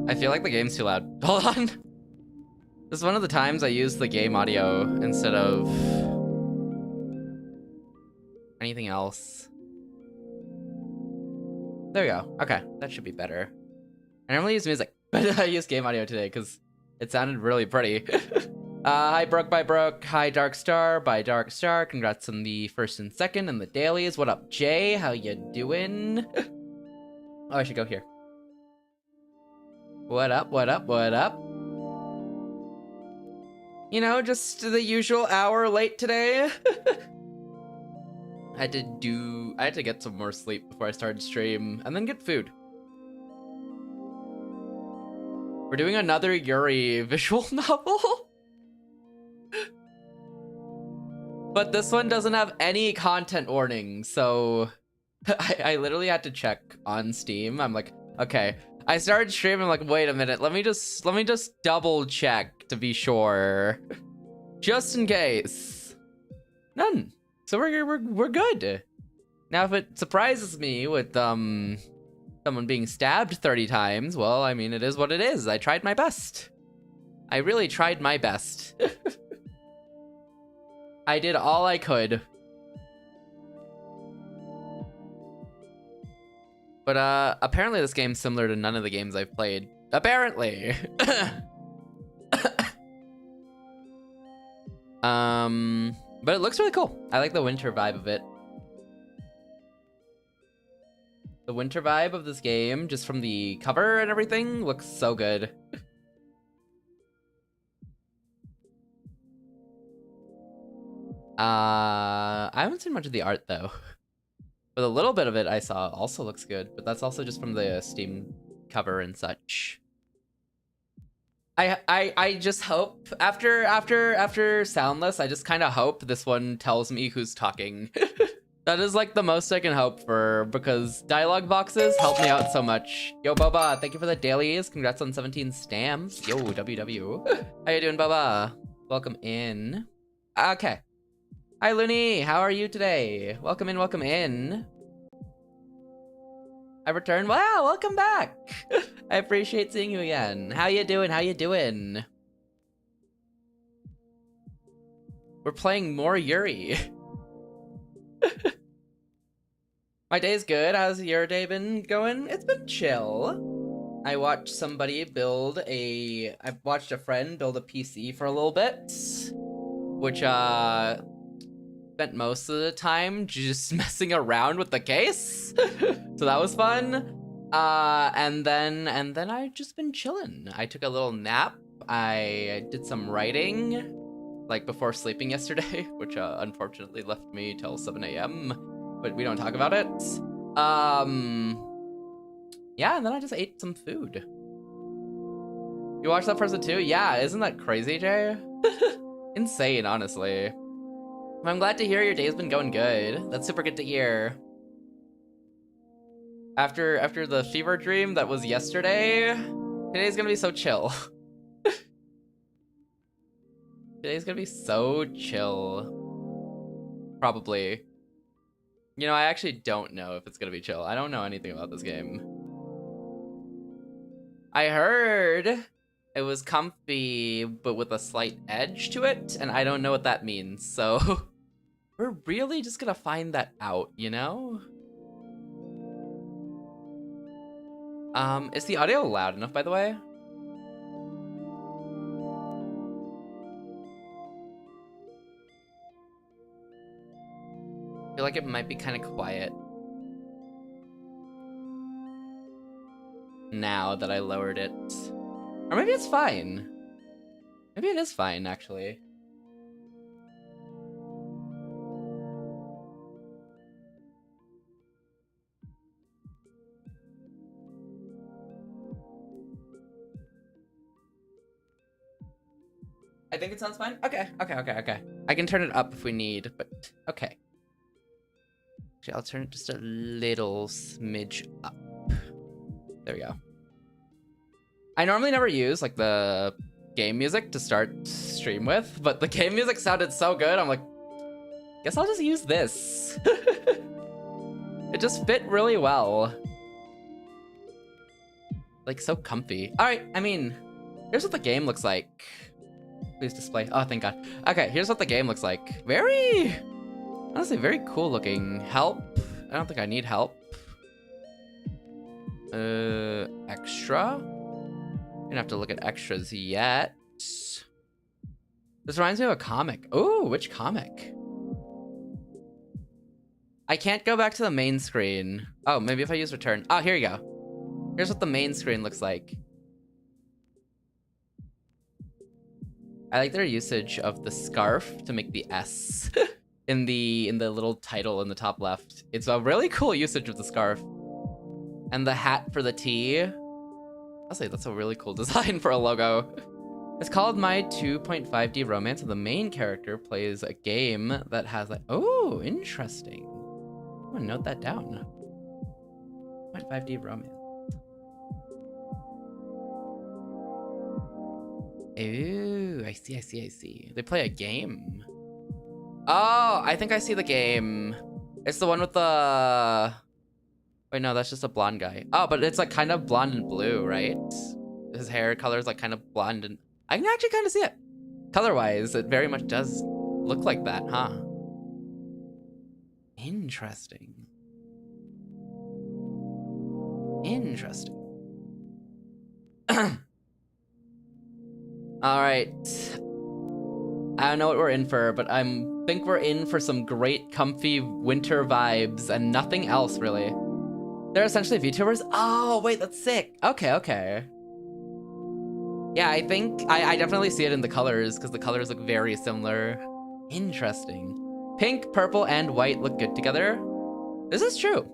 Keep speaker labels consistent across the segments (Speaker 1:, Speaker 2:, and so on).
Speaker 1: I feel like the game's too loud. Hold on. This is one of the times I use the game audio instead of anything else. There we go. Okay, that should be better. I normally use music, but I use game audio today because it sounded really pretty. Hi, Broke by Broke. Hi, Dark Star by Dark Star. Congrats on the first and second and the dailies. What up, Jay? How you doing? Oh, I should go here. What up, what up, what up? You know, just the usual hour late today. I had to get some more sleep before I started stream and then get food. We're doing another Yuri visual novel. But this one doesn't have any content warning, so I literally had to check on Steam. I'm like, okay. I started streaming, I'm like, wait a minute, let me just double check to be sure. Just in case. None. So we're good. Now if it surprises me with someone being stabbed 30 times, well, I mean, it is what it is. I tried my best. I really tried my best. I did all I could. But apparently this game's similar to none of the games I've played. Apparently. But it looks really cool. I like the winter vibe of it. The winter vibe of this game, just from the cover and everything, looks so good. I haven't seen much of the art though. But a little bit of it I saw also looks good, but that's also just from the Steam cover and such. I just hope after Soundless, I just kind of hope this one tells me who's talking. That is like the most I can hope for, because dialogue boxes help me out so much. Yo, Boba, thank you for the dailies. Congrats on 17 stamps. Yo, WW. How you doing, Boba? Welcome in. Okay. Hi, Looney. How are you today? Welcome in, welcome in. I returned. Wow, welcome back. I appreciate seeing you again. How you doing? How you doing? We're playing more Yuri. My day's good. How's your day been going? It's been chill. I watched somebody build a... I watched a friend build a PC for a little bit, which spent most of the time just messing around with the case. So that was fun. And then I just been chilling. I took a little nap. I did some writing, like before sleeping yesterday, which unfortunately left me till 7 a.m. But we don't talk about it. Yeah, and then I just ate some food. You watched that person too? Yeah, isn't that crazy, Jay? Insane, honestly. I'm glad to hear your day's been going good. That's super good to hear. After the fever dream that was yesterday, today's gonna be so chill. Today's gonna be so chill. Probably. You know, I actually don't know if it's gonna be chill. I don't know anything about this game. I heard it was comfy, but with a slight edge to it, and I don't know what that means, so... We're really just gonna find that out, you know? Is the audio loud enough, by the way? I feel like it might be kind of quiet now that I lowered it. Or maybe it's fine. Maybe it is fine, actually. I think it sounds fine. Okay. I can turn it up if we need, but okay. Actually, I'll turn it just a little smidge up. There we go. I normally never use like the game music to start stream with, but the game music sounded so good, I'm like, guess I'll just use this. It just fit really well. Like, so comfy. All right, I mean, here's what the game looks like. Please display. Oh, thank God. Okay, here's what the game looks like. Very, honestly, very cool looking. Help. I don't think I need help. Extra. Gonna have to look at extras yet. This reminds me of a comic. Ooh, which comic? I can't go back to the main screen. Oh, maybe if I use return. Oh, here you go. Here's what the main screen looks like. I like their usage of the scarf to make the S in the little title in the top left. It's a really cool usage of the scarf. And the hat for the T. I'll say that's a really cool design for a logo. It's called My 2.5D Romance, and the main character plays a game that has like, oh, interesting. I'm gonna note that down. 2.5D Romance. Ooh, I see. They play a game. Oh, I think I see the game. It's the one with the... Wait, no, that's just a blonde guy. Oh, but it's like kind of blonde and blue, right? His hair color is like kind of blonde and... I can actually kind of see it. Color-wise, it very much does look like that, huh? Interesting. Interesting. All right. I don't know what we're in for, but I think we're in for some great comfy winter vibes and nothing else really. They're essentially VTubers. Oh, wait, that's sick. Okay. Yeah, I think I definitely see it in the colors because the colors look very similar. Interesting. Pink, purple, and white look good together. This is true.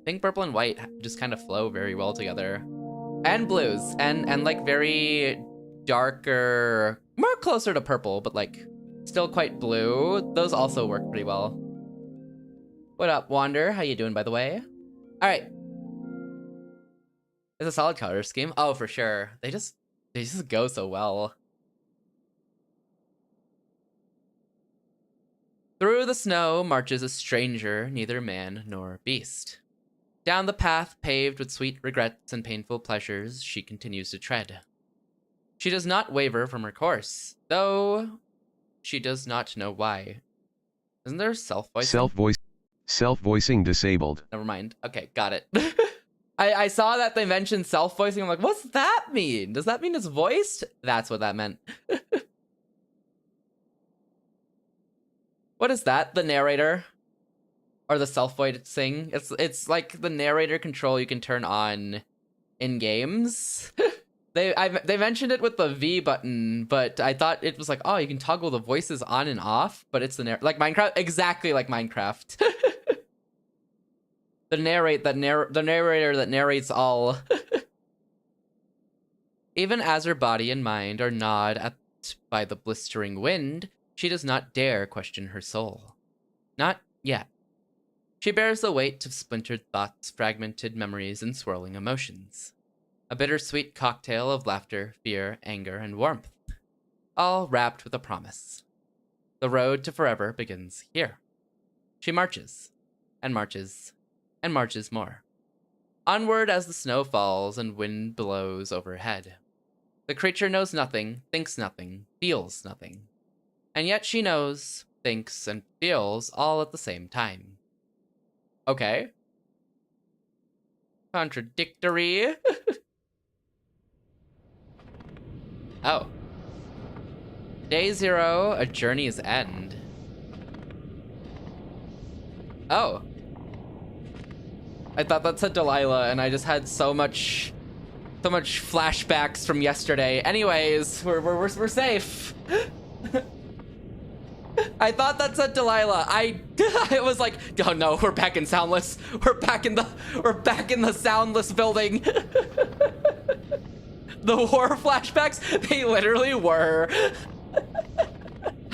Speaker 1: Pink, purple, and white just kind of flow very well together. And blues, and like very darker, more closer to purple, but like still quite blue. Those also work pretty well. What up, Wander? How you doing, by the way? All right. It's a solid color scheme. Oh, for sure. They just go so well. Through the snow marches a stranger, neither man nor beast. Down the path paved with sweet regrets and painful pleasures, she continues to tread. She does not waver from her course, though she does not know why. Isn't there self-voicing?
Speaker 2: Self-voicing disabled.
Speaker 1: Never mind. Okay, got it. I saw that they mentioned self-voicing. I'm like, what's that mean? Does that mean it's voiced? That's what that meant. What is that? The narrator? Or the self-voicing? It's like the narrator control you can turn on in games. They mentioned it with the V button, but I thought it was like, oh, you can toggle the voices on and off, but it's the like Minecraft, exactly like Minecraft. The narrator that narrates all. Even as her body and mind are gnawed at by the blistering wind, she does not dare question her soul. Not yet. She bears the weight of splintered thoughts, fragmented memories, and swirling emotions. A bittersweet cocktail of laughter, fear, anger, and warmth. All wrapped with a promise. The road to forever begins here. She marches, and marches, and marches more. Onward as the snow falls and wind blows overhead. The creature knows nothing, thinks nothing, feels nothing. And yet she knows, thinks, and feels all at the same time. Okay. Contradictory. Oh. Day 0, a journey's end. Oh. I thought that said Delilah, and I just had so much flashbacks from yesterday. Anyways, we're safe. I thought that said Delilah. I was like, oh no, we're back in Soundless. We're back in the Soundless building. The war flashbacks, they literally were.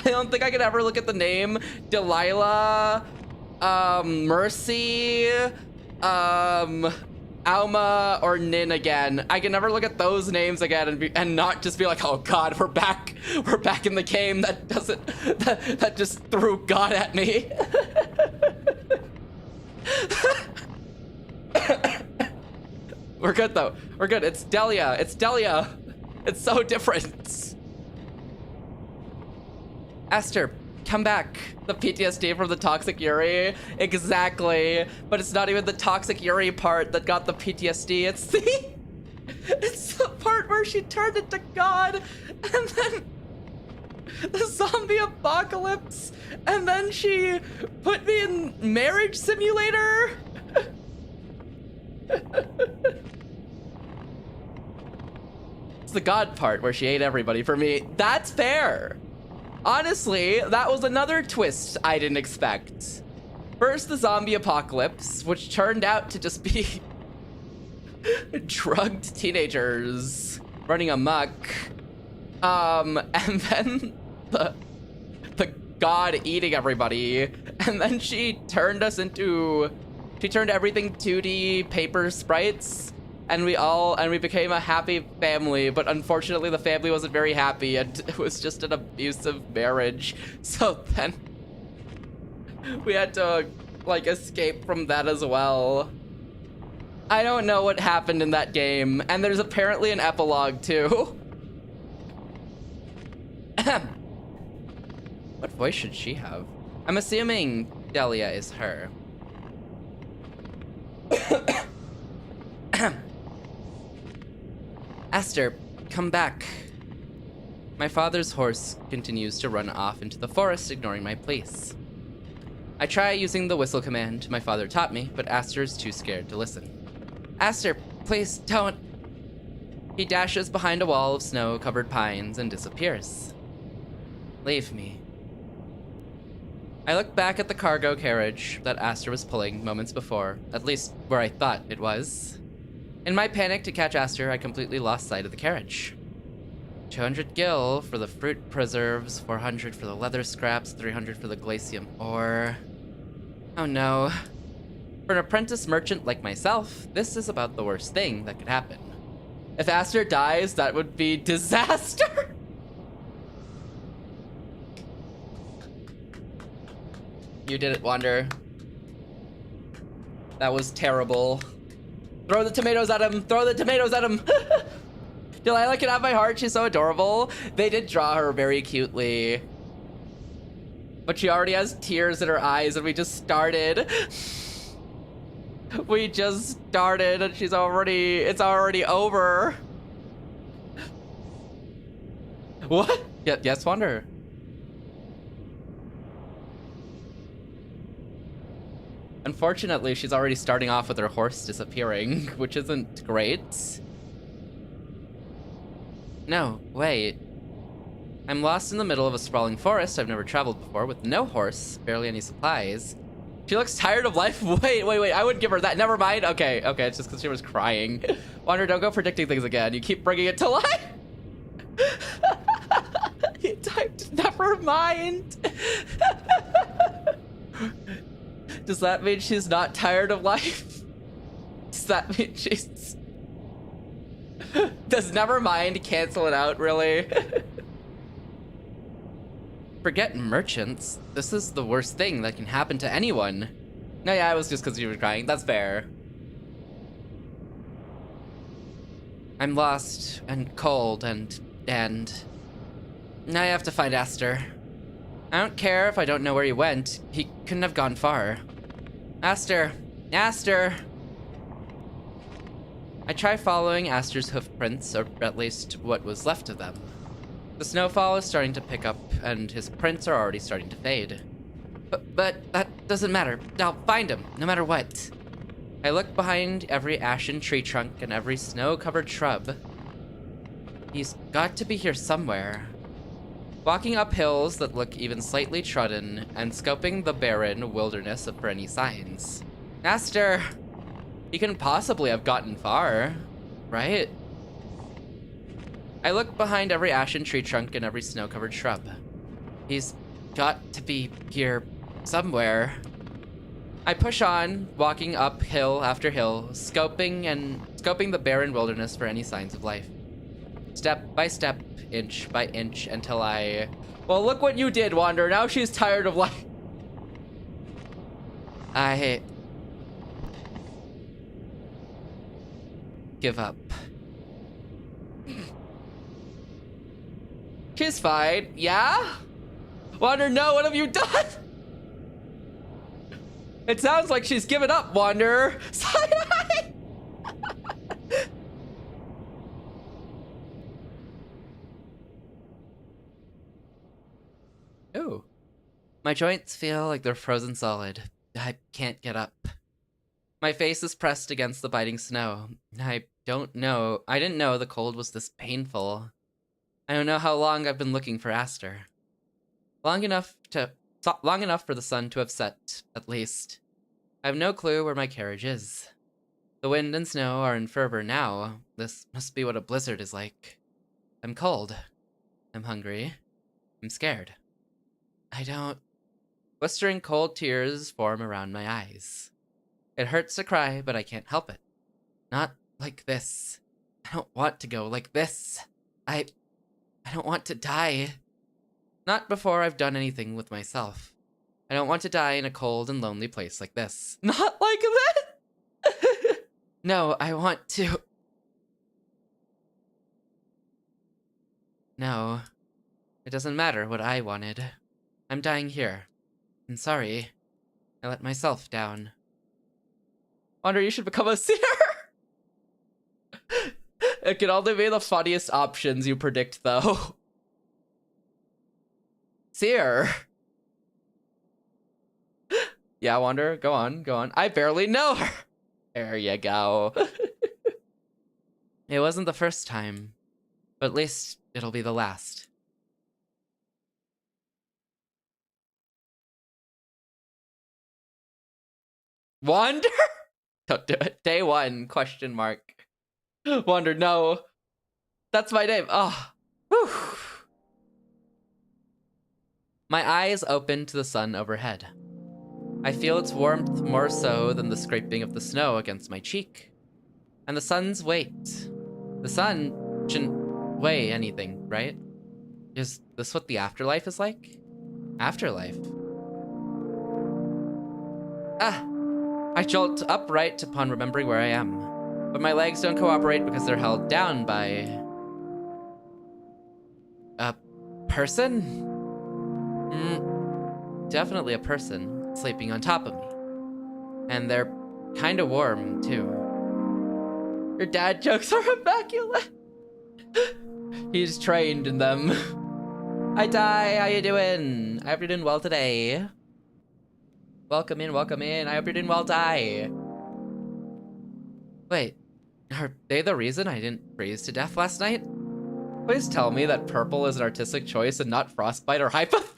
Speaker 1: I don't think I could ever look at the name Delilah, Mercy, Alma, or Nin again. I can never look at those names again and not just be like, oh god, we're back in the game. That just threw God at me. We're good though. We're good. It's Delia. It's Delia. It's so different. Esther, come back. The PTSD from the toxic Yuri. Exactly. But it's not even the toxic Yuri part that got the PTSD. It's the part where she turned into God, and then the zombie apocalypse, and then she put me in marriage simulator. It's the God part where she ate everybody for me. That's fair. Honestly, that was another twist I didn't expect. First, the zombie apocalypse, which turned out to just be drugged teenagers running amok. And then the God eating everybody. And then she turned everything 2D paper sprites. And we became a happy family, but unfortunately the family wasn't very happy, and it was just an abusive marriage. So then we had to like escape from that as well. I don't know what happened in that game, and there's apparently an epilogue too. What voice should she have? I'm assuming Delia is her. Esther, come back. My father's horse continues to run off into the forest, ignoring my pleas. I try using the whistle command my father taught me, but Aster is too scared to listen. Aster, please don't. He dashes behind a wall of snow-covered pines and disappears. Leave me. I look back at the cargo carriage that Aster was pulling moments before, at least where I thought it was. In my panic to catch Aster, I completely lost sight of the carriage. 200 gil for the fruit preserves, 400 for the leather scraps, 300 for the glacium ore. Oh no. For an apprentice merchant like myself, this is about the worst thing that could happen. If Aster dies, that would be disaster! You did it, Wander. That was terrible. Throw the tomatoes at him! Throw the tomatoes at him! Delilah can have my heart, she's so adorable. They did draw her very cutely. But she already has tears in her eyes and we just started. We just started and it's already over. What? Yeah, yes, Wander. Unfortunately, she's already starting off with her horse disappearing, which isn't great. No, wait. I'm lost in the middle of a sprawling forest I've never traveled before with no horse, barely any supplies. She looks tired of life. Wait, I would give her that. Never mind. Okay, it's just because she was crying. Wander, don't go predicting things again. You keep bringing it to life. He typed, never mind. Does that mean she's not tired of life? Does that mean she's... Does never mind cancel it out, really? Forget merchants. This is the worst thing that can happen to anyone. No, yeah, it was just because you were crying. That's fair. I'm lost and cold and now I have to find Aster. I don't care if I don't know where he went. He couldn't have gone far. Aster! Aster! I try following Aster's hoof prints, or at least what was left of them. The snowfall is starting to pick up, and his prints are already starting to fade. But that doesn't matter. I'll find him, no matter what. I look behind every ashen tree trunk and every snow-covered shrub. He's got to be here somewhere. Walking up hills that look even slightly trodden, and scoping the barren wilderness for any signs. Aster! He couldn't possibly have gotten far, right? I look behind every ashen tree trunk and every snow-covered shrub. He's got to be here somewhere. I push on, walking up hill after hill, scoping the barren wilderness for any signs of life. Step by step, inch by inch, until I... Well, look what you did, Wander. Now she's tired of life. I... give up. She's fine. Yeah? Wander, no, what have you done? It sounds like she's given up, Wander. Side-eye! Ooh. My joints feel like they're frozen solid. I can't get up. My face is pressed against the biting snow. I didn't know the cold was this painful. I don't know how long I've been looking for Aster. Long enough for the sun to have set, at least. I have no clue where my carriage is. The wind and snow are in fervor now. This must be what a blizzard is like. I'm cold. I'm hungry. I'm scared. Blistering cold tears form around my eyes. It hurts to cry, but I can't help it. Not like this. I don't want to go like this. I don't want to die. Not before I've done anything with myself. I don't want to die in a cold and lonely place like this. Not like this! No, I want to... No. It doesn't matter what I wanted. I'm dying here. I'm sorry. I let myself down. Wander, you should become a seer! It can only be the funniest options you predict, though. Seer! Yeah, Wander, go on. I barely know her! There you go. It wasn't the first time, but at least it'll be the last. Wander? Don't do it. Day 1, question mark. Wander, no. That's my name. Oh. Whew. My eyes open to the sun overhead. I feel its warmth more so than the scraping of the snow against my cheek. And the sun's weight. The sun shouldn't weigh anything, right? Is this what the afterlife is like? Afterlife. Ah! I jolt upright upon remembering where I am. But my legs don't cooperate because they're held down by... a person? Definitely a person sleeping on top of me. And they're kind of warm, too. Your dad jokes are immaculate. He's trained in them. Hi, Ty. How you doing? I hope you're doing well today. Welcome in, welcome in. I hope you're doing well, Ty. Wait, are they the reason I didn't freeze to death last night? Please tell me that purple is an artistic choice and not frostbite or hypothermia.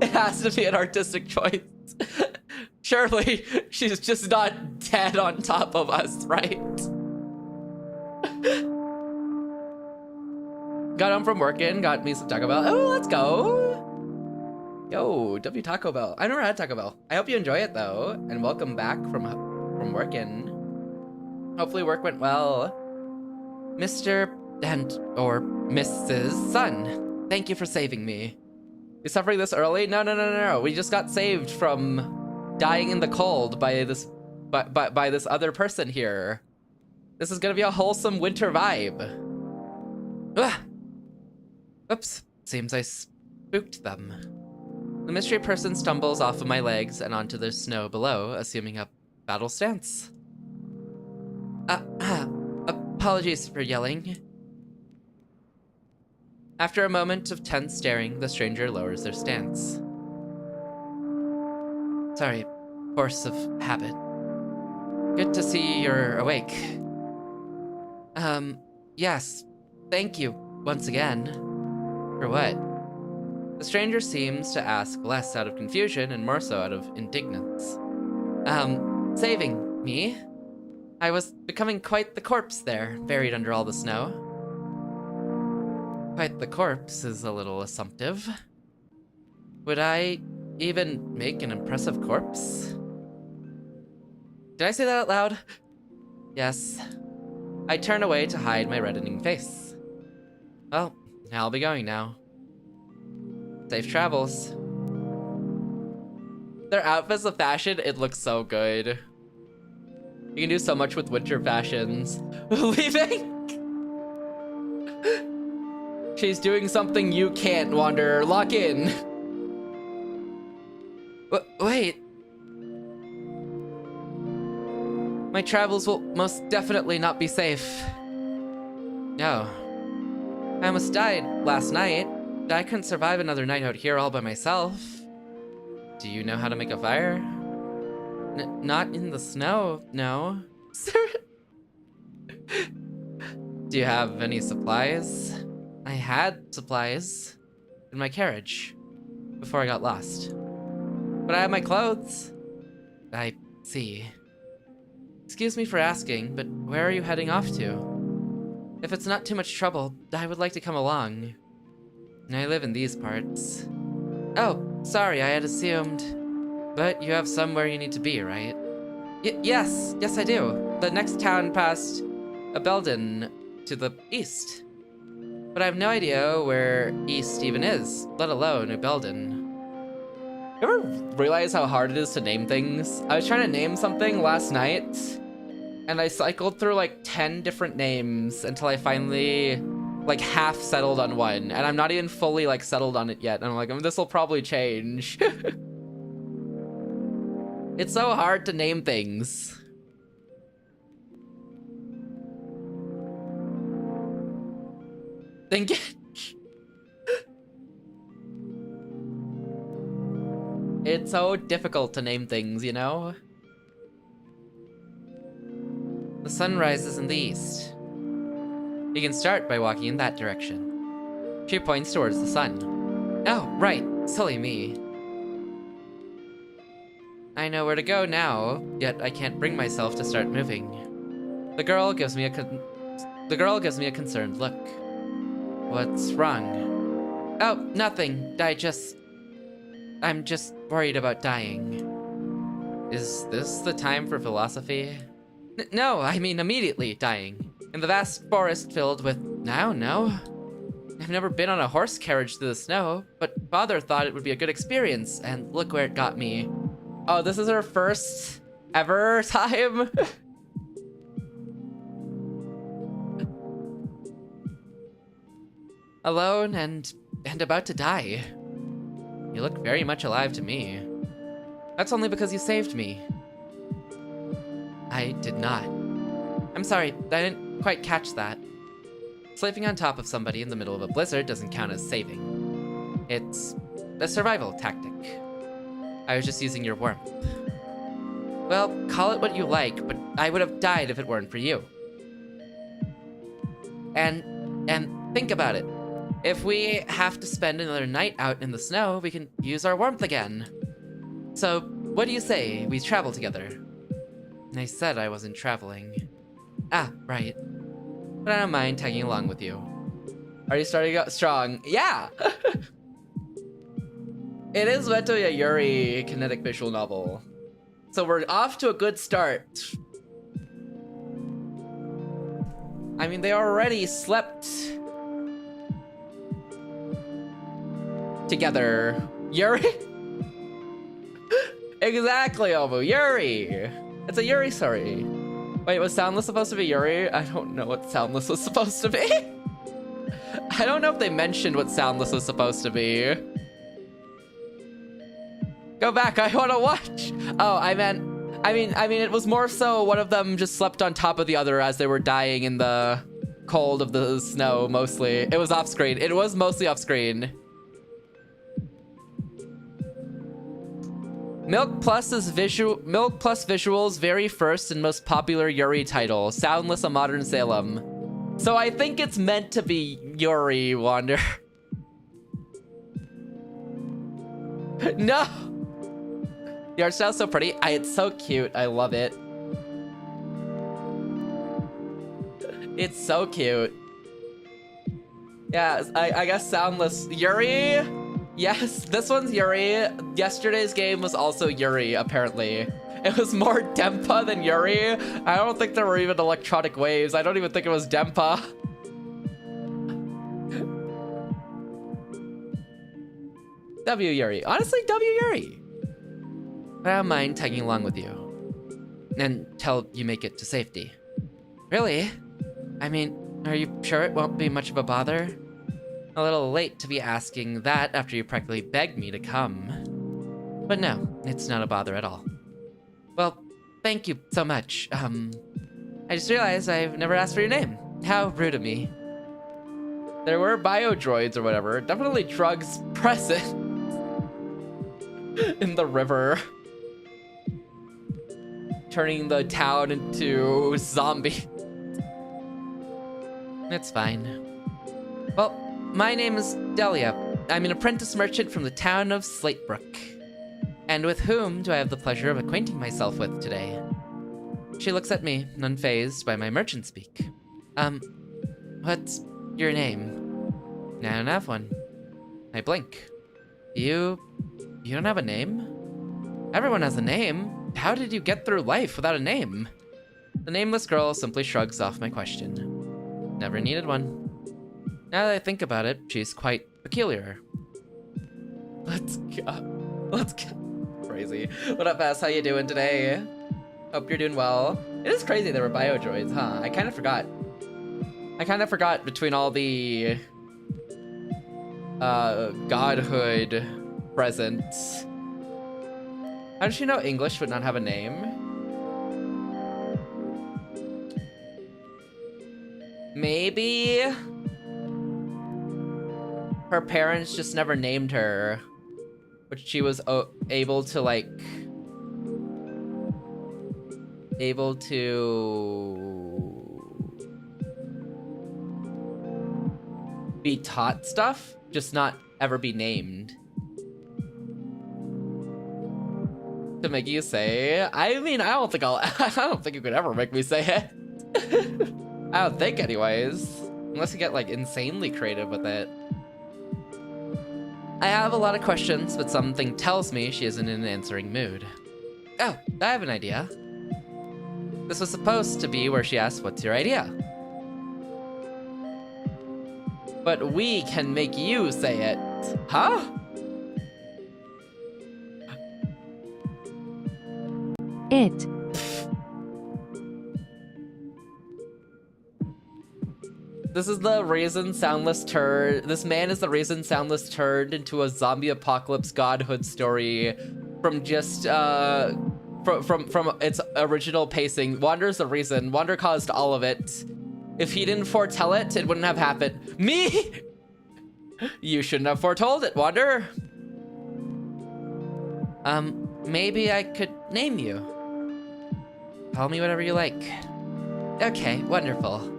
Speaker 1: It has to be an artistic choice. Surely she's just not dead on top of us, right? Got home from working, got me some Taco Bell. Oh, let's go. Yo, W Taco Bell. I never had Taco Bell. I hope you enjoy it though, and welcome back from working. Hopefully work went well. Mr. and or Mrs. Sun, thank you for saving me. You suffering this early? No. We just got saved from dying in the cold by this by this other person here. This is gonna be a wholesome winter vibe. Ugh. Oops, seems I spooked them. The mystery person stumbles off of my legs and onto the snow below, assuming a battle stance. Apologies for yelling. After a moment of tense staring, the stranger lowers their stance. Sorry, force of habit. Good to see you're awake. Yes, thank you once again. For what? The stranger seems to ask less out of confusion and more so out of indignance. Saving me? I was becoming quite the corpse there, buried under all the snow. Quite the corpse is a little assumptive. Would I even make an impressive corpse? Did I say that out loud? Yes. I turn away to hide my reddening face. Well, I'll be going now. Safe travels. Their outfits of fashion, it looks so good. You can do so much with winter fashions. Leaving? She's doing something you can't, Wander. Lock in. Wait. My travels will most definitely not be safe. No. I almost died last night. I couldn't survive another night out here all by myself. Do you know how to make a fire? Not in the snow, no. Do you have any supplies? I had supplies in my carriage before I got lost. But I have my clothes. I see. Excuse me for asking, but where are you heading off to? If it's not too much trouble, I would like to come along. I live in these parts. Oh, sorry, I had assumed. But you have somewhere you need to be, right? Yes I do. The next town past Belden to the east. But I have no idea where east even is, let alone New Belden. You ever realize how hard it is to name things? I was trying to name something last night, and I cycled through like 10 different names until I finally like half settled on one, and I'm not even fully like settled on it yet. And I'm like, this will probably change. It's so hard to name things. Think it. It's so difficult to name things, you know? The sun rises in the east. You can start by walking in that direction. She points towards the sun. Oh, right. Silly me. I know where to go now, yet I can't bring myself to start moving. The girl gives me a concerned look. What's wrong? Oh, nothing. I'm just worried about dying. Is this the time for philosophy? No, I mean immediately dying. In the vast forest filled with... I don't know. I've never been on a horse carriage through the snow, but Father thought it would be a good experience, and look where it got me. Oh, this is her first ever time? Alone and about to die. You look very much alive to me. That's only because you saved me. I did not. I'm sorry, I didn't quite catch that. Sleeping on top of somebody in the middle of a blizzard doesn't count as saving. It's a survival tactic. I was just using your warmth. Well, call it what you like, but I would have died if it weren't for you. And think about it. If we have to spend another night out in the snow, we can use our warmth again. So, what do you say we travel together? I said I wasn't traveling. Ah, right. But I don't mind tagging along with you. Are you starting out strong? Yeah! It is meant to be a Yuri kinetic visual novel. So we're off to a good start. I mean, they already slept together. Yuri? Exactly, Obu. Yuri! It's a Yuri story. Wait, was Soundless supposed to be Yuri? I don't know what Soundless was supposed to be. I don't know if they mentioned what Soundless was supposed to be. Go back, I wanna watch. Oh, I mean, it was more so one of them just slept on top of the other as they were dying in the cold of the snow, mostly. It was off screen. It was mostly off screen. Milk Plus Visual's very first and most popular Yuri title, Soundless: A Modern Salem. So I think it's meant to be Yuri, Wander. No! The art style's so pretty. It's so cute. I love it. It's so cute. Yeah, I guess Soundless. Yuri? Yes, this one's Yuri. Yesterday's game was also Yuri, apparently. It was more Dempa than Yuri. I don't think there were even electronic waves. I don't even think it was Dempa. W Yuri. Honestly, W Yuri. But I don't mind tagging along with you. Until you make it to safety. Really? I mean, are you sure it won't be much of a bother? A little late to be asking that after you practically begged me to come. But no, it's not a bother at all. Well, thank you so much. I just realized I've never asked for your name. How rude of me. There were bio-droids or whatever. Definitely drugs present in the river. Turning the town into zombie. It's fine. Well, my name is Delia. I'm an apprentice merchant from the town of Slatebrook. And with whom do I have the pleasure of acquainting myself with today? She looks at me, unfazed by my merchant speak. What's your name? I don't have one. I blink. You don't have a name? Everyone has a name. How did you get through life without a name? The nameless girl simply shrugs off my question. Never needed one. Now that I think about it, she's quite peculiar. Let's go. Crazy. What up, Ass? How you doing today? Hope you're doing well. It is crazy there were bio-droids, huh? I kind of forgot. Between all the godhood presents. How does she know English but not have a name? Maybe her parents just never named her, but she was able to be taught stuff, just not ever be named. To to make you say? I mean, I don't think I don't think you could ever make me say it. I don't think anyways. Unless you get like insanely creative with it. I have a lot of questions, but something tells me she isn't in an answering mood. Oh, I have an idea. This was supposed to be where she asked, what's your idea? But we can make you say it. Huh?
Speaker 3: It.
Speaker 1: This is the reason Soundless turned. This man is the reason Soundless turned into a zombie apocalypse godhood story from just from its original pacing. Wander's the reason. Wander caused all of it. If he didn't foretell it, it wouldn't have happened. Me? You shouldn't have foretold it, Wander. Maybe I could name you. Call me whatever you like. Okay, wonderful.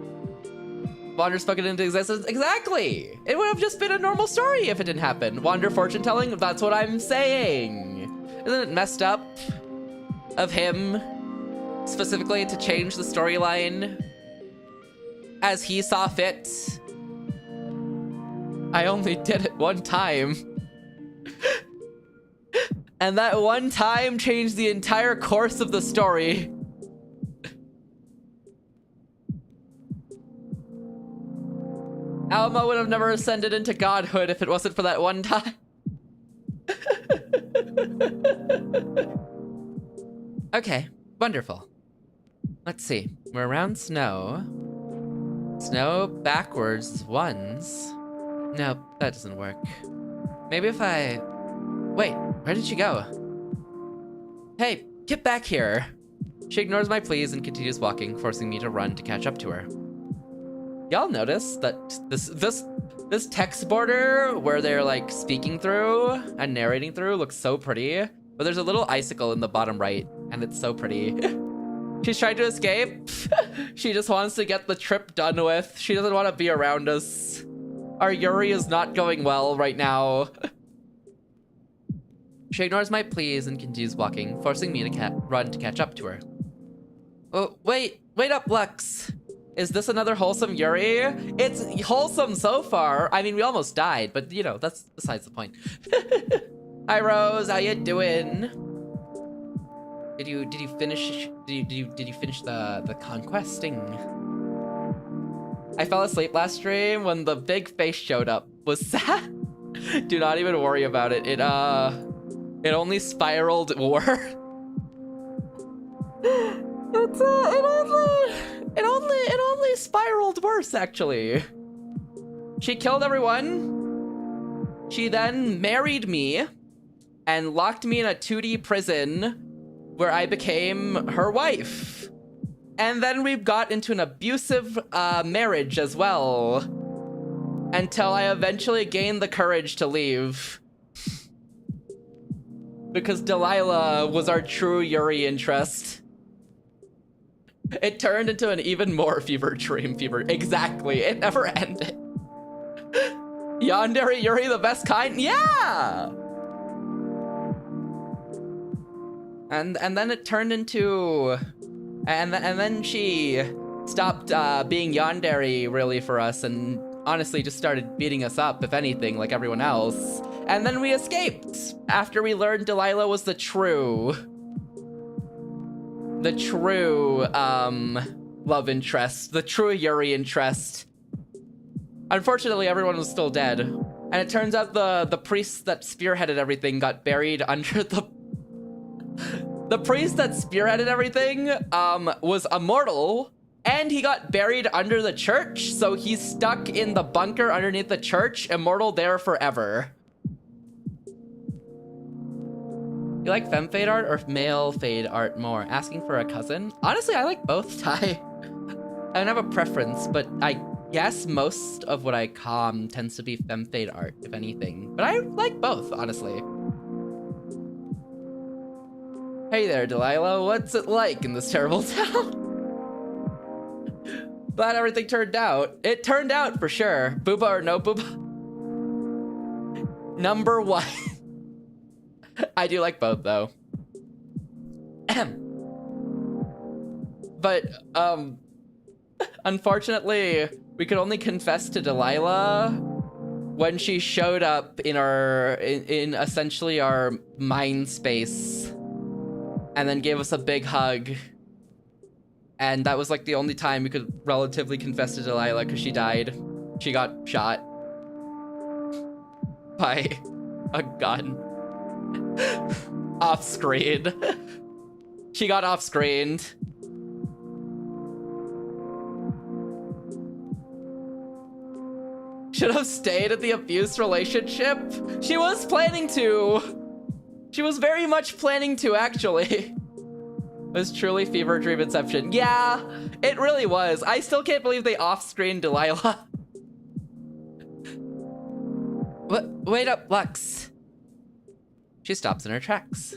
Speaker 1: Wander spoken into existence. Exactly! It would have just been a normal story if it didn't happen. Wander fortune telling, that's what I'm saying. Isn't it messed up of him specifically to change the storyline as he saw fit? I only did it one time. And that one time changed the entire course of the story. Alma would have never ascended into godhood if it wasn't for that one time. Okay, wonderful. Let's see. We're around snow. Snow backwards ones. Nope, that doesn't work. Maybe if I... Wait, where did she go? Hey, get back here. She ignores my pleas and continues walking, forcing me to run to catch up to her. Y'all notice that this text border where they're like speaking through and narrating through looks so pretty, but there's a little icicle in the bottom right and it's so pretty. She's trying to escape. She just wants to get the trip done with. She doesn't want to be around us. Our Yuri is not going well right now. She ignores my pleas and continues walking, forcing me to run to catch up to her. Oh, wait up, Lux. Is this another wholesome Yuri? It's wholesome so far. I mean, we almost died, but you know, that's besides the point. Hi, Rose. How you doing? Did you finish? Did you finish the conquesting? I fell asleep last stream when the big face showed up. Was sad. Do not even worry about it. It only spiraled worse. It only spiraled worse, actually. She killed everyone. She then married me and locked me in a 2D prison where I became her wife. And then we got into an abusive marriage as well until I eventually gained the courage to leave. Because Delilah was our true Yuri interest. It turned into an even more fever dream fever. Exactly. It never ended. Yandere Yuri, the best kind? Yeah! And then it turned into... And then she stopped being Yandere really for us and honestly just started beating us up, if anything, like everyone else. And then we escaped after we learned Delilah was the true love interest, the true Yuri interest. Unfortunately, everyone was still dead. And it turns out the priest that spearheaded everything got buried under the... The priest that spearheaded everything was immortal, and he got buried under the church, so he's stuck in the bunker underneath the church, immortal there forever. You like femme fade art or male fade art more? Asking for a cousin? Honestly, I like both, Ty. I don't have a preference, but I guess most of what I com tends to be femme fade art, if anything. But I like both, honestly. Hey there, Delilah. What's it like in this terrible town? Glad everything turned out. It turned out for sure. Booba or no booba? Number one. I do like both, though. But, unfortunately, we could only confess to Delilah when she showed up in our, in essentially our mind space and then gave us a big hug. And that was like the only time we could relatively confess to Delilah because she died. She got shot by a gun off screen. She got off screened. Should have stayed at the abuse relationship. She was planning to. She was very much planning to, actually. It was truly fever dream inception. Yeah, it really was. I still can't believe they off-screened Delilah. Wait up, Lux. She stops in her tracks.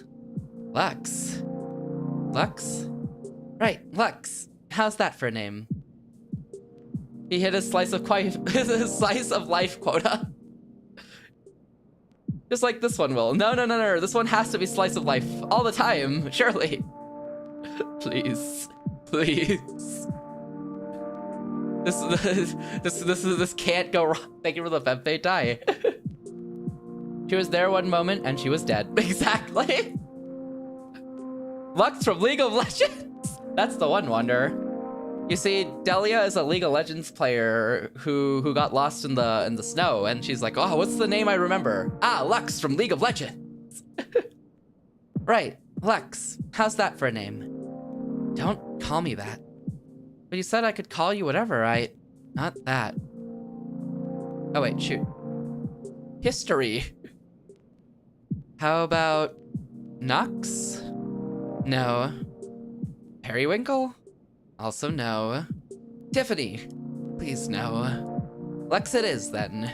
Speaker 1: Lux. Lux? Right, Lux. How's that for a name? He hit his slice of life quota. Just like this one will. No. This one has to be slice of life all the time, surely. Please. This can't go wrong. Thank you for the Fempe die. She was there one moment and she was dead. Exactly. Lux from League of Legends. That's the one wonder. You see, Delia is a League of Legends player who got lost in the snow, and she's like, oh, what's the name I remember? Ah, Lux from League of Legends. Right, Lux. How's that for a name? Don't call me that. But you said I could call you whatever, right? Not that. Oh wait, shoot. History. How about Nox? No. Periwinkle? Also no. Tiffany? Please no. Lux it is, then.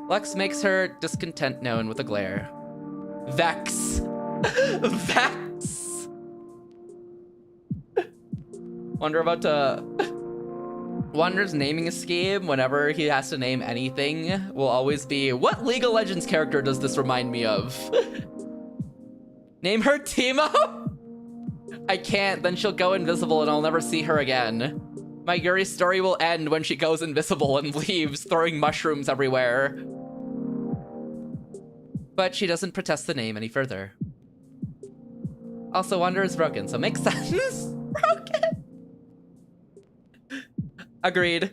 Speaker 1: Lux makes her discontent known with a glare. Vex. Vex. Wander's naming scheme, whenever he has to name anything, will always be, what League of Legends character does this remind me of? Name her Teemo? I can't, then she'll go invisible and I'll never see her again. My Yuri story will end when she goes invisible and leaves, throwing mushrooms everywhere. But she doesn't protest the name any further. Also, Wander is broken, so makes sense. Broken. Agreed,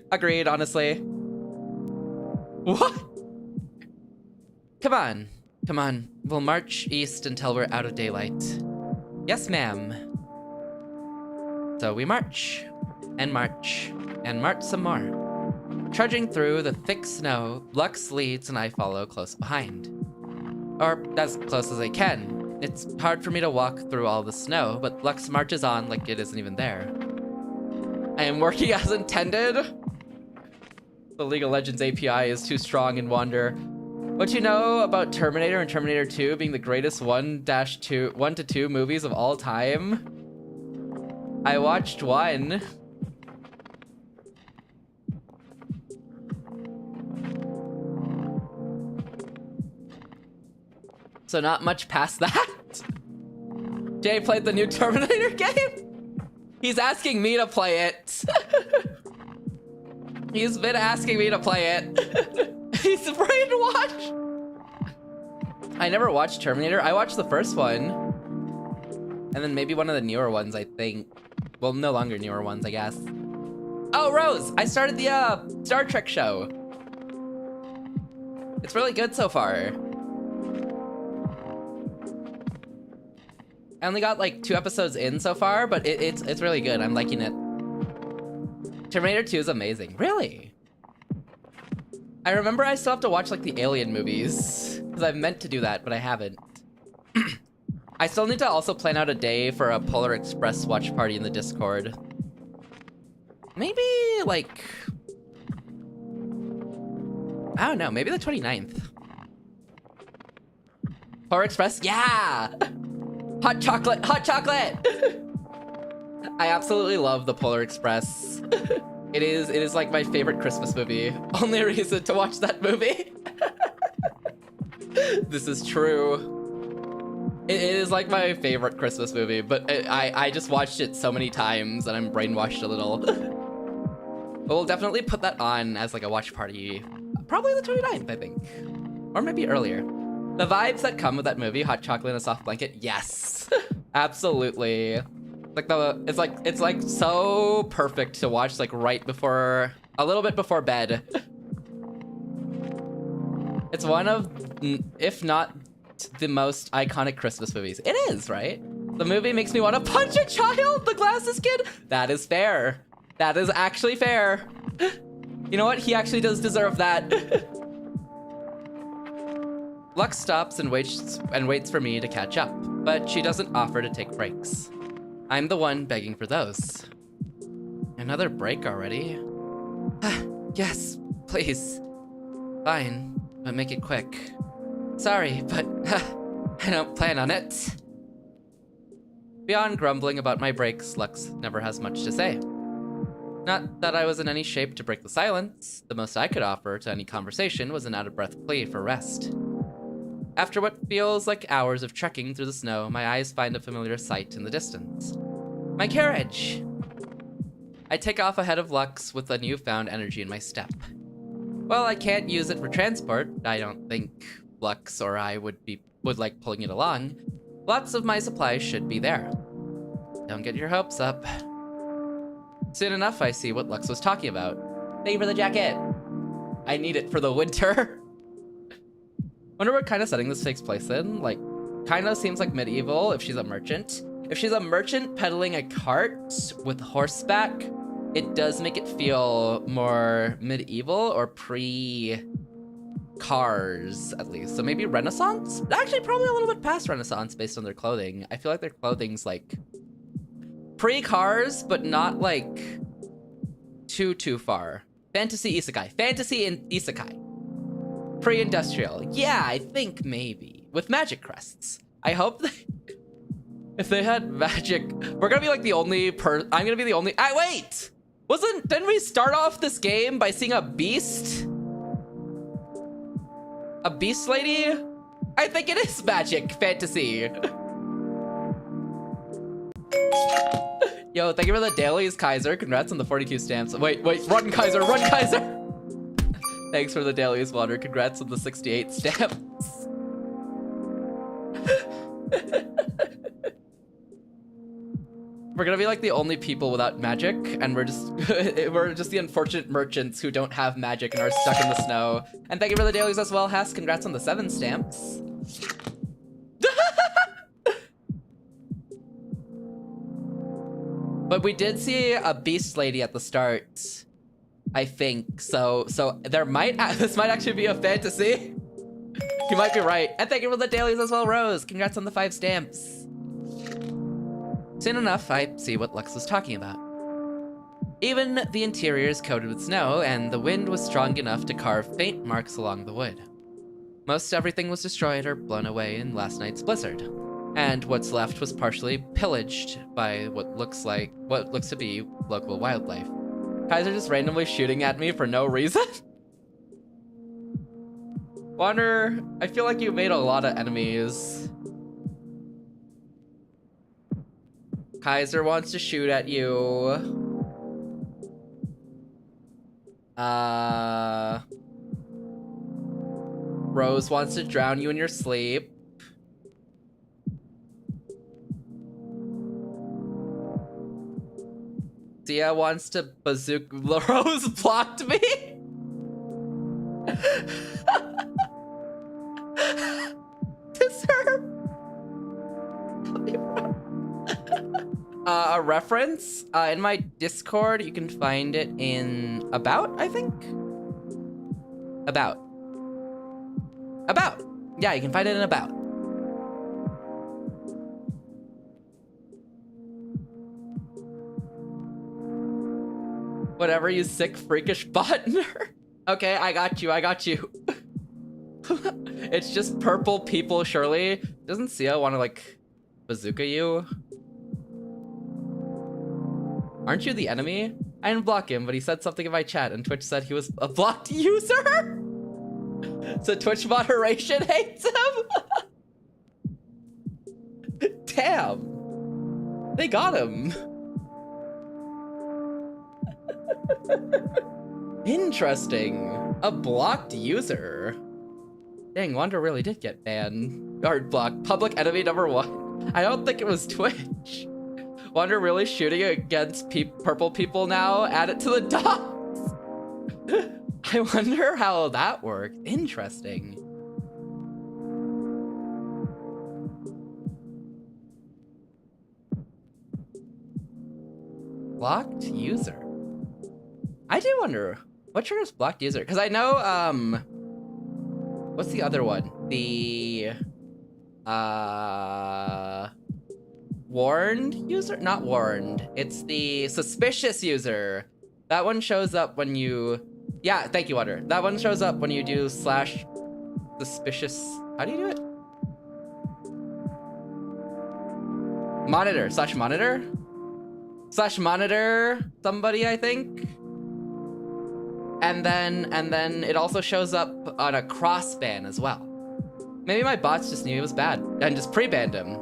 Speaker 1: honestly. What? Come on. We'll march east until we're out of daylight. Yes, ma'am. So we march, and march, and march some more. Trudging through the thick snow, Lux leads and I follow close behind. Or as close as I can. It's hard for me to walk through all the snow, but Lux marches on like it isn't even there. I am working as intended. The League of Legends API is too strong in Wander. What you know about Terminator and Terminator 2 being the greatest 1 to 2 movies of all time? I watched one. So not much past that. Jay played the new Terminator game? He's asking me to play it. He's been asking me to play it. He's brainwashed. I never watched Terminator. I watched the first one. And then maybe one of the newer ones, I think. Well, no longer newer ones, I guess. Oh, Rose! I started the Star Trek show. It's really good so far. I only got like 2 episodes in so far, but it's really good. I'm liking it. Terminator 2 is amazing. Really? I remember I still have to watch like the Alien movies because I've meant to do that, but I haven't. I still need to also plan out a day for a Polar Express watch party in the Discord. Maybe like, I don't know, maybe the 29th. Polar Express, yeah! Hot chocolate, hot chocolate! I absolutely love the Polar Express. It is like my favorite Christmas movie. Only reason to watch that movie. This is true. It is like my favorite Christmas movie, but I just watched it so many times and I'm brainwashed a little. But we'll definitely put that on as like a watch party, probably the 29th, I think. Or maybe earlier. The vibes that come with that movie, hot chocolate and a soft blanket, yes, absolutely. It's like so perfect to watch like right before, a little bit before bed. It's one of, if not the most iconic Christmas movies. It is, right? The movie makes me want to punch a child, the glasses kid. That is fair. That is actually fair. You know what? He actually does deserve that. Lux stops and waits for me to catch up, but she doesn't offer to take breaks. I'm the one begging for those. Another break already? Yes, please. Fine, but make it quick. Sorry, but I don't plan on it. Beyond grumbling about my breaks, Lux never has much to say. Not that I was in any shape to break the silence. The most I could offer to any conversation was an out-of-breath plea for rest. After what feels like hours of trekking through the snow, my eyes find a familiar sight in the distance. My carriage! I take off ahead of Lux with a newfound energy in my step. Well, I can't use it for transport. I don't think Lux or I would like pulling it along. Lots of my supplies should be there. Don't get your hopes up. Soon enough, I see what Lux was talking about. Thank you for the jacket. I need it for the winter. Wonder what kind of setting this takes place in. Like, kind of seems like medieval if she's a merchant. If she's a merchant peddling a cart with horseback, it does make it feel more medieval or pre-cars, at least. So maybe Renaissance? Actually, probably a little bit past Renaissance based on their clothing. I feel like their clothing's like pre-cars, but not like too far. Fantasy isekai. Fantasy and isekai. Pre-industrial. Yeah, I think maybe. With magic crests. I hope if they had magic, we're gonna be like the only I'm gonna be the only, wait! Didn't we start off this game by seeing a beast? A beast lady? I think it is magic fantasy. Yo, thank you for the dailies, Kaiser. Congrats on the 42 stamps. Wait, run, Kaiser, run, Kaiser! Thanks for the dailies, Water. Congrats on the 68 stamps. We're gonna be like the only people without magic, and we're just the unfortunate merchants who don't have magic and are stuck in the snow. And thank you for the dailies as well, Hess. Congrats on the 7 stamps. But we did see a beast lady at the start, I think. So there this might actually be a fantasy. You might be right. And thank you for the dailies as well, Rose. Congrats on the 5 stamps. Soon enough, I see what Lux was talking about. Even the interior is coated with snow, and the wind was strong enough to carve faint marks along the wood. Most everything was destroyed or blown away in last night's blizzard, and what's left was partially pillaged by what looks to be local wildlife. Kaiser just randomly shooting at me for no reason. Wander, I feel like you made a lot of enemies. Kaiser wants to shoot at you. Rose wants to drown you in your sleep. Sia wants to bazooka. Rose blocked me. Deserve. A reference in my Discord. You can find it in About, I think. About. Yeah, you can find it in About. Whatever, you sick, freakish buttoner. Okay, I got you. It's just purple people, surely. Doesn't Sia want to, like, bazooka you? Aren't you the enemy? I didn't block him, but he said something in my chat, and Twitch said he was a blocked user? So Twitch moderation hates him? Damn! They got him! Interesting. A blocked user. Dang, Wander really did get banned. Or blocked. Public enemy #1. I don't think it was Twitch. Wander really shooting against purple people now? Add it to the dots. I wonder how that worked. Interesting. Blocked user. I do wonder what triggers blocked user, because I know what's the other one? The warned user? Not warned. It's the suspicious user. That one shows up when you, yeah, thank you, Water. That one shows up when you do / suspicious. How do you do it? Monitor / monitor / monitor somebody, I think. And then it also shows up on a cross ban as well. Maybe my bots just knew he was bad and just pre-banned him.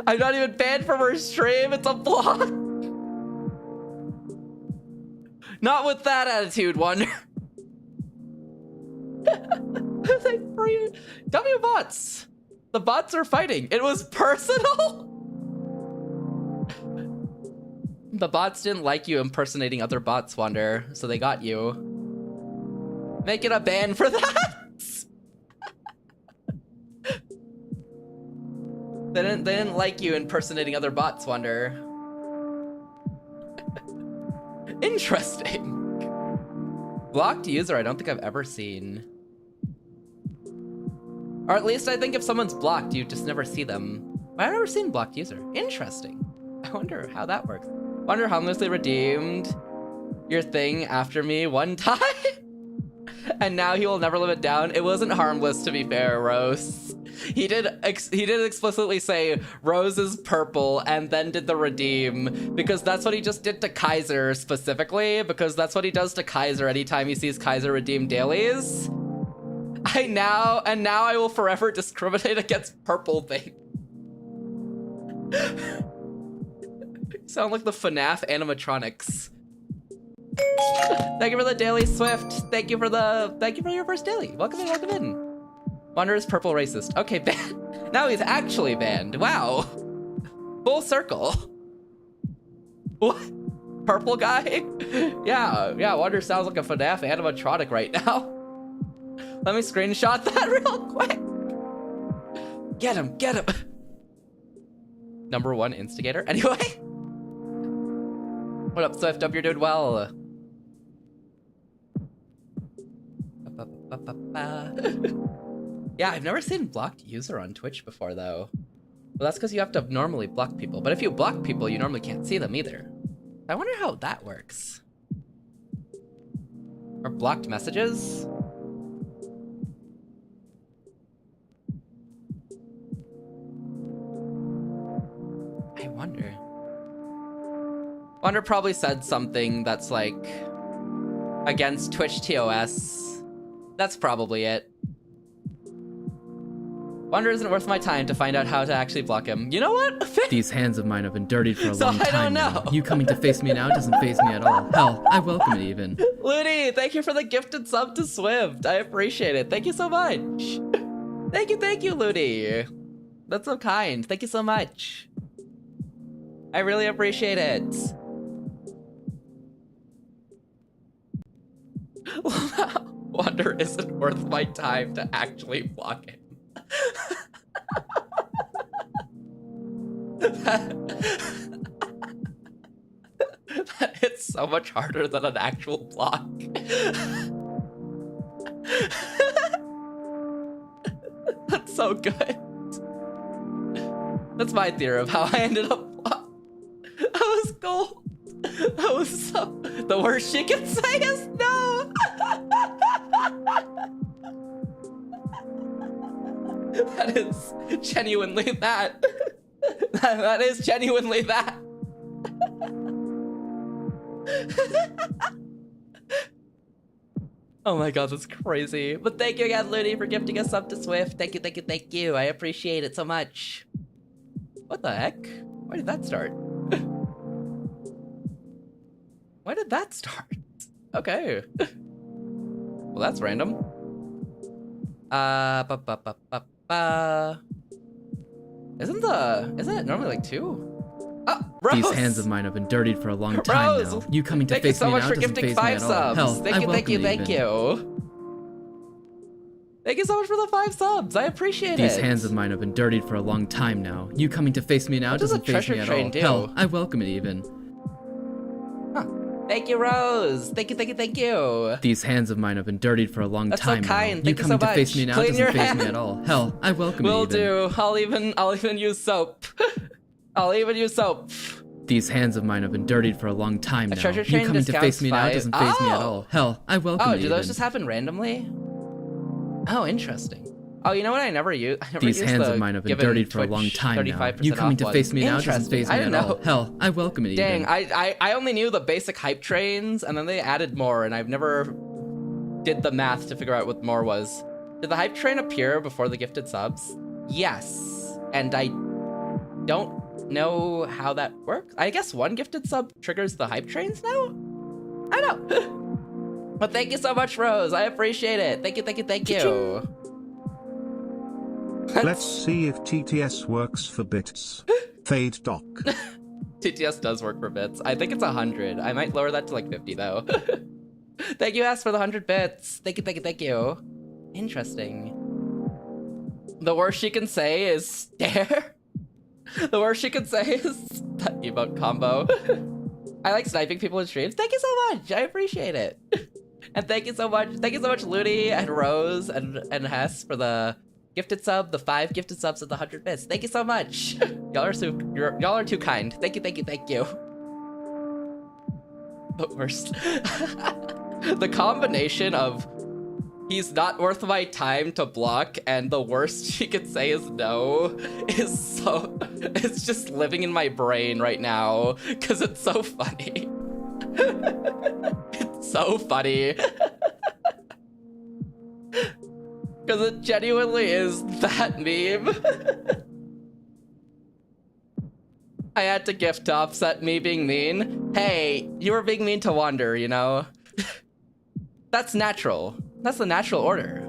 Speaker 1: I'm not even banned from her stream, it's a block. Not with that attitude, Wonder. W bots. The bots are fighting. It was personal. The bots didn't like you impersonating other bots, Wander, so they got you. Make it a ban for that. They didn't like you impersonating other bots, Wander. Interesting. Blocked user, I don't think I've ever seen. Or at least I think if someone's blocked, you just never see them. But I've never seen blocked user. Interesting. I wonder how that works. Wonder harmlessly redeemed your thing after me one time, and now he will never live it down. It wasn't harmless, to be fair, Rose. He did explicitly say Rose is purple and then did the redeem, because that's what he just did to Kaiser specifically, because that's what he does to Kaiser anytime he sees Kaiser redeem dailies. Now I will forever discriminate against purple things. Sound like the FNAF animatronics. Thank you for the daily, Swift. Thank you for your first daily. Welcome in, welcome in. Wander is purple racist. Okay, banned. Now he's actually banned. Wow. Full circle. What? Purple guy? Yeah, Wander sounds like a FNAF animatronic right now. Let me screenshot that real quick. Get him, get him. #1 instigator. Anyway. What up, Swift? Hope you're doing well. Yeah, I've never seen blocked user on Twitch before, though. Well, that's because you have to normally block people. But if you block people, you normally can't see them either. I wonder how that works. Or blocked messages? I wonder. Wander probably said something that's like against Twitch TOS. That's probably it. Wander isn't worth my time to find out how to actually block him. You know what?
Speaker 3: These hands of mine have been dirtied for a
Speaker 1: So
Speaker 3: long
Speaker 1: I don't
Speaker 3: time
Speaker 1: know.
Speaker 3: now. You coming to face me now doesn't face me at all. Hell, I welcome it even.
Speaker 1: Looney, thank you for the gifted sub to Swift. I appreciate it. Thank you so much. Thank you, Looney. That's so kind. Thank you so much. I really appreciate it. Wander isn't worth my time to actually block him. That hits so much harder than an actual block. That's so good. That's my theory of how I ended up blocked. That was gold. That was so... The worst she can say is no! That is genuinely that. That is genuinely that. Oh my god, that's crazy. But thank you again, Looney, for gifting us up to Swift. Thank you, thank you, thank you. I appreciate it so much. What the heck? Why did that start? Why did that start? Okay. Well, that's random. Isn't it normally like 2? Oh, Rose!
Speaker 3: These hands of mine have been dirtied for a long time
Speaker 1: Rose!
Speaker 3: now. You coming to
Speaker 1: Thank you
Speaker 3: face
Speaker 1: so
Speaker 3: me
Speaker 1: much
Speaker 3: now
Speaker 1: for
Speaker 3: doesn't
Speaker 1: gifting
Speaker 3: faze me
Speaker 1: 5
Speaker 3: at all.
Speaker 1: subs.
Speaker 3: Hell,
Speaker 1: Thank
Speaker 3: I
Speaker 1: you, thank you,
Speaker 3: welcome it
Speaker 1: thank
Speaker 3: even.
Speaker 1: you. Thank you so much for the 5 subs. I appreciate it.
Speaker 3: These hands of mine have been dirtied for a long time now. You coming to face me now
Speaker 1: What does a
Speaker 3: doesn't faze me
Speaker 1: treasure
Speaker 3: at
Speaker 1: train
Speaker 3: all.
Speaker 1: do?
Speaker 3: Hell, I welcome it even.
Speaker 1: Huh. Thank you, Rose. Thank you, thank you, thank you.
Speaker 3: These hands of mine have been dirtied for a long
Speaker 1: That's
Speaker 3: time
Speaker 1: so kind.
Speaker 3: now.
Speaker 1: Thank you
Speaker 3: coming
Speaker 1: so
Speaker 3: to face
Speaker 1: much.
Speaker 3: me now
Speaker 1: Clean
Speaker 3: doesn't
Speaker 1: your
Speaker 3: faze me
Speaker 1: hands.
Speaker 3: at all. Hell, I welcome
Speaker 1: Will
Speaker 3: it even.
Speaker 1: do. I'll even use soap. I'll even use soap.
Speaker 3: These hands of mine have been dirtied for a long time
Speaker 1: A
Speaker 3: now.
Speaker 1: treasure
Speaker 3: You
Speaker 1: train
Speaker 3: coming to face
Speaker 1: discounts
Speaker 3: me now
Speaker 1: 5.
Speaker 3: doesn't faze me at
Speaker 1: Oh!
Speaker 3: all. Hell, I welcome
Speaker 1: Oh,
Speaker 3: it
Speaker 1: do
Speaker 3: even.
Speaker 1: those just happen randomly? Oh, interesting. Oh, you know what? I never use.
Speaker 3: These hands of mine have been dirtied for a long time now. You coming to face me now doesn't faze me at all. Hell, I welcome it
Speaker 1: Dang,
Speaker 3: even.
Speaker 1: I only knew the basic hype trains, and then they added more, and I've never did the math to figure out what more was. Did the hype train appear before the gifted subs? Yes, and I don't know how that works. I guess one gifted sub triggers the hype trains now? I don't know. But thank you so much, Rose. I appreciate it. Thank you, thank you, thank you.
Speaker 4: Let's see if TTS works for bits. Fade doc.
Speaker 1: TTS does work for bits. I think it's 100. I might lower that to like 50 though. Thank you, Ass, for the 100 bits. Thank you, thank you, thank you. Interesting. The worst she can say is stare. The worst she can say is that emote combo. I like sniping people in streams. Thank you so much. I appreciate it. And thank you so much, Looney and Rose and Hess for the gifted sub, the 5 gifted subs of the 100 bits. Thank you so much. Y'all are too kind. Thank you, thank you, thank you. The worst. The combination of he's not worth my time to block and the worst she could say is no it's just living in my brain right now because it's so funny. It's so funny. Because it genuinely is that meme. I had to gift to offset me being mean. Hey, you were being mean to Wander, you know? That's natural. That's the natural order.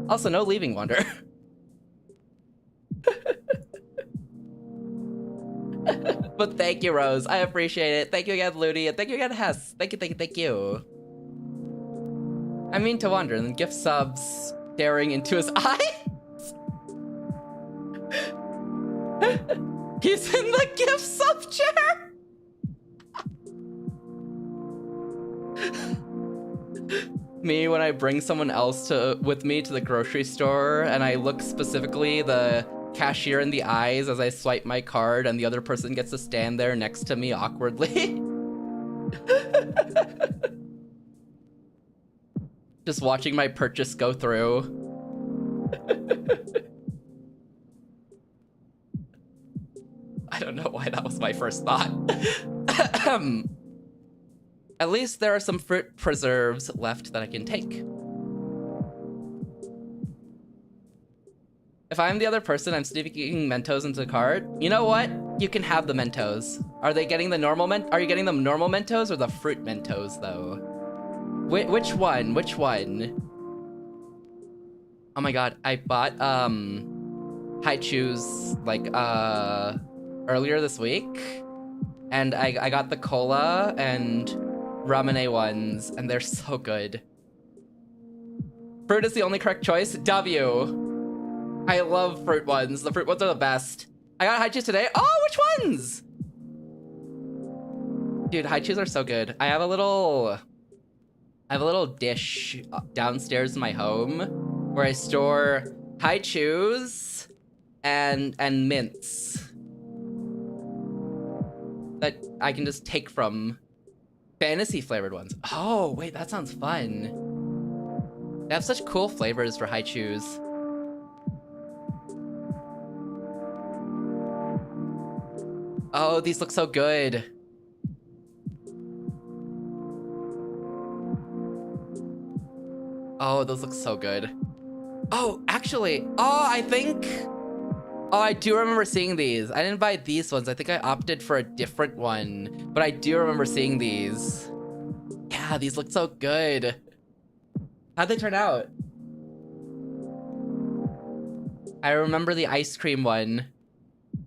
Speaker 1: Also, no leaving Wander. But thank you, Rose. I appreciate it. Thank you again, Looney, and thank you again, Hess. Thank you, thank you, thank you. I mean to Wander, and then gift subs staring into his eyes. He's in the gift sub chair. Me when I bring someone else with me to the grocery store and I look specifically the cashier in the eyes as I swipe my card and the other person gets to stand there next to me awkwardly. Just watching my purchase go through. I don't know why that was my first thought. At least there are some fruit preserves left that I can take. If I'm the other person, I'm sneaking Mentos into the cart. You know what? You can have the Mentos. Are they getting the normal Are you getting the normal Mentos or the fruit Mentos though? Which one? Which one? Oh my god, I bought High Chews like earlier this week, and I got the cola and ramune ones, and they're so good. Fruit is the only correct choice. W. I love fruit ones. The fruit ones are the best. I got High Chews today. Oh, which ones? Dude, High Chews are so good. I have a little dish downstairs in my home where I store High Chews and mints that I can just take from. Fantasy flavored ones. Oh, wait, that sounds fun. They have such cool flavors for High Chews. Oh, these look so good. Oh, those look so good. Oh, actually, I think... Oh, I do remember seeing these. I didn't buy these ones. I think I opted for a different one, but I do remember seeing these. Yeah, these look so good. How'd they turn out? I remember the ice cream one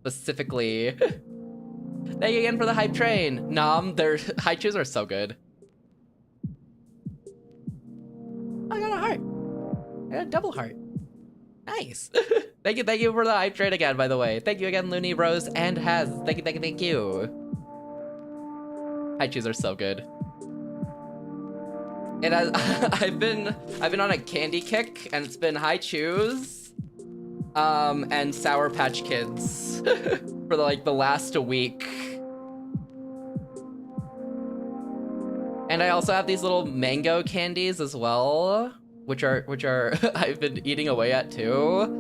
Speaker 1: specifically. Thank you again for the hype train. Nom, their high chews are so good. I got a heart. I got a double heart. Nice. Thank you for the hype train again, by the way. Thank you again, Looney, Rose, and Has. Thank you. High chews are so good. It has, I've been on a candy kick, and it's been high chews, and Sour Patch Kids for like the last week. And I also have these little mango candies as well, which are I've been eating away at too.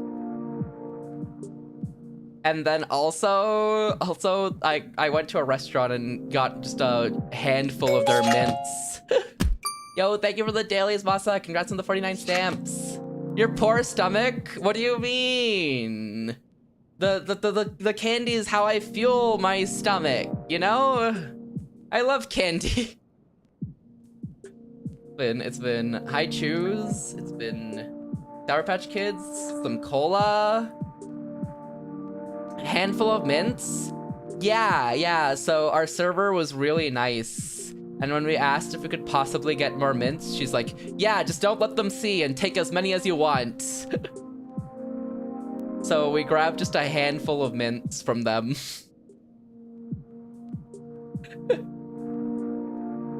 Speaker 1: And then also I went to a restaurant and got just a handful of their mints. Yo, thank you for the dailies, Masa. Congrats on the 49 stamps. Your poor stomach? What do you mean? The candy is how I fuel my stomach, you know? I love candy. It's been high chews, it's been Sour Patch Kids, some cola, a handful of mints. Yeah, so our server was really nice. And when we asked if we could possibly get more mints, she's like, yeah, just don't let them see and take as many as you want. So we grabbed just a handful of mints from them.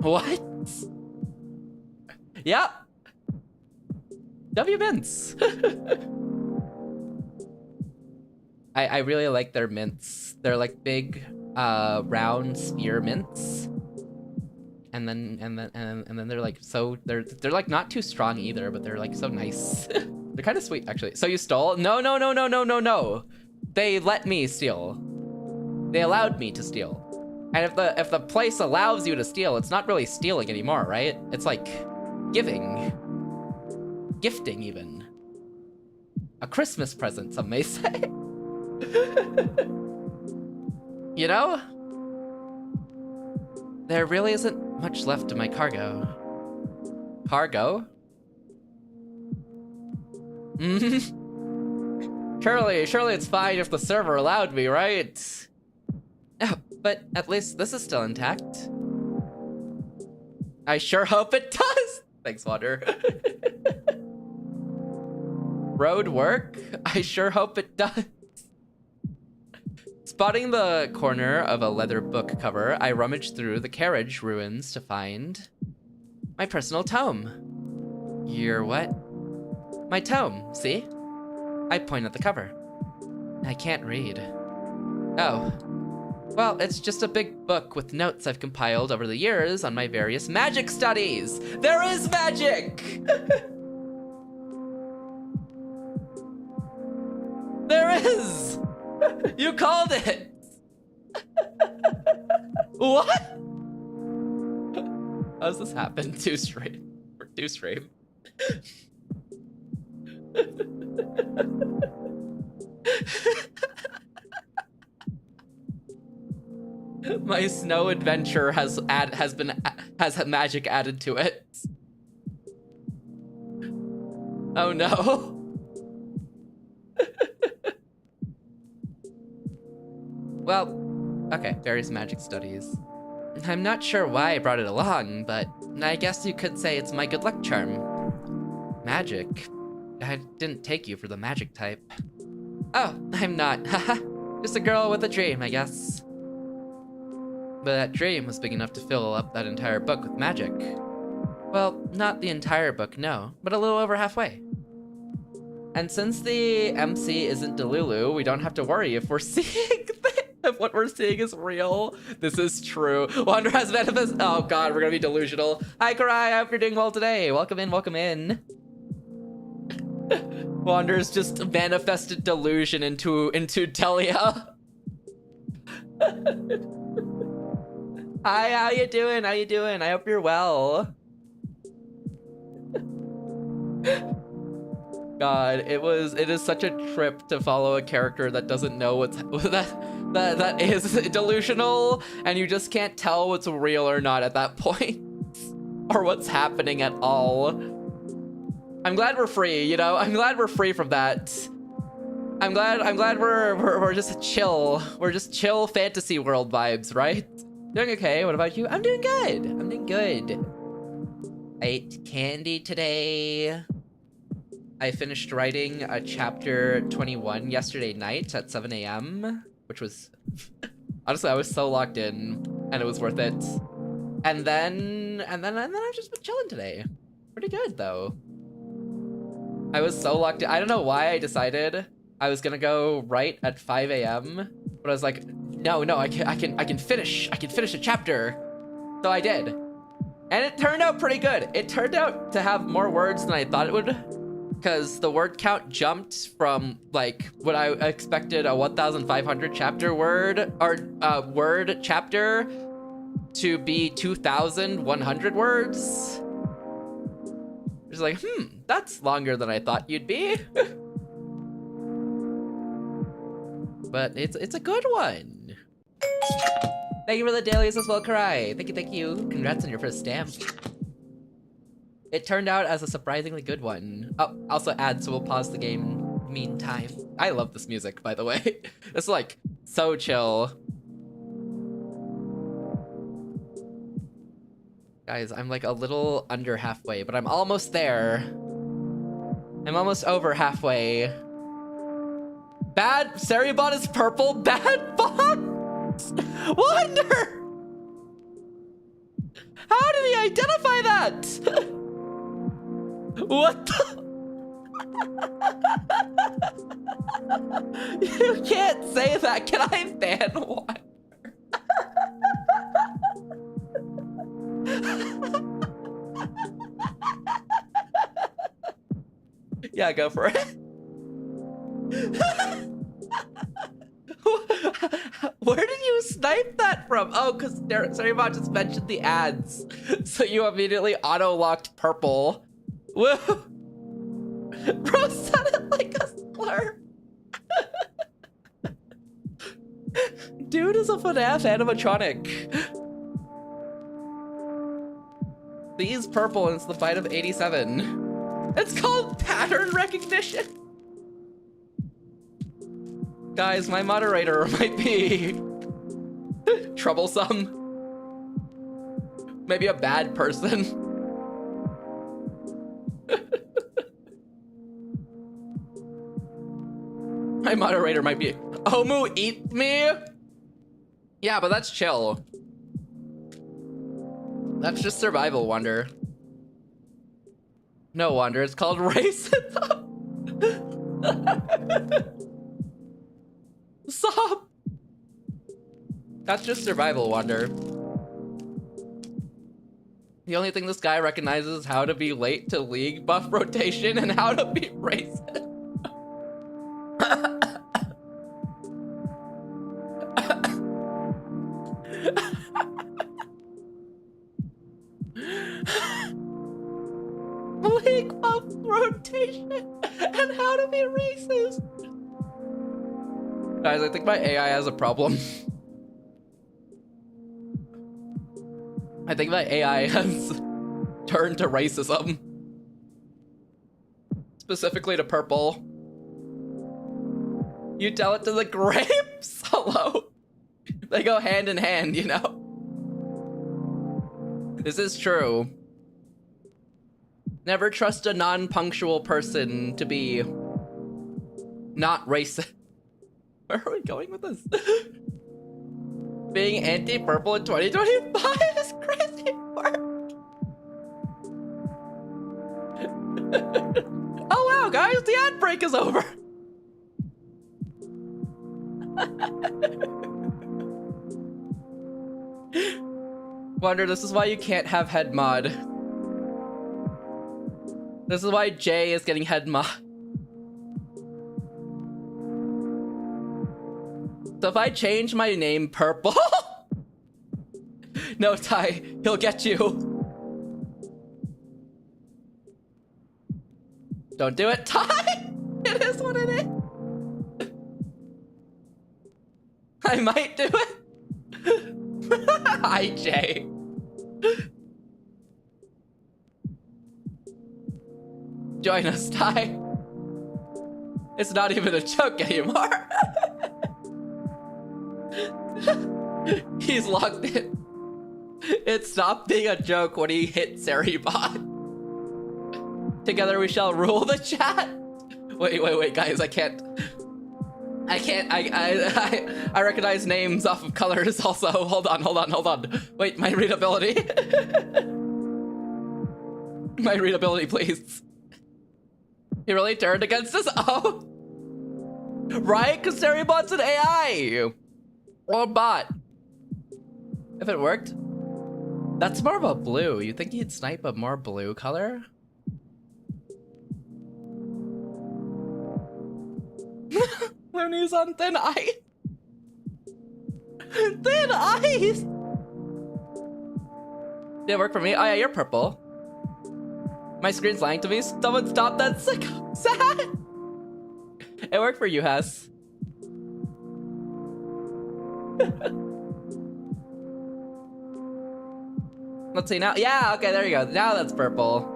Speaker 1: What? Yep. W mints. I really like their mints. They're like big round spear mints. And then they're like they're like not too strong either, but they're like so nice. They're kind of sweet actually. So you stole? No. They let me steal. They allowed me to steal. And if the place allows you to steal, it's not really stealing anymore, right? It's like giving. Gifting even. A Christmas present, some may say. You know? There really isn't much left of my cargo. Cargo? Surely it's fine if the server allowed me, right? Oh, but at least this is still intact. I sure hope it does! Thanks, Water. Road work? I sure hope it does. Spotting the corner of a leather book cover, I rummaged through the carriage ruins to find my personal tome. Your what? My tome, see? I point at the cover. I can't read. Oh. Well, it's just a big book with notes I've compiled over the years on my various magic studies. There is magic! There is! You called it! What? How does this happen? Two stream. My snow adventure has magic added to it. Oh no. Well, okay, various magic studies. I'm not sure why I brought it along, but I guess you could say it's my good luck charm. Magic? I didn't take you for the magic type. Oh, I'm not, haha. Just a girl with a dream, I guess. But that dream was big enough to fill up that entire book with magic. Well, not the entire book, no, but a little over halfway. And since the MC isn't Delulu, we don't have to worry if we're seeing if what we're seeing is real. This is true. Wander has manifest. Oh god, we're gonna be delusional. Hi Karai, I hope you're doing well today. Welcome in, welcome in. Wander's just manifested delusion into Delia. Hi, how you doing? How you doing? I hope you're well. God, it is such a trip to follow a character that doesn't know what's that is delusional, and you just can't tell what's real or not at that point, or what's happening at all. I'm glad we're free, you know? I'm glad we're free from that. I'm glad we're just chill. We're just chill fantasy world vibes, right? Doing okay. What about you? I'm doing good. I'm doing good. I ate candy today. I finished writing a chapter 21 yesterday night at 7 a.m., which was honestly, I was so locked in, and it was worth it. And then I've just been chilling today. Pretty good though. I was so locked in. I don't know why I decided I was gonna go write at 5 a.m., but I was like, no, I can finish a chapter. So I did, and it turned out pretty good. It turned out to have more words than I thought it would, because the word count jumped from like what I expected, a 1,500 chapter word or word chapter, to be 2,100 words. It's like, that's longer than I thought you'd be. But it's a good one. Thank you for the dailies as well, Karai. Thank you. Congrats on your first stamp. It turned out as a surprisingly good one. Oh, also add, so we'll pause the game meantime. I love this music, by the way. It's like so chill. Guys, I'm like a little under halfway, but I'm almost there. I'm almost over halfway. Bad Seriebot is purple. Bad box. Wonder. How did he identify that? What the? You can't say that. Can I ban one? Yeah, go for it. Where did you snipe that from? Oh, because Seriebot just mentioned the ads. So you immediately auto-locked purple. Woo! Bro said it like a slur. Dude is a FNAF animatronic. He's purple and it's the fight of 87. It's called pattern recognition. Guys, my moderator might be troublesome. Maybe a bad person. My moderator might be Omu eat me? Yeah, but that's chill. That's just survival wonder. No wonder, it's called racism. Stop. That's just survival wonder. The only thing this guy recognizes is how to be late to league buff rotation and how to be racist. League buff rotation and how to be racist. Guys, I think my AI has a problem. I think my AI has turned to racism. Specifically to purple. You tell it to the grapes? Hello? They go hand in hand, you know? This is true. Never trust a non-punctual person to be not racist. Where are we going with this? Being anti-purple in 2025 is crazy work. Oh wow, guys, the ad break is over. Wonder, this is why you can't have head mod. This is why Jay is getting head mod. So if I change my name purple, no, Ty, he'll get you. Don't do it, Ty! It is what it is. I might do it. Hi, Jay. Join us, Ty. It's not even a joke anymore. He's locked in. It stopped being a joke when he hit Seribot. Together we shall rule the chat. Wait, guys, I can't. I recognize names off of colors also. Hold on. Wait, my readability. My readability, please. He really turned against us? Oh. Right, because Seribot's an AI. Or a bot. If it worked. That's more of a blue. You think he'd snipe a more blue color? Looney's on thin ice. Thin ice! Did it work for me? Oh yeah, you're purple. My screen's lying to me. Someone stop that sick sad. It worked for you, Hess. Let's see now. Yeah, okay, there you go. Now that's purple.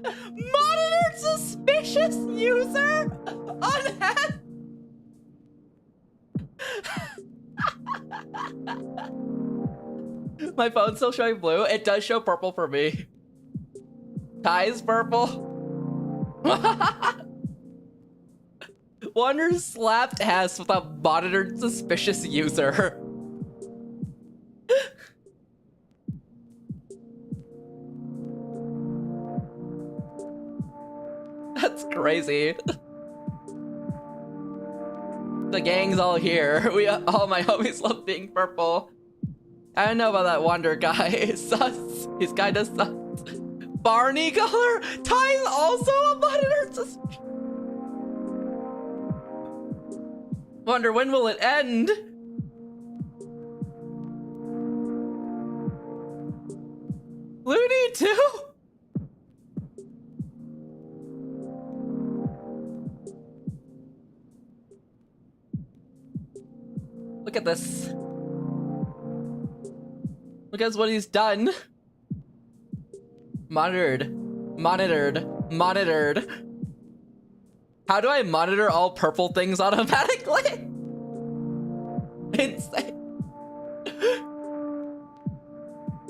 Speaker 1: Monitor suspicious user on head. My phone's still showing blue. It does show purple for me. Ty's purple. Wonder slapped Hess with a monitored suspicious user. That's crazy. The gang's all here. All my homies love being purple. I don't know about that Wander guy. Sus. He's kinda sus. Barney color? Ty's also a monitor suspicious. Wonder when will it end? Looney too? Look at this. Look at what he's done. Monitored. How do I monitor all purple things automatically? Insane.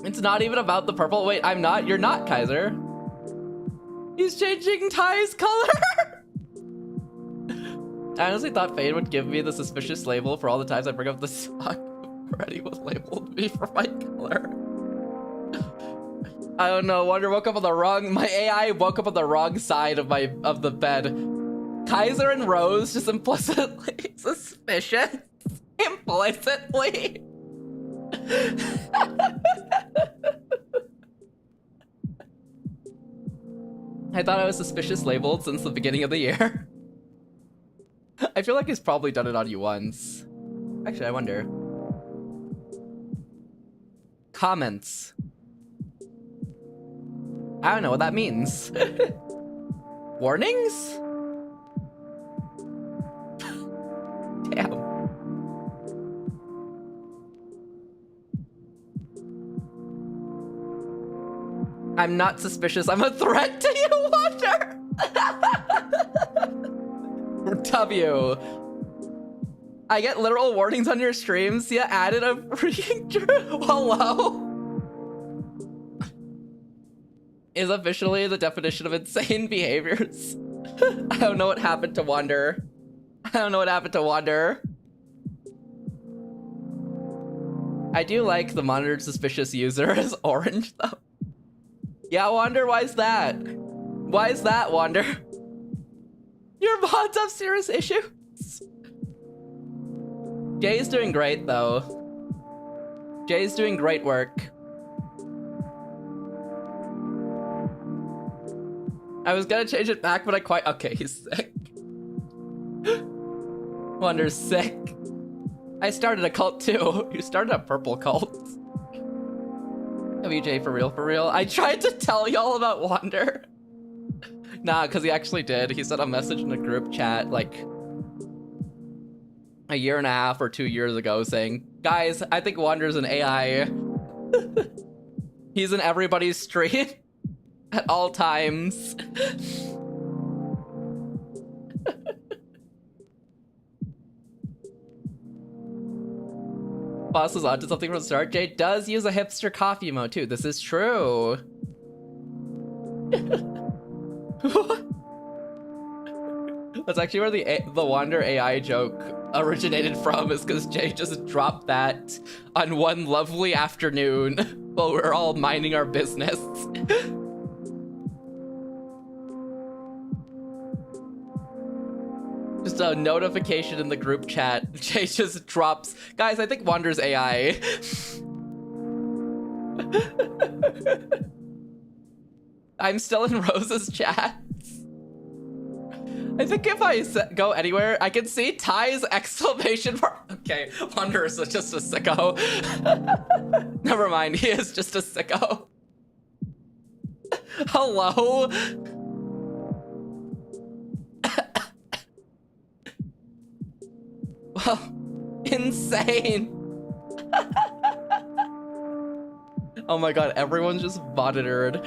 Speaker 1: It's not even about the purple. Wait, I'm not. You're not, Kaiser. He's changing Ty's color. I honestly thought Fade would give me the suspicious label for all the times I bring up the song. Already was labeled me for my color. I don't know. Wonder woke up on the wrong. My AI woke up on the wrong side of the bed. Kaiser and Rose just implicitly suspicious. Implicitly. I thought I was suspicious labeled since the beginning of the year. I feel like he's probably done it on you once. Actually, I wonder. Comments. I don't know what that means. Warnings? Damn. I'm not suspicious. I'm a threat to you, Wander. W. I get literal warnings on your streams. Yeah, added a freaking hello. Is officially the definition of insane behaviors. I don't know what happened to Wander. I do like the monitored suspicious user as orange though. Yeah, Wander, why is that? Why is that, Wander? Your mods have serious issues. Jay's doing great though. Jay's doing great work. I was gonna change it back, but okay, he's sick. Wonder's sick. I started a cult too. You started a purple cult. WJ, for real, for real. I tried to tell y'all about Wander. Nah, because he actually did. He sent a message in a group chat like a year and a half or 2 years ago saying, guys, I think Wander's an AI. He's in everybody's stream at all times. Boss was onto something from the start. Jade does use a hipster coffee emote too. This is true. That's actually where the Wander AI joke originated from, is because Jay just dropped that on one lovely afternoon while we're all minding our business. Just a notification in the group chat. Jay just drops, guys, I think Wander's AI. I'm still in Rose's chats. I think if I go anywhere, I can see Ty's exclamation mark. Okay, Wander is just a sicko. Never mind, he is just a sicko. Hello? Well, insane. Oh my god, everyone's just monitored.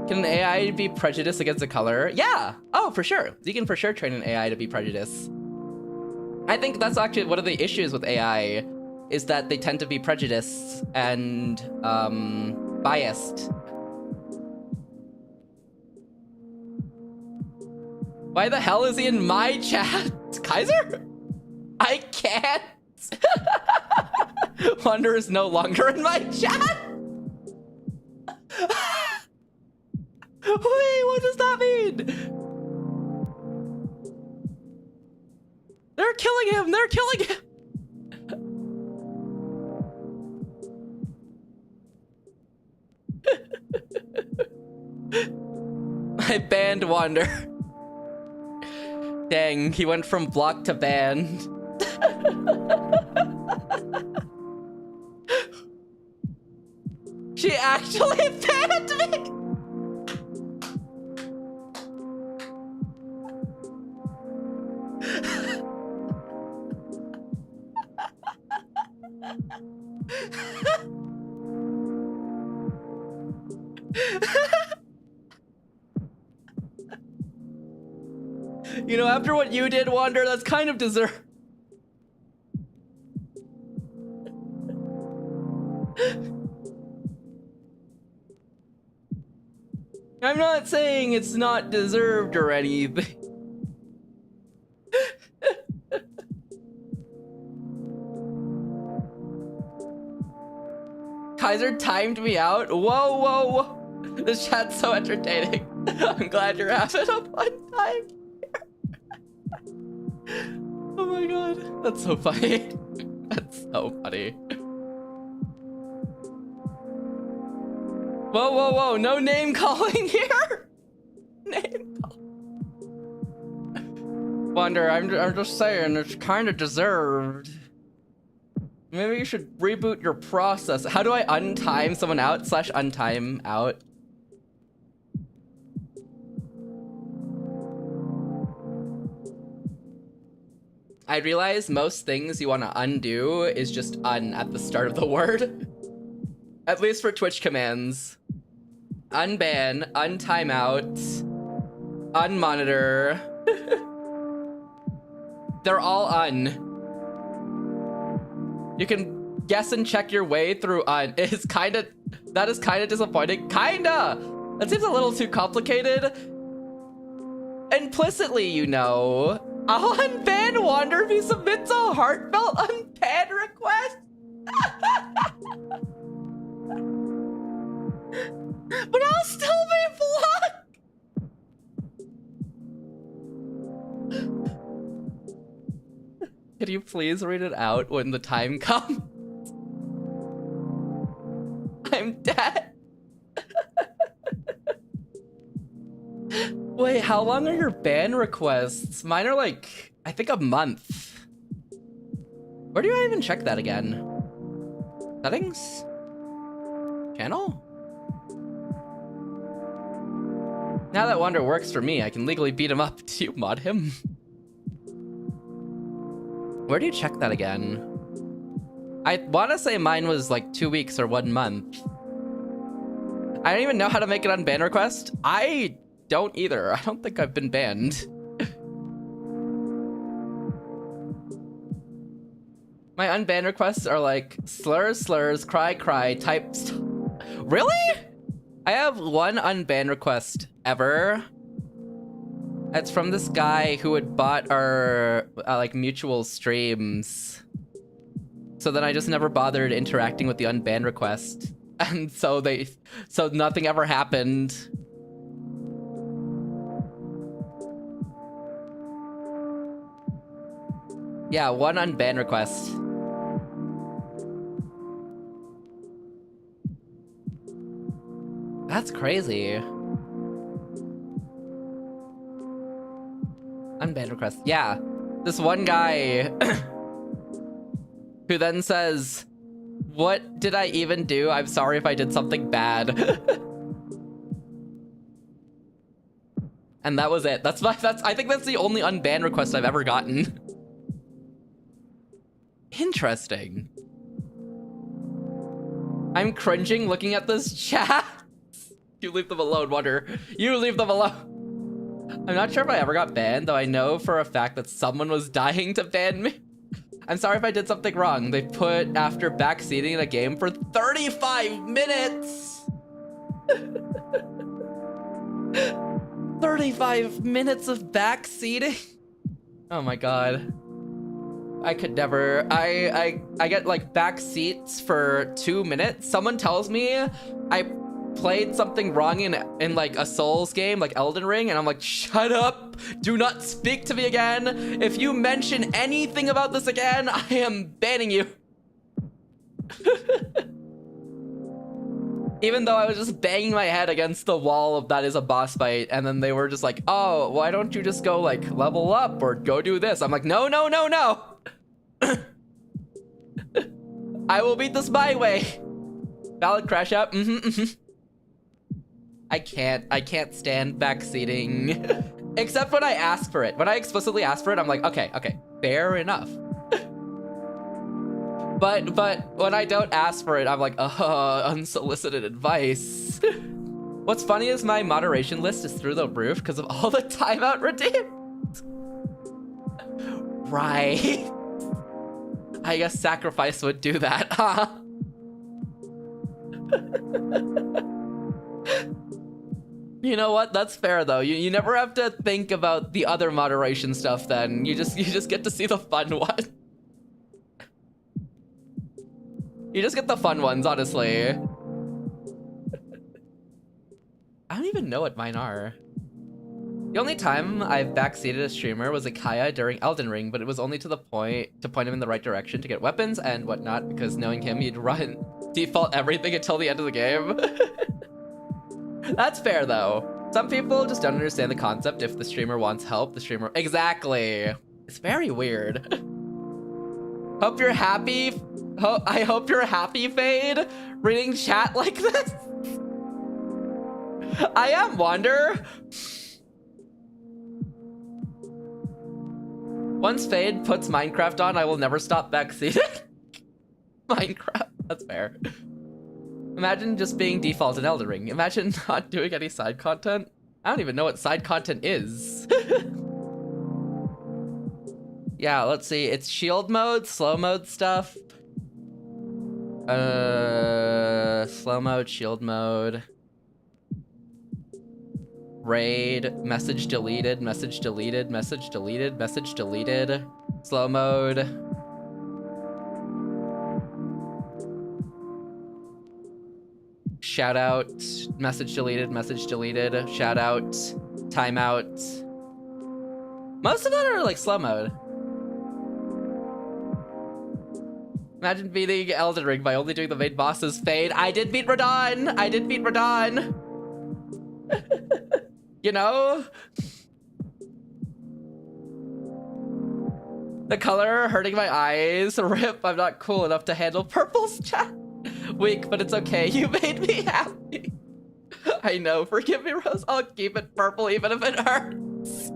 Speaker 1: Can an AI be prejudiced against a color? Yeah! Oh, for sure. You can for sure train an AI to be prejudiced. I think that's actually one of the issues with AI, is that they tend to be prejudiced and biased. Why the hell is he in my chat? Kaiser? I can't. Wander is no longer in my chat. Wait, what does that mean? They're killing him! They're killing him! I banned Wander. Dang, he went from blocked to banned. She actually banned me! You know, after what you did, Wander, that's kind of deserved. I'm not saying it's not deserved or anything. Kaiser timed me out. Whoa, whoa, whoa. This chat's so entertaining. I'm glad you're having a fun time. Oh my god. That's so funny. That's so funny. Whoa, whoa, whoa. No name calling here. Name calling. Wonder, I'm just saying, it's kind of deserved. Maybe you should reboot your process. How do I untime someone out / untime out? I realize most things you want to undo is just at the start of the word. At least for Twitch commands. Unban, untimeout, unmonitor. They're all un. You can guess and check your way through that is kind of disappointing. Kinda! That seems a little too complicated. Implicitly, you know. I'll unban Wander if he submits a heartfelt unban request. But I'll still be blocked. Can you please read it out when the time comes? I'm dead. Wait, how long are your ban requests? Mine are like, I think a month. Where do I even check that again? Settings? channel? Now that Wander works for me, I can legally beat him up. Do you mod him? Where do you check that again? I want to say mine was like 2 weeks or 1 month. I don't even know how to make an unban request. I don't either. I don't think I've been banned. My unban requests are like slurs, slurs, cry, cry, types. Really? I have 1 unban request ever. It's from this guy who had bought our like mutual streams. So then I just never bothered interacting with the unban request. And so nothing ever happened. Yeah, 1 unban request. That's crazy. Unban request. Yeah. This one guy who then says, "What did I even do? I'm sorry if I did something bad." And that was it. I think that's the only unban request I've ever gotten. Interesting. I'm cringing looking at this chat. You leave them alone, Wonder. You leave them alone. I'm not sure if I ever got banned, though I know for a fact that someone was dying to ban me. I'm sorry if I did something wrong. They put after backseating in a game for 35 minutes. 35 minutes of backseating? Oh my god. I could never. I get like back seats for 2 minutes. Someone tells me I played something wrong in like a Souls game, like Elden Ring, and I'm like, shut up, do not speak to me again. If you mention anything about this again, I am banning you. Even though I was just banging my head against the wall of that is a boss fight, and then they were just like, oh, why don't you just go like level up or go do this? I'm like, no, no, no, no. I will beat this my way. Valid crash out. I can't stand backseating. Except when I ask for it. When I explicitly ask for it, I'm like, okay, fair enough. But when I don't ask for it, I'm like, unsolicited advice. What's funny is my moderation list is through the roof because of all the timeout redeemed. Right. I guess sacrifice would do that, huh? You know what? That's fair though. You never have to think about the other moderation stuff then. You just get to see the fun one. You just get the fun ones, honestly. I don't even know what mine are. The only time I've backseated a streamer was Akaya during Elden Ring, but it was only to point him in the right direction to get weapons and whatnot, because knowing him, he'd run default everything until the end of the game. That's fair though. Some people just don't understand the concept. If the streamer wants help, the streamer... Exactly. It's very weird. Hope you're happy. I hope you're happy, Fade, reading chat like this. I am Wander. Once Fade puts Minecraft on, I will never stop backseating. Minecraft, that's fair. Imagine just being default in Elden Ring. Imagine not doing any side content. I don't even know what side content is. Yeah, let's see. It's shield mode, slow mode stuff. Slow mode, shield mode. Raid, message deleted, message deleted, message deleted, message deleted. Slow mode. Shout out, message deleted, shout out, timeout. Most of them are like slow mode. Imagine beating Elden Ring by only doing the main boss's Fade. I did beat Radon! I did beat Radon! You know? The color hurting my eyes. Rip, I'm not cool enough to handle purple's chat. Weak, but it's okay. You made me happy. I know. Forgive me, Rose. I'll keep it purple even if it hurts.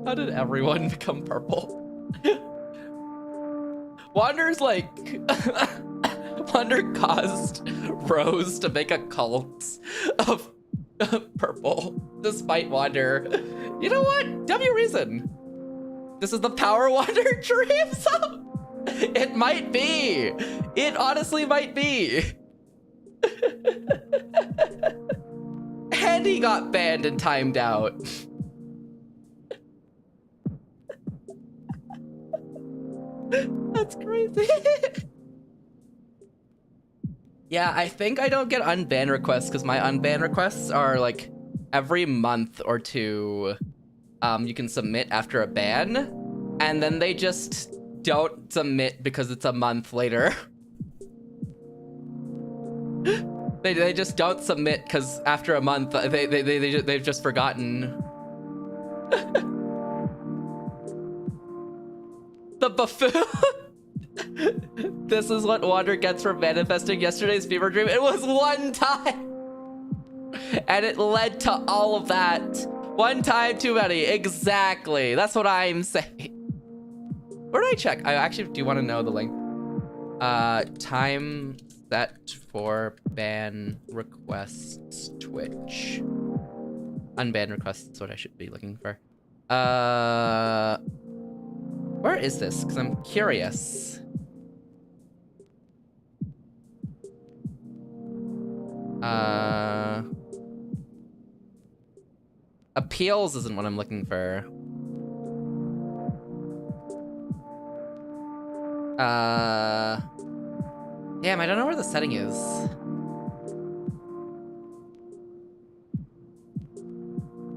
Speaker 1: How did everyone become purple? Wander's like... Wander caused Rose to make a cult of purple, despite Wander. You know what? W reason. This is the power Wander dreams of. It might be. It honestly might be. And he got banned and timed out. That's crazy. Yeah, I think I don't get unban requests because my unban requests are like every month or two. You can submit after a ban, and then they just don't submit because it's a month later. They just don't submit because after a month they've just forgotten. The buffoon. This is what Wander gets for manifesting yesterday's fever dream. It was one time, and it led to all of that. One time too many. Exactly. That's what I'm saying. Where do I check? I actually do want to know the link. Time set for ban requests Twitch. Unban requests is what I should be looking for. Where is this? Because I'm curious. Appeals isn't what I'm looking for. Damn, I don't know where the setting is.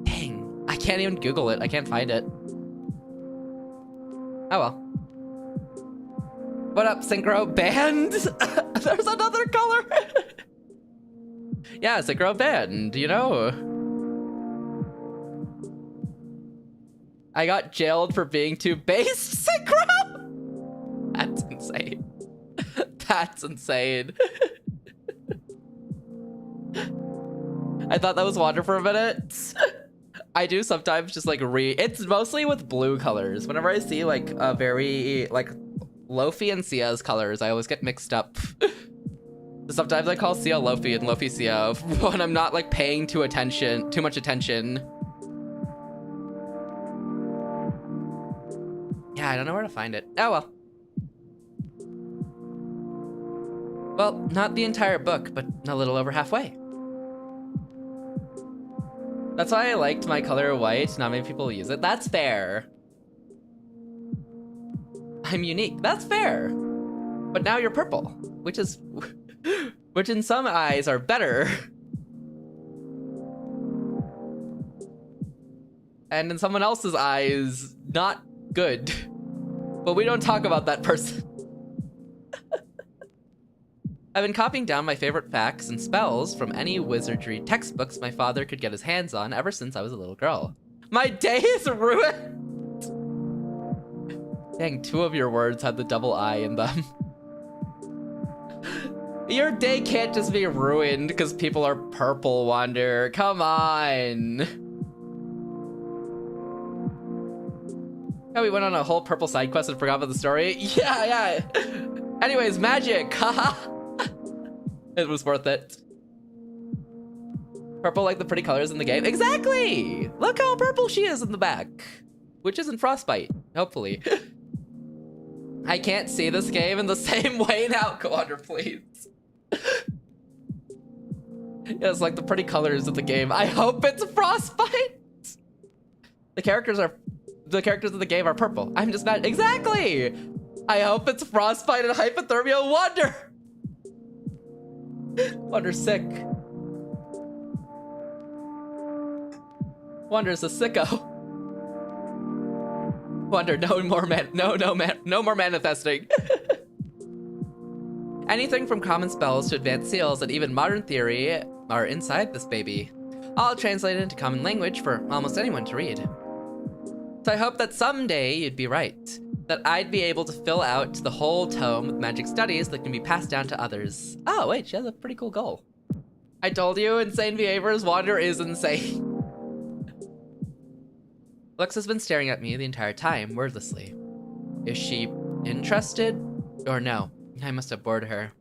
Speaker 1: Dang, I can't even Google it. I can't find it. Oh well. What up, Synchro Band? There's another color. Yeah, Synchro Band, you know. I got jailed for being too based, Synchro? That's insane. That's insane. I thought that was Wander for a minute. I do sometimes just like it's mostly with blue colors. Whenever I see like a very like Lofi and Sia's colors, I always get mixed up. Sometimes I call Sia Lofi and Lofi Sia when I'm not like paying too much attention. Yeah, I don't know where to find it. Oh well. Well, not the entire book, but a little over halfway. That's why I liked my color white. Not many people use it. That's fair. I'm unique. That's fair. But now you're purple, which in some eyes are better. And in someone else's eyes, not good. But we don't talk about that person. I've been copying down my favorite facts and spells from any wizardry textbooks my father could get his hands on ever since I was a little girl. My day is ruined! Dang, 2 of your words had the double I in them. Your day can't just be ruined because people are purple, Wander. Come on! Yeah, we went on a whole purple side quest and forgot about the story. Yeah. Anyways, magic, haha. It was worth it. Purple like the pretty colors in the game. Exactly! Look how purple she is in the back. Which isn't frostbite, hopefully. I can't see this game in the same way now, Wander, please. Yes, like the pretty colors of the game. I hope it's frostbite! The characters of the game are purple. I'm just not, exactly! I hope it's frostbite and hypothermia. Wander! Wander's sick. Wander's a sicko. Wander, no more manifesting. Anything from common spells to advanced seals and even modern theory are inside this baby. I'll translate it into common language for almost anyone to read. So I hope that someday you'd be right. That I'd be able to fill out the whole tome with magic studies that can be passed down to others. Oh, wait, she has a pretty cool goal. I told you, insane behaviors, Wander is insane. Lux has been staring at me the entire time, wordlessly. Is she interested? Or no? I must have bored her.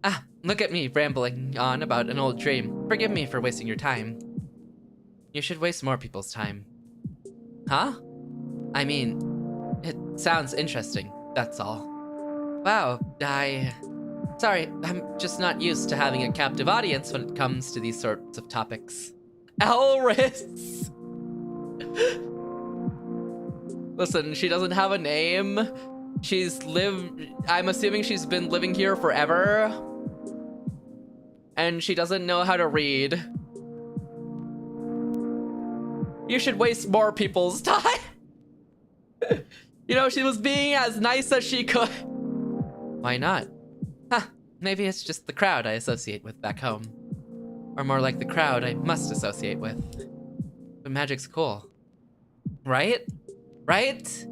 Speaker 1: Ah, look at me rambling on about an old dream. Forgive me for wasting your time. You should waste more people's time. Huh? I mean, it sounds interesting, that's all. Wow, Sorry, I'm just not used to having a captive audience when it comes to these sorts of topics. Elris! Listen, she doesn't have a name. I'm assuming she's been living here forever. And she doesn't know how to read. You should waste more people's time. You know, she was being as nice as she could. Why not? Huh, maybe it's just the crowd I associate with back home. Or more like the crowd I must associate with. But magic's cool. Right? Right?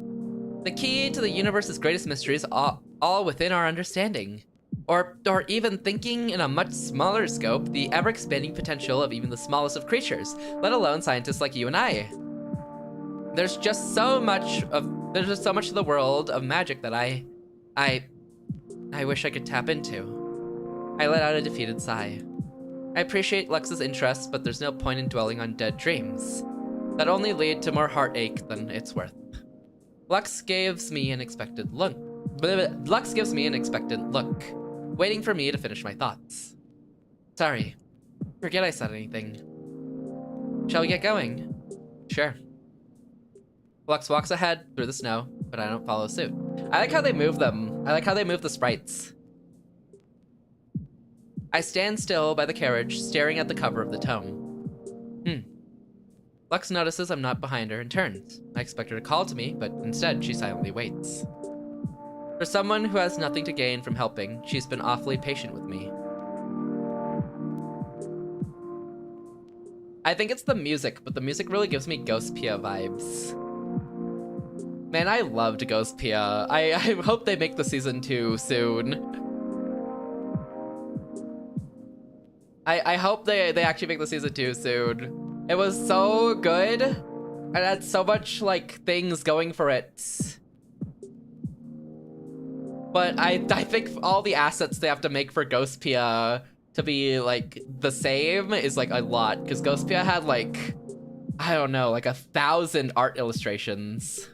Speaker 1: The key to the universe's greatest mysteries all within our understanding. Or even thinking in a much smaller scope, the ever-expanding potential of even the smallest of creatures, let alone scientists like you and I. There's just so much of the world of magic that I wish I could tap into. I let out a defeated sigh. I appreciate Lux's interest, but there's no point in dwelling on dead dreams. That only lead to more heartache than it's worth. Lux gives me an expected look, waiting for me to finish my thoughts. Sorry, forget I said anything. Shall we get going? Sure. Lux walks ahead through the snow, but I don't follow suit. I like how they move them. I like how they move the sprites. I stand still by the carriage, staring at the cover of the tome. Lux notices I'm not behind her and turns. I expect her to call to me, but instead she silently waits. For someone who has nothing to gain from helping, she's been awfully patient with me. I think it's the music, but the music really gives me Ghost Pia vibes. Man, I loved Ghost Pia. I hope they make the season 2 soon. I hope they actually make the season 2 soon. It was so good. It had so much, like, things going for it. But I think all the assets they have to make for Ghost Pia to be, like, the same is, like, a lot. Because Ghost Pia had, like, I don't know, like 1,000 art illustrations.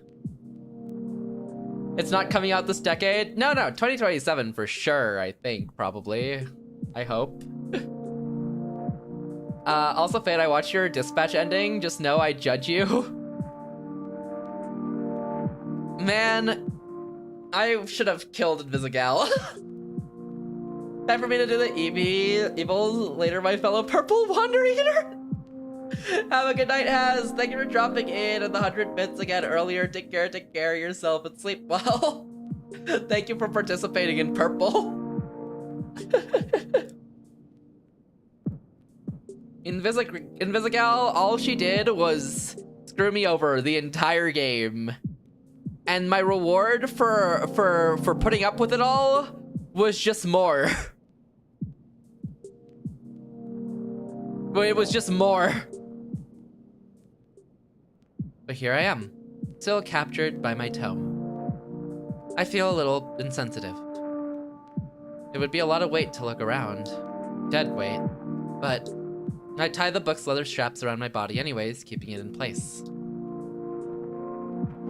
Speaker 1: It's not coming out this decade? No, 2027 for sure, I think, probably. I hope. Also, Fade, I watched your dispatch ending. Just know I judge you. Man, I should have killed Invisigal. Time for me to do the evils later, my fellow purple wander eater. Have a good night, Haz. Thank you for dropping in and the 100 bits again earlier. Take care of yourself and sleep well. Thank you for participating in purple. Invisigal, all she did was screw me over the entire game. And my reward for putting up with it all was just more. But it was just more. But here I am, still captured by my tome. I feel a little insensitive. It would be a lot of weight to look around. Dead weight. But I tie the book's leather straps around my body anyways, keeping it in place.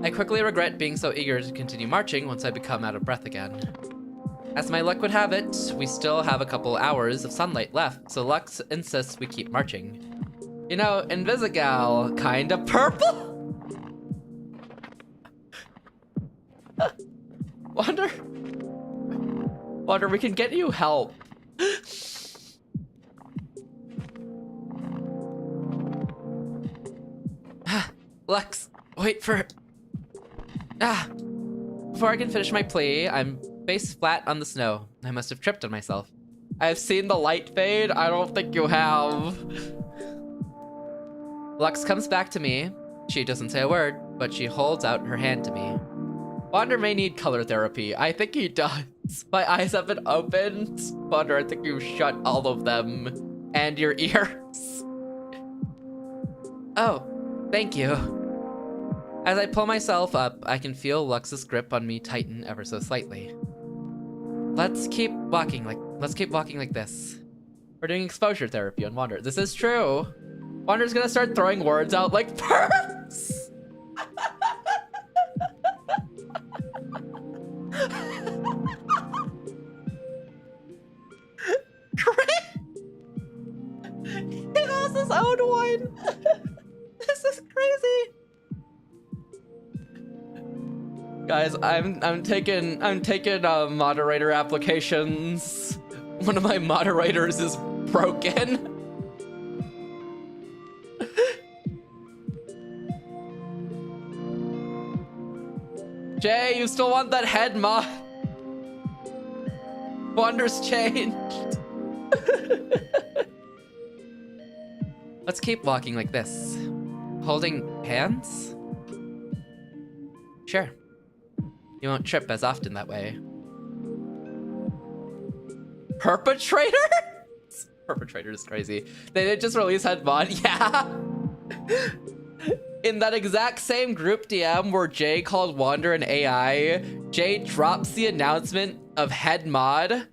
Speaker 1: I quickly regret being so eager to continue marching once I become out of breath again. As my luck would have it, we still have a couple hours of sunlight left, so Lux insists we keep marching. You know, Invisigal, kinda purple? Wonder, we can get you help. Lux, wait for... Before I can finish my plea, I'm face flat on the snow. I must have tripped on myself. I have seen the light fade. I don't think you have. Lux comes back to me. She doesn't say a word. but she holds out her hand to me. Wander may need color therapy. I think he does. My eyes have been opened. Wander, I think you shut all of them. And your ears. Oh, thank you. As I pull myself up, I can feel Lux's grip on me tighten ever so slightly. Let's keep walking like this. We're doing exposure therapy on Wander. This is true. Wander's gonna start throwing words out like perps. He has his own one. This is crazy. Guys, I'm taking moderator applications. One of my moderators is broken. Jay, you still want that head mod? Wander's changed. Let's keep walking like this. Holding hands? Sure. You won't trip as often that way. Perpetrator? Perpetrator is crazy. They did just release head mod. Yeah. In that exact same group DM where Jay called Wander an AI, Jay drops the announcement of head mod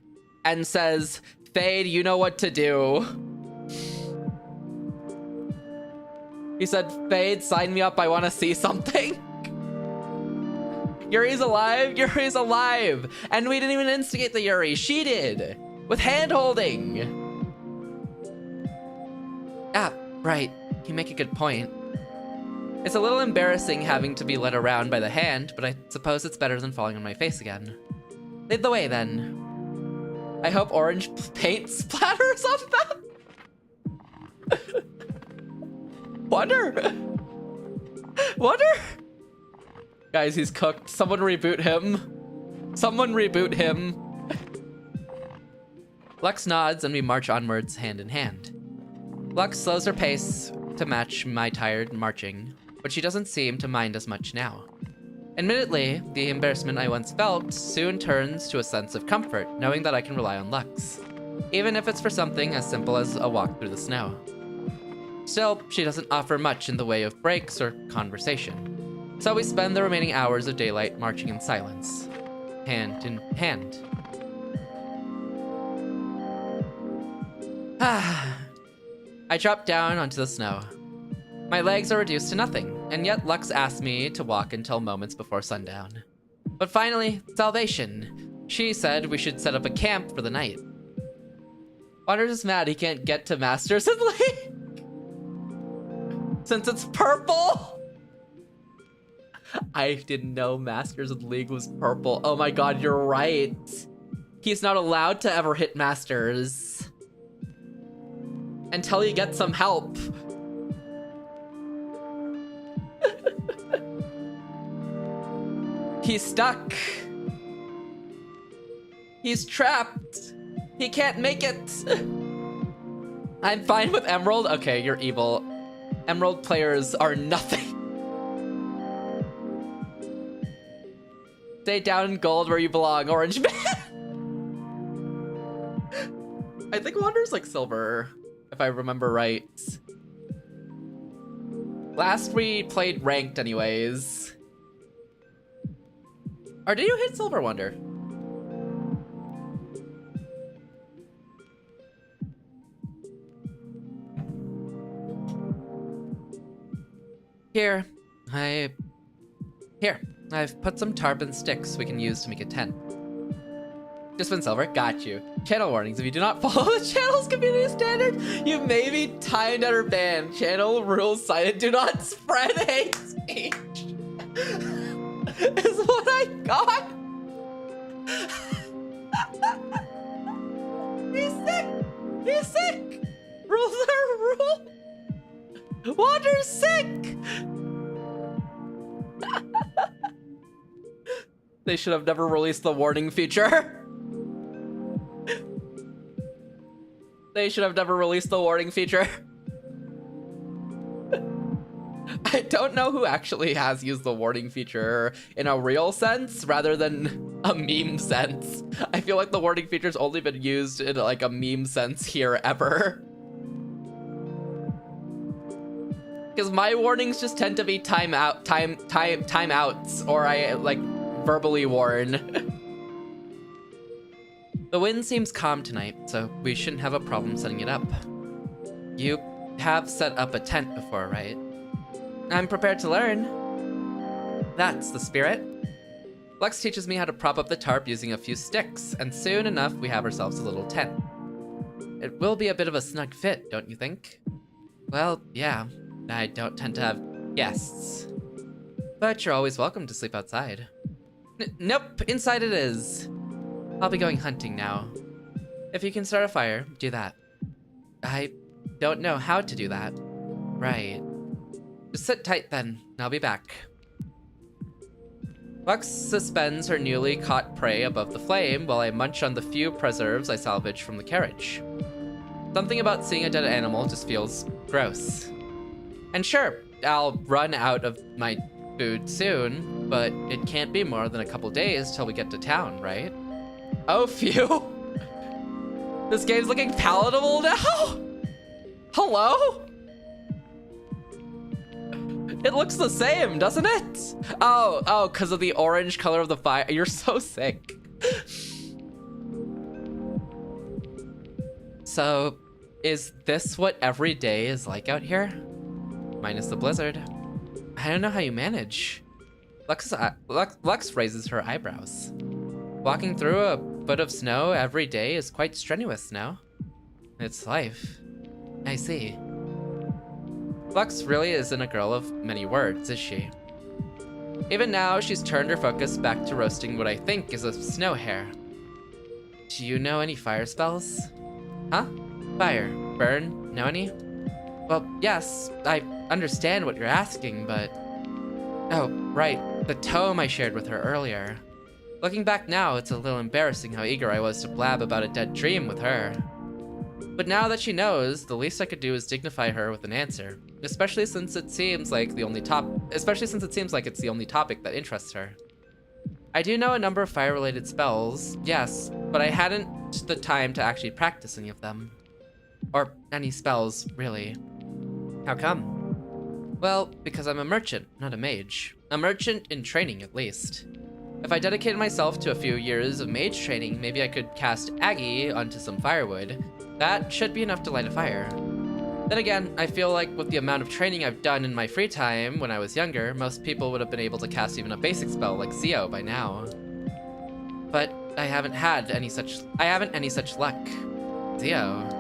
Speaker 1: and says, Fade, you know what to do. He said, Fade, sign me up, I want to see something. Yuri's alive, Yuri's alive. And we didn't even instigate the Yuri, she did. With hand holding. Ah, right, you make a good point. It's a little embarrassing having to be led around by the hand, but I suppose it's better than falling on my face again. Lead the way, then. I hope orange paint splatters on them. Wander! Wander! Guys, he's cooked. Someone reboot him. Someone reboot him. Lux nods and we march onwards hand in hand. Lux slows her pace to match my tired marching, but she doesn't seem to mind as much now. Admittedly, the embarrassment I once felt soon turns to a sense of comfort, knowing that I can rely on Lux, even if it's for something as simple as a walk through the snow. Still, she doesn't offer much in the way of breaks or conversation, so we spend the remaining hours of daylight marching in silence, hand in hand. I drop down onto the snow. My legs are reduced to nothing, and yet Lux asked me to walk until moments before sundown. But finally, salvation. She said we should set up a camp for the night. Wander's is mad he can't get to Masters and League since it's purple. I didn't know Masters and League was purple. Oh my god, you're right. He's not allowed to ever hit Masters until he gets some help. He's stuck. He's trapped. He can't make it. I'm fine with Emerald. Okay, you're evil. Emerald players are nothing. Stay down in gold where you belong, Orange Man. I think Wander's like silver, if I remember right. Last we played ranked anyways. Or did you hit silver, Wander? Here, I've put some tarp and sticks we can use to make a tent. Just win silver, got you. Channel warnings, if you do not follow the channel's community standard, you may be timed out or banned. Channel rules cited, do not spread hate speech. Is what I got. He's sick. He's sick. Rules are rule. Wander's sick. They should have never released the warning feature. They should have never released the warning feature. I don't know who actually has used the warning feature in a real sense rather than a meme sense. I feel like the warning feature's only been used in like a meme sense here ever. Because my warnings just tend to be timeouts, or I like verbally warn. The wind seems calm tonight, so we shouldn't have a problem setting it up. You have set up a tent before, right? I'm prepared to learn. That's the spirit. Lux teaches me how to prop up the tarp using a few sticks, and soon enough we have ourselves a little tent. It will be a bit of a snug fit, don't you think? Well, yeah. I don't tend to have guests. But you're always welcome to sleep outside. Nope, inside it is. I'll be going hunting now. If you can start a fire, do that. I don't know how to do that. Right. Just sit tight then, I'll be back. Lux suspends her newly caught prey above the flame while I munch on the few preserves I salvage from the carriage. Something about seeing a dead animal just feels gross. And sure, I'll run out of my food soon, but it can't be more than a couple days till we get to town, right? Oh, phew! This game's looking palatable now? Hello? It looks the same, doesn't it? Oh, because of the orange color of the fire. You're so sick. So, is this what every day is like out here? Minus the blizzard. I don't know how you manage. Lux raises her eyebrows. Walking through a foot of snow every day is quite strenuous now. It's life. I see. Lux really isn't a girl of many words, is she? Even now, she's turned her focus back to roasting what I think is a snow hare. Do you know any fire spells? Huh? Fire. Burn? Know any? Well, yes, I understand what you're asking, but... Oh, right, the tome I shared with her earlier. Looking back now, it's a little embarrassing how eager I was to blab about a dead dream with her. But now that she knows, the least I could do is dignify her with an answer, especially since it seems like it's the only topic that interests her. I do know a number of fire-related spells, yes, but I hadn't the time to actually practice any of them. Or any spells, really. How come? Well, because I'm a merchant, not a mage. A merchant in training, at least. If I dedicated myself to a few years of mage training, maybe I could cast Aggie onto some firewood. That should be enough to light a fire. Then again, I feel like with the amount of training I've done in my free time when I was younger, most people would have been able to cast even a basic spell like Heyyo by now. But I haven't any such luck. Heyyo.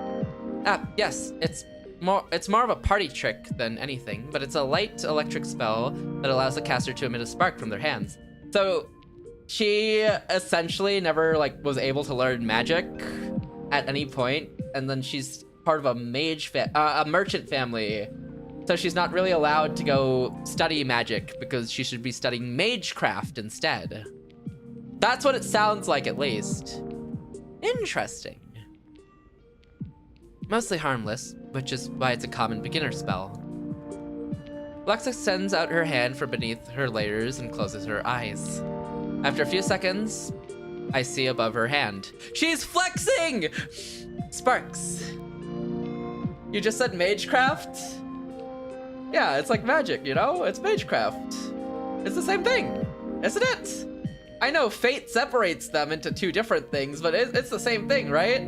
Speaker 1: Yes, it's more of a party trick than anything, but it's a light electric spell that allows the caster to emit a spark from their hands. So she essentially never was able to learn magic at any point, and then she's part of a merchant family, so she's not really allowed to go study magic because she should be studying magecraft instead. That's what it sounds like, at least. Interesting. Mostly harmless, which is why it's a common beginner spell. Lux extends out her hand from beneath her layers and closes her eyes. After a few seconds, I see above her hand. She's flexing! Sparks. You just said magecraft? Yeah, it's like magic, you know? It's magecraft. It's the same thing, isn't it? I know fate separates them into two different things, but it's the same thing, right?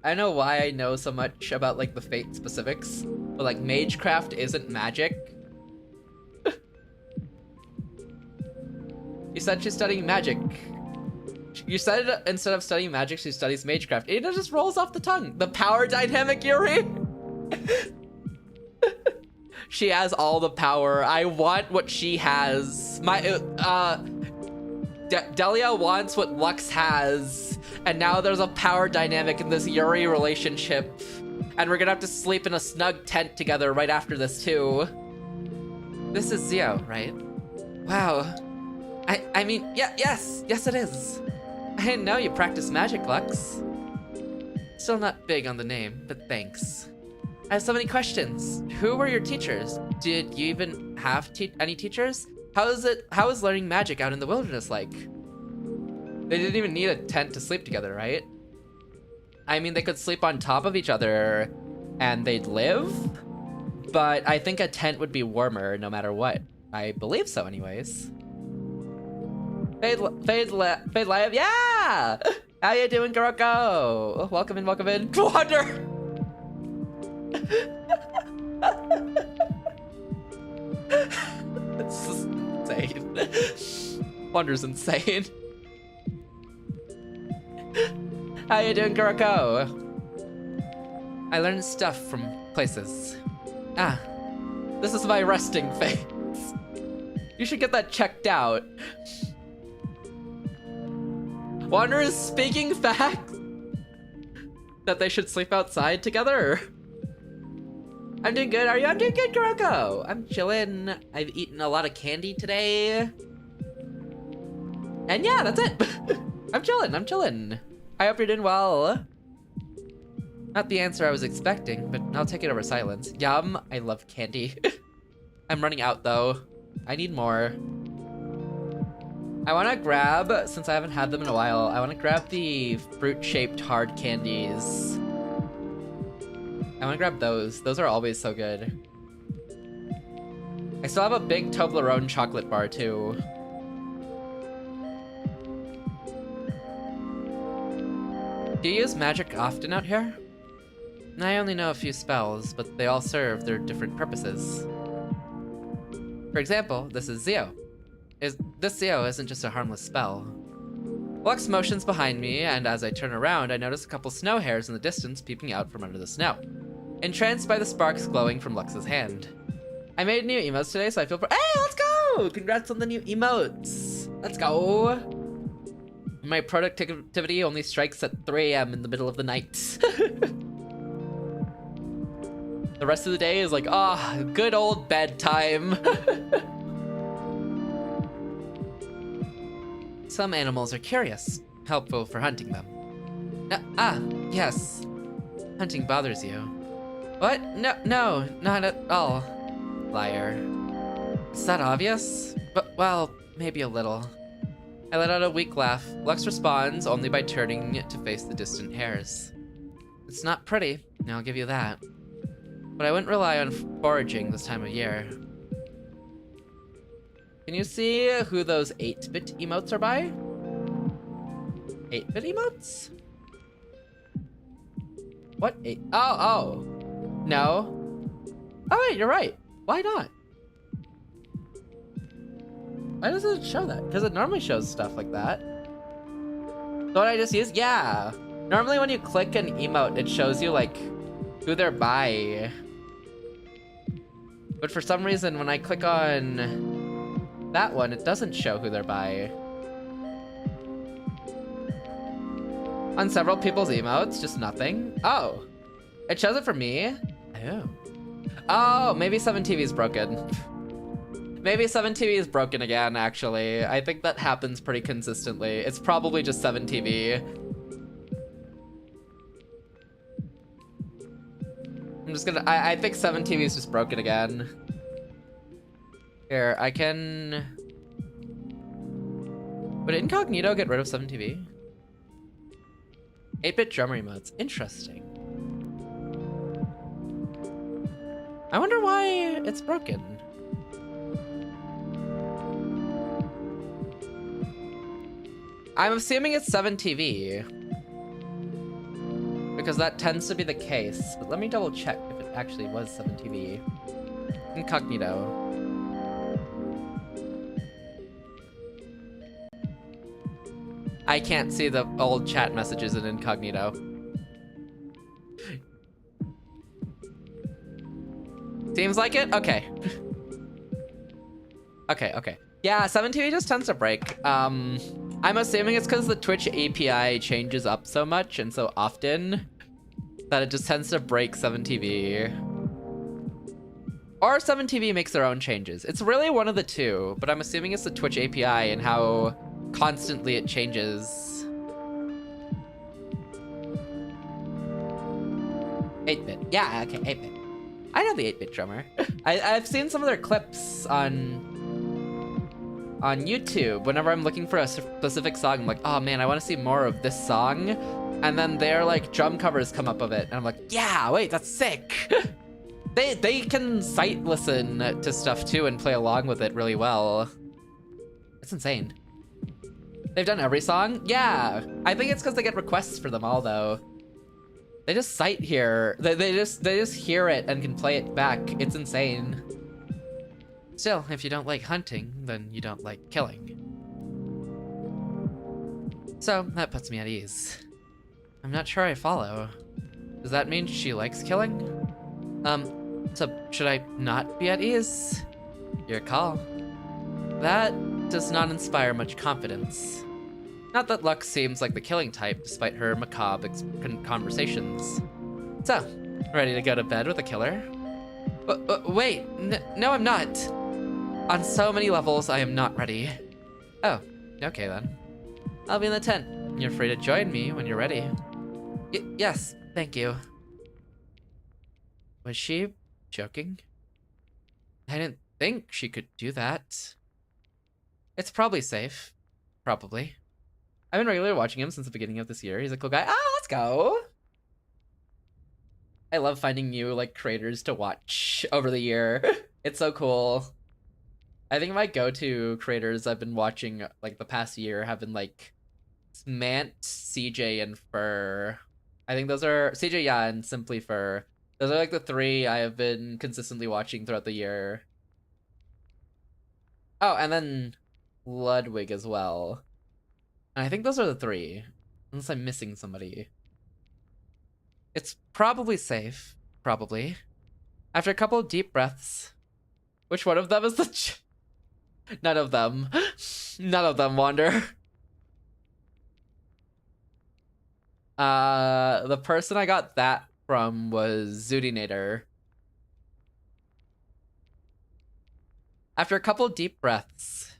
Speaker 1: I don't know why I know so much about the fate specifics, but magecraft isn't magic. You said she's studying magic. You said instead of studying magic, she studies magecraft. It just rolls off the tongue. The power dynamic, Yuri. She has all the power. I want what she has. Delia wants what Lux has, and now there's a power dynamic in this Yuri relationship, and we're gonna have to sleep in a snug tent together right after this too. This is Heyyo, right? Wow. I mean, yes it is. I didn't know you practice magic, Lux. Still not big on the name, but thanks. I have so many questions. Who were your teachers? Did you even have any teachers? How is learning magic out in the wilderness like? They didn't even need a tent to sleep together, right? I mean, they could sleep on top of each other and they'd live, but I think a tent would be warmer no matter what. I believe so anyways. Fade Live, yeah! How you doing, Kuroko? Welcome in, welcome in. Wander! It's insane. Wander's insane. How you doing, Kuroko? I learned stuff from places. Ah, this is my resting face. You should get that checked out. Wander is speaking facts that they should sleep outside together. I'm doing good. Are you? I'm doing good, Kuroko. I'm chilling. I've eaten a lot of candy today. And yeah, that's it. I'm chilling. I'm chilling. I hope you're doing well. Not the answer I was expecting, but I'll take it over silence. Yum. I love candy. I'm running out though. I need more. I want to grab, since I haven't had them in a while, I want to grab the fruit-shaped hard candies. I want to grab those. Those are always so good. I still have a big Toblerone chocolate bar too. Do you use magic often out here? I only know a few spells, but they all serve their different purposes. For example, this is Zeo. This Zeo isn't just a harmless spell. Lux motions behind me, and as I turn around, I notice a couple snow hairs in the distance peeping out from under the snow. Entranced by the sparks glowing from Lux's hand. I made new emotes today, so I feel hey, let's go! Congrats on the new emotes! Let's go! My productivity only strikes at 3 AM in the middle of the night. The rest of the day is like, good old bedtime. Some animals are curious, helpful for hunting them. Yes. Hunting bothers you. What? No, not at all. Liar. Is that obvious? But, well, maybe a little. I let out a weak laugh. Lux responds only by turning to face the distant hares. It's not pretty, I'll give you that. But I wouldn't rely on foraging this time of year. Can you see who those 8-bit emotes are by? 8-bit emotes? What 8? Oh. No. Oh wait, you're right. Why not? Why does it show that? Because it normally shows stuff like that. So what I just used? Yeah. Normally when you click an emote, it shows you like who they're by. But for some reason, when I click on that one, it doesn't show who they're by. On several people's emotes, just nothing. Oh, it shows it for me. Oh, maybe 7TV is broken. Maybe 7TV is broken again, actually. I think that happens pretty consistently. It's probably just 7TV. I'm just gonna, I think 7TV is just broken again. Here, I can... Would Incognito get rid of 7TV? 8-bit drummer emotes, interesting. I wonder why it's broken. I'm assuming it's 7TV. Because that tends to be the case. But let me double check if it actually was 7TV. Incognito. I can't see the old chat messages in Incognito. Seems like it? Okay. Okay. Yeah, 7TV just tends to break. I'm assuming it's because the Twitch API changes up so much and so often that it just tends to break 7TV. Or 7TV makes their own changes. It's really one of the two, but I'm assuming it's the Twitch API and how constantly it changes. 8-bit. Yeah, okay, 8-bit. I know the 8-bit drummer. I've seen some of their clips on YouTube. Whenever I'm looking for a specific song, I'm like, oh man, I want to see more of this song. And then their like drum covers come up of it, and I'm like, yeah, wait, that's sick. They can sight listen to stuff too and play along with it really well. It's insane. They've done every song? Yeah. I think it's because they get requests for them all though. They just sight here. They just hear it and can play it back. It's insane. Still, if you don't like hunting, then you don't like killing. So that puts me at ease. I'm not sure I follow. Does that mean she likes killing? So should I not be at ease? Your call. That does not inspire much confidence. Not that Lux seems like the killing type, despite her macabre conversations. So, ready to go to bed with a killer? Wait, no I'm not. On so many levels, I am not ready. Oh, okay then. I'll be in the tent. You're free to join me when you're ready. Yes, thank you. Was she joking? I didn't think she could do that. It's probably safe. Probably. I've been regularly watching him since the beginning of this year. He's a cool guy. Ah, let's go! I love finding new, like, creators to watch over the year. It's so cool. I think my go-to creators I've been watching, like, the past year have been, like, Mant, CJ, and Fur. I think those are... CJ, yeah, and Simply Fur. Those are, like, the 3 I have been consistently watching throughout the year. Oh, and then Ludwig as well. And I think those are the 3. Unless I'm missing somebody. It's probably safe. Probably. After a couple of deep breaths. Which one of them is the... None of them. None of them, Wander. The person I got that from was Zoodinator. After a couple deep breaths.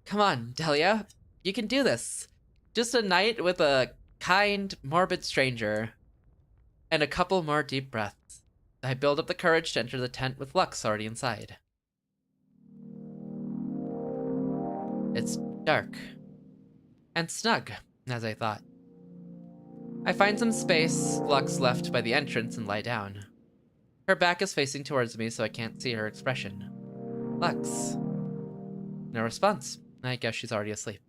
Speaker 1: Come on, Delia. You can do this. Just a night with a kind, morbid stranger. And a couple more deep breaths. I build up the courage to enter the tent with Lux already inside. It's dark. And snug, as I thought. I find some space Lux left by the entrance and lie down. Her back is facing towards me so I can't see her expression. Lux. No response. I guess she's already asleep.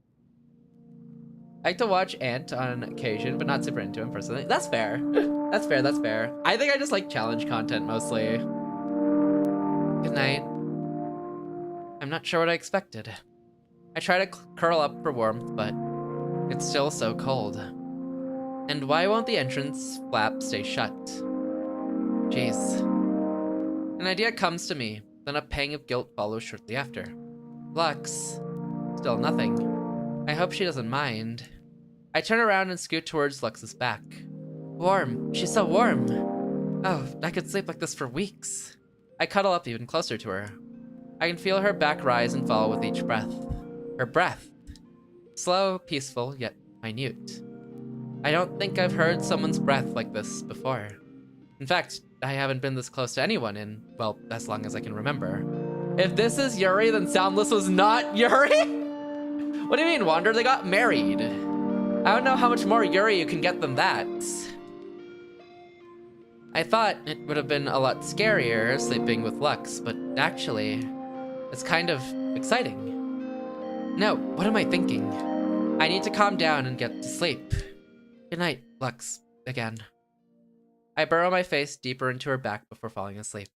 Speaker 1: I like to watch Ant on occasion, but not super into him personally. That's fair. That's fair, that's fair. I think I just like challenge content mostly. Good night. I'm not sure what I expected. I try to curl up for warmth, but it's still so cold. And why won't the entrance flap stay shut? Jeez. An idea comes to me, then a pang of guilt follows shortly after. Lux. Still nothing. I hope she doesn't mind. I turn around and scoot towards Lux's back. Warm. She's so warm. Oh, I could sleep like this for weeks. I cuddle up even closer to her. I can feel her back rise and fall with each breath. Her breath. Slow, peaceful, yet minute. I don't think I've heard someone's breath like this before. In fact, I haven't been this close to anyone in, well, as long as I can remember. If this is Yuri, then Soundless was not Yuri? What do you mean, Wander? They got married. I don't know how much more Yuri you can get than that. I thought it would have been a lot scarier sleeping with Lux, but actually, it's kind of exciting. No, what am I thinking? I need to calm down and get to sleep. Good night, Lux, again. I burrow my face deeper into her back before falling asleep.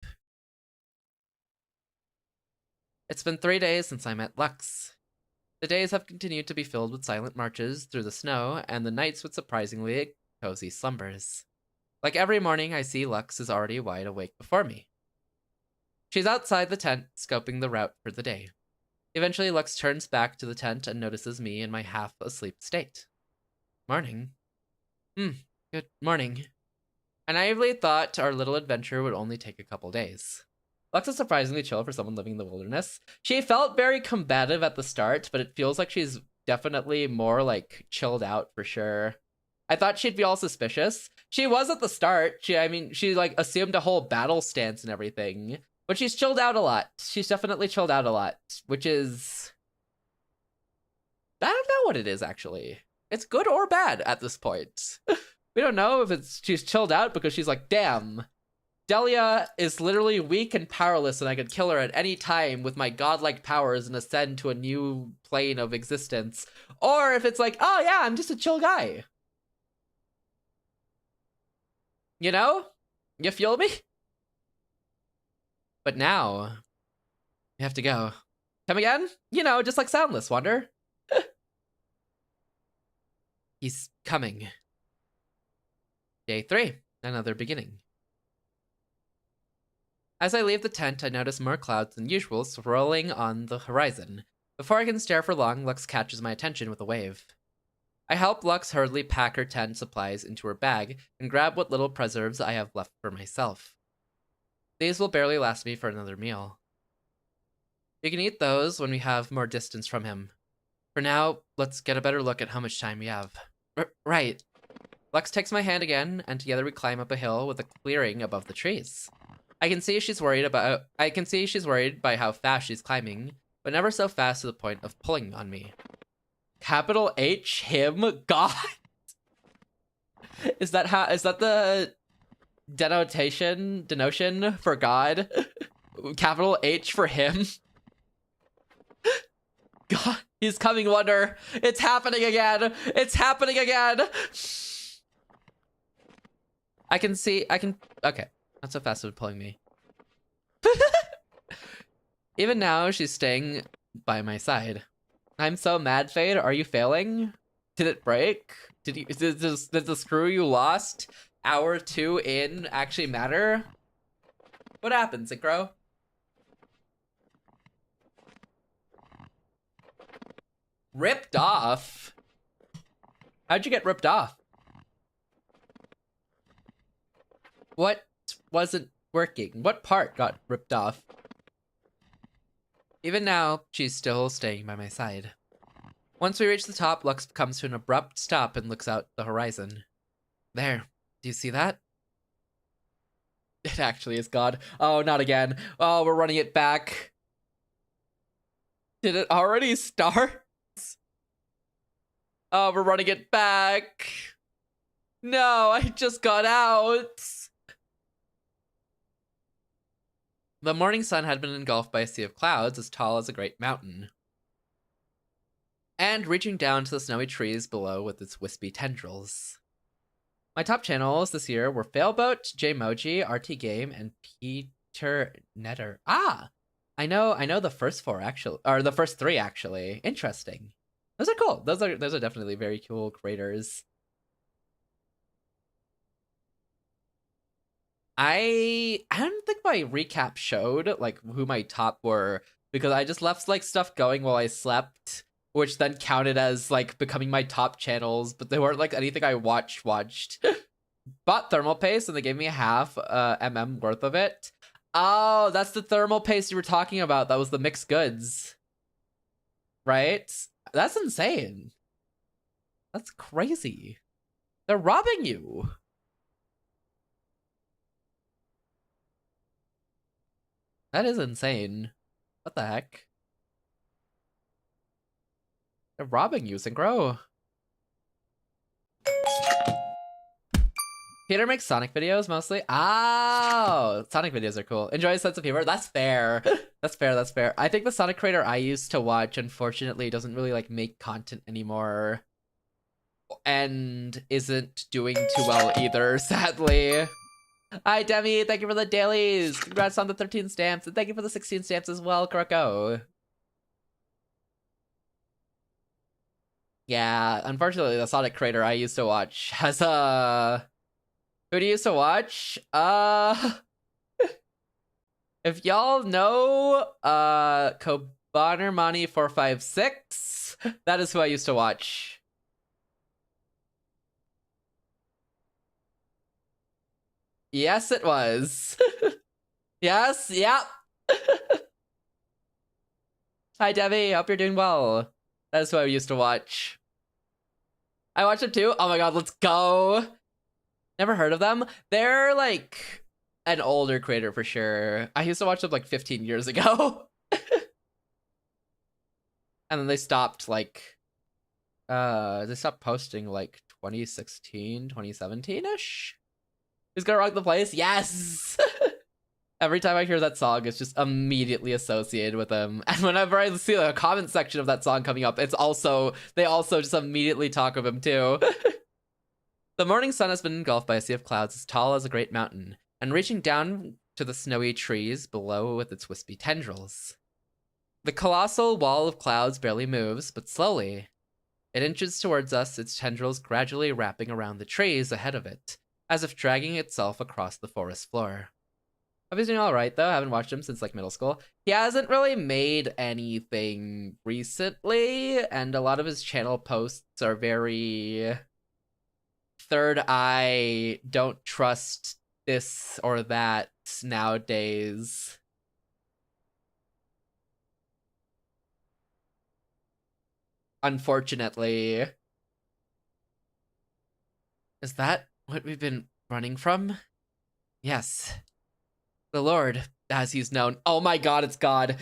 Speaker 1: It's been 3 days since I met Lux. The days have continued to be filled with silent marches through the snow, and the nights with surprisingly cozy slumbers. Like every morning, I see Lux is already wide awake before me. She's outside the tent, scoping the route for the day. Eventually, Lux turns back to the tent and notices me in my half-asleep state. Morning. Good morning. I naively thought our little adventure would only take a couple days. Lux is surprisingly chill for someone living in the wilderness. She felt very combative at the start, but it feels like she's definitely more, like, chilled out for sure. I thought she'd be all suspicious. She was at the start. She like assumed a whole battle stance and everything. But she's chilled out a lot. She's definitely chilled out a lot, which is... I don't know what it is, actually. It's good or bad at this point. We don't know if she's chilled out because she's like, damn, Delia is literally weak and powerless and I could kill her at any time with my godlike powers and ascend to a new plane of existence. Or if it's like, oh yeah, I'm just a chill guy. You know? You feel me? But now, we have to go. Come again? You know, just like Soundless, Wonder. He's coming. Day 3, another beginning. As I leave the tent, I notice more clouds than usual swirling on the horizon. Before I can stare for long, Lux catches my attention with a wave. I help Lux hurriedly pack her tent supplies into her bag and grab what little preserves I have left for myself. These will barely last me for another meal. You can eat those when we have more distance from him. For now, let's get a better look at how much time we have. Right. Lux takes my hand again, and together we climb up a hill with a clearing above the trees. I can see she's worried by how fast she's climbing, but never so fast to the point of pulling on me. Capital H, him, God. Is that the denotion for God? Capital H for him. God, he's coming, Wonder. It's happening again. It's happening again. Okay. Not so fast with pulling me. Even now, she's staying by my side. I'm so mad, Fade. Are you failing? Did it break? Did the screw you lost hour 2 in actually matter? What happened, Synchro? Ripped off? How'd you get ripped off? What wasn't working? What part got ripped off? Even now, she's still staying by my side. Once we reach the top, Lux comes to an abrupt stop and looks out the horizon. There. Do you see that? It actually is God. Oh, not again. Oh, we're running it back. Did it already start? Oh, we're running it back. No, I just got out. The morning sun had been engulfed by a sea of clouds as tall as a great mountain, and reaching down to the snowy trees below with its wispy tendrils. My top channels this year were Failboat, Jmoji, RT Game, and Peter Netter. Ah! I know the first 4 actually, or the first 3 actually. Interesting. Those are cool. Those are definitely very cool creators. I don't think my recap showed like who my top were because I just left like stuff going while I slept, which then counted as like becoming my top channels, but they weren't like anything I watched. Bought thermal paste and they gave me a half mm worth of it. Oh, that's the thermal paste you were talking about. That was the mixed goods, right? That's insane. That's crazy. They're robbing you. That is insane. What the heck? They're robbing you, Synchro. Peter makes Sonic videos mostly. Oh, Sonic videos are cool. Enjoy a sense of humor. That's fair. That's fair. I think the Sonic creator I used to watch, unfortunately, doesn't really like make content anymore. And isn't doing too well either, sadly. Hi, Demi. Thank you for the dailies. Congrats on the 13 stamps. And thank you for the 16 stamps as well, Kroko. Yeah, unfortunately, the Sonic creator I used to watch has a... Who do you used to watch? If y'all know, Kobanermani456, that is who I used to watch. Yes, it was. Yes, yep. Hi, Debbie. Hope you're doing well. That's who I used to watch. I watched them too. Oh my god, let's go. Never heard of them. They're like an older creator for sure. I used to watch them like 15 years ago. And then they stopped like they stopped posting like 2016, 2017-ish. Who's gonna rock the place? Yes! Every time I hear that song, it's just immediately associated with them. And whenever I see a comment section of that song coming up, it's also, they also just immediately talk of him too. The morning sun has been engulfed by a sea of clouds as tall as a great mountain, and reaching down to the snowy trees below with its wispy tendrils. The colossal wall of clouds barely moves, but slowly. It inches towards us, its tendrils gradually wrapping around the trees ahead of it, as if dragging itself across the forest floor. He's doing alright though, I haven't watched him since like middle school. He hasn't really made anything recently, and a lot of his channel posts are very third eye, don't trust this or that nowadays. Unfortunately. Is that what we've been running from? Yes. The Lord, as he's known. Oh my god, it's God.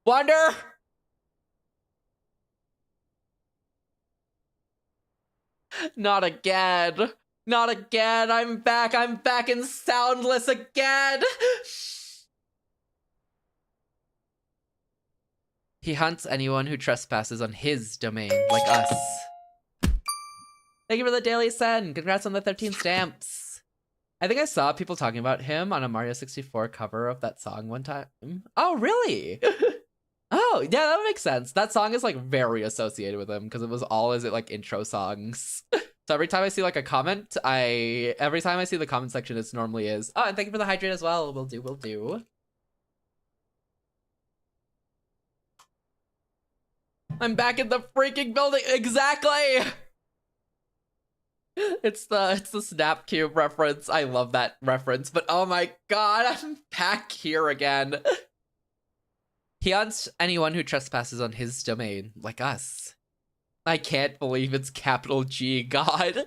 Speaker 1: Wander! Not again. Not again. I'm back and soundless again. He hunts anyone who trespasses on his domain, like us. Thank you for the daily send. Congrats on the 13 stamps. I think I saw people talking about him on a Mario 64 cover of that song one time. Oh, really? Oh, yeah, that makes sense. That song is like very associated with him because it was all his like intro songs. So every time I see like a comment, every time I see the comment section, it's normally is. Oh, and thank you for the hydrate as well. Will do. I'm back in the freaking building. Exactly. It's the Snapcube reference. I love that reference, but oh my god, I'm back here again. He hunts anyone who trespasses on his domain, like us. I can't believe it's capital G God.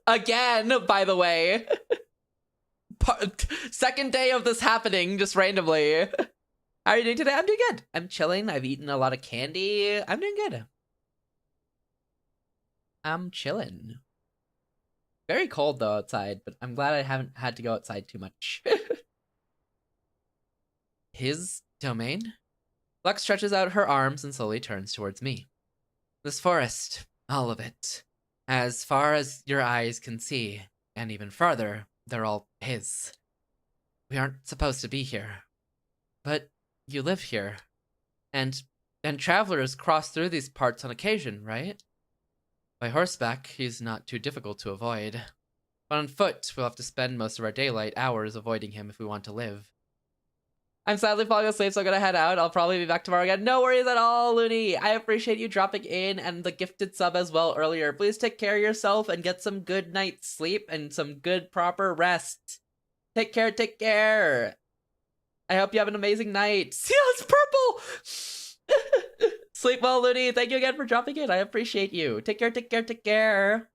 Speaker 1: Again, by the way. Second day of this happening, just randomly. How are you doing today? I'm doing good. I'm chilling. I've eaten a lot of candy. I'm doing good. I'm chilling. Very cold though outside, but I'm glad I haven't had to go outside too much. His domain? Lux stretches out her arms and slowly turns towards me. This forest, all of it. As far as your eyes can see, and even farther, they're all his. We aren't supposed to be here. But you live here. And travelers cross through these parts on occasion, right? By horseback, he's not too difficult to avoid. But on foot, we'll have to spend most of our daylight hours avoiding him if we want to live. I'm sadly falling asleep, so I'm gonna head out. I'll probably be back tomorrow again. No worries at all, Looney. I appreciate you dropping in and the gifted sub as well earlier. Please take care of yourself and get some good night's sleep and some good proper rest. Take care. I hope you have an amazing night. See, it's purple! Sleep well, Looney. Thank you again for dropping in. I appreciate you. Take care.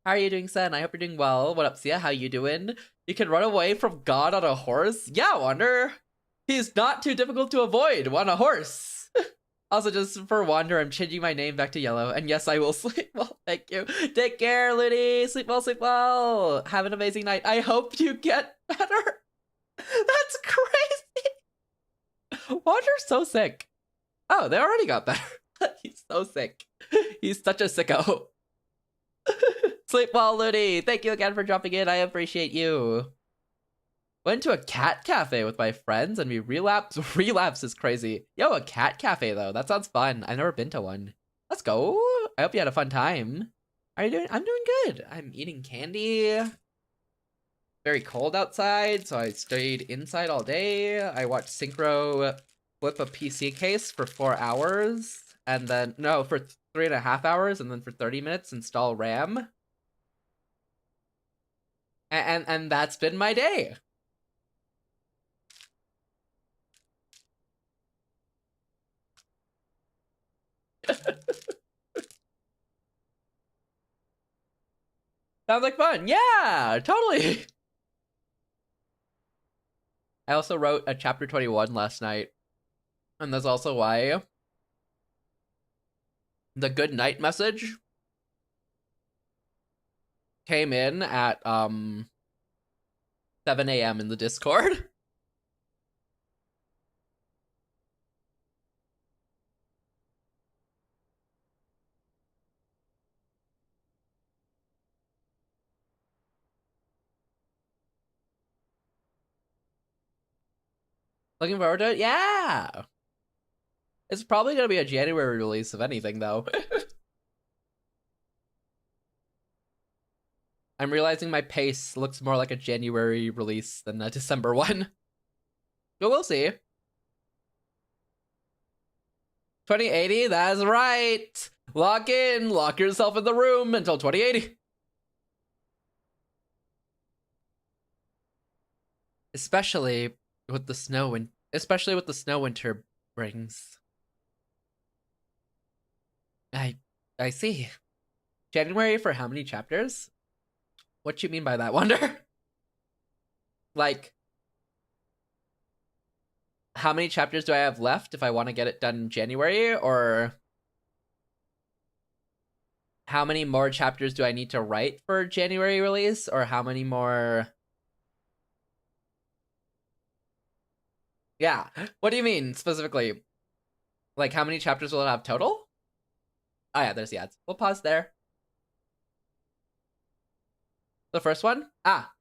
Speaker 1: How are you doing, Sen? I hope you're doing well. What up, Sia? How you doing? You can run away from God on a horse? Yeah, Wander. He's not too difficult to avoid on a horse. Also, just for Wander, I'm changing my name back to Yellow. And yes, I will sleep well. Thank you. Take care, Looney. Sleep well. Have an amazing night. I hope you get better. That's crazy. Wander's so sick. Oh, they already got better. He's so sick. He's such a sicko. Sleep well, Looney. Thank you again for dropping in. I appreciate you. Went to a cat cafe with my friends and we relapsed. Relapse is crazy. Yo, a cat cafe though. That sounds fun. I've never been to one. Let's go. I hope you had a fun time. How are you doing? I'm doing good. I'm eating candy. Very cold outside, so I stayed inside all day. I watched Synchro flip a PC case for 4 hours, and then, no, for 3.5 hours, and then for 30 minutes install RAM. And that's been my day. Sounds like fun. Yeah, totally. I also wrote a chapter 21 last night. And that's also why the good night message came in at 7 a.m. in the Discord. Looking forward to it? Yeah! It's probably gonna be a January release, if anything, though. I'm realizing my pace looks more like a January release than a December one. But we'll see. 2080, that's right! Lock in! Lock yourself in the room until 2080. Especially with the snow winter brings. I see. January for how many chapters? What you mean by that, Wonder? Like, how many chapters do I have left if I want to get it done in January? Or how many more chapters do I need to write for January release? Or how many more... Yeah, what do you mean, specifically? Like, how many chapters will it have total? Oh yeah, there's the ads. We'll pause there. The first one? Ah.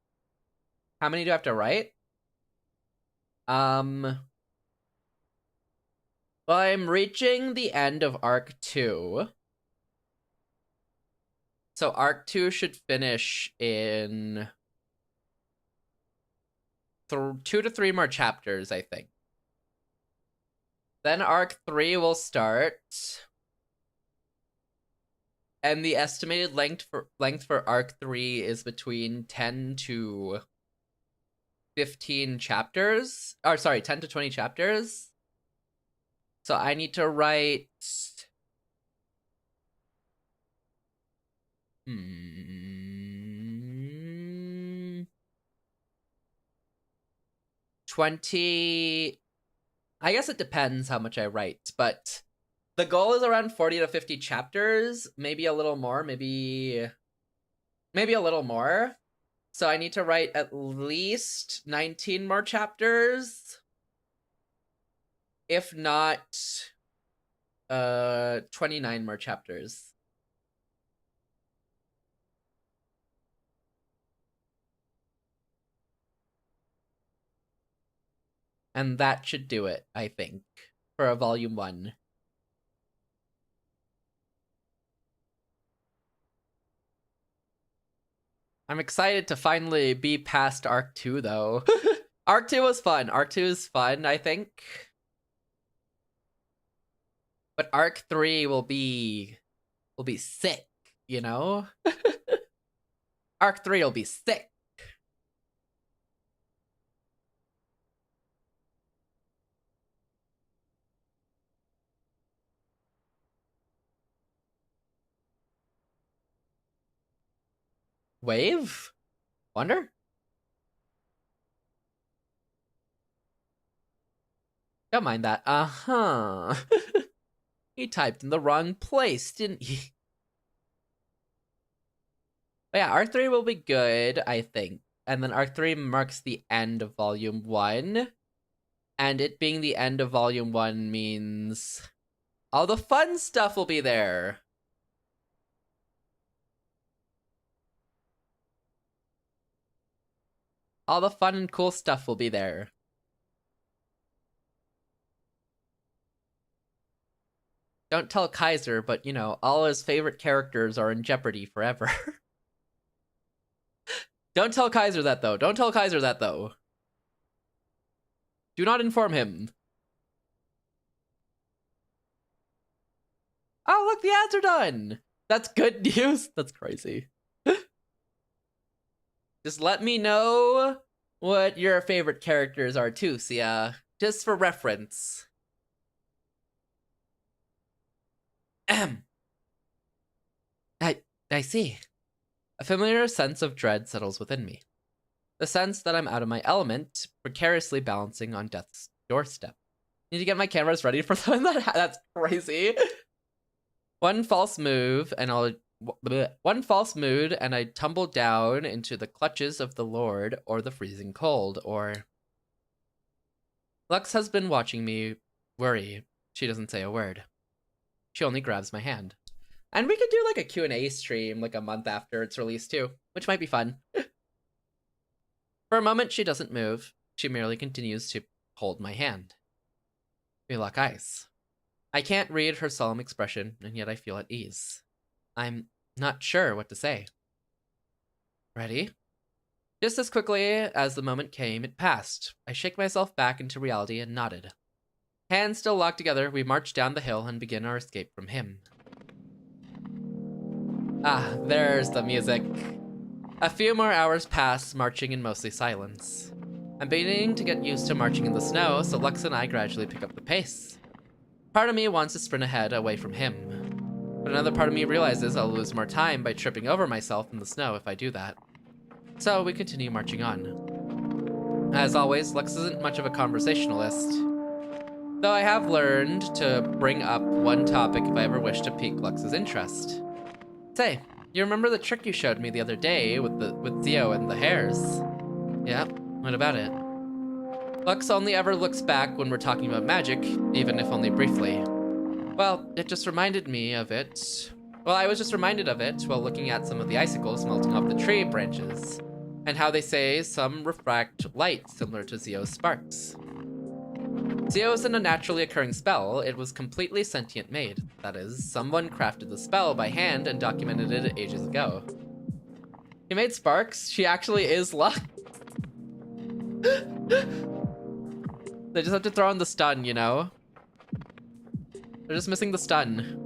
Speaker 1: How many do I have to write? Well, I'm reaching the end of Arc 2. So Arc 2 should finish in 2 to 3 more chapters, I think. Then Arc 3 will start. And the estimated length for Arc 3 is between 10 to 15 chapters. Or sorry, 10 to 20 chapters. So I need to write... 20... I guess it depends how much I write, but the goal is around 40 to 50 chapters, maybe a little more, maybe a little more. So I need to write at least 19 more chapters. If not, 29 more chapters. And that should do it, I think, for a volume 1. I'm excited to finally be past Arc 2, though. Arc 2 was fun. Arc 2 is fun, I think. But Arc 3 will be sick, you know? Arc 3 will be sick. Wave? Wonder? Don't mind that. Uh-huh. He typed in the wrong place, didn't he? But yeah, Arc 3 will be good, I think. And then Arc 3 marks the end of Volume 1. And it being the end of Volume 1 means all the fun stuff will be there. All the fun and cool stuff will be there. Don't tell Kaiser, but you know, all his favorite characters are in jeopardy forever. Don't tell Kaiser that, though. Don't tell Kaiser that, though. Do not inform him. Oh, look, the ads are done! That's good news? That's crazy. Just let me know what your favorite characters are, too, Sia. Just for reference. I see. A familiar sense of dread settles within me. The sense that I'm out of my element, precariously balancing on death's doorstep. Need to get my cameras ready for that. That's crazy. One false mood, and I tumble down into the clutches of the Lord or the freezing cold, or... Lux has been watching me worry. She doesn't say a word. She only grabs my hand. And we could do like a Q&A stream like a month after it's released too, which might be fun. For a moment, she doesn't move. She merely continues to hold my hand. We lock eyes. I can't read her solemn expression, and yet I feel at ease. I'm not sure what to say. Ready? Just as quickly as the moment came, it passed. I shake myself back into reality and nodded. Hands still locked together, we march down the hill and begin our escape from him. Ah, there's the music. A few more hours pass, marching in mostly silence. I'm beginning to get used to marching in the snow, so Lux and I gradually pick up the pace. Part of me wants to sprint ahead, away from him. But another part of me realizes I'll lose more time by tripping over myself in the snow if I do that. So we continue marching on. As always, Lux isn't much of a conversationalist. Though I have learned to bring up one topic if I ever wish to pique Lux's interest. Say, you remember the trick you showed me the other day with Heyyo and the hairs? Yeah, what about it? Lux only ever looks back when we're talking about magic, even if only briefly. Well, it just reminded me of it. Well, I was just reminded of it while looking at some of the icicles melting off the tree branches, and how they say some refract light similar to Heyyo's sparks. Heyyo isn't a naturally occurring spell, it was completely sentient made. That is, someone crafted the spell by hand and documented it ages ago. She made sparks? She actually is Lux. They just have to throw in the stun, you know? They're just missing the stun.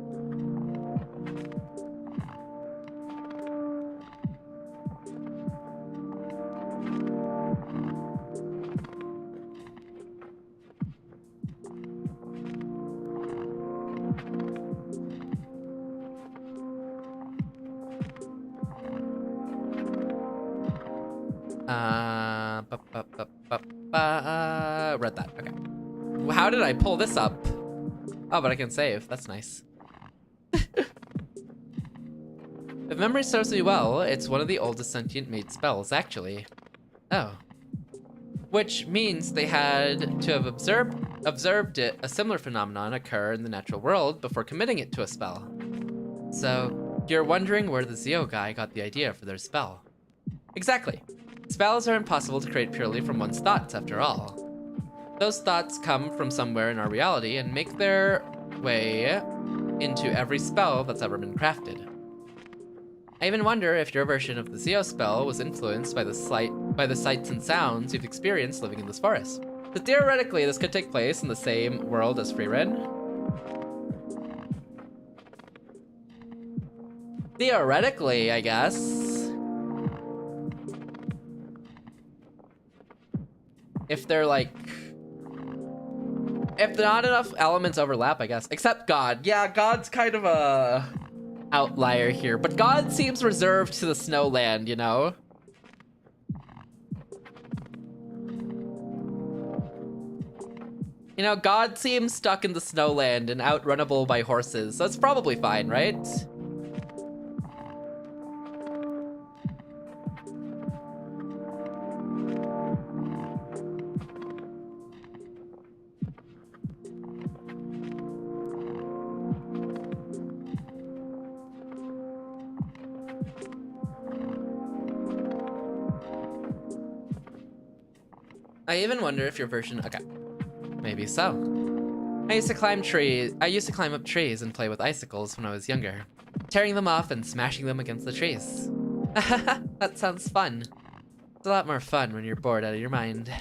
Speaker 1: Read that, okay. How did I pull this up? Oh, but I can save, that's nice. If memory serves me well, it's one of the oldest sentient made spells, actually. Oh. Which means they had to have observed a similar phenomenon occur in the natural world before committing it to a spell. So, you're wondering where the Heyyo guy got the idea for their spell. Exactly. Spells are impossible to create purely from one's thoughts, after all. Those thoughts come from somewhere in our reality and make their way into every spell that's ever been crafted. I even wonder if your version of the Heyyo spell was influenced by the sights and sounds you've experienced living in this forest. So theoretically, this could take place in the same world as VtuberEN. Theoretically, I guess. If they're like... If not enough elements overlap, I guess. Except God. Yeah, God's kind of a outlier here. But God seems reserved to the snowland, you know? You know, God seems stuck in the snowland and outrunnable by horses. So it's probably fine, right? I even wonder if your version... Okay. Maybe so. I used to climb up trees and play with icicles when I was younger. Tearing them off and smashing them against the trees. That sounds fun. It's a lot more fun when you're bored out of your mind.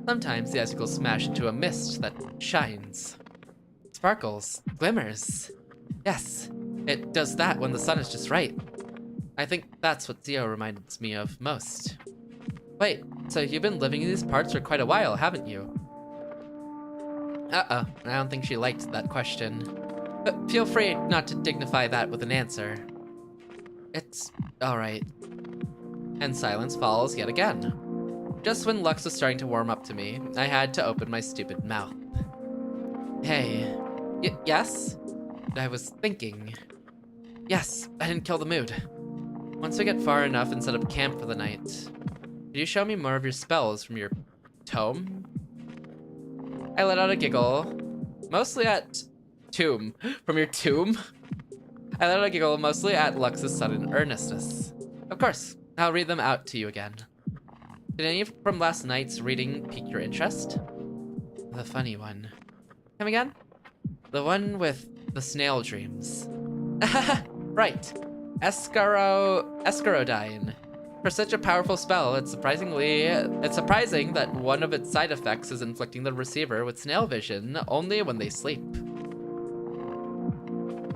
Speaker 1: Sometimes the icicles smash into a mist that shines. Sparkles. Glimmers. Yes, it does that when the sun is just right. I think that's what Heyyo reminds me of most. Wait, so you've been living in these parts for quite a while, haven't you? Uh-oh, I don't think she liked that question. But feel free not to dignify that with an answer. It's alright. And silence follows yet again. Just when Lux was starting to warm up to me, I had to open my stupid mouth. Hey. Yes? I was thinking. Yes, I didn't kill the mood. Once we get far enough and set up camp for the night, could you show me more of your spells from your tome? I let out a giggle, mostly at tomb. From your tomb? I let out a giggle mostly at Lux's sudden earnestness. Of course, I'll read them out to you again. Did any from last night's reading pique your interest? The funny one. Come again? The one with the snail dreams. Right. Escarodyne. For such a powerful spell, it's surprising that one of its side effects is inflicting the receiver with snail vision only when they sleep.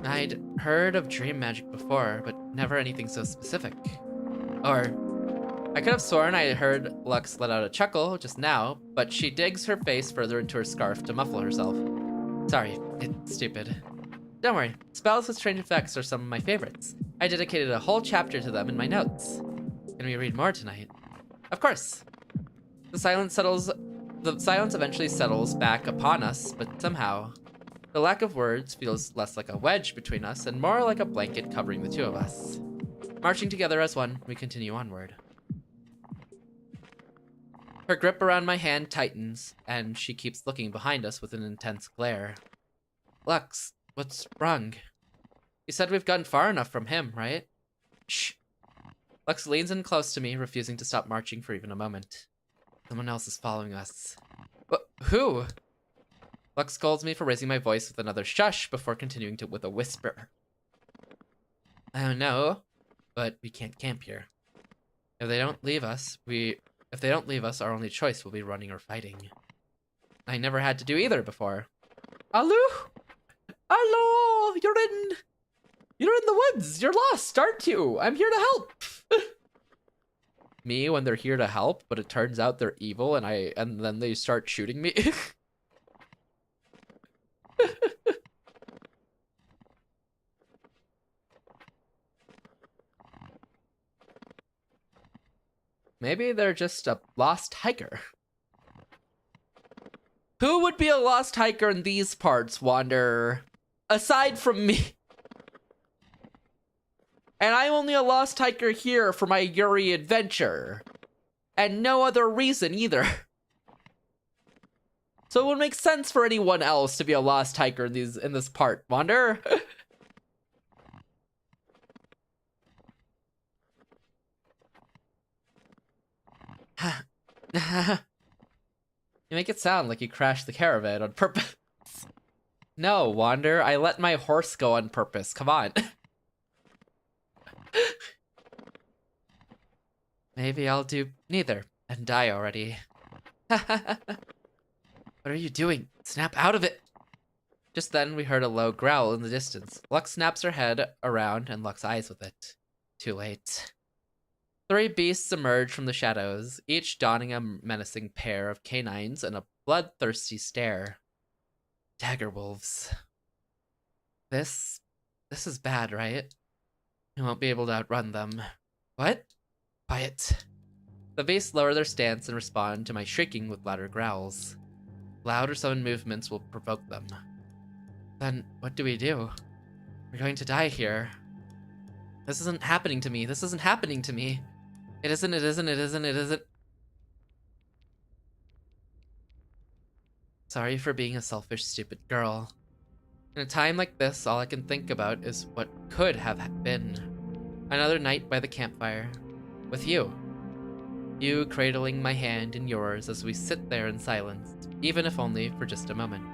Speaker 1: I'd heard of dream magic before, but never anything so specific. Or, I could have sworn I heard Lux let out a chuckle just now, but she digs her face further into her scarf to muffle herself. Sorry, it's stupid. Don't worry, spells with strange effects are some of my favorites. I dedicated a whole chapter to them in my notes. Can we read more tonight? Of course. The silence eventually settles back upon us, but somehow, the lack of words feels less like a wedge between us and more like a blanket covering the two of us. Marching together as one, we continue onward. Her grip around my hand tightens, and she keeps looking behind us with an intense glare. Lux, what's wrong? You said we've gotten far enough from him, right? Shh. Lux leans in close to me, refusing to stop marching for even a moment. Someone else is following us. Who? Lux scolds me for raising my voice with another shush before continuing with a whisper. I don't know, but we can't camp here. If they don't leave us, our only choice will be running or fighting. I never had to do either before. Hello? Hello? You're in the woods. You're lost, aren't you? I'm here to help. Me when they're here to help, but it turns out they're evil and then they start shooting me. Maybe they're just a lost hiker. Who would be a lost hiker in these parts, Wanderer? Aside from me. And I'm only a lost hiker here for my Yuri adventure. And no other reason either. So it would make sense for anyone else to be a lost hiker in this part, Wanderer. You make it sound like you crashed the caravan on purpose. No, Wander, I let my horse go on purpose. Come on. Maybe I'll do neither and die already. What are you doing? Snap out of it. Just then, we heard a low growl in the distance. Lux snaps her head around and locks eyes with it. Too late. 3 beasts emerge from the shadows, each donning a menacing pair of canines and a bloodthirsty stare. Dagger wolves. This is bad, right? You won't be able to outrun them. What? Quiet. The beasts lower their stance and respond to my shrieking with louder growls. Loud or sudden movements will provoke them. Then, what do we do? We're going to die here. This isn't happening to me. This isn't happening to me. It isn't, it isn't, it isn't, it isn't. Sorry for being a selfish, stupid girl. In a time like this, all I can think about is what could have been. Another night by the campfire. With you. You cradling my hand in yours as we sit there in silence, even if only for just a moment.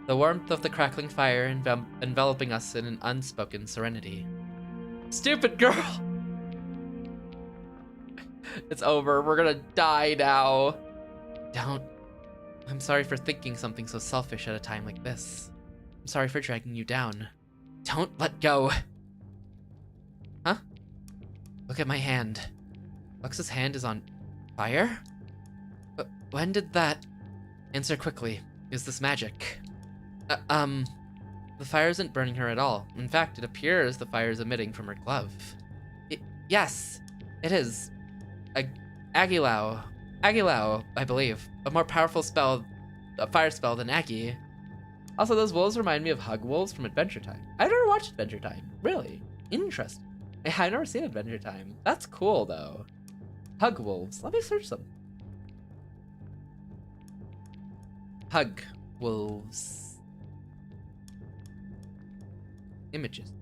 Speaker 1: The warmth of the crackling fire enveloping us in an unspoken serenity. Stupid girl! It's over. We're gonna die now. Don't. I'm sorry for thinking something so selfish at a time like this. I'm sorry for dragging you down. Don't let go. Huh? Look at my hand. Lux's hand is on fire? But when did that? Answer quickly. Is this magic? the fire isn't burning her at all. In fact, it appears the fire is emitting from her glove. Yes, it is. Aguilau, I believe. A more powerful spell, a fire spell than Aggie. Also, those wolves remind me of Hug Wolves from Adventure Time. I've never watched Adventure Time. Really? Interesting. I've never seen Adventure Time. That's cool, though. Hug Wolves. Let me search them. Hug Wolves. Images.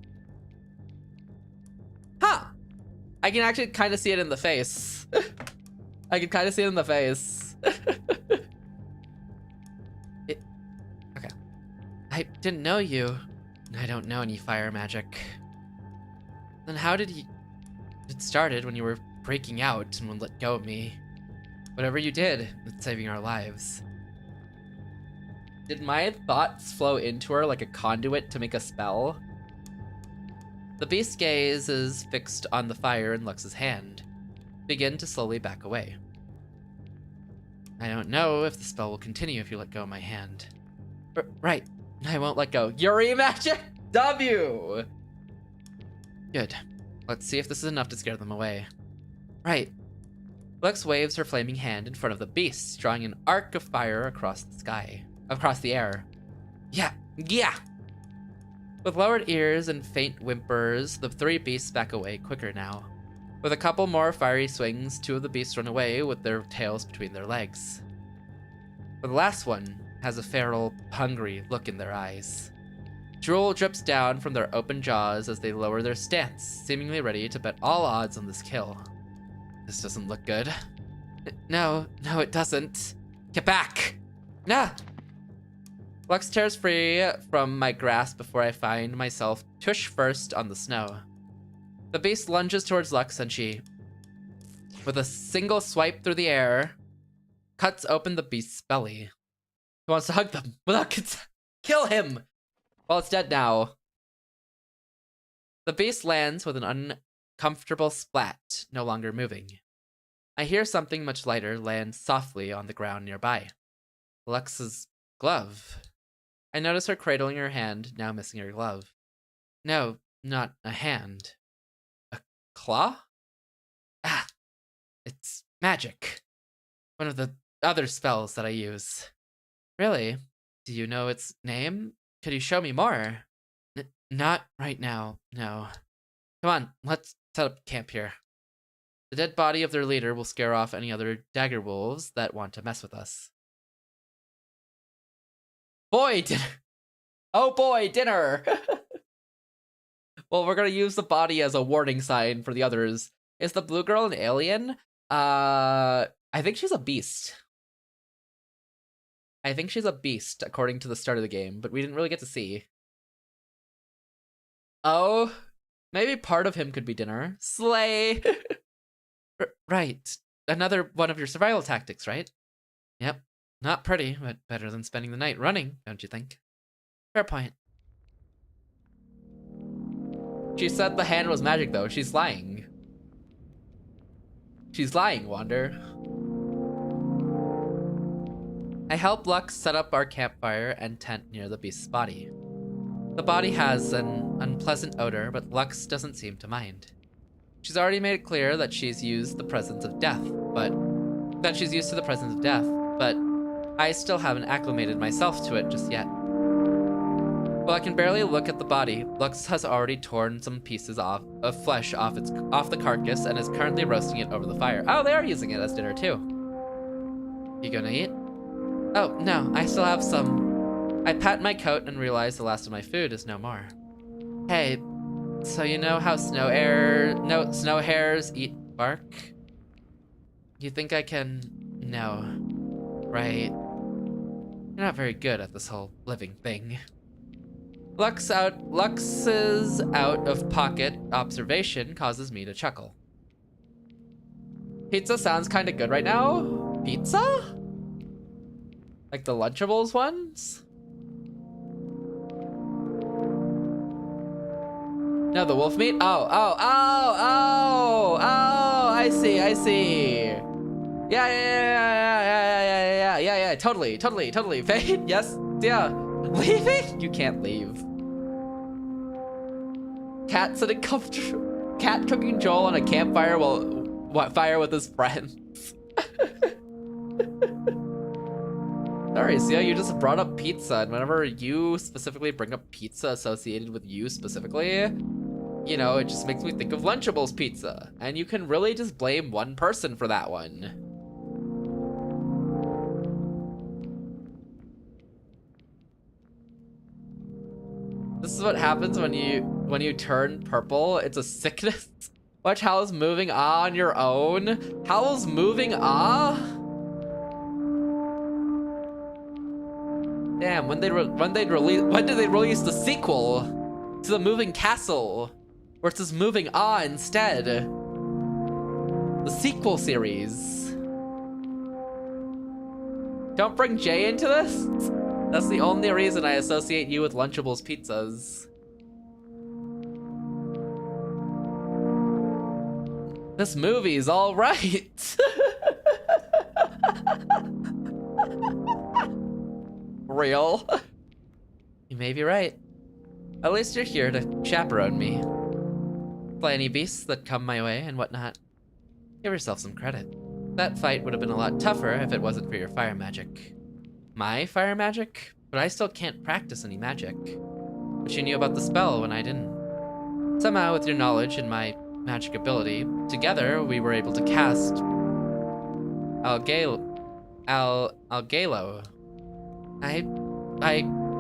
Speaker 1: Huh! I can actually kind of see it in the face. I can kind of see it in the face. Okay. I didn't know you. I don't know any fire magic. Then how did you... It started when you were breaking out and would let go of me. Whatever you did, it's saving our lives. Did my thoughts flow into her like a conduit to make a spell? The beast's gaze is fixed on the fire in Lux's hand. Begin to slowly back away. I don't know if the spell will continue if you let go of my hand. Right, I won't let go. Yuri magic W! Good. Let's see if this is enough to scare them away. Right. Lux waves her flaming hand in front of the beast, drawing an arc of fire across the sky. Across the air. Yeah! With lowered ears and faint whimpers, the three beasts back away quicker now. With a couple more fiery swings, two of the beasts run away with their tails between their legs. But the last one has a feral, hungry look in their eyes. Drool drips down from their open jaws as they lower their stance, seemingly ready to bet all odds on this kill. This doesn't look good. No, it doesn't. Get back! Nah! Lux tears free from my grasp before I find myself tush first on the snow. The beast lunges towards Lux and she, with a single swipe through the air, cuts open the beast's belly. He wants to hug them without consent. Kill him! Well, it's dead now. The beast lands with an uncomfortable splat, no longer moving. I hear something much lighter land softly on the ground nearby. Lux's glove. I notice her cradling her hand, now missing her glove. No, not a hand. A claw? Ah, it's magic. One of the other spells that I use. Really? Do you know its name? Could you show me more? Not right now, no. Come on, let's set up camp here. The dead body of their leader will scare off any other dagger wolves that want to mess with us. Boy, dinner! Oh boy, dinner! Well, we're gonna use the body as a warning sign for the others. Is the blue girl an alien? I think she's a beast. I think she's a beast, according to the start of the game, but we didn't really get to see. Oh, maybe part of him could be dinner. Slay! Right. Another one of your survival tactics, right? Yep. Not pretty, but better than spending the night running, don't you think? Fair point. She said the hand was magic, though. She's lying. She's lying, Wander. I help Lux set up our campfire and tent near the beast's body. The body has an unpleasant odor, but Lux doesn't seem to mind. She's already made it clear that she's used to the presence of death, but I still haven't acclimated myself to it just yet. While I can barely look at the body, Lux has already torn some pieces of flesh off the carcass and is currently roasting it over the fire. Oh, they are using it as dinner too. You gonna eat? Oh, no, I still have some. I pat my coat and realize the last of my food is no more. Hey, so you know how snow hares eat bark? You think I can... No. Right. You're not very good at this whole living thing. Lux's out-of-pocket observation causes me to chuckle. Pizza sounds kind of good right now. Pizza? Like the Lunchables ones? No, the wolf meat? Oh, I see. Yeah, totally. Fade, yes, yeah. Leaving? You can't leave. Cat sitting comfortable. Cat cooking Joel on a campfire while fire with his friends. Sorry, Sia, you just brought up pizza, and whenever you specifically bring up pizza associated with you specifically, you know, it just makes me think of Lunchables pizza, and you can really just blame one person for that one. This is what happens when you turn purple. It's a sickness. Watch Howl's moving on your own. Howl's moving Damn, when did they release the sequel to the Moving Castle, where it's just moving instead? The sequel series. Don't bring Jay into this? That's the only reason I associate you with Lunchables pizzas. This movie's all right. Real. You may be right. At least you're here to chaperone me. Play any beasts that come my way and whatnot. Give yourself some credit. That fight would have been a lot tougher if it wasn't for your fire magic. My fire magic? But I still can't practice any magic. But you knew about the spell when I didn't. Somehow, with your knowledge and my magic ability, together we were able to cast Algalo. I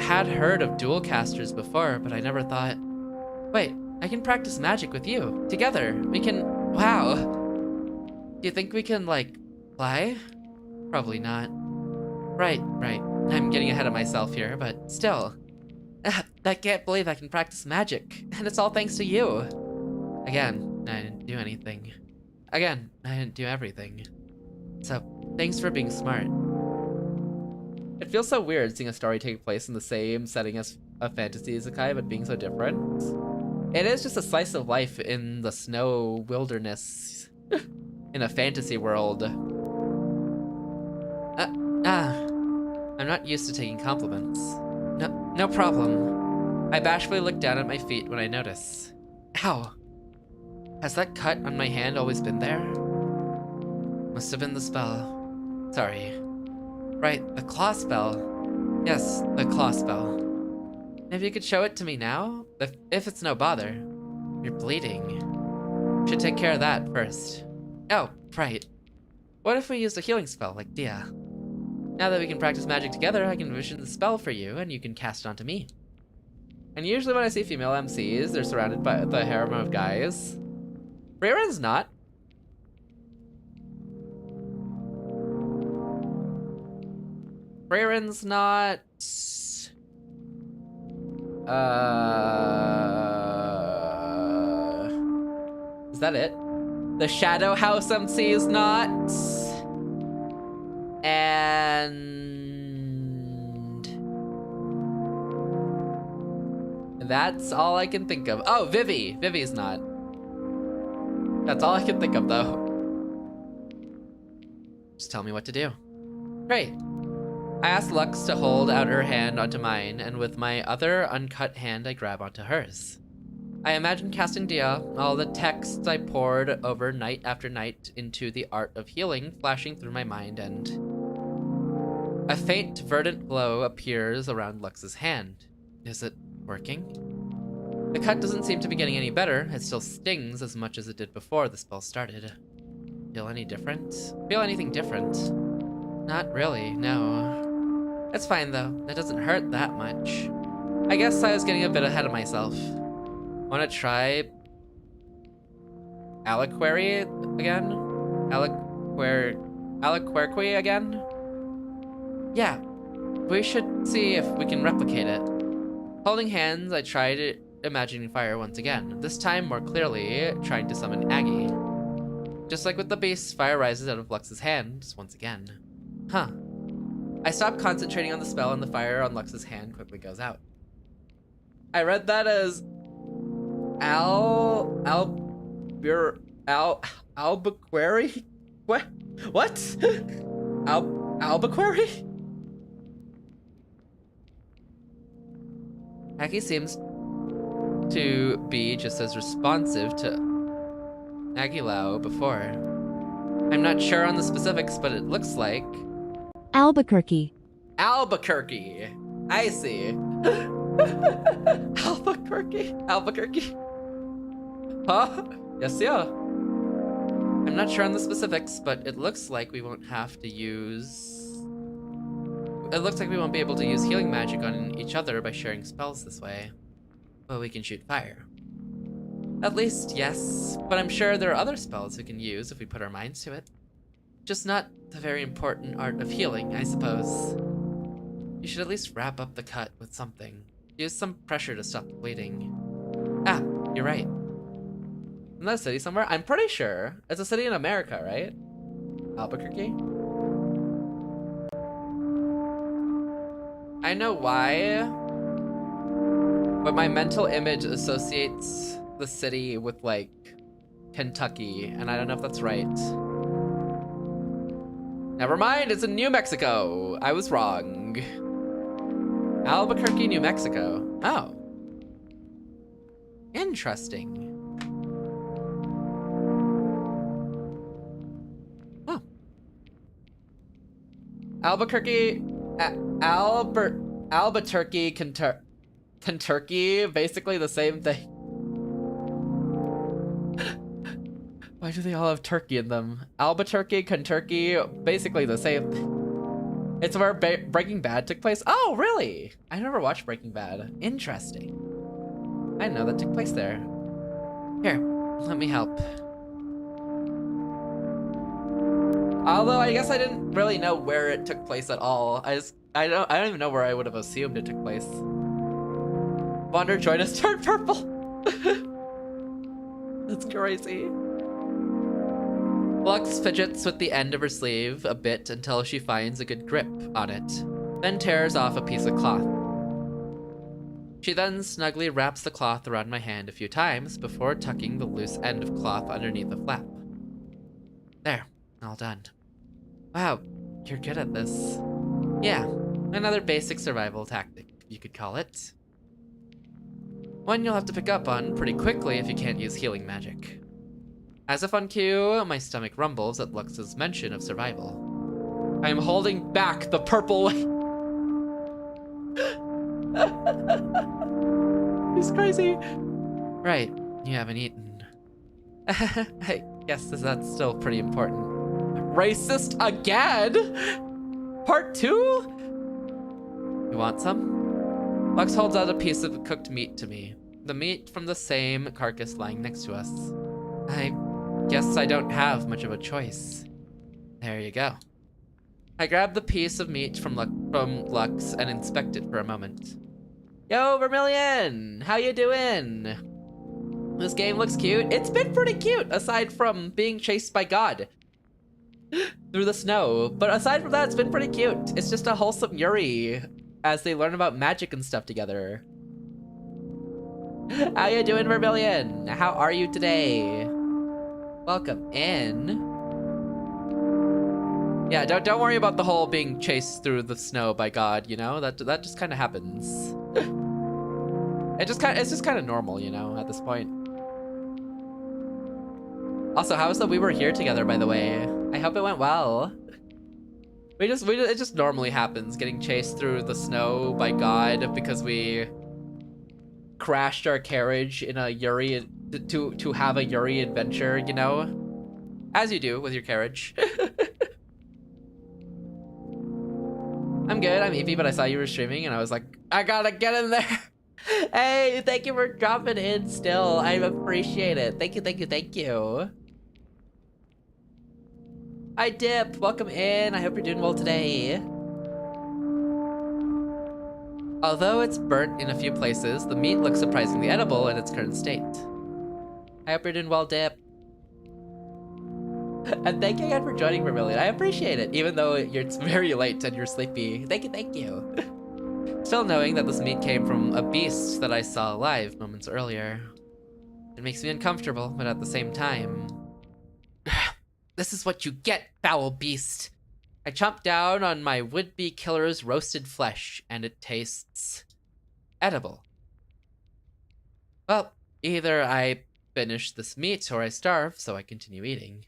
Speaker 1: had heard of dual casters before, but I never thought, wait, I can practice magic with you. Together, we can, wow. Do you think we can, like, fly? Probably not. Right. I'm getting ahead of myself here, but still. I can't believe I can practice magic, and it's all thanks to you. Again, I didn't do anything. Again, I didn't do everything. So, thanks for being smart. It feels so weird seeing a story take place in the same setting as a fantasy isekai, but being so different. It is just a slice of life in the snow wilderness in a fantasy world. I'm not used to taking compliments. No problem. I bashfully look down at my feet when I notice. Ow! Has that cut on my hand always been there? Must have been the spell. Sorry. Right, the claw spell. Yes, the claw spell. Maybe you could show it to me now? If it's no bother. You're bleeding. Should take care of that first. Oh, right. What if we used a healing spell like Dia? Now that we can practice magic together, I can envision the spell for you and you can cast it onto me. And usually when I see female MCs, they're surrounded by the harem of guys. VtuberEN's not. VtuberEN's not. Is that it? The Shadow House MC is not. And that's all I can think of. Oh, Vivi. Vivi's not. That's all I can think of, though. Just tell me what to do. Great. I asked Lux to hold out her hand onto mine, and with my other uncut hand, I grab onto hers. I imagine casting Dia, all the texts I poured over night after night into the art of healing flashing through my mind, and a faint, verdant glow appears around Lux's hand. Is it working? The cut doesn't seem to be getting any better. It still stings as much as it did before the spell started. Feel any different? Feel anything different? Not really, no. It's fine though. It doesn't hurt that much. I guess I was getting a bit ahead of myself. Wanna try Aliquary again? Aliquerque again? Yeah, we should see if we can replicate it. Holding hands, I tried imagining fire once again, this time more clearly trying to summon Aggie. Just like with the beast, fire rises out of Lux's hands once again. Huh. I stop concentrating on the spell and the fire on Lux's hand quickly goes out. I read that as Albuquerque? What? Albuquerque? to be just as responsive to Aguilao before. I'm not sure on the specifics, but it looks like...
Speaker 5: Albuquerque.
Speaker 1: Albuquerque. I see. Albuquerque? Albuquerque? Huh? Yes, yeah. I'm not sure on the specifics, but it looks like we won't have to use... It looks like we won't be able to use healing magic on each other by sharing spells this way. But we can shoot fire. At least, yes. But I'm sure there are other spells we can use if we put our minds to it. Just not the very important art of healing, I suppose. You should at least wrap up the cut with something. Use some pressure to stop the bleeding. Ah, you're right. Isn't that a city somewhere? I'm pretty sure. It's a city in America, right? Albuquerque? I know why, but my mental image associates the city with, like, Kentucky, and I don't know if that's right. Never mind, it's in New Mexico. I was wrong. Albuquerque, New Mexico. Oh. Interesting. Oh. Albuquerque, Albuquerque, Kentucky, basically the same thing. Why do they all have turkey in them? Albuquerque, Kentucky, basically the same thing. It's where Breaking Bad took place. Oh, really? I never watched Breaking Bad. Interesting. I didn't know that took place there. Here, let me help. Although I guess I didn't really know where it took place at all. I don't even know where I would have assumed it took place. Wander, join us, turn purple. That's crazy. Lux fidgets with the end of her sleeve a bit until she finds a good grip on it, then tears off a piece of cloth. She then snugly wraps the cloth around my hand a few times before tucking the loose end of cloth underneath the flap. There, all done. Wow, you're good at this. Yeah, another basic survival tactic, you could call it. One you'll have to pick up on pretty quickly if you can't use healing magic. As if on cue, my stomach rumbles at Lux's mention of survival. I am holding back the purple wave. He's crazy. Right, you haven't eaten. I guess that's still pretty important. Racist again? Part 2? You want some? Lux holds out a piece of cooked meat to me. The meat from the same carcass lying next to us. I guess I don't have much of a choice. There you go. I grab the piece of meat from Lux and inspect it for a moment. Yo, Vermilion! How you doing? This game looks cute. It's been pretty cute, aside from being chased by God through the snow. But aside from that, it's been pretty cute. It's just a wholesome Yuri as they learn about magic and stuff together. How you doing, Vermilion? How are you today? Welcome in. Yeah, don't worry about the whole being chased through the snow by God, you know? That just kind of happens. It's just kind of normal, you know, at this point. Also, how is that we were here together, by the way? I hope it went well. It just normally happens, getting chased through the snow by God because we crashed our carriage in a Yuri to have a Yuri adventure, you know? As you do with your carriage. I'm good, I'm Evie, but I saw you were streaming and I was like, I gotta get in there. Hey, thank you for dropping in still. I appreciate it. Thank you, thank you, thank you. Hi, Dip. Welcome in. I hope you're doing well today. Although it's burnt in a few places, the meat looks surprisingly edible in its current state. I hope you're doing well, Dip. And thank you again for joining, Vermilion. I appreciate it, even though it's very late and you're sleepy. Thank you, thank you. Still knowing that this meat came from a beast that I saw alive moments earlier. It makes me uncomfortable, but at the same time... This is what you get, foul beast. I chomp down on my would-be killer's roasted flesh, and it tastes... edible. Well, either I finish this meat or I starve, so I continue eating.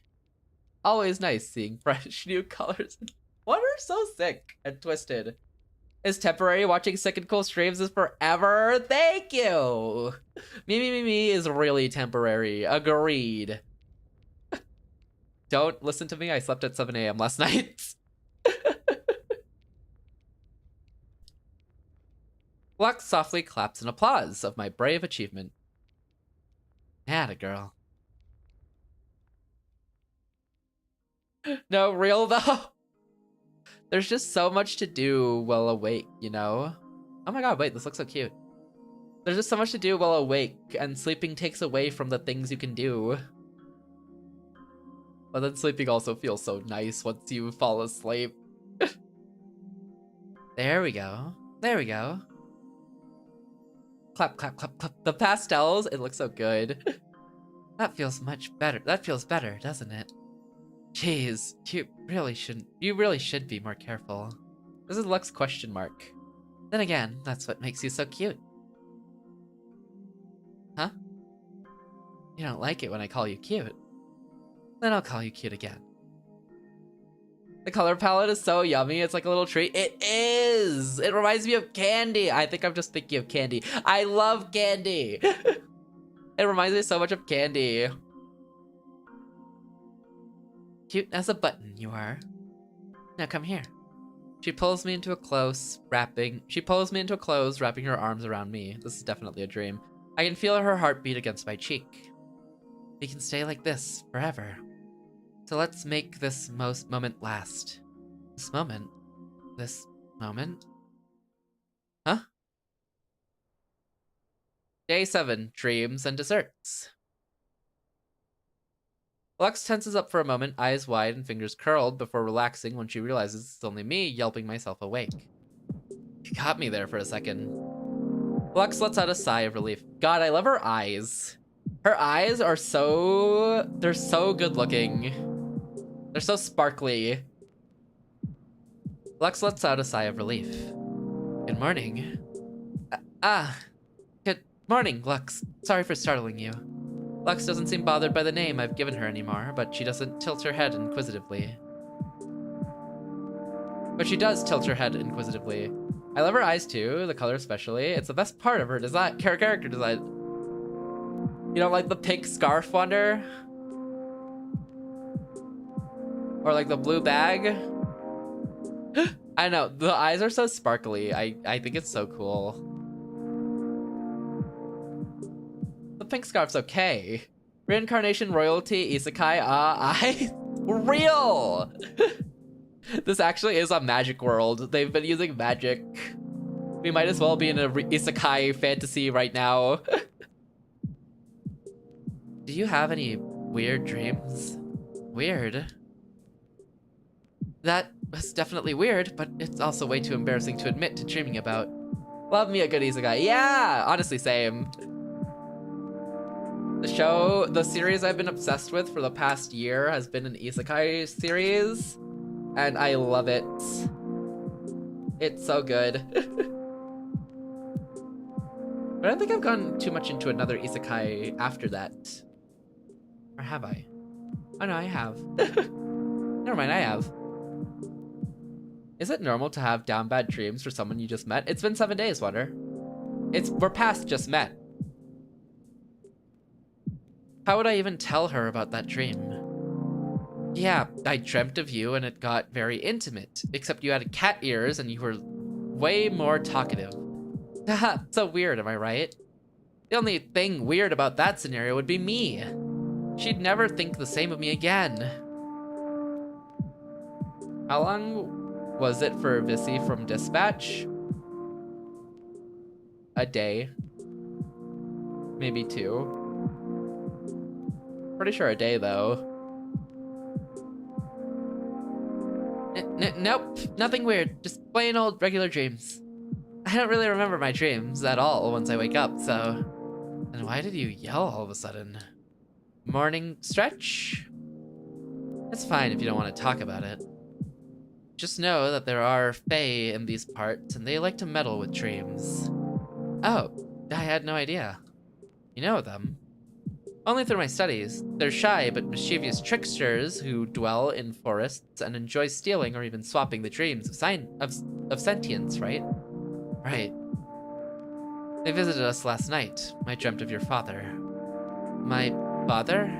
Speaker 1: Always nice seeing fresh new colors. What are so sick and twisted? Is temporary, watching sick and cool streams is forever. Thank you. Me is really temporary. Agreed. Don't listen to me. I slept at 7 a.m. last night. Lux softly claps in applause of my brave achievement. Atta girl. No, real though. There's just so much to do while awake, you know? Oh my god, wait, this looks so cute. There's just so much to do while awake, and sleeping takes away from the things you can do. But then sleeping also feels so nice once you fall asleep. There we go. There we go. Clap, clap, clap, clap. The pastels, it looks so good. That feels much better. That feels better, doesn't it? Jeez, you really should be more careful. This is Lux question mark. Then again, that's what makes you so cute. Huh? You don't like it when I call you cute? Then I'll call you cute again. The color palette is so yummy, it's like a little treat. It is! It reminds me of candy! I think I'm just thinking of candy. I love candy! It reminds me so much of candy. Cute as a button, you are. Now come here. She pulls me into a close, wrapping her arms around me. This is definitely a dream. I can feel her heartbeat against my cheek. We can stay like this forever. So let's make this moment last. This moment? Huh? Day 7, dreams and desserts. Lux tenses up for a moment, eyes wide and fingers curled, before relaxing when she realizes it's only me yelping myself awake. You got me there for a second. Lux lets out a sigh of relief. God, I love her eyes. Her eyes are they're so good looking. They're so sparkly. Lux lets out a sigh of relief. Good morning. Good morning, Lux. Sorry for startling you. Lux doesn't seem bothered by the name I've given her anymore, but she doesn't tilt her head inquisitively. But she does tilt her head inquisitively. I love her eyes too, the color especially. It's the best part of her design, character design. You know, like the pink scarf wonder? Or like the blue bag? I know, the eyes are so sparkly. I think it's so cool. The pink scarf's okay. Reincarnation, royalty, isekai, real! This actually is a magic world. They've been using magic. We might as well be in a isekai fantasy right now. Do you have any weird dreams? Weird? That was definitely weird, but it's also way too embarrassing to admit to dreaming about. Love me a good isekai. Yeah, honestly, same. The series I've been obsessed with for the past year has been an isekai series, and I love it. It's so good. But I don't think I've gone too much into another isekai after that. Or have I? Oh no, I have. Never mind, I have. Is it normal to have down bad dreams for someone you just met? It's been 7 days, Wonder. We're past just met. How would I even tell her about that dream? Yeah, I dreamt of you and it got very intimate, except you had cat ears and you were way more talkative. Haha, so weird, am I right? The only thing weird about that scenario would be me. She'd never think the same of me again. How long was it for Visi from Dispatch? A day. Maybe 2. Pretty sure a day, though. Nope, nothing weird. Just plain old regular dreams. I don't really remember my dreams at all once I wake up, so... Then why did you yell all of a sudden? Morning stretch? It's fine if you don't want to talk about it. Just know that there are fae in these parts, and they like to meddle with dreams. Oh, I had no idea. You know them? Only through my studies. They're shy but mischievous tricksters who dwell in forests and enjoy stealing or even swapping the dreams of sentience, right? Right. They visited us last night. I dreamt of your father. My father?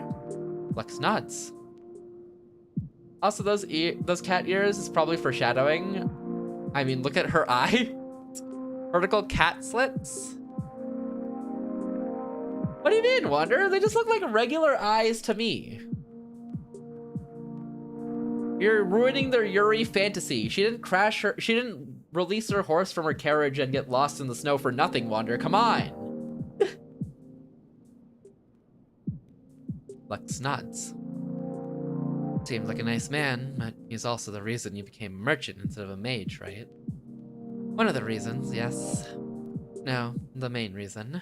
Speaker 1: Lux nods. Also, those cat ears is probably foreshadowing. I mean, look at her eye. Vertical cat slits. What do you mean, Wonder? They just look like regular eyes to me. You're ruining their Yuri fantasy. She didn't release her horse from her carriage and get lost in the snow for nothing, Wonder. Come on. Lux nods. Seems like a nice man, but he's also the reason you became a merchant instead of a mage, right? One of the reasons, yes. No, the main reason.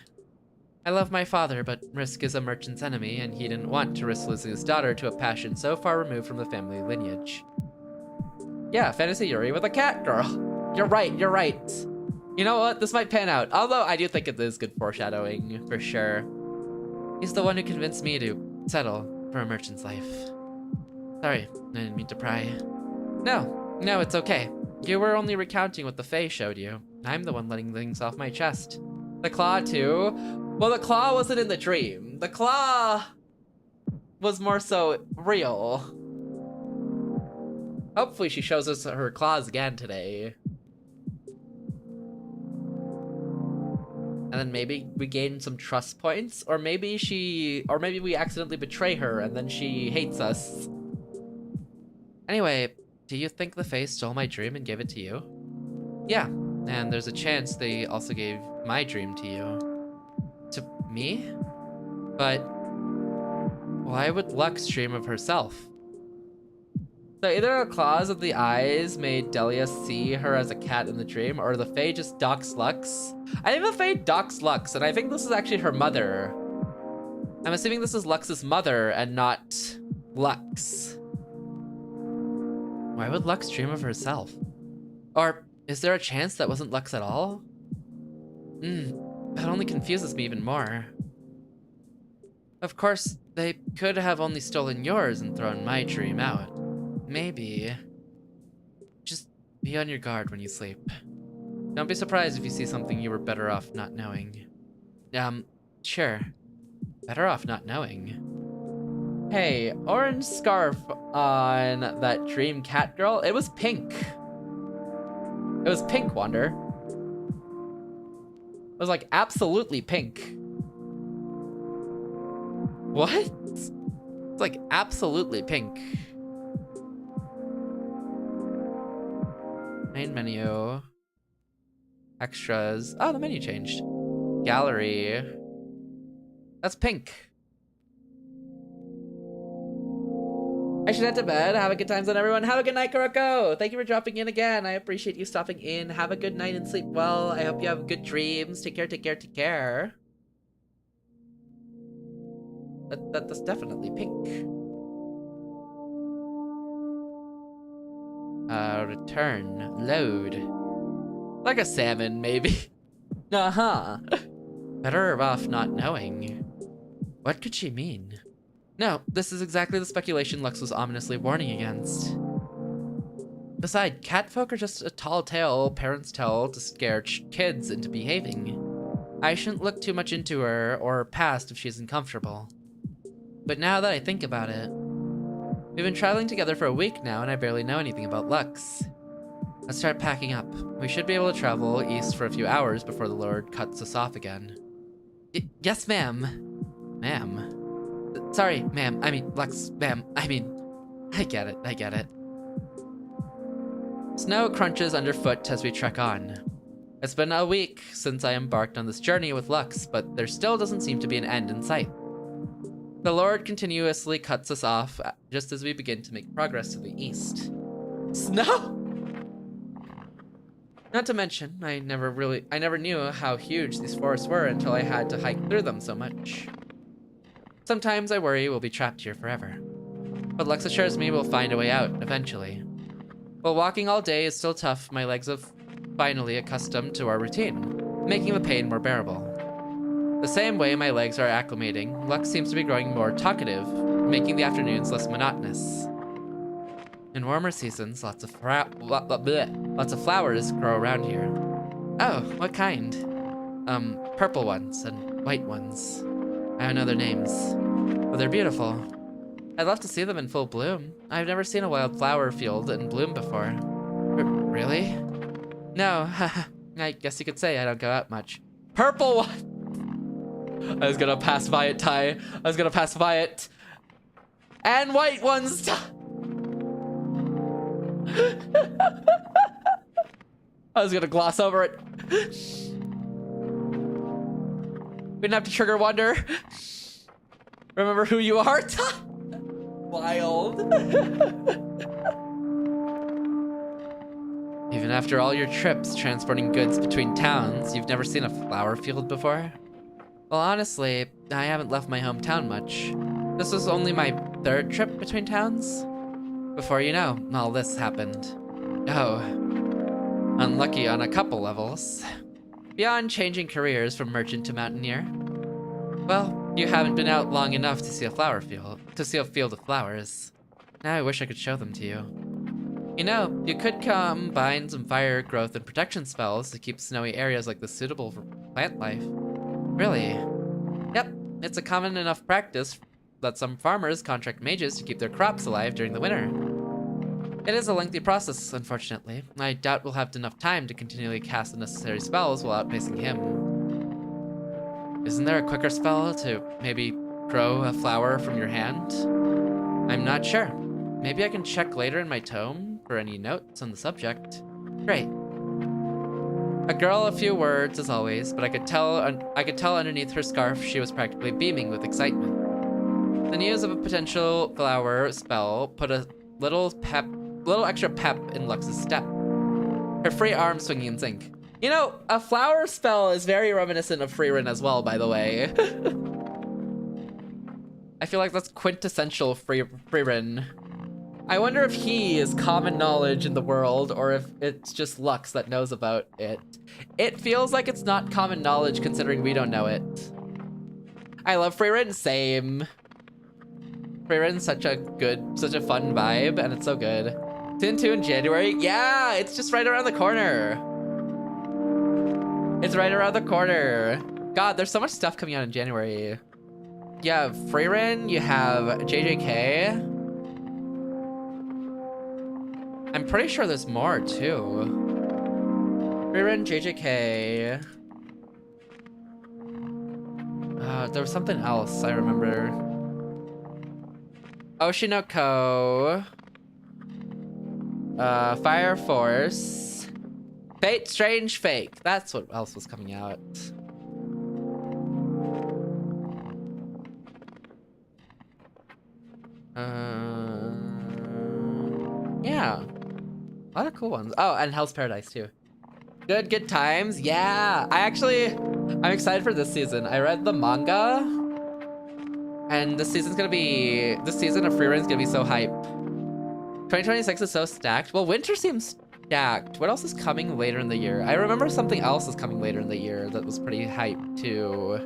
Speaker 1: I love my father, but risk is a merchant's enemy, and he didn't want to risk losing his daughter to a passion so far removed from the family lineage. Yeah, fantasy Yuri with a cat girl. You're right, you're right. You know what? This might pan out. Although I do think it is good foreshadowing, for sure. He's the one who convinced me to settle for a merchant's life. Sorry, I didn't mean to pry. No, it's okay. You were only recounting what the Fae showed you. I'm the one letting things off my chest. The claw too? Well, the claw wasn't in the dream. The claw was more so real. Hopefully she shows us her claws again today. And then maybe we gain some trust points, or maybe we accidentally betray her and then she hates us. Anyway, do you think the Fae stole my dream and gave it to you? Yeah, and there's a chance they also gave my dream to you. To me? But why would Lux dream of herself? So either the claws of the eyes made Delia see her as a cat in the dream, or the Fae just doxed Lux. I think the Fae doxed Lux, and I think this is actually her mother. I'm assuming this is Lux's mother and not Lux. Why would Lux dream of herself? Or is there a chance that wasn't Lux at all? That only confuses me even more. Of course, they could have only stolen yours and thrown my dream out. Maybe. Just be on your guard when you sleep. Don't be surprised if you see something you were better off not knowing. Sure. Better off not knowing. Hey, orange scarf on that dream cat girl. It was pink. It was pink, Wander. It was like absolutely pink. What? It's like absolutely pink. Main menu. Extras. Oh, the menu changed. Gallery. That's pink. I should head to bed. Have a good time, then, everyone. Have a good night, Kuroko. Thank you for dropping in again. I appreciate you stopping in. Have a good night and sleep well. I hope you have good dreams. Take care, take care, take care. That's definitely pink. Return. Load. Like a salmon, maybe. Uh-huh. Better off not knowing. What could she mean? No, this is exactly the speculation Lux was ominously warning against. Besides, catfolk are just a tall tale parents tell to scare kids into behaving. I shouldn't look too much into her or her past if she's uncomfortable. But now that I think about it, we've been traveling together for a week now and I barely know anything about Lux. Let's start packing up. We should be able to travel east for a few hours before the Lord cuts us off again. Yes, ma'am. Ma'am. Sorry, ma'am. I mean, Lux, ma'am. I get it. I get it. Snow crunches underfoot as we trek on. It's been a week since I embarked on this journey with Lux, but there still doesn't seem to be an end in sight. The Lord continuously cuts us off just as we begin to make progress to the east. Snow? Not to mention, I never knew how huge these forests were until I had to hike through them so much. Sometimes I worry we'll be trapped here forever. But Lux assures me we'll find a way out, eventually. While walking all day is still tough, my legs have finally accustomed to our routine, making the pain more bearable. The same way my legs are acclimating, Lux seems to be growing more talkative, making the afternoons less monotonous. In warmer seasons, lots of flowers grow around here. Oh, what kind? Purple ones and white ones. I don't know their names, but they're beautiful. I'd love to see them in full bloom. I've never seen a wild flower field in bloom before. Really? No, I guess you could say I don't go out much. Purple one! I was gonna pass by it, Ty. I was gonna pass by it. And white ones! I was gonna gloss over it. We didn't have to trigger wonder. Remember who you are? Wild. Even after all your trips transporting goods between towns, you've never seen a flower field before? Well, honestly, I haven't left my hometown much. This was only my 3rd trip between towns. Before you know, all this happened. Oh, unlucky on a couple levels. Beyond changing careers from merchant to mountaineer. Well, you haven't been out long enough to see a flower field, of flowers. Now I wish I could show them to you. You know, you could combine some fire growth and protection spells to keep snowy areas like this suitable for plant life. Really? Yep, it's a common enough practice that some farmers contract mages to keep their crops alive during the winter. It is a lengthy process, unfortunately. I doubt we'll have enough time to continually cast the necessary spells while outpacing him. Isn't there a quicker spell to maybe grow a flower from your hand? I'm not sure. Maybe I can check later in my tome for any notes on the subject. Great. A girl, a few words as always, but I could tell underneath her scarf she was practically beaming with excitement. The news of a potential flower spell put a little extra pep in Lux's step. Her free arm swinging in sync. You know, a flower spell is very reminiscent of VtuberEN as well, by the way. I feel like that's quintessential VtuberEN. I wonder if he is common knowledge in the world or if it's just Lux that knows about it. It feels like it's not common knowledge considering we don't know it. I love VtuberEN, same. VtuberEN's such a fun vibe, and it's so good. Season 2 in January? Yeah, it's just right around the corner. It's right around the corner. God, there's so much stuff coming out in January. You have VtuberEN, you have JJK. I'm pretty sure there's more too. VtuberEN, JJK. There was something else I remember. Oshinoko. Fire Force. Fate Strange Fake. That's what else was coming out. Yeah. A lot of cool ones. Oh, and Hell's Paradise too. Good times. Yeah. I'm excited for this season. I read the manga. And this season of VtuberEN is gonna be so hype. 2026 is so stacked. Well, winter seems stacked. What else is coming later in the year? I remember something else is coming later in the year that was pretty hype too.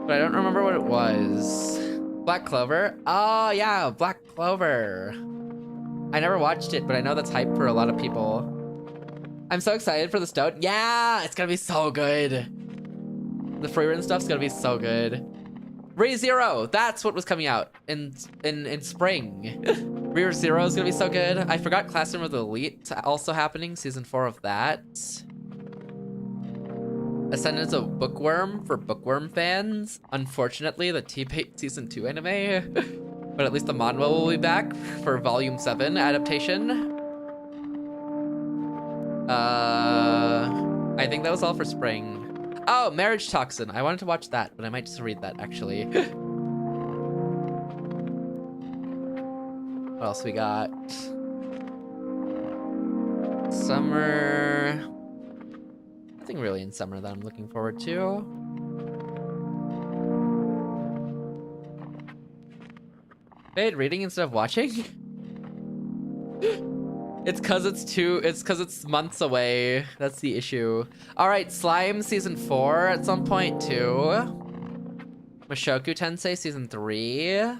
Speaker 1: But I don't remember what it was. Black Clover? Oh yeah, Black Clover. I never watched it, but I know that's hype for a lot of people. I'm so excited for the Stout. Yeah, it's gonna be so good. The VtuberEN stuff's gonna be so good. ReZero, that's what was coming out in spring. ReZero is gonna be so good. I forgot Classroom of the Elite also happening, season 4 of that. Ascendance of Bookworm for Bookworm fans. Unfortunately, the T-Bait season 2 anime, but at least the manhwa will be back for volume 7 adaptation. I think that was all for spring. Oh, Marriage Toxin. I wanted to watch that, but I might just read that actually. What else we got? Summer. Nothing really in summer that I'm looking forward to. Wait, reading instead of watching? It's cause it's months away. That's the issue. All right, Slime season 4 at some point too. Mushoku Tensei season 3.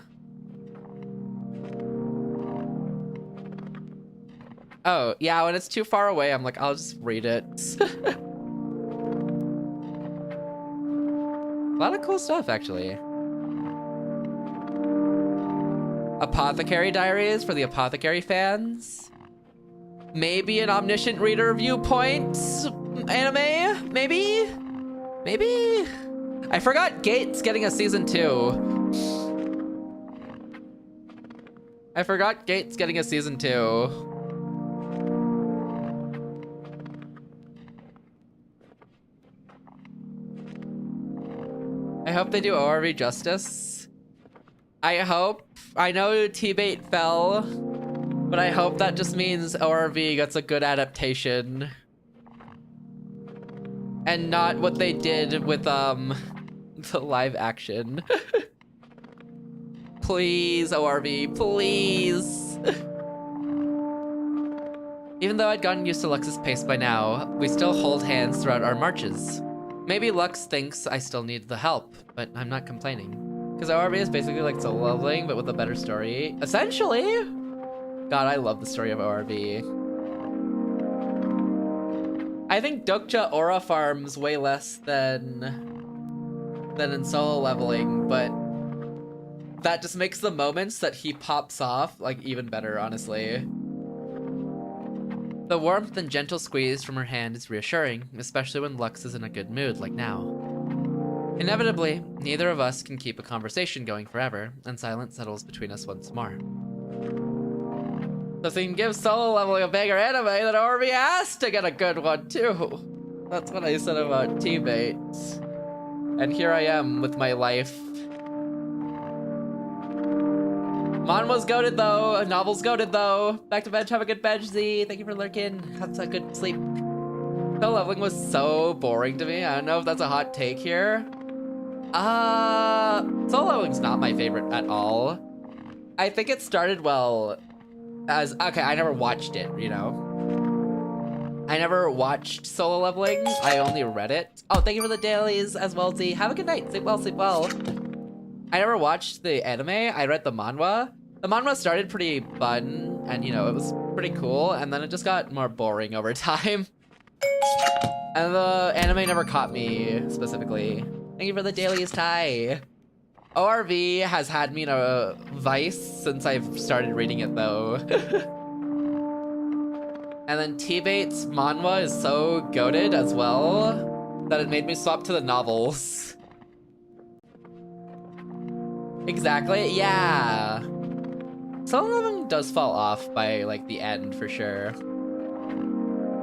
Speaker 1: Oh, yeah, when it's too far away, I'm like, I'll just read it. A lot of cool stuff, actually. Apothecary Diaries for the Apothecary fans. Maybe an Omniscient Reader viewpoint anime? Maybe? Maybe? I forgot Gate's getting a season 2. I forgot Gate's getting a season 2. I hope they do ORV justice. I hope. I know T-Bait fell, but I hope that just means ORV gets a good adaptation. And not what they did with, the live action. Please, ORV, please. Even though I'd gotten used to Lux's pace by now, we still hold hands throughout our marches. Maybe Lux thinks I still need the help, but I'm not complaining. Because ORV is basically like solo leveling, but with a better story. Essentially! God, I love the story of ORV. I think Dokja Aura farms way less than in solo leveling, but that just makes the moments that he pops off like even better, honestly. The warmth and gentle squeeze from her hand is reassuring, especially when Lux is in a good mood like now. Inevitably, neither of us can keep a conversation going forever, and silence settles between us once more. The thing gives solo leveling a bigger anime that ORV has to get a good one too. That's what I said about T-Bait. And here I am with my life. Manhwa's goated though, novel's goated though. Back to bed, have a good bed, Z. Thank you for lurking. Have a good sleep. Solo leveling was so boring to me. I don't know if that's a hot take here. Solo leveling's not my favorite at all. I think it started well as, okay, I never watched it, you know? I never watched solo leveling, I only read it. Oh, thank you for the dailies as well, Z. Have a good night, sleep well, sleep well. I never watched the anime, I read the manhwa. The manhwa started pretty fun, and you know, it was pretty cool, and then it just got more boring over time. And the anime never caught me, specifically. Thank you for the dailies, Ty. ORV has had me in a vice since I've started reading it, though. And then T-Bait's manhwa is so goated as well that it made me swap to the novels. Exactly, yeah. Solo leveling does fall off by, like, the end, for sure.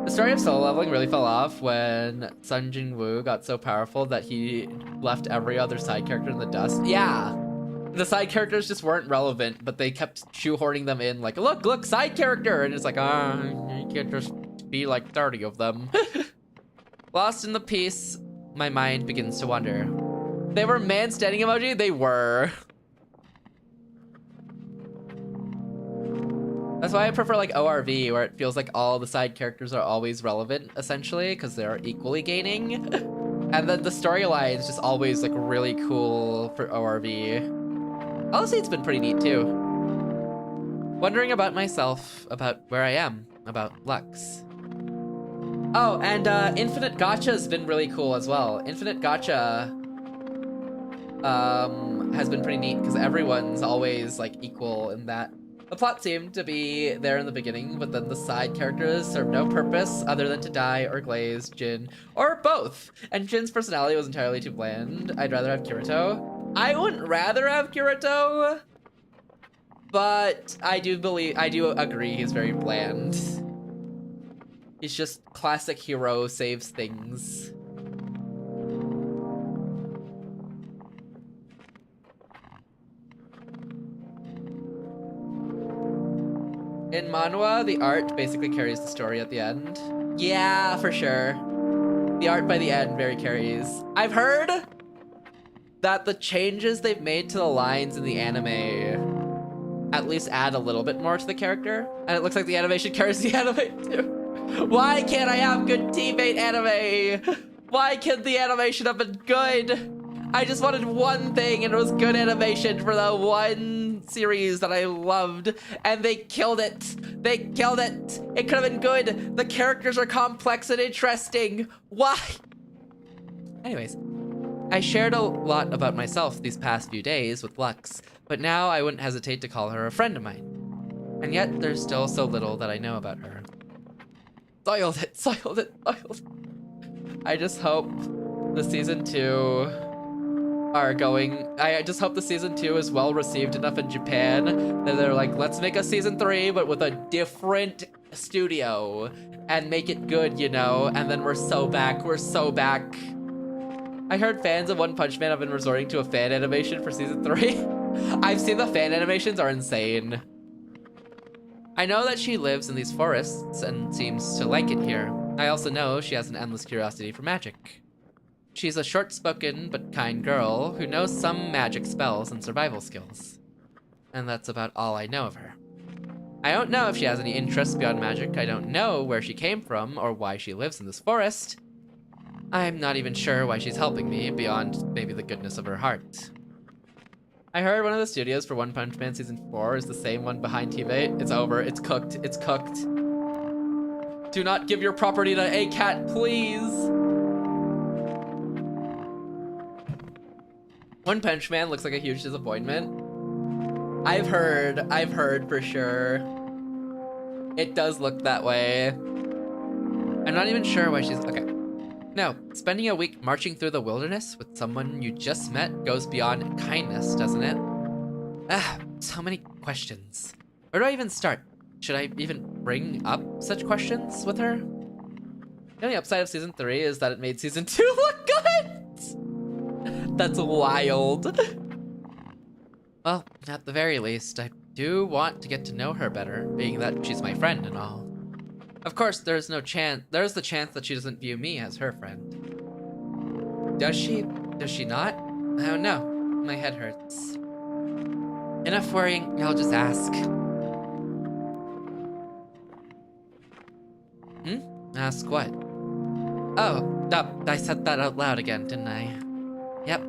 Speaker 1: The story of solo leveling really fell off when Sun Jin-woo got so powerful that he left every other side character in the dust. Yeah! The side characters just weren't relevant, but they kept shoehorning them in, like, look, side character! And it's like, you can't just be like 30 of them. Lost in the piece, my mind begins to wander. They were man standing emoji? They were. That's why I prefer like ORV, where it feels like all the side characters are always relevant, essentially, because they're equally gaining. And then the storyline is just always like really cool for ORV. Honestly, it's been pretty neat too. Wondering about myself, about where I am, about Lux. Oh, and Infinite Gacha has been really cool as well. Infinite Gacha has been pretty neat because everyone's always like equal in that. The plot seemed to be there in the beginning, but then the side characters serve no purpose other than to die or glaze Jin, or both. And Jin's personality was entirely too bland. I'd rather have Kirito. I wouldn't rather have Kirito, but I do agree he's very bland. He's just classic hero saves things. In manhwa, the art basically carries the story at the end. Yeah, for sure. The art by the end very carries. I've heard that the changes they've made to the lines in the anime at least add a little bit more to the character. And it looks like the animation carries the anime too. Why can't I have good teammate anime? Why can't the animation have been good? I just wanted one thing, and it was good animation for the one series that I loved, and they killed it. They killed it. It could have been good. The characters are complex and interesting. Why? Anyways, I shared a lot about myself these past few days with Lux, but now I wouldn't hesitate to call her a friend of mine. And yet, there's still so little that I know about her. Soiled it, soiled it, soiled it. I just hope the season 2 are going. I just hope the season 2 is well received enough in Japan that they're like, let's make a season 3, but with a different studio and make it good, you know? And then we're so back. We're so back. I heard fans of One Punch Man have been resorting to a fan animation for season 3. I've seen the fan animations are insane. I know that she lives in these forests and seems to like it here. I also know she has an endless curiosity for magic. She's a short-spoken but kind girl who knows some magic spells and survival skills. And that's about all I know of her. I don't know if she has any interests beyond magic. I don't know where she came from or why she lives in this forest. I'm not even sure why she's helping me beyond maybe the goodness of her heart. I heard one of the studios for One Punch Man Season 4 is the same one behind TV. It's over. It's cooked. It's cooked. Do not give your property to A-Cat, please. One Punch Man looks like a huge disappointment. I've heard for sure. It does look that way. I'm not even sure why she's, okay. No, spending a week marching through the wilderness with someone you just met goes beyond kindness, doesn't it? Ah, so many questions. Where do I even start? Should I even bring up such questions with her? The only upside of season 3 is that it made season 2 look good! That's wild. Well, at the very least, I do want to get to know her better, being that she's my friend and all. Of course, there's the chance that she doesn't view me as her friend. Does she? Does she not? I don't know. My head hurts. Enough worrying, I'll just ask. Ask what? Oh, I said that out loud again, didn't I? Yep.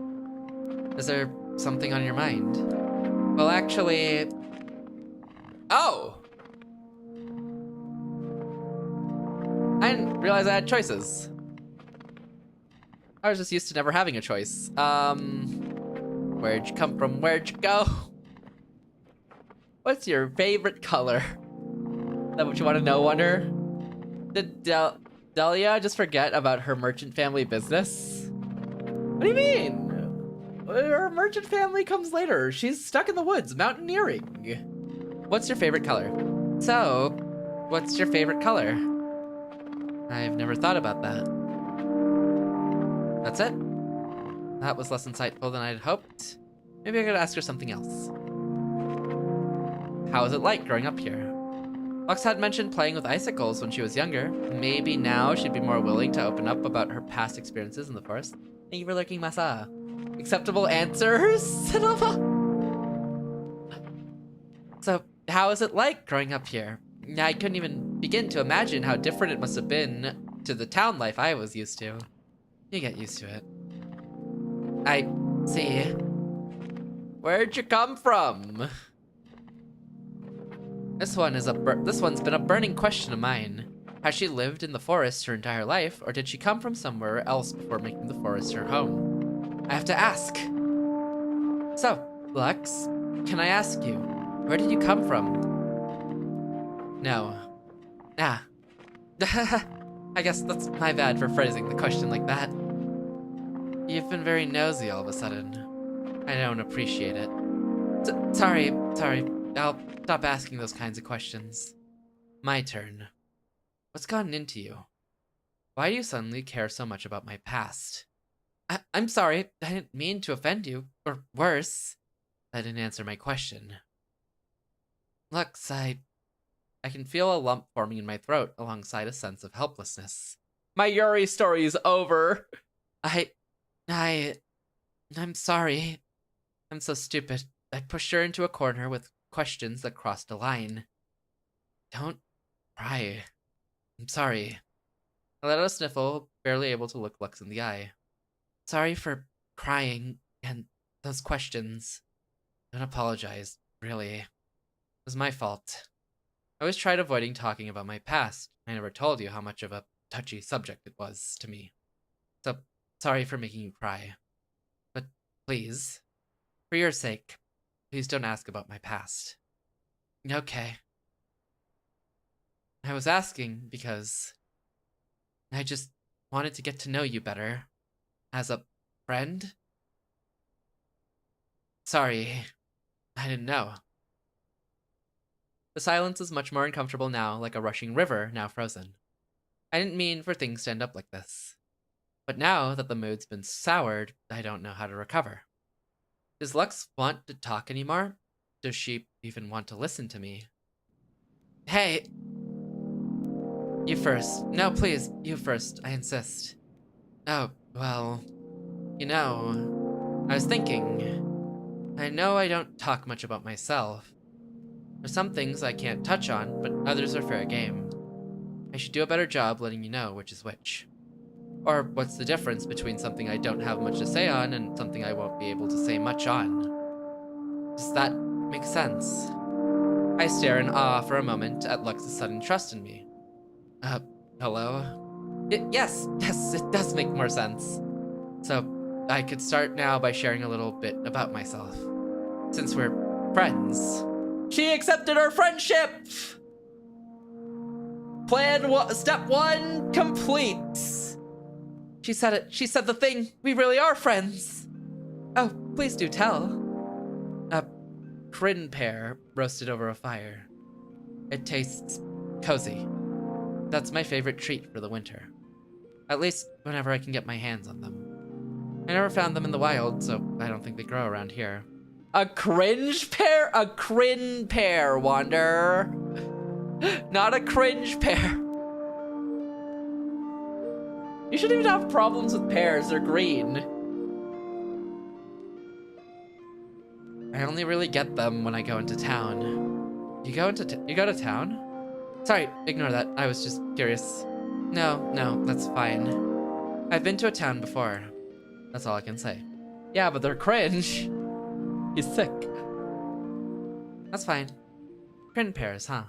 Speaker 1: Is there something on your mind? Well, actually... Oh! I didn't realize I had choices. I was just used to never having a choice. Where'd you come from? Where'd you go? What's your favorite color? Is that what you want to know, Wonder? Did Delia just forget about her merchant family business? What do you mean? Her merchant family comes later. She's stuck in the woods, mountaineering. What's your favorite color? So, what's your favorite color? I've never thought about that. That's it? That was less insightful than I'd hoped. Maybe I could ask her something else. How was it like growing up here? Lux had mentioned playing with icicles when she was younger. Maybe now she'd be more willing to open up about her past experiences in the forest. Thank you for lurking, Masa. Acceptable answers, Sinova? So, how is it like growing up here? I couldn't even begin to imagine how different it must have been to the town life I was used to. You get used to it. I see. Where'd you come from? This one's been a burning question of mine. Has she lived in the forest her entire life, or did she come from somewhere else before making the forest her home? I have to ask. So, Lux, can I ask you, where did you come from? No. Ah. I guess that's my bad for phrasing the question like that. You've been very nosy all of a sudden. I don't appreciate it. Sorry. I'll stop asking those kinds of questions. My turn. What's gotten into you? Why do you suddenly care so much about my past? I'm sorry. I didn't mean to offend you. Or worse. That didn't answer my question. Lux, I can feel a lump forming in my throat alongside a sense of helplessness. My Yuri story's over. I'm sorry. I'm so stupid. I pushed her into a corner with questions that crossed a line. Don't cry. I'm sorry. I let out a sniffle, barely able to look Lux in the eye. Sorry for crying and those questions. Don't apologize, really. It was my fault. I always tried avoiding talking about my past. I never told you how much of a touchy subject it was to me. So, sorry for making you cry. But please, for your sake, please don't ask about my past. Okay. I was asking because I just wanted to get to know you better. As a friend? Sorry, I didn't know. The silence is much more uncomfortable now, like a rushing river, now frozen. I didn't mean for things to end up like this. But now that the mood's been soured, I don't know how to recover. Does Lux want to talk anymore? Does she even want to listen to me? Hey! You first. No, please, you first, I insist. Oh, well, you know, I was thinking, I know I don't talk much about myself. There's some things I can't touch on, but others are fair game. I should do a better job letting you know which is which. Or what's the difference between something I don't have much to say on and something I won't be able to say much on. Does that make sense? I stare in awe for a moment at Lux's sudden trust in me. Hello? Yes, it does make more sense. So, I could start now by sharing a little bit about myself. Since we're friends. She accepted our friendship! Step 1 complete. She said it. She said the thing. We really are friends. Oh, please do tell. A crin pear roasted over a fire. It tastes cozy. That's my favorite treat for the winter. At least whenever I can get my hands on them. I never found them in the wild, so I don't think they grow around here. A cringe pear? A crin pear, Wander. Not a cringe pear. You shouldn't even have problems with pears, they're green. I only really get them when I go into town. You go to town? Sorry, ignore that. I was just curious. No, that's fine. I've been to a town before. That's all I can say. Yeah, but they're cringe. He's sick. That's fine. Crin pears, huh?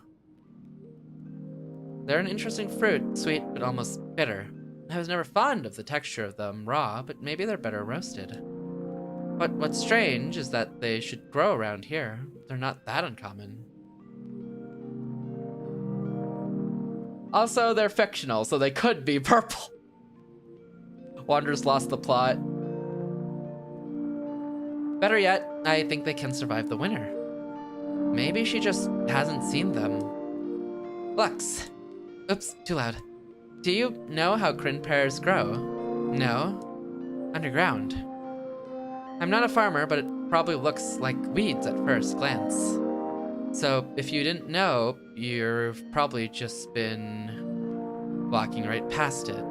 Speaker 1: They're an interesting fruit, sweet but almost bitter. I was never fond of the texture of them raw, but maybe they're better roasted. But what's strange is that they should grow around here. They're not that uncommon. Also, they're fictional, so they could be purple. Wander's lost the plot. Better yet, I think they can survive the winter. Maybe she just hasn't seen them. Lux. Oops, too loud. Do you know how crin pears grow? No? Underground. I'm not a farmer, but it probably looks like weeds at first glance. So if you didn't know, you've probably just been walking right past it.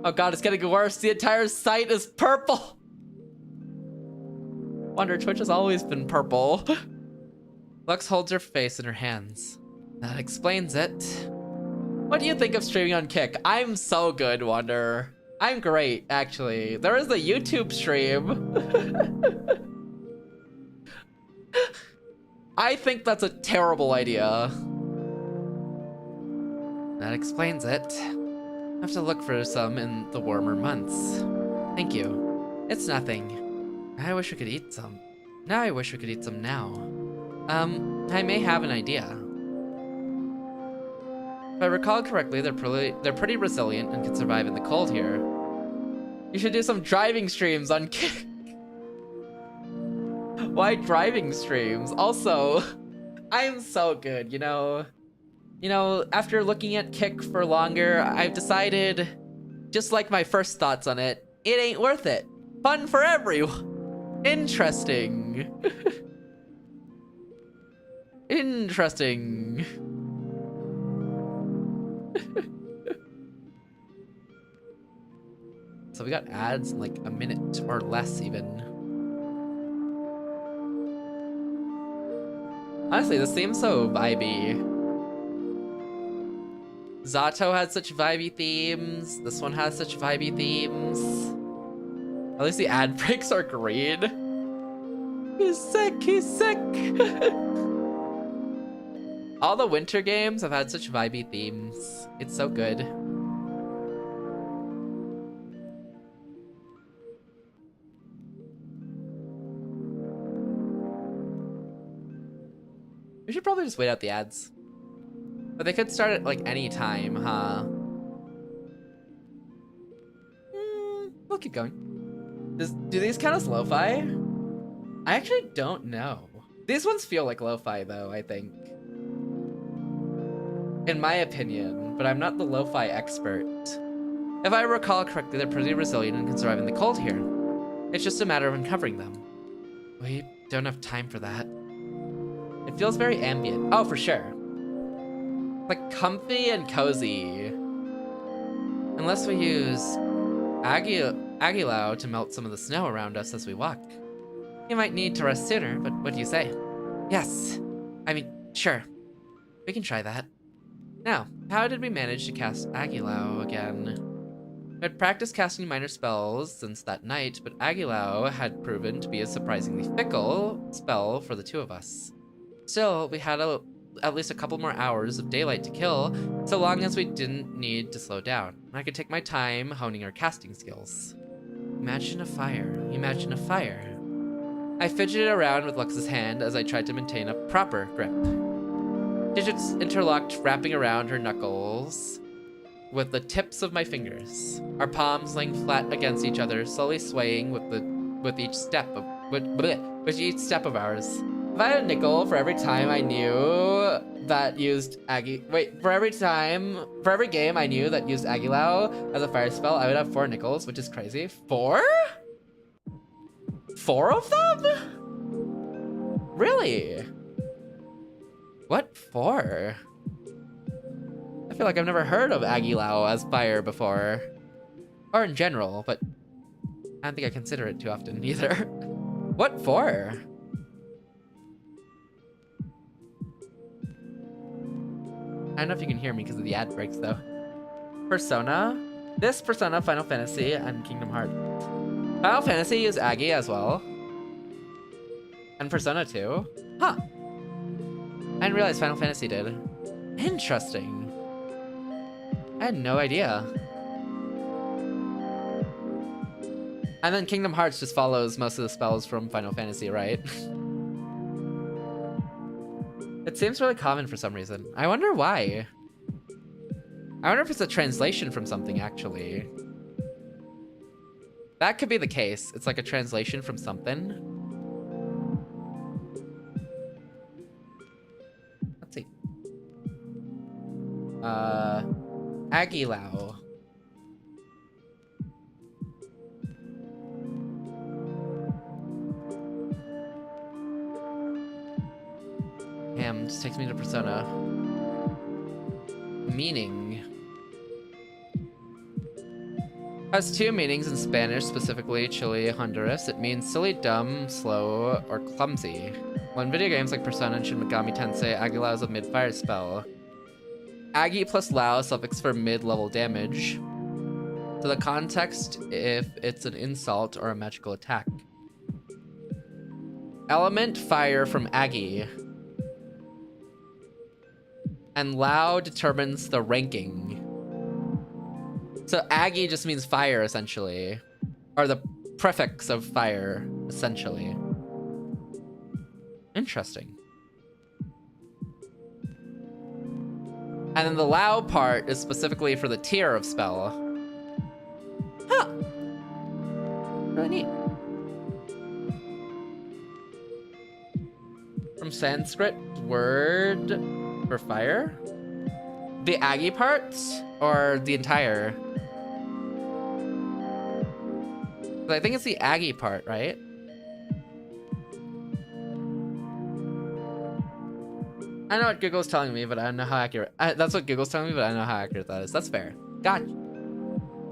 Speaker 1: Oh god, it's getting worse. The entire site is purple. Wonder Twitch has always been purple. Lux holds her face in her hands. That explains it. What do you think of streaming on Kick? I'm so good, Wonder. I'm great, actually. There is a YouTube stream. I think that's a terrible idea. That explains it. I have to look for some in the warmer months. Thank you. It's nothing. I wish we could eat some. Now I wish we could eat some now. I may have an idea. If I recall correctly, they're pretty resilient and can survive in the cold here. You should do some driving streams on Kick. Why driving streams? Also, I'm so good, you know? You know, after looking at Kick for longer, I've decided, just like my first thoughts on it, it ain't worth it. Fun for everyone. Interesting. Interesting. So we got ads in like a minute or less even. Honestly, this seems so vibey. Zato had such vibey themes. This one has such vibey themes. At least the ad breaks are green. He's sick, he's sick. All the winter games have had such vibey themes. It's so good. We should probably just wait out the ads. But they could start at like any time, huh? We'll keep going. Do these count as lo-fi? I actually don't know. These ones feel like lo-fi though, I think. In my opinion, but I'm not the lo-fi expert. If I recall correctly, they're pretty resilient and can survive in the cold here. It's just a matter of uncovering them. We don't have time for that. It feels very ambient. Oh, for sure. Like comfy and cozy. Unless we use Agilao to melt some of the snow around us as we walk. You might need to rest sooner, but what do you say? Yes. I mean, sure. We can try that. Now, how did we manage to cast Agilao again? We had practiced casting minor spells since that night, but Agilao had proven to be a surprisingly fickle spell for the two of us. Still, we had at least a couple more hours of daylight to kill, so long as we didn't need to slow down. I could take my time honing our casting skills. Imagine a fire. Imagine a fire. I fidgeted around with Lux's hand as I tried to maintain a proper grip. Digits interlocked, wrapping around her knuckles with the tips of my fingers. Our palms laying flat against each other, slowly swaying with each step of ours. If I had a nickel for every time I knew that used for every game I knew that used Agilao as a fire spell, I would have 4 nickels, which is crazy. 4? 4 of them? Really? What for? I feel like I've never heard of Agilao as fire before. Or in general, but I don't think I consider it too often either. What for? I don't know if you can hear me because of the ad breaks though. Persona. This Persona, Final Fantasy, and Kingdom Hearts. Final Fantasy used Agi as well. And Persona 2. Huh. I didn't realize Final Fantasy did. Interesting. I had no idea. And then Kingdom Hearts just follows most of the spells from Final Fantasy, right? It seems really common for some reason. I wonder why. I wonder if it's a translation from something, actually. That could be the case. It's like a translation from something. Let's see. Agilao. Damn, just takes me to Persona. Meaning. Has 2 meanings in Spanish, specifically Chile, Honduras. It means silly, dumb, slow, or clumsy. Well, in video games like Persona and Shin Megami Tensei, Agilao is a mid-fire spell. Agi plus Lao suffix for mid-level damage. So the context if it's an insult or a magical attack. Element fire from Agi. And Lao determines the ranking. So Agi just means fire, essentially. Or the prefix of fire, essentially. Interesting. And then the Lao part is specifically for the tier of spell. Huh. Really neat. From Sanskrit word for fire? The Agi parts or the entire? I think it's the Agi part, right? I know what Google's telling me, but I don't know how accurate. That's what Google's telling me, but I don't know how accurate that is. That's fair. Gotcha.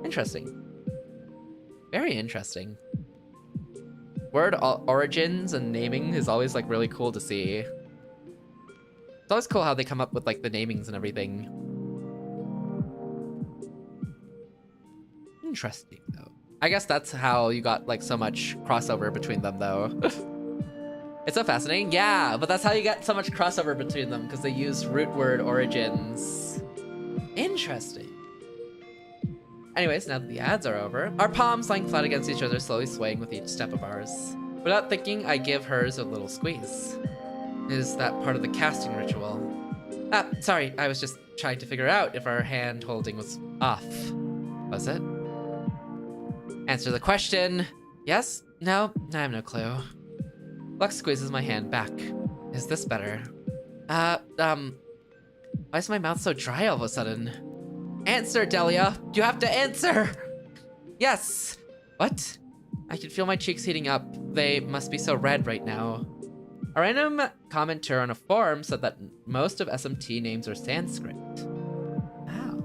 Speaker 1: Interesting. Very interesting. Word origins and naming is always like really cool to see. It's always cool how they come up with like the namings and everything. Interesting though. I guess that's how you got like so much crossover between them though. It's so fascinating. Yeah, but that's how you get so much crossover between them, because they use root word origins. Interesting. Anyways, now that the ads are over, our palms lying flat against each other, slowly swaying with each step of ours. Without thinking, I give hers a little squeeze. Is that part of the casting ritual? Ah, sorry, I was just trying to figure out if our hand holding was off. Was it? Answer the question. Yes? No? I have no clue. Lux squeezes my hand back. Is this better? Why is my mouth so dry all of a sudden? Answer, Delia! You have to answer! Yes! What? I can feel my cheeks heating up. They must be so red right now. A random commenter on a forum said that most of SMT names are Sanskrit. Wow.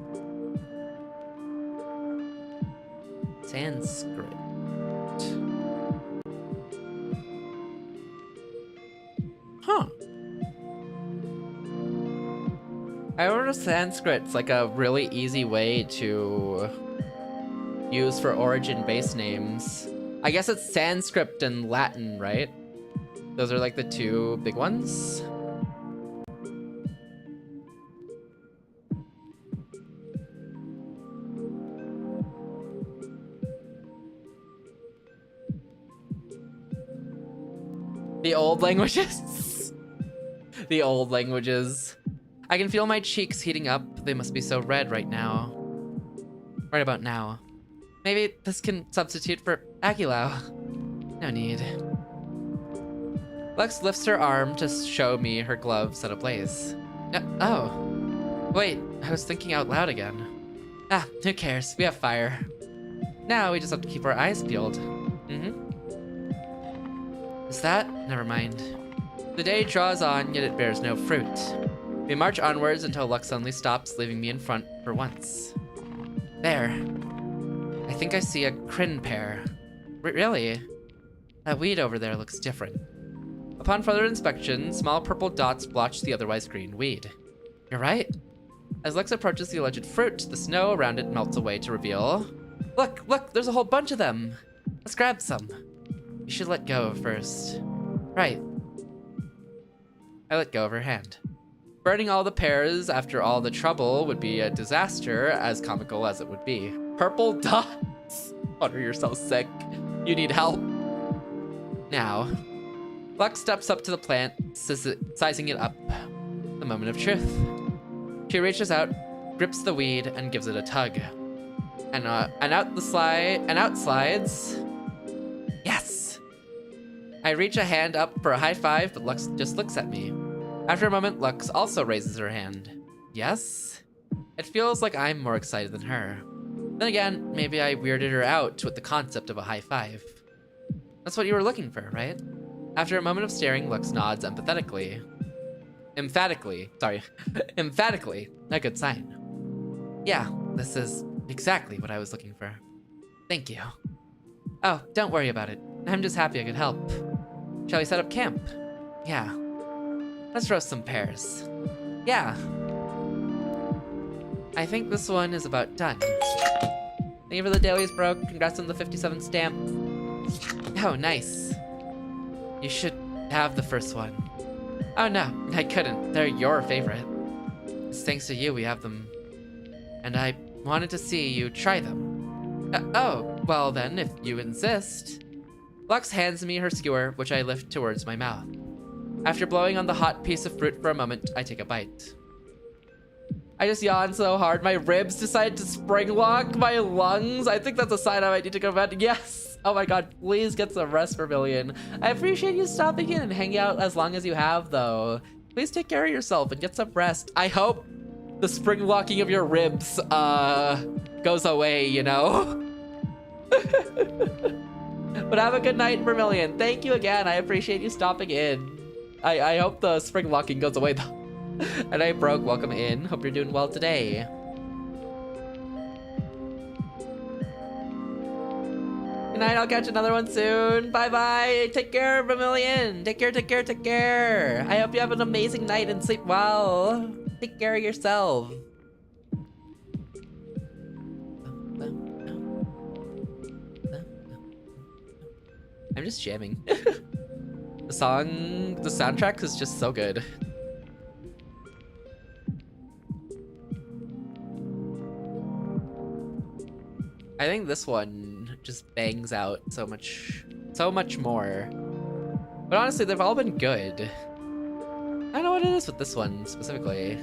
Speaker 1: Sanskrit. Huh. I ordered Sanskrit's like a really easy way to use for origin base names. I guess it's Sanskrit and Latin, right? Those are like the two big ones. The old languages. The old languages. I can feel my cheeks heating up. They must be so red right now. Right about now. Maybe this can substitute for Aguilau. No need. Lux lifts her arm to show me her glove set ablaze. Oh. Wait, I was thinking out loud again. Ah, who cares? We have fire. Now we just have to keep our eyes peeled. Is that? Never mind. The day draws on, yet it bears no fruit. We march onwards until Lux suddenly stops, leaving me in front for once. There. I think I see a crin pear. Really? That weed over there looks different. Upon further inspection, small purple dots blotch the otherwise green weed. You're right. As Lux approaches the alleged fruit, the snow around it melts away to reveal... Look, there's a whole bunch of them. Let's grab some. You should let go first. Right. I let go of her hand. Burning all the pears after all the trouble would be a disaster, as comical as it would be. Purple dots! Butter, you're so sick. You need help. Now, Lux steps up to the plant, sizing it up. The moment of truth. She reaches out, grips the weed, and gives it a tug. And out slides. Yes! I reach a hand up for a high five, but Lux just looks at me. After a moment, Lux also raises her hand. Yes? It feels like I'm more excited than her. Then again, maybe I weirded her out with the concept of a high five. That's what you were looking for, right? After a moment of staring, Lux nods emphatically. Emphatically. A good sign. Yeah, this is exactly what I was looking for. Thank you. Oh, don't worry about it. I'm just happy I could help. Shall we set up camp? Yeah. Let's roast some pears. Yeah. I think this one is about done. Thank you for the dailies, bro. Congrats on the 57 stamp. Oh, nice. You should have the first one. Oh no, I couldn't. They're your favorite. It's thanks to you we have them. And I wanted to see you try them. Oh, well then, if you insist. Lux hands me her skewer, which I lift towards my mouth. After blowing on the hot piece of fruit for a moment, I take a bite. I just yawned so hard, my ribs decided to spring lock my lungs. I think that's a sign I might need to go to bed. Yes! Oh my god, please get some rest, Vermilion. I appreciate you stopping in and hanging out as long as you have, though. Please take care of yourself and get some rest. I hope the spring locking of your ribs, goes away, you know? But have a good night, Vermilion. Thank you again. I appreciate you stopping in. I hope the spring locking goes away, though. And I broke. Welcome in. Hope you're doing well today. night. I'll catch another one soon. Bye-bye. Take care, Vermilion. Take care, take care, take care. I hope you have an amazing night and sleep well. Take care of yourself. I'm just jamming. The soundtrack is just so good. I think this one just bangs out so much more. But honestly, they've all been good. I don't know what it is with this one specifically.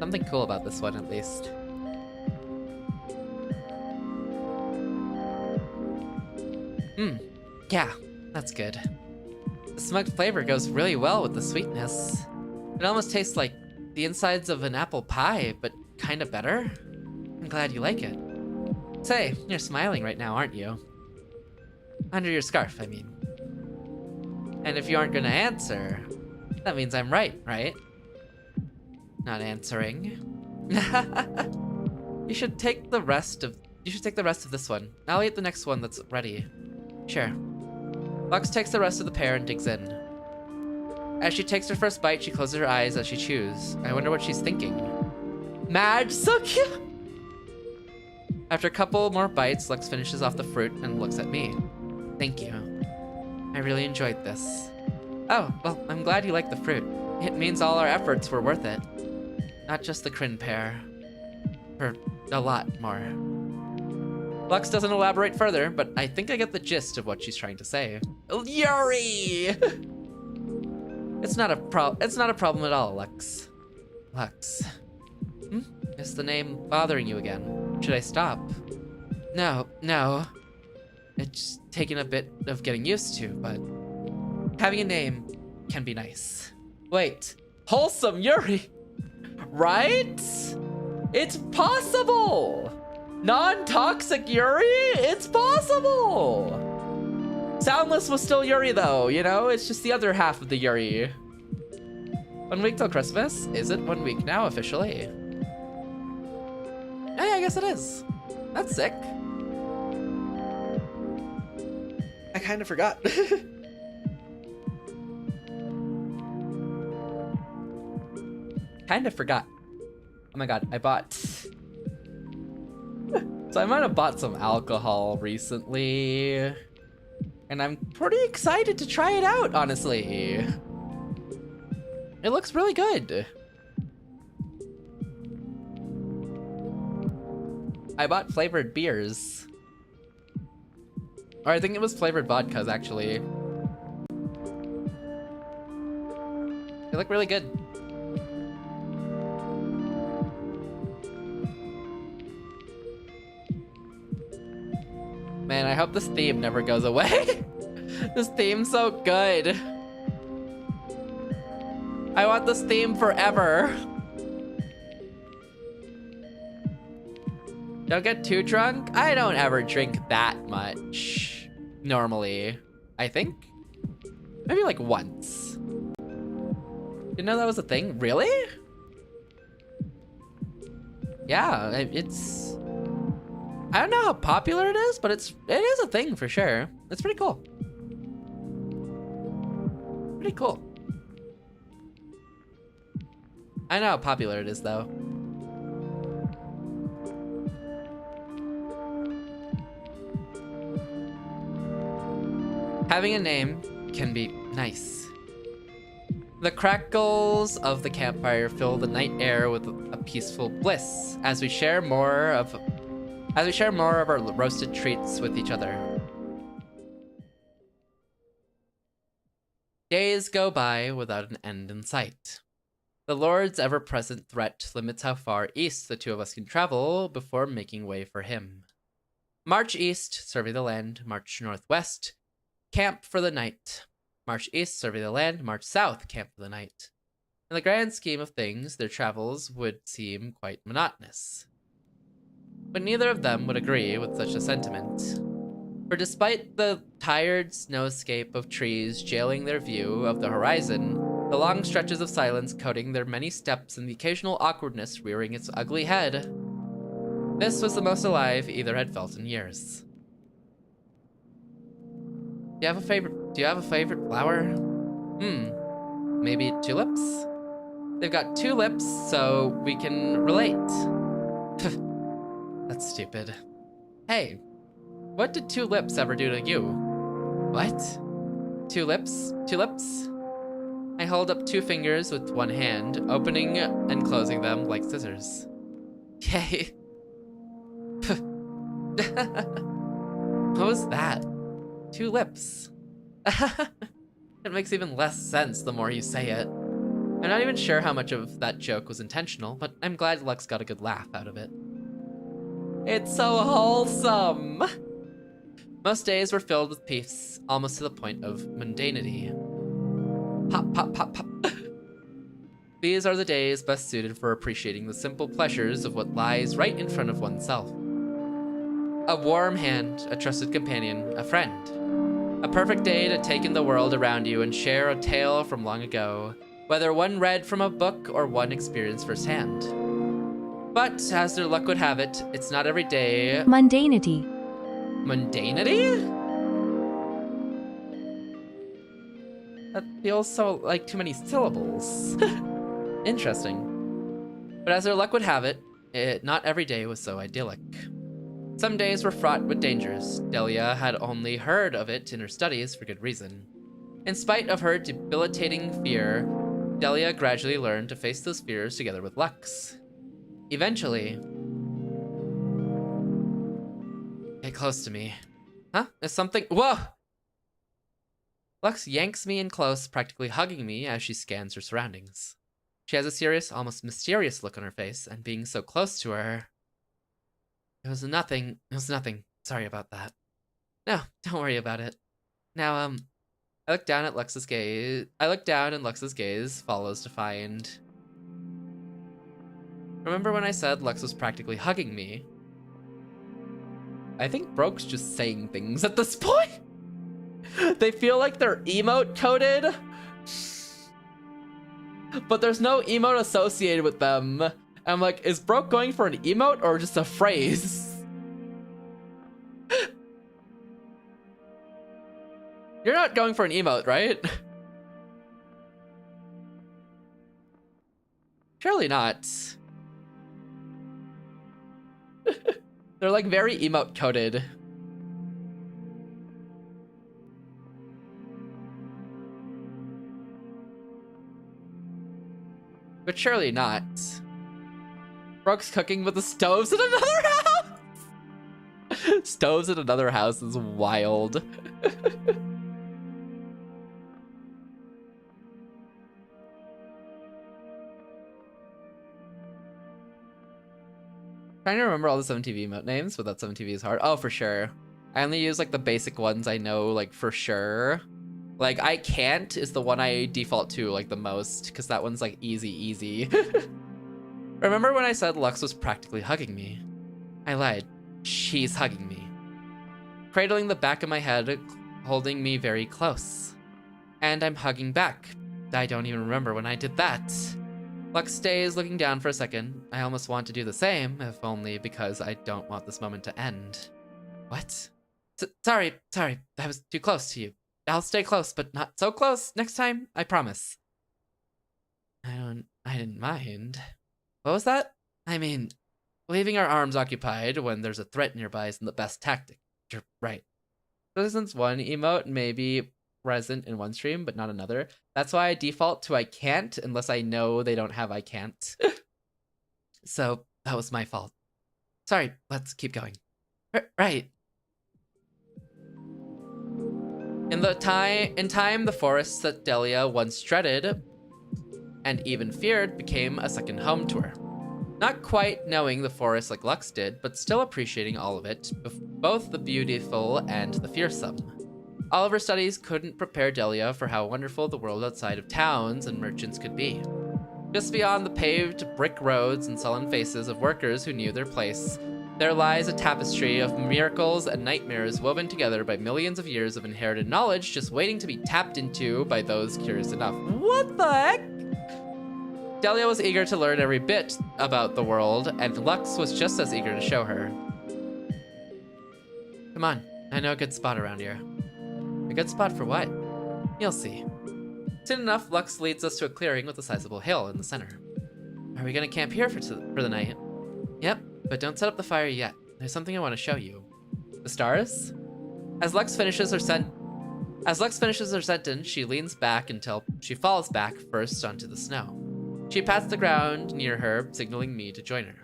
Speaker 1: Something cool about this one, at least. Yeah, that's good. The smoked flavor goes really well with the sweetness. It almost tastes like the insides of an apple pie, but kinda better. I'm glad you like it. Say, you're smiling right now, aren't you? Under your scarf, I mean. And if you aren't gonna answer, that means I'm right? Not answering. You should take the rest of this one. I'll eat the next one that's ready. Sure. Lux takes the rest of the pear and digs in. As she takes her first bite, she closes her eyes as she chews. I wonder what she's thinking. Madge, so cute! After a couple more bites, Lux finishes off the fruit and looks at me. Thank you. I really enjoyed this. Oh, well, I'm glad you liked the fruit. It means all our efforts were worth it. Not just the Crin pear. For a lot more. Lux doesn't elaborate further, but I think I get the gist of what she's trying to say. Yuri! It's not a problem at all, Lux. Lux. Is the name bothering you again? Should I stop? No. It's taken a bit of getting used to, but having a name can be nice. Wait, Wholesome Yuri! Right? It's possible! Non-toxic Yuri? It's possible! Soundless was still Yuri though, you know? It's just the other half of the Yuri. 1 week till Christmas? Is it 1 week now officially? Yeah, I guess it is. That's sick. I kind of forgot. Kind of forgot. Oh my god, I bought... So I might have bought some alcohol recently. And I'm pretty excited to try it out, honestly. It looks really good. I bought flavored beers. Or I think it was flavored vodkas, actually. They look really good. Man, I hope this theme never goes away. This theme's so good. I want this theme forever. Don't get too drunk? I don't ever drink that much. Normally, I think. Maybe like once. Didn't know that was a thing? Really? Yeah, it's... I don't know how popular it is, but it is a thing for sure. It's pretty cool. Pretty cool. I know how popular it is though. Having a name can be nice. The crackles of the campfire fill the night air with a peaceful bliss as we share more of our roasted treats with each other. Days go by without an end in sight. The Lord's ever-present threat limits how far east the two of us can travel before making way for him. March east, survey the land. March northwest, camp for the night. March east, survey the land. March south, camp for the night. In the grand scheme of things, their travels would seem quite monotonous. But neither of them would agree with such a sentiment. For despite the tired snowscape of trees jailing their view of the horizon, the long stretches of silence coating their many steps and the occasional awkwardness rearing its ugly head. This was the most alive either had felt in years. Do you have a favorite flower? Maybe tulips? They've got 2 lips, so we can relate. That's stupid. Hey, what did 2 lips ever do to you? What? 2 lips? 2 lips? I hold up 2 fingers with one hand, opening and closing them like scissors. Yay. What was that? 2 lips. It makes even less sense the more you say it. I'm not even sure how much of that joke was intentional, but I'm glad Lux got a good laugh out of it. It's so wholesome! Most days were filled with peace, almost to the point of mundanity. Pop, pop, pop, pop. These are the days best suited for appreciating the simple pleasures of what lies right in front of oneself. A warm hand, a trusted companion, a friend. A perfect day to take in the world around you and share a tale from long ago, whether one read from a book or one experienced firsthand. But, as their luck would have it, it's not every day...
Speaker 5: Mundanity.
Speaker 1: Mundanity? That feels so like too many syllables. Interesting. But as their luck would have it, not every day was so idyllic. Some days were fraught with dangers. Delia had only heard of it in her studies for good reason. In spite of her debilitating fear, Delia gradually learned to face those fears together with Lux. Eventually... Get close to me. Huh? Is something... Whoa! Lux yanks me in close, practically hugging me as she scans her surroundings. She has a serious, almost mysterious look on her face, and being so close to her... It was nothing. Sorry about that. No, don't worry about it. Now, I look down at Lux's gaze. And Lux's gaze follows to find... Remember when I said Lux was practically hugging me? I think Broke's just saying things at this point. They feel like they're emote coded, but there's no emote associated with them. I'm like, is Broke going for an emote or just a phrase? You're not going for an emote, right? Surely not. They're like very emote coded. But surely not. Brooke's cooking with the stoves in another house? Stoves in another house is wild. Trying to remember all the 7TV emote names, but that 7TV is hard. Oh, for sure. I only use like the basic ones I know, like for sure. Like I can't is the one I default to like the most, because that one's like easy. Remember when I said Lux was practically hugging me? I lied. She's hugging me. Cradling the back of my head, holding me very close. And I'm hugging back. I don't even remember when I did that. Lux stays looking down for a second. I almost want to do the same, if only because I don't want this moment to end. What? Sorry, I was too close to you. I'll stay close, but not so close next time, I promise. I didn't mind. What was that? I mean, leaving our arms occupied when there's a threat nearby isn't the best tactic. You're right. So since one emote may be present in one stream, but not another, that's why I default to I can't, unless I know they don't have I can't. So, that was my fault. Sorry, let's keep going. Right. In time, the forests that Delia once dreaded and even feared became a second home to her. Not quite knowing the forest like Lux did, but still appreciating all of it, both the beautiful and the fearsome. All of her studies couldn't prepare Delia for how wonderful the world outside of towns and merchants could be. Just beyond the paved brick roads and sullen faces of workers who knew their place There lies a tapestry of miracles and nightmares woven together by millions of years of inherited knowledge just waiting to be tapped into by those curious enough. What the heck? Delia was eager to learn every bit about the world, and Lux was just as eager to show her. Come on, I know a good spot around here. A good spot for what? You'll see. Soon enough, Lux leads us to a clearing with a sizable hill in the center. Are we gonna camp here for the night? Yep, but don't set up the fire yet. There's something I want to show you. The stars? As Lux finishes her sentence, she leans back until she falls back first onto the snow. She pats the ground near her, signaling me to join her.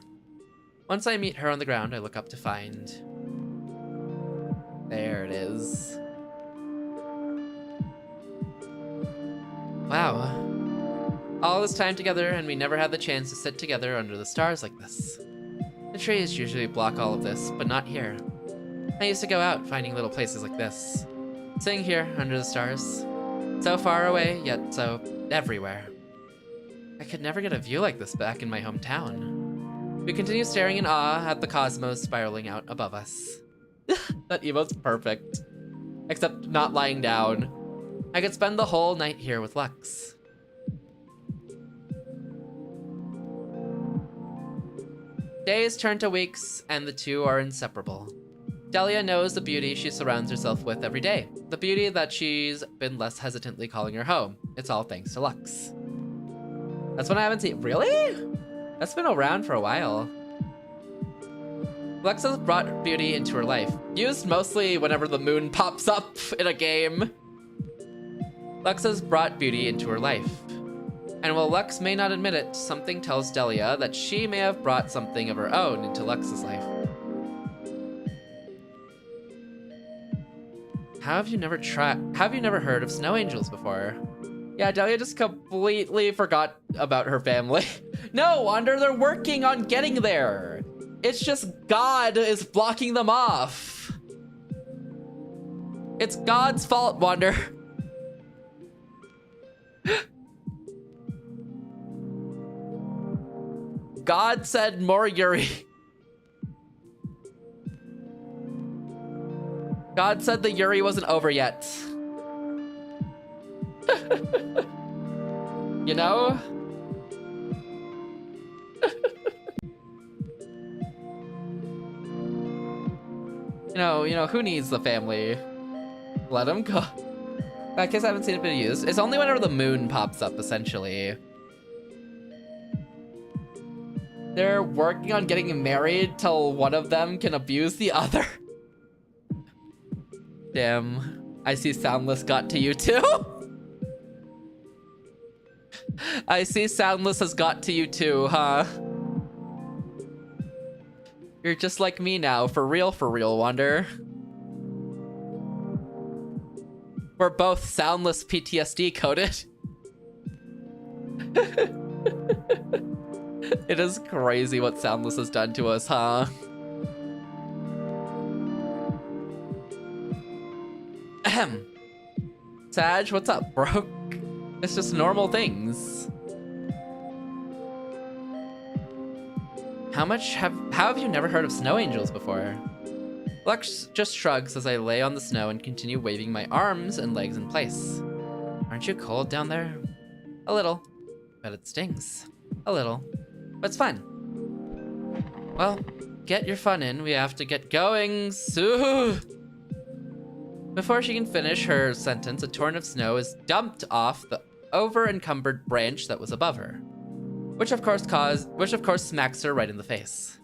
Speaker 1: Once I meet her on the ground, I look up to find... There it is. Wow. All this time together, and we never had the chance to sit together under the stars like this. The trees usually block all of this, but not here. I used to go out finding little places like this. Sitting here under the stars. So far away, yet so everywhere. I could never get a view like this back in my hometown. We continue staring in awe at the cosmos spiraling out above us. That emote's perfect. Except not lying down. I could spend the whole night here with Lux. Days turn to weeks, and the two are inseparable. Delia knows the beauty she surrounds herself with every day. The beauty that she's been less hesitantly calling her home. It's all thanks to Lux. That's one I haven't seen. Really? That's been around for a while. Lux has brought beauty into her life. Used mostly whenever the moon pops up in a game. Lux has brought beauty into her life. And while Lux may not admit it, something tells Delia that she may have brought something of her own into Lux's life. Have you never heard of snow angels before? Yeah, Delia just completely forgot about her family. No, Wander, they're working on getting there. It's just God is blocking them off. It's God's fault, Wander. God said more Yuri. God said the Yuri wasn't over yet. You know? you know, who needs the family? Let him go. I guess I haven't seen it been used. It's only whenever the moon pops up, essentially. They're working on getting married till one of them can abuse the other. Damn. I see Soundless got to you too. I see Soundless has got to you too, huh? You're just like me now, for real, Wander. We're both Soundless PTSD coded. It is crazy what Soundless has done to us, huh? Ahem. Sag, what's up, bro? It's just normal things. How have you never heard of snow angels before? Lux just shrugs as I lay on the snow and continue waving my arms and legs in place. Aren't you cold down there? A little, but it stings. A little, but it's fun. Well, get your fun in. We have to get going soon. Before she can finish her sentence, a torrent of snow is dumped off the over-encumbered branch that was above her, which of course smacks her right in the face.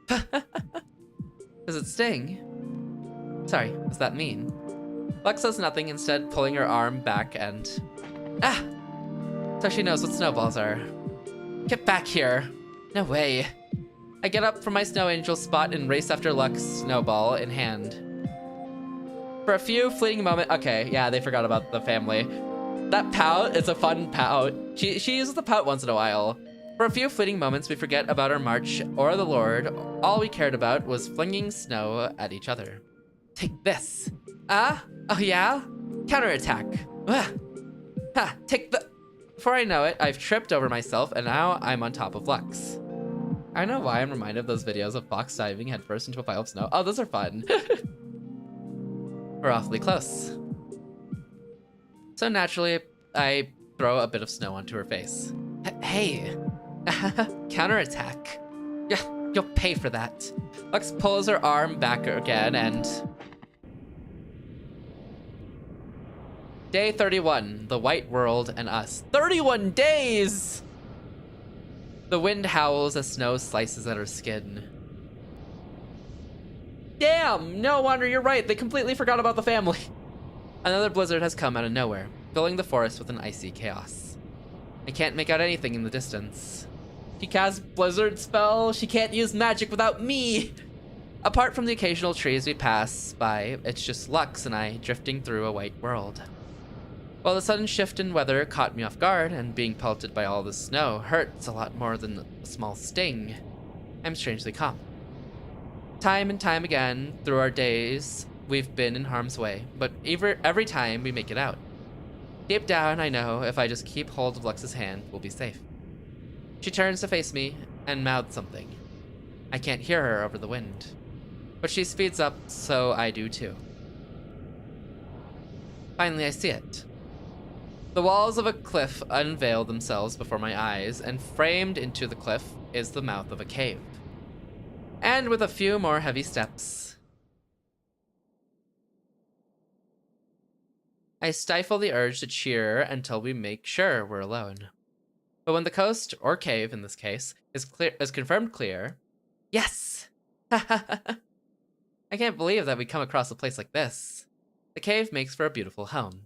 Speaker 1: Does it sting? Sorry, what's that mean? Lux says nothing, instead pulling her arm back and... Ah! So she knows what snowballs are. Get back here. No way. I get up from my snow angel spot and race after Lux, snowball in hand. For a few fleeting moments... Okay, yeah, they forgot about the family. That pout is a fun pout. She uses the pout once in a while. For a few fleeting moments, we forget about our march or the Lord. All we cared about was flinging snow at each other. Take this. Ah? Oh yeah? Counterattack. Take the... Before I know it, I've tripped over myself, and now I'm on top of Lux. I don't know why I'm reminded of those videos of Fox diving headfirst into a pile of snow. Oh, those are fun. We're awfully close. So naturally, I throw a bit of snow onto her face. Hey, counterattack. Yeah, you'll pay for that. Lux pulls her arm back again and... Day 31, the white world and us. 31 days! The wind howls as snow slices at her skin. Damn, no wonder you're right. They completely forgot about the family. Another blizzard has come out of nowhere, filling the forest with an icy chaos. I can't make out anything in the distance. She casts blizzard spell. She can't use magic without me. Apart from the occasional trees we pass by, it's just Lux and I drifting through a white world. Well, the sudden shift in weather caught me off guard, and being pelted by all the snow hurts a lot more than a small sting. I'm strangely calm. Time and time again, through our days, we've been in harm's way, but every time we make it out. Deep down, I know if I just keep hold of Lux's hand, we'll be safe. She turns to face me and mouths something. I can't hear her over the wind, but she speeds up, so I do too. Finally, I see it. The walls of a cliff unveil themselves before my eyes, and framed into the cliff is the mouth of a cave. And with a few more heavy steps, I stifle the urge to cheer until we make sure we're alone. But when the coast, or cave in this case, is confirmed clear, yes! I can't believe that we come across a place like this. The cave makes for a beautiful home.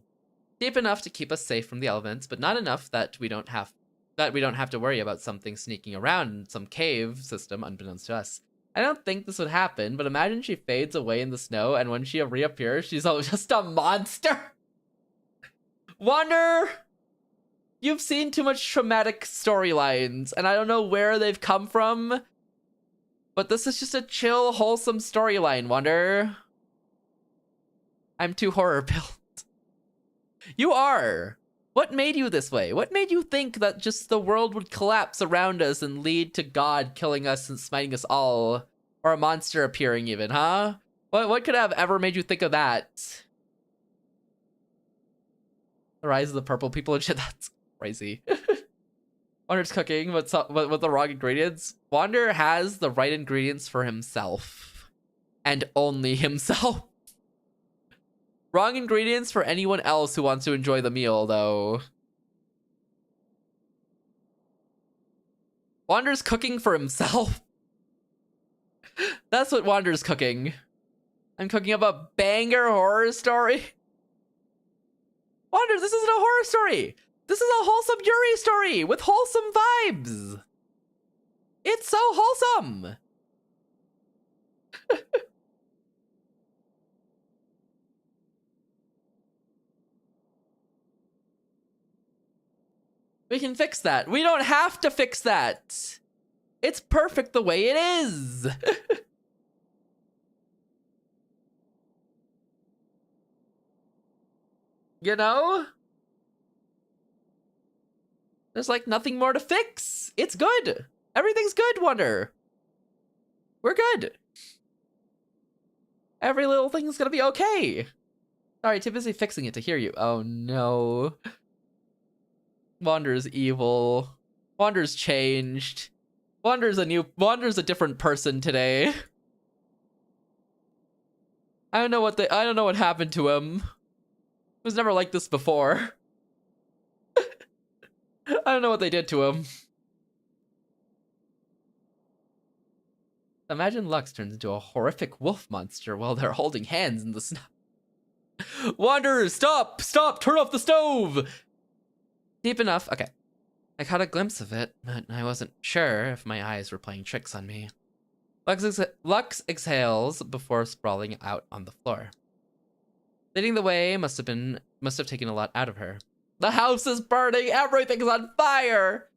Speaker 1: Deep enough to keep us safe from the elements, but not enough that we don't have to worry about something sneaking around in some cave system unbeknownst to us. I don't think this would happen, but imagine she fades away in the snow, and when she reappears, she's just a monster. Wander, you've seen too much traumatic storylines, and I don't know where they've come from, but this is just a chill, wholesome storyline, Wander. I'm too horror-pilled. You are. What made you this way? What made you think that just the world would collapse around us and lead to God killing us and smiting us all? Or a monster appearing even, huh? What could have ever made you think of that? The rise of the purple people and shit, that's crazy. Wander's cooking with the wrong ingredients. Wander has the right ingredients for himself. And only himself. Wrong ingredients for anyone else who wants to enjoy the meal, though. Wander's cooking for himself. That's what Wander's cooking. I'm cooking up a banger horror story. Wander, this isn't a horror story. This is a wholesome Yuri story with wholesome vibes. It's so wholesome. We can fix that. We don't have to fix that. It's perfect the way it is. You know? There's like nothing more to fix. It's good. Everything's good, Wonder. We're good. Every little thing's gonna be okay. Sorry, too busy fixing it to hear you. Oh no. Wander's evil. Wander's changed. Wander's a different person today. I don't know what happened to him. He was never like this before. I don't know what they did to him. Imagine Lux turns into a horrific wolf monster while they're holding hands in the snow. Wander, stop! Stop! Turn off the stove! Deep enough. Okay. I caught a glimpse of it, but I wasn't sure if my eyes were playing tricks on me. Lux exhales before sprawling out on the floor. Leading the way must have taken a lot out of her. The house is burning! Everything's on fire!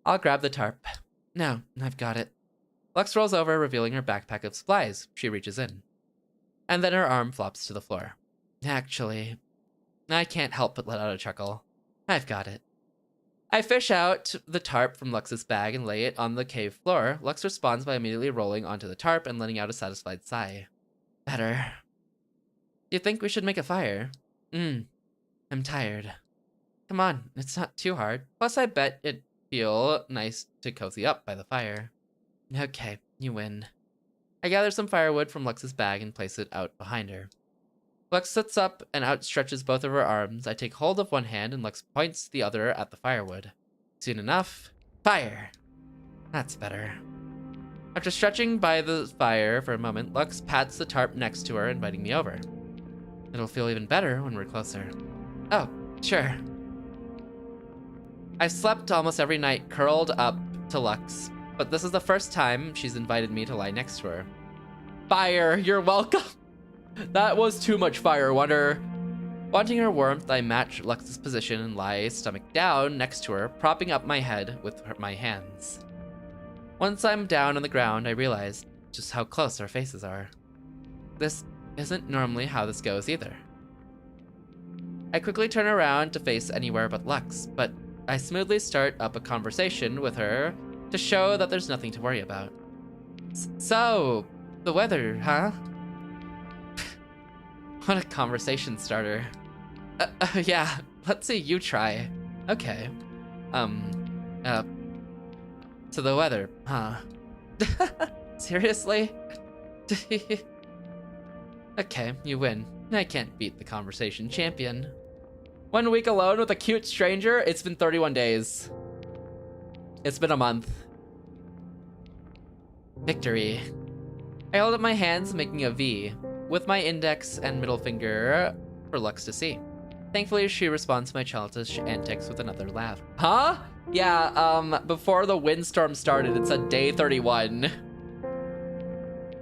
Speaker 1: I'll grab the tarp. No, I've got it. Lux rolls over, revealing her backpack of supplies. She reaches in. And then her arm flops to the floor. Actually, I can't help but let out a chuckle. I've got it. I fish out the tarp from Lux's bag and lay it on the cave floor. Lux responds by immediately rolling onto the tarp and letting out a satisfied sigh. Better. You think we should make a fire? I'm tired. Come on, it's not too hard. Plus, I bet it'd feel nice to cozy up by the fire. Okay, you win. I gather some firewood from Lux's bag and place it out behind her. Lux sits up and outstretches both of her arms. I take hold of one hand and Lux points the other at the firewood. Soon enough, fire! That's better. After stretching by the fire for a moment, Lux pats the tarp next to her, inviting me over. It'll feel even better when we're closer. Oh, sure. I've slept almost every night curled up to Lux, but this is the first time she's invited me to lie next to her. Fire, you're welcome! That was too much fire, Wonder. Wanting her warmth, I match Lux's position and lie stomach down next to her, propping up my head with my hands. Once I'm down on the ground, I realize just how close our faces are. This isn't normally how this goes either. I quickly turn around to face anywhere but Lux, but I smoothly start up a conversation with her to show that there's nothing to worry about. So, the weather, huh? What a conversation starter. Yeah, let's see you try. Okay. To the weather, huh? Seriously? Okay, you win. I can't beat the conversation champion. 1 week alone with a cute stranger? It's been 31 days. It's been a month. Victory. I hold up my hands, making a V, with my index and middle finger for Lux to see. Thankfully, she responds to my childish antics with another laugh. Huh? Yeah, before the windstorm started, it said day 31.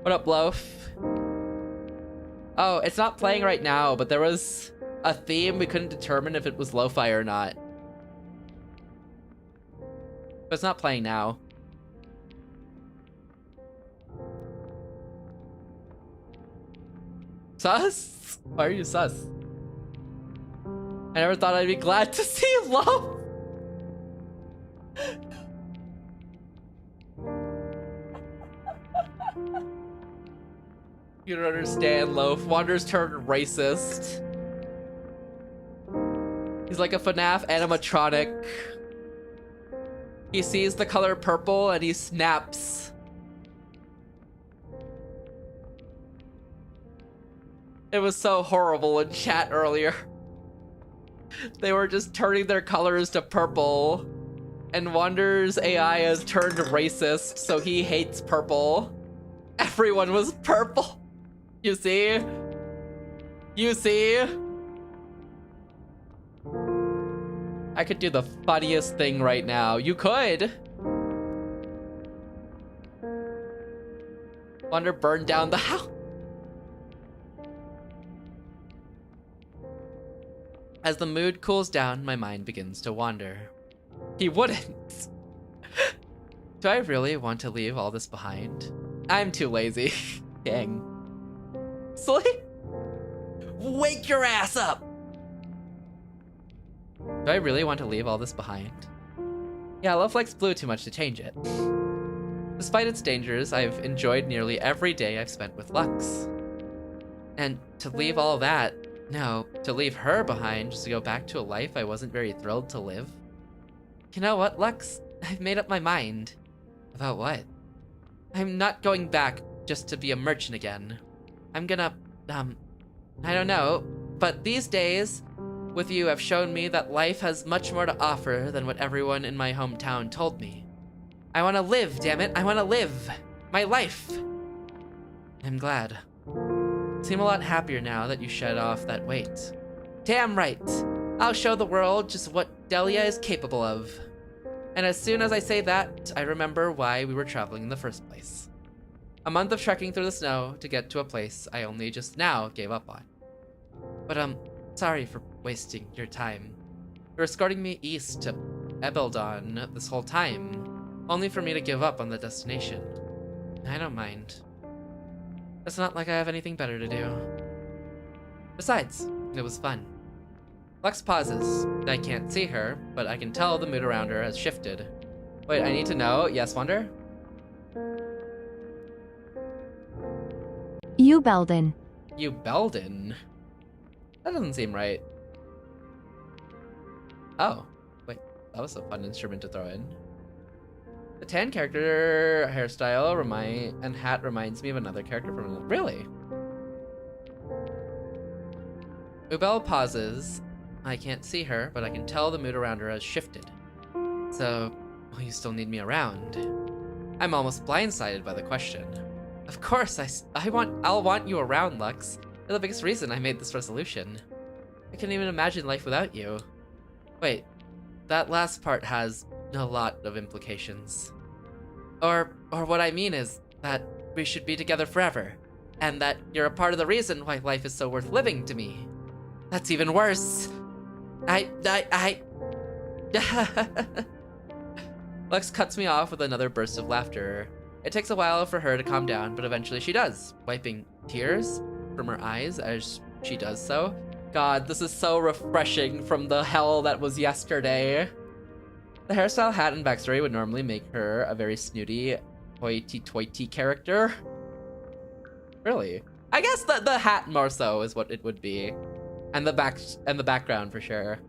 Speaker 1: What up, Loaf? Oh, it's not playing right now, but there was a theme. We couldn't determine if it was lo-fi or not. But it's not playing now. Sus? Why are you sus? I never thought I'd be glad to see love. You don't understand, Loaf. Wander's turned racist. He's like a FNAF animatronic. He sees the color purple and he snaps. It was so horrible in chat earlier. They were just turning their colors to purple. And Wander's AI has turned racist, so he hates purple. Everyone was purple. You see? You see? I could do the funniest thing right now. You could. Wander burned down the house. As the mood cools down, my mind begins to wander. He wouldn't. Do I really want to leave all this behind? I'm too lazy. Dang. Sleep? Wake your ass up! Do I really want to leave all this behind? Yeah, Love likes blue too much to change it. Despite its dangers, I've enjoyed nearly every day I've spent with Lux. And to leave all that, no, to leave her behind just to go back to a life I wasn't very thrilled to live. You know what, Lux? I've made up my mind. About what? I'm not going back just to be a merchant again. I'm gonna, I don't know, but these days with you have shown me that life has much more to offer than what everyone in my hometown told me. I want to live, damn it. I want to live my life. I'm glad. Seem a lot happier now that you shed off that weight. Damn right. I'll show the world just what Delia is capable of. And as soon as I say that, I remember why we were traveling in the first place. A month of trekking through the snow to get to a place I only just now gave up on. But sorry for wasting your time. You're escorting me east to Ebeldon this whole time, only for me to give up on the destination. I don't mind. It's not like I have anything better to do. Besides, it was fun. Lux pauses. I can't see her, but I can tell the mood around her has shifted. Wait, I need to know. Yes, Wonder?
Speaker 5: You Belden.
Speaker 1: You Belden? That doesn't seem right. Oh, wait, that was a fun instrument to throw in. The tan character hairstyle and hat reminds me of another character from another. Really? Ubel pauses. I can't see her, but I can tell the mood around her has shifted. So, will you still need me around? I'm almost blindsided by the question. Of course, I'll want you around, Lux. You're the biggest reason I made this resolution. I can't even imagine life without you. Wait, that last part has a lot of implications. Or what I mean is that we should be together forever, and that you're a part of the reason why life is so worth living to me. That's even worse. Lux cuts me off with another burst of laughter. It takes a while for her to calm down, but eventually she does, wiping tears from her eyes as she does so. God, this is so refreshing from the hell that was yesterday. The hairstyle, hat, and backstory would normally make her a very snooty, hoity-toity character. Really? I guess the hat more so is what it would be. And the background for sure.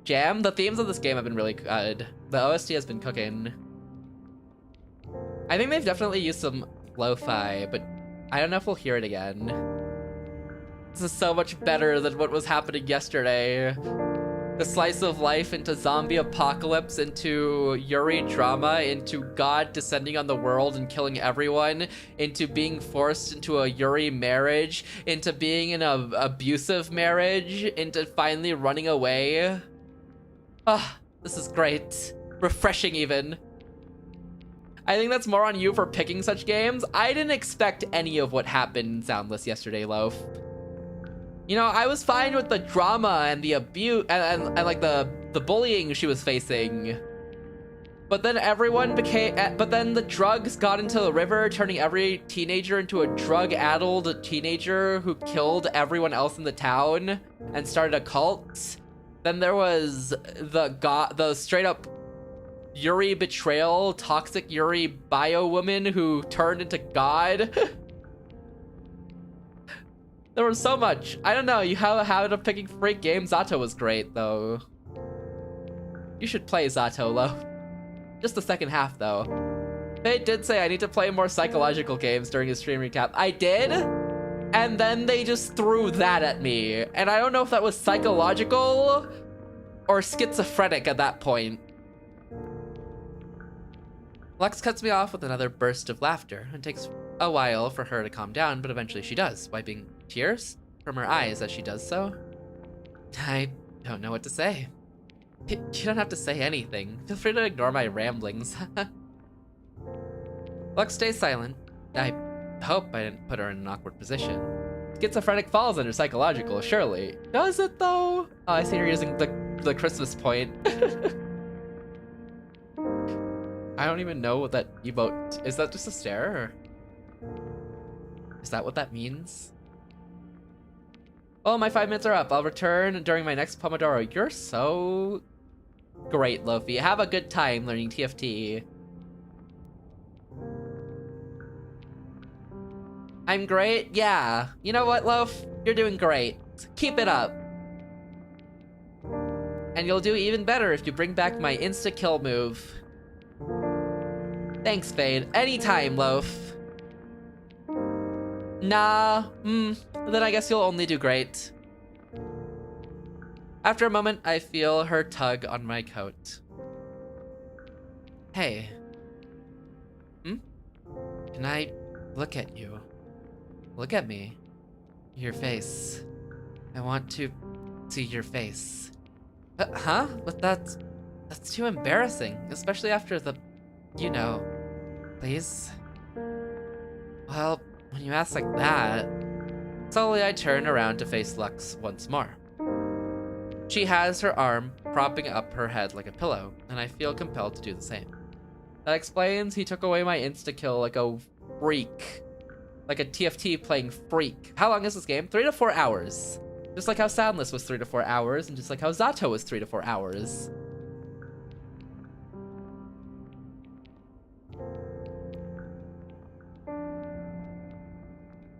Speaker 1: Jam, the themes of this game have been really good. The OST has been cooking. I think they've definitely used some lo-fi, but I don't know if we'll hear it again. This is so much better than what was happening yesterday. The slice of life into zombie apocalypse, into Yuri drama, into God descending on the world and killing everyone, into being forced into a Yuri marriage, into being in an abusive marriage, into finally running away. Ah, this is great. Refreshing even. I think that's more on you for picking such games. I didn't expect any of what happened in Soundless yesterday, Loaf. You know, I was fine with the drama and the abuse and like the bullying she was facing. But then the drugs got into the river, turning every teenager into a drug-addled teenager who killed everyone else in the town and started a cult. Then there was the straight up Yuri betrayal, toxic Yuri bio woman who turned into God. There was so much. I don't know, you have a habit of picking freak games. Zato was great, though. You should play Zato, Lo. Just the second half, though. They did say I need to play more psychological games during his stream recap. I did, and then they just threw that at me. And I don't know if that was psychological or schizophrenic at that point. Lux cuts me off with another burst of laughter, and takes a while for her to calm down, but eventually she does, wiping tears from her eyes as she does so. I don't know what to say. You don't have to say anything. Feel free to ignore my ramblings. Lux stays silent. I hope I didn't put her in an awkward position. Schizophrenic falls under psychological, surely. Does it though? Oh, I see her using the Christmas point. I don't even know what that emote is. That just a stare? Or is that what that means? Oh, my 5 minutes are up. I'll return during my next Pomodoro. You're so great, Lofi. Have a good time learning TFT. I'm great? Yeah. You know what, Loaf? You're doing great. Keep it up. And you'll do even better if you bring back my insta-kill move. Thanks, Fade. Anytime, Loaf. Nah, then I guess you'll only do great. After a moment, I feel her tug on my coat. Hey. Can I look at you? Look at me. Your face. I want to see your face. Huh? But that's too embarrassing, especially after the, you know. Please? Well, when you ask like that... Slowly I turn around to face Lux once more. She has her arm propping up her head like a pillow, and I feel compelled to do the same. That explains he took away my insta-kill like a freak. Like a TFT playing freak. How long is this game? 3 to 4 hours. Just like how Soundless was 3 to 4 hours, and just like how Zato was 3 to 4 hours.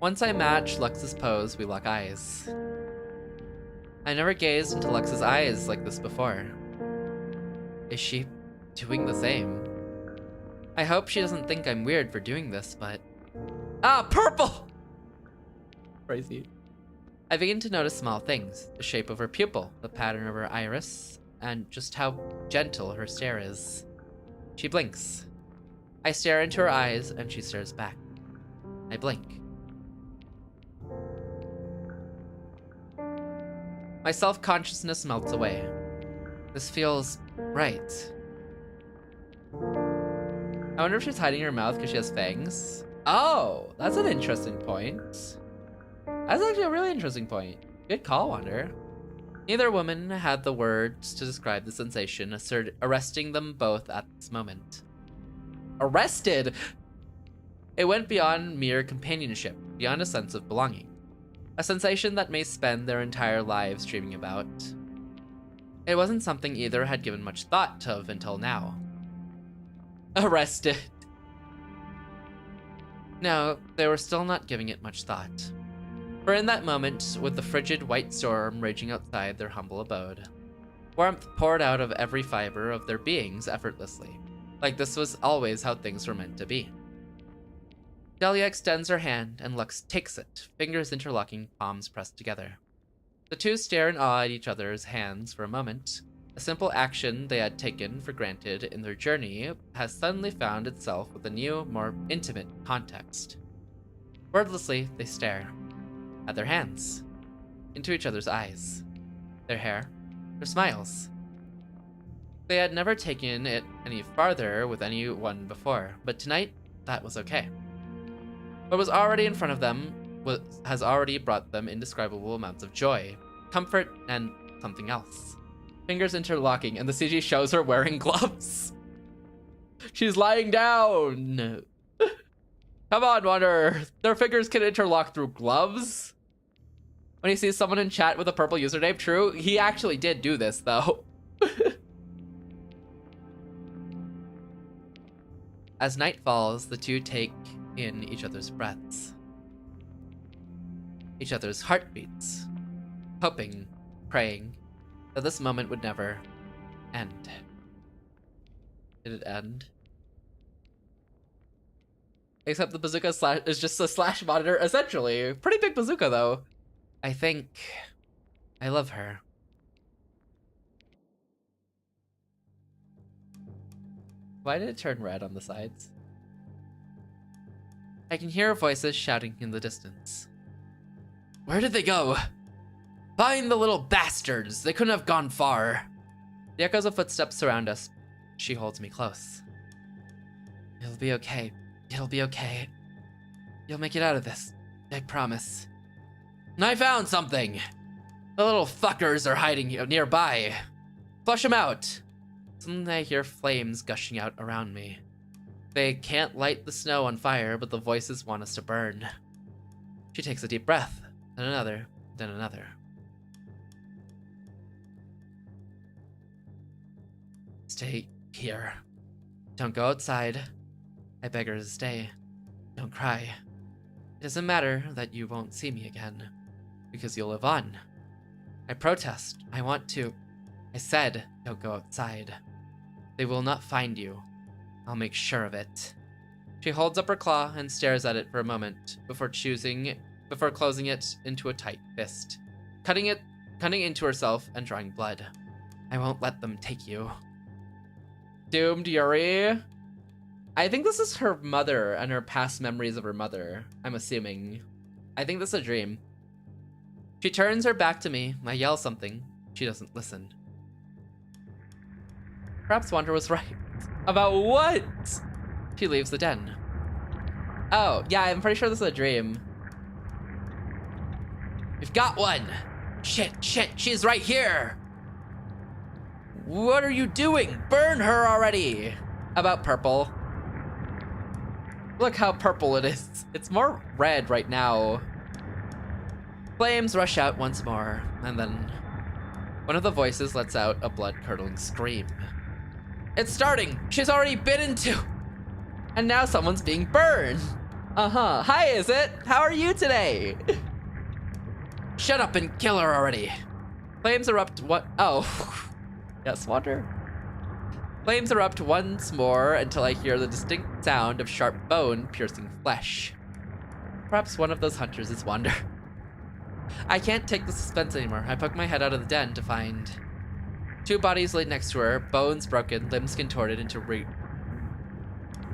Speaker 1: Once I match Lux's pose, we lock eyes. I never gazed into Lux's eyes like this before. Is she doing the same? I hope she doesn't think I'm weird for doing this, but... Ah, purple! Crazy. I begin to notice small things. The shape of her pupil, the pattern of her iris, and just how gentle her stare is. She blinks. I stare into her eyes, and she stares back. I blink. My self-consciousness melts away. This feels right. I wonder if she's hiding her mouth because she has fangs. Oh, that's an interesting point. That's actually a really interesting point. Good call, Wander. Neither woman had the words to describe the sensation, arresting them both at this moment. Arrested? It went beyond mere companionship, beyond a sense of belonging. A sensation that may spend their entire lives dreaming about. It wasn't something either had given much thought of until now. Arrested. No, they were still not giving it much thought. For in that moment, with the frigid white storm raging outside their humble abode, warmth poured out of every fiber of their beings effortlessly, like this was always how things were meant to be. Delia extends her hand, and Lux takes it, fingers interlocking, palms pressed together. The two stare in awe at each other's hands for a moment. A simple action they had taken for granted in their journey has suddenly found itself with a new, more intimate context. Wordlessly, they stare. At their hands. Into each other's eyes. Their hair. Their smiles. They had never taken it any farther with anyone before, but tonight, that was okay. What was already in front of them has already brought them indescribable amounts of joy, comfort, and something else. Fingers interlocking, and the CG shows her wearing gloves. She's lying down. Come on, Wander. Their fingers can interlock through gloves. When he sees someone in chat with a purple username, true, he actually did do this, though. As night falls, the two take in each other's breaths. Each other's heartbeats. Hoping, praying, that this moment would never end. Did it end? Except the bazooka is just a slash monitor, essentially. Pretty big bazooka, though. I think I love her. Why did it turn red on the sides? I can hear voices shouting in the distance. Where did they go? Find the little bastards! They couldn't have gone far. The echoes of footsteps surround us. She holds me close. It'll be okay. It'll be okay. You'll make it out of this. I promise. I found something! The little fuckers are hiding nearby. Flush them out! Suddenly I hear flames gushing out around me. They can't light the snow on fire, but the voices want us to burn. She takes a deep breath, then another, then another. Stay here. Don't go outside. I beg her to stay. Don't cry. It doesn't matter that you won't see me again, because you'll live on. I protest. I want to. I said, don't go outside. They will not find you. I'll make sure of it. She holds up her claw and stares at it for a moment before closing it into a tight fist, cutting into herself and drawing blood. I won't let them take you. Doomed Yuri. I think this is her mother and her past memories of her mother, I'm assuming. I think this is a dream. She turns her back to me. I yell something. She doesn't listen. Perhaps Wander was right. About what? She leaves the den. Oh, yeah, I'm pretty sure this is a dream. We've got one! Shit, she's right here! What are you doing? Burn her already! About purple. Look how purple it is. It's more red right now. Flames rush out once more, and then one of the voices lets out a blood-curdling scream. It's starting! She's already bit into! And now someone's being burned! Uh-huh. Hi, is it? How are you today? Shut up and kill her already. Flames erupt what? Oh. Yes, water. Flames erupt once more until I hear the distinct sound of sharp bone piercing flesh. Perhaps one of those hunters is Wander. I can't take the suspense anymore. I poke my head out of the den to find 2 bodies laid next to her, bones broken, limbs contorted into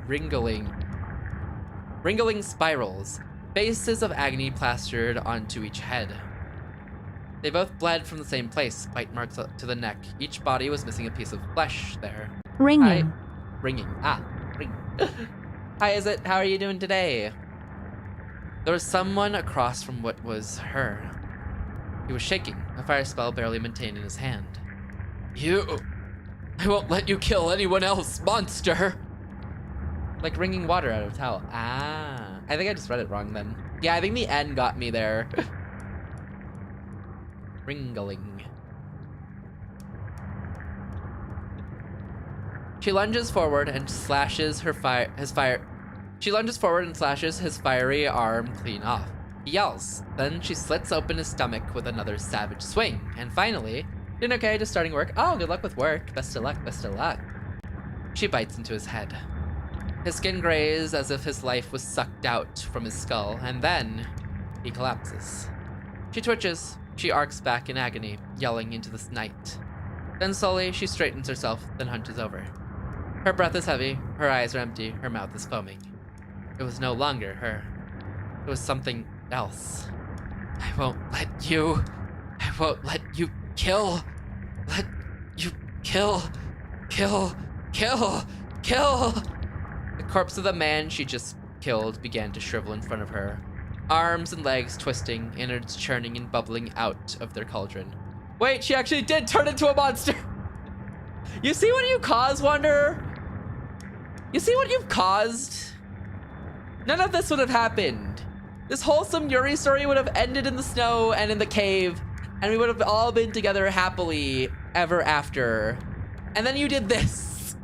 Speaker 1: wriggling spirals, faces of agony plastered onto each head. They both bled from the same place, bite marks up to the neck. Each body was missing a piece of flesh there.
Speaker 5: Ringing.
Speaker 1: Ringing. Ah, ring. Hi, is it? How are you doing today? There was someone across from what was her. He was shaking, a fire spell barely maintained in his hand. You! I won't let you kill anyone else, monster! Like wringing water out of a towel. Ah, I think I just read it wrong then. Yeah, I think the N got me there. Ringling. She lunges forward and slashes She lunges forward and slashes his fiery arm clean off. He yells. Then she slits open his stomach with another savage swing. And finally, doing okay, just starting work. Oh, good luck with work. Best of luck, best of luck. She bites into his head. His skin grays as if his life was sucked out from his skull, and then he collapses. She twitches. She arcs back in agony, yelling into the night. Then slowly, she straightens herself, then hunches over. Her breath is heavy, her eyes are empty, her mouth is foaming. It was no longer her. It was something else. I won't let you kill. Let you kill. The corpse of the man she just killed began to shrivel in front of her. Arms and legs twisting, innards churning and bubbling out of their cauldron. Wait, she actually did turn into a monster! You see what you caused, Wanderer? You see what you've caused? None of this would have happened. This wholesome Yuri story would have ended in the snow and in the cave, and we would have all been together happily ever after. And then you did this.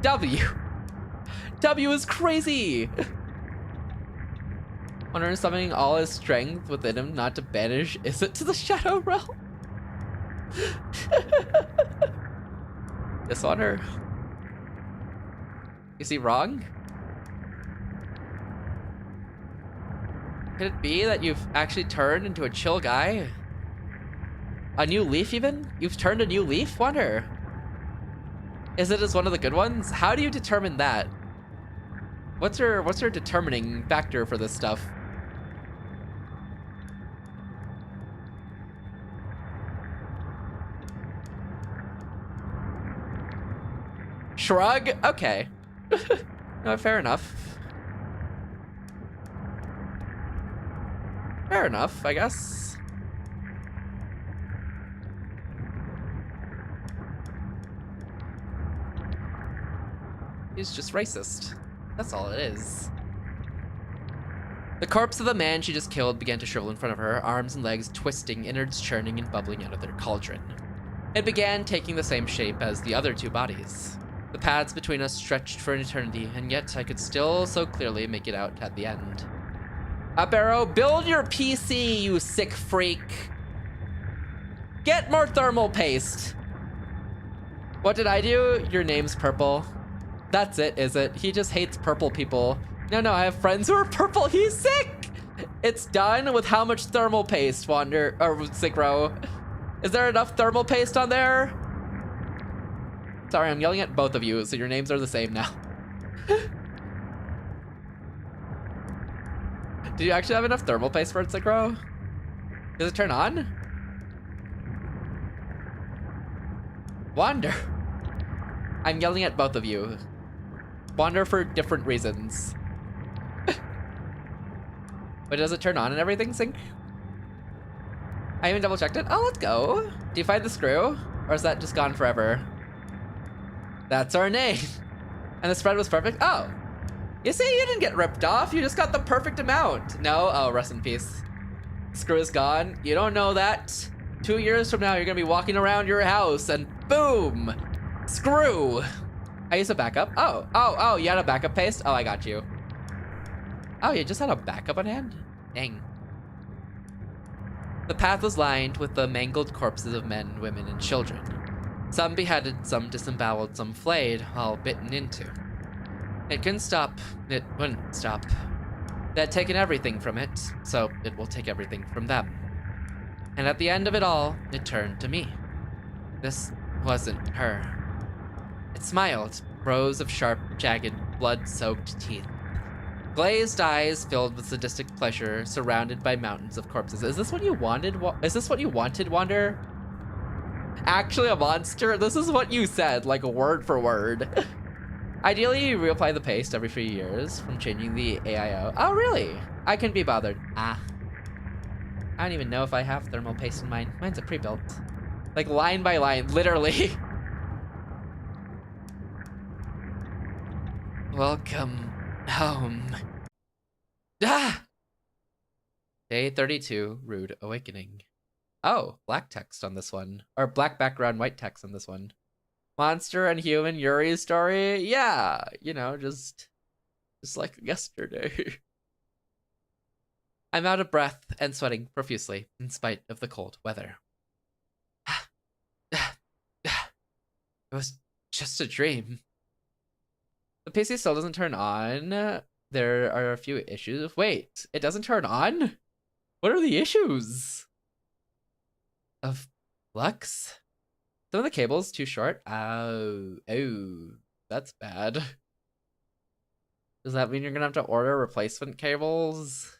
Speaker 1: W is crazy. Wanderer summoning all his strength within him not to banish is it to the Shadow Realm? Yes, Wanderer. Is he wrong? Could it be that you've actually turned into a chill guy? A new leaf even? You've turned a new leaf, Wanderer? Is it as one of the good ones? How do you determine that? What's your determining factor for this stuff? Shrug? Okay. No, fair enough. Fair enough, I guess. He's just racist. That's all it is. The corpse of the man she just killed began to shrivel in front of her, arms and legs twisting, innards churning and bubbling out of their cauldron. It began taking the same shape as the other 2 bodies. The paths between us stretched for an eternity, and yet I could still so clearly make it out at the end. Up arrow, build your PC, you sick freak. Get more thermal paste. What did I do? Your name's purple. That's it, is it? He just hates purple people. No, I have friends who are purple. He's sick. It's done with how much thermal paste, Sigro. Is there enough thermal paste on there? Sorry, I'm yelling at both of you, so your names are the same now. Did you actually have enough thermal paste for it, Sigro? Does it turn on? Wander. I'm yelling at both of you. Wander for different reasons. Wait, does it turn on and everything, Sync? I even double checked it. Oh, let's go. Do you find the screw? Or is that just gone forever? That's our name. And the spread was perfect. Oh. You see, you didn't get ripped off. You just got the perfect amount. No? Oh, rest in peace. Screw is gone. You don't know that. 2 years from now, you're gonna be walking around your house and boom! Screw! I use a backup. Oh, you had a backup paste? Oh, I got you. Oh, you just had a backup on hand? Dang. The path was lined with the mangled corpses of men, women, and children. Some beheaded, some disemboweled, some flayed, all bitten into. It couldn't stop. It wouldn't stop. They had taken everything from it, so it will take everything from them. And at the end of it all, it turned to me. This wasn't her. It smiled, rows of sharp, jagged, blood-soaked teeth. Glazed eyes filled with sadistic pleasure, surrounded by mountains of corpses. Is this what you wanted? Is this what you wanted, Wander? Actually a monster? This is what you said, like word for word. Ideally, you reapply the paste every few years from changing the AIO. Oh, really? I couldn't be bothered. Ah. I don't even know if I have thermal paste in mine. Mine's a pre-built. Like line by line, literally. Welcome home. Ah! Day 32, Rude Awakening. Oh, black text on this one. Or black background, white text on this one. Monster and human Yuri story? Yeah, you know, just like yesterday. I'm out of breath and sweating profusely in spite of the cold weather. It was just a dream. The PC still doesn't turn on. There are a few issues. Wait, it doesn't turn on? What are the issues? Of Lux? Some of the cables too short. Oh, that's bad. Does that mean you're gonna have to order replacement cables?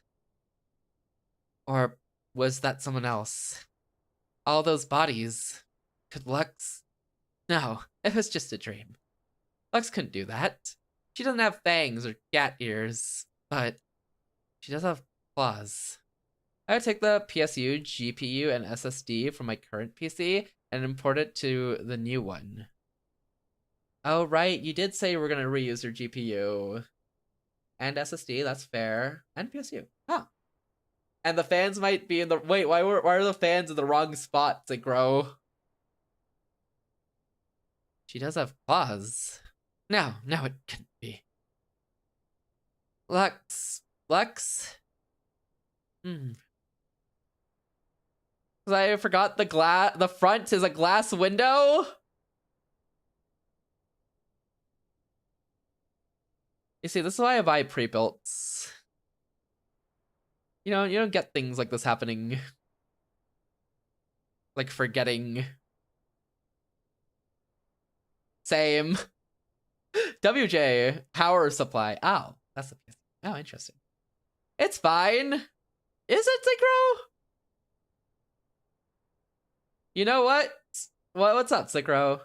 Speaker 1: Or was that someone else? All those bodies. Could Lux? No, it was just a dream. Lux couldn't do that. She doesn't have fangs or cat ears, but she does have claws. I would take the PSU, GPU, and SSD from my current PC and import it to the new one. Oh, right, you did say you were gonna reuse your GPU. And SSD, that's fair. And PSU. Huh. And the fans might be in the... Wait, why are the fans in the wrong spots, Grow? She does have claws. No, it couldn't be. Lux. I forgot the front is a glass window. You see, this is why I buy pre-builts. You know, you don't get things like this happening. Like forgetting. Same. WJ, power supply. Oh, that's the piece. Oh, interesting. It's fine. Is it, Zikro? You know what? What's up, Zikro?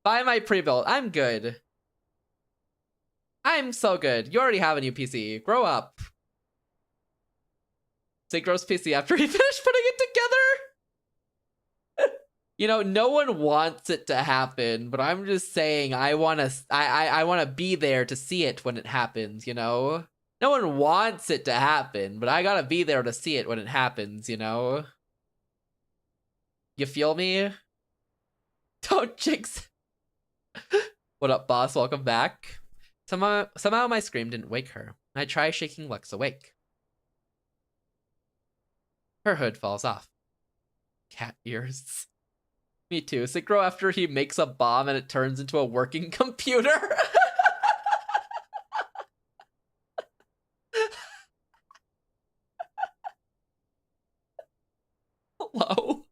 Speaker 1: Buy my pre-built. I'm good. I'm so good. You already have a new PC. Grow up. Zikro's PC after he finished putting it together. You know, no one wants it to happen, but I'm just saying I wanna be there to see it when it happens, you know? No one wants it to happen, but I gotta be there to see it when it happens, you know? You feel me? Don't jinx. What up, boss? Welcome back. Somehow my scream didn't wake her. I try shaking Lux awake. Her hood falls off. Cat ears. Me too. Zikro after he makes a bomb and it turns into a working computer. Hello.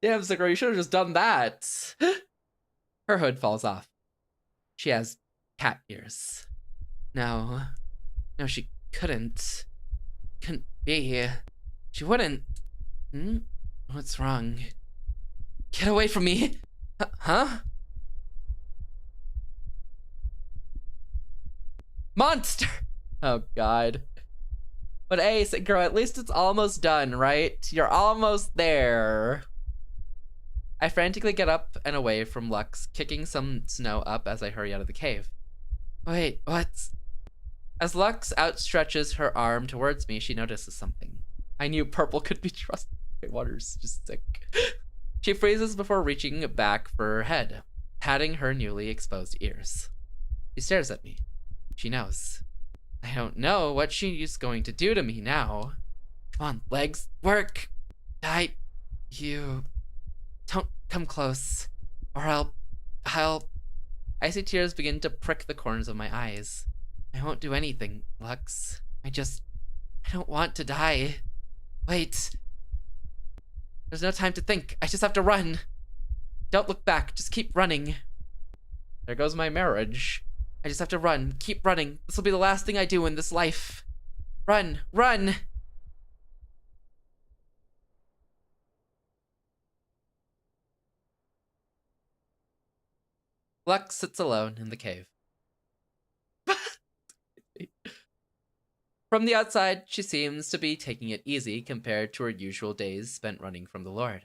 Speaker 1: Damn, Zikro, you should have just done that. Her hood falls off. She has cat ears. No, she couldn't. Couldn't be. She wouldn't. What's wrong? Get away from me. Huh? Monster! Oh, God. But hey, girl, at least it's almost done, right? You're almost there. I frantically get up and away from Lux, kicking some snow up as I hurry out of the cave. Wait, what? As Lux outstretches her arm towards me, she notices something. I knew purple could be trusted. Water's just sick. She freezes before reaching back for her head, patting her newly exposed ears. She stares at me. She knows. I don't know what she's going to do to me now. Come on, legs, work! You... Don't come close, or I'll... Icy tears begin to prick the corners of my eyes. I won't do anything, Lux. I don't want to die. Wait. There's no time to think. I just have to run. Don't look back. Just keep running. There goes my marriage. I just have to run. Keep running. This will be the last thing I do in this life. Run. Run! Lux sits alone in the cave. From the outside, she seems to be taking it easy compared to her usual days spent running from the Lord.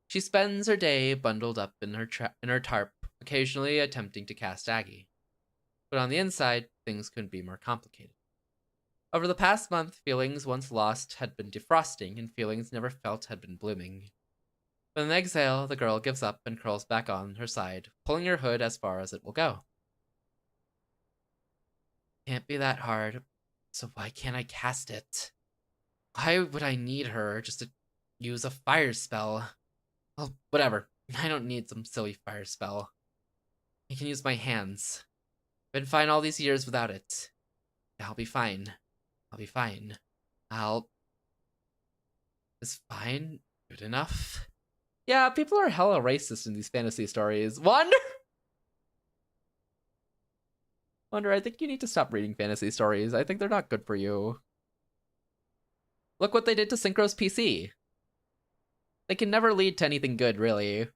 Speaker 1: She spends her day bundled up in her tarp, occasionally attempting to cast Aggie. But on the inside, things couldn't be more complicated. Over the past month, feelings once lost had been defrosting, and feelings never felt had been blooming. With an exhale, the girl gives up and curls back on her side, pulling her hood as far as it will go. Can't be that hard. So why can't I cast it? Why would I need her just to use a fire spell? Well, whatever. I don't need some silly fire spell. I can use my hands. Been fine all these years without it. I'll be fine. I'll be fine. Is fine good enough? Yeah, people are hella racist in these fantasy stories. Wonder, I think you need to stop reading fantasy stories. I think they're not good for you. Look what they did to Synchro's PC. They can never lead to anything good, really.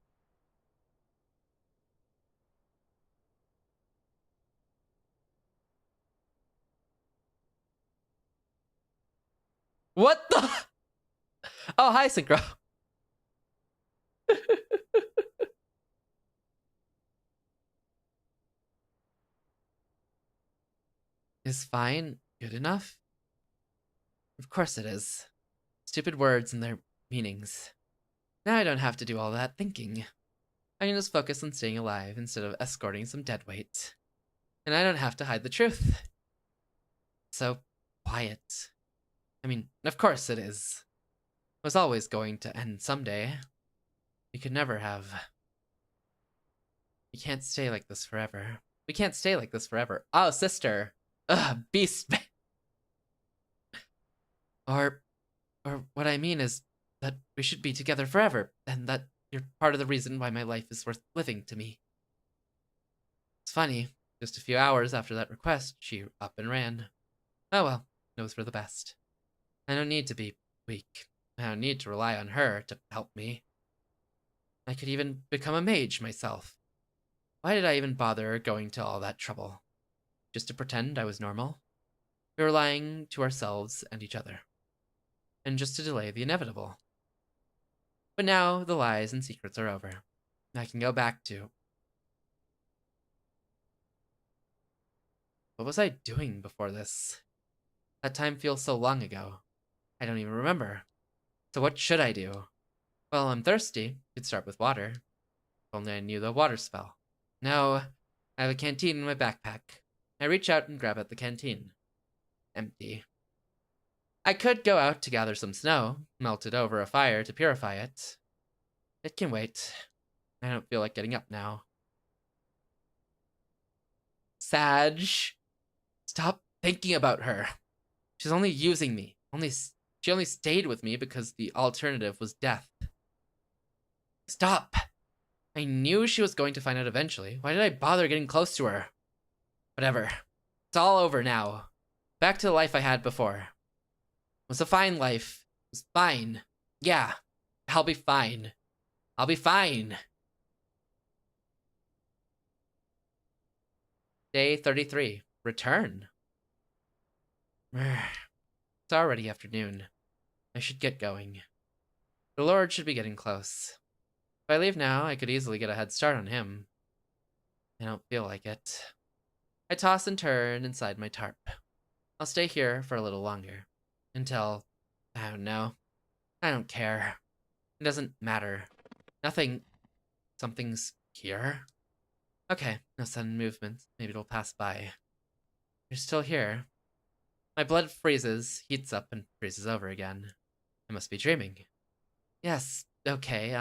Speaker 1: What the? Oh, hi, Synchro. Is fine good enough? Of course it is. Stupid words and their meanings. Now I don't have to do all that thinking. I can just focus on staying alive instead of escorting some deadweight. And I don't have to hide the truth. So quiet. I mean, of course it is. It was always going to end someday. We could never have. We can't stay like this forever. We can't stay like this forever. Oh, sister. Ugh, beast. Or what I mean is that we should be together forever, and that you're part of the reason why my life is worth living to me. It's funny, just a few hours after that request, she up and ran. Oh well, it was for the best. I don't need to be weak. I don't need to rely on her to help me. I could even become a mage myself. Why did I even bother going to all that trouble? Just to pretend I was normal? We were lying to ourselves and each other. And just to delay the inevitable. But now the lies and secrets are over. I can go back to... What was I doing before this? That time feels so long ago. I don't even remember. So what should I do? Well, I'm thirsty. Could start with water. If only I knew the water spell. No, I have a canteen in my backpack. I reach out and grab at the canteen. Empty. I could go out to gather some snow, melt it over a fire to purify it. It can wait. I don't feel like getting up now. Sag. Stop thinking about her. She's only using me. She only stayed with me because the alternative was death. Stop. I knew she was going to find out eventually. Why did I bother getting close to her? Whatever. It's all over now. Back to the life I had before. It was a fine life. It was fine. Yeah. I'll be fine. I'll be fine. Day 33. Return. It's already afternoon. I should get going. The Lord should be getting close. If I leave now, I could easily get a head start on him. I don't feel like it. I toss and turn inside my tarp. I'll stay here for a little longer. Until, I don't know. I don't care. It doesn't matter. Something's here? Okay, no sudden movements. Maybe it'll pass by. You're still here. My blood freezes, heats up, and freezes over again. I must be dreaming. Yes, okay,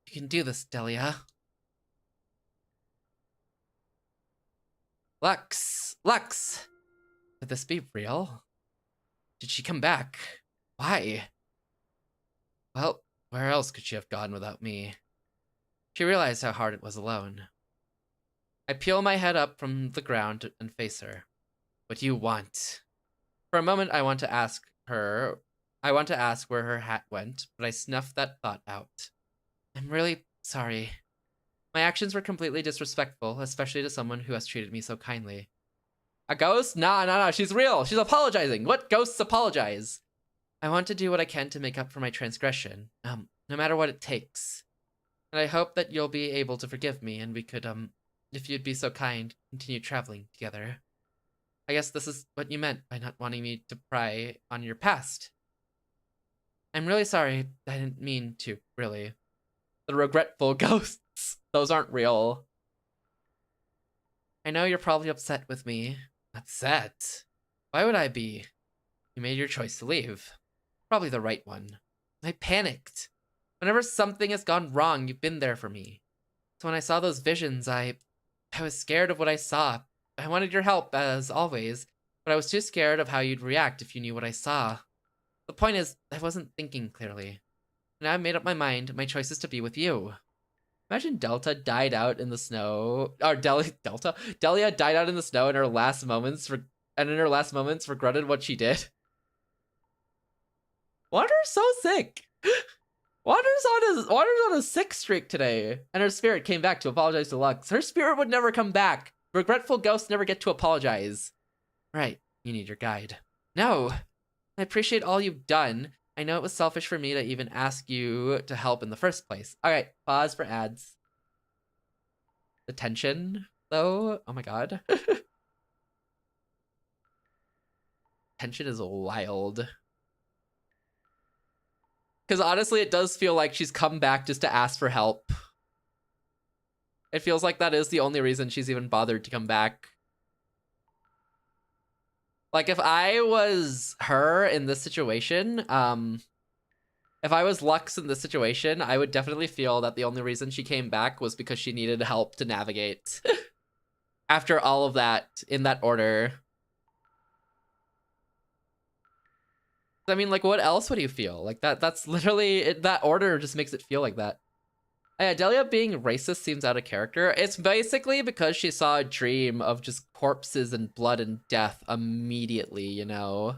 Speaker 1: You can do this, Delia. Lux! Lux! Could this be real? Did she come back? Why? Well, where else could she have gone without me? She realized how hard it was alone. I peel my head up from the ground and face her. What do you want? For a moment, I want to ask where her hat went, but I snuffed that thought out. I'm really sorry. My actions were completely disrespectful, especially to someone who has treated me so kindly. A ghost? Nah, she's real. She's apologizing. What ghosts apologize? I want to do what I can to make up for my transgression, no matter what it takes. And I hope that you'll be able to forgive me and we could, if you'd be so kind, continue traveling together. I guess this is what you meant by not wanting me to pry on your past. I'm really sorry. I didn't mean to, really. The regretful ghosts. Those aren't real. I know you're probably upset with me. Upset? Why would I be? You made your choice to leave. Probably the right one. I panicked. Whenever something has gone wrong, you've been there for me. So when I saw those visions, I was scared of what I saw. I wanted your help, as always, but I was too scared of how you'd react if you knew what I saw. The point is, I wasn't thinking clearly. Now I've made up my mind. My choice is to be with you. Imagine Delta died out in the snow. Or Delia died out in the snow in her last moments, and in her last moments regretted what she did. Wander's so sick. Wander's on a sick streak today, and her spirit came back to apologize to Lux. Her spirit would never come back. Regretful ghosts never get to apologize. Right, you need your guide. No, I appreciate all you've done. I know it was selfish for me to even ask you to help in the first place. All right, pause for ads. The tension, though. Oh my god. Tension is wild. Because honestly, it does feel like she's come back just to ask for help. It feels like that is the only reason she's even bothered to come back. Like, if I was her in this situation, if I was Lux in this situation, I would definitely feel that the only reason she came back was because she needed help to navigate. After all of that, in that order. I mean, like, what else would you feel? Like, that's literally, that order just makes it feel like that. Yeah, Delia being racist seems out of character. It's basically because she saw a dream of just corpses and blood and death immediately, you know?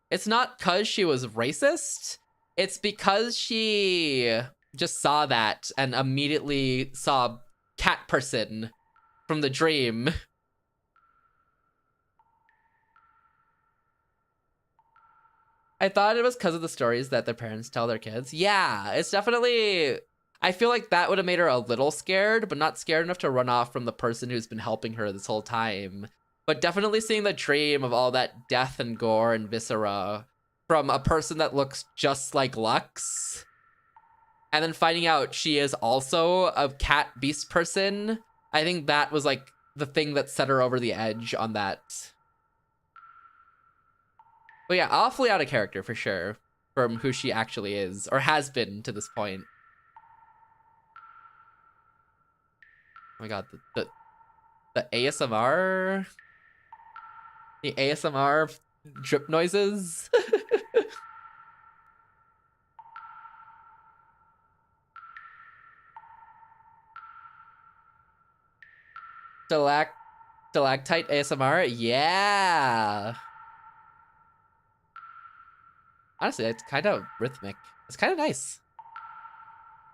Speaker 1: It's not because she was racist. It's because she just saw that and immediately saw cat person from the dream. I thought it was because of the stories that their parents tell their kids. Yeah, it's definitely... I feel like that would have made her a little scared, but not scared enough to run off from the person who's been helping her this whole time. But definitely seeing the dream of all that death and gore and viscera from a person that looks just like Lux, and then finding out she is also a cat beast person, I think that was like the thing that set her over the edge on that. But yeah, awfully out of character for sure from who she actually is, or has been to this point. Oh my god, the ASMR? The ASMR drip noises? Stalactite ASMR? Yeah! Honestly, it's kind of rhythmic. It's kind of nice.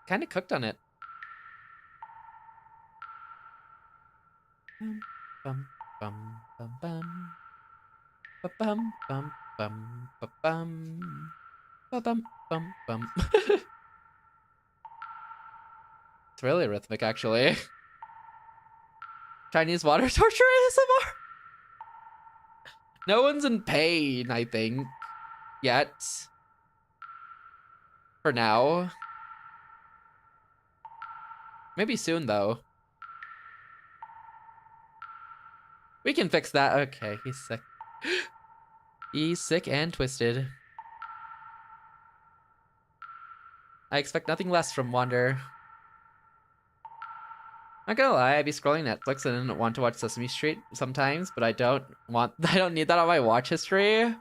Speaker 1: Kind of cooked on it. Bum, bum, bum, bum. Ba-bum, bum, bum, ba-bum. Ba-bum, bum, bum. It's really rhythmic, actually. Chinese water torture ASMR? No one's in pain, I think. Yet. For now. Maybe soon, though. We can fix that. Okay, he's sick. He's sick and twisted. I expect nothing less from Wander. Not gonna lie, I'd be scrolling Netflix and want to watch Sesame Street sometimes, but I don't need that on my watch history.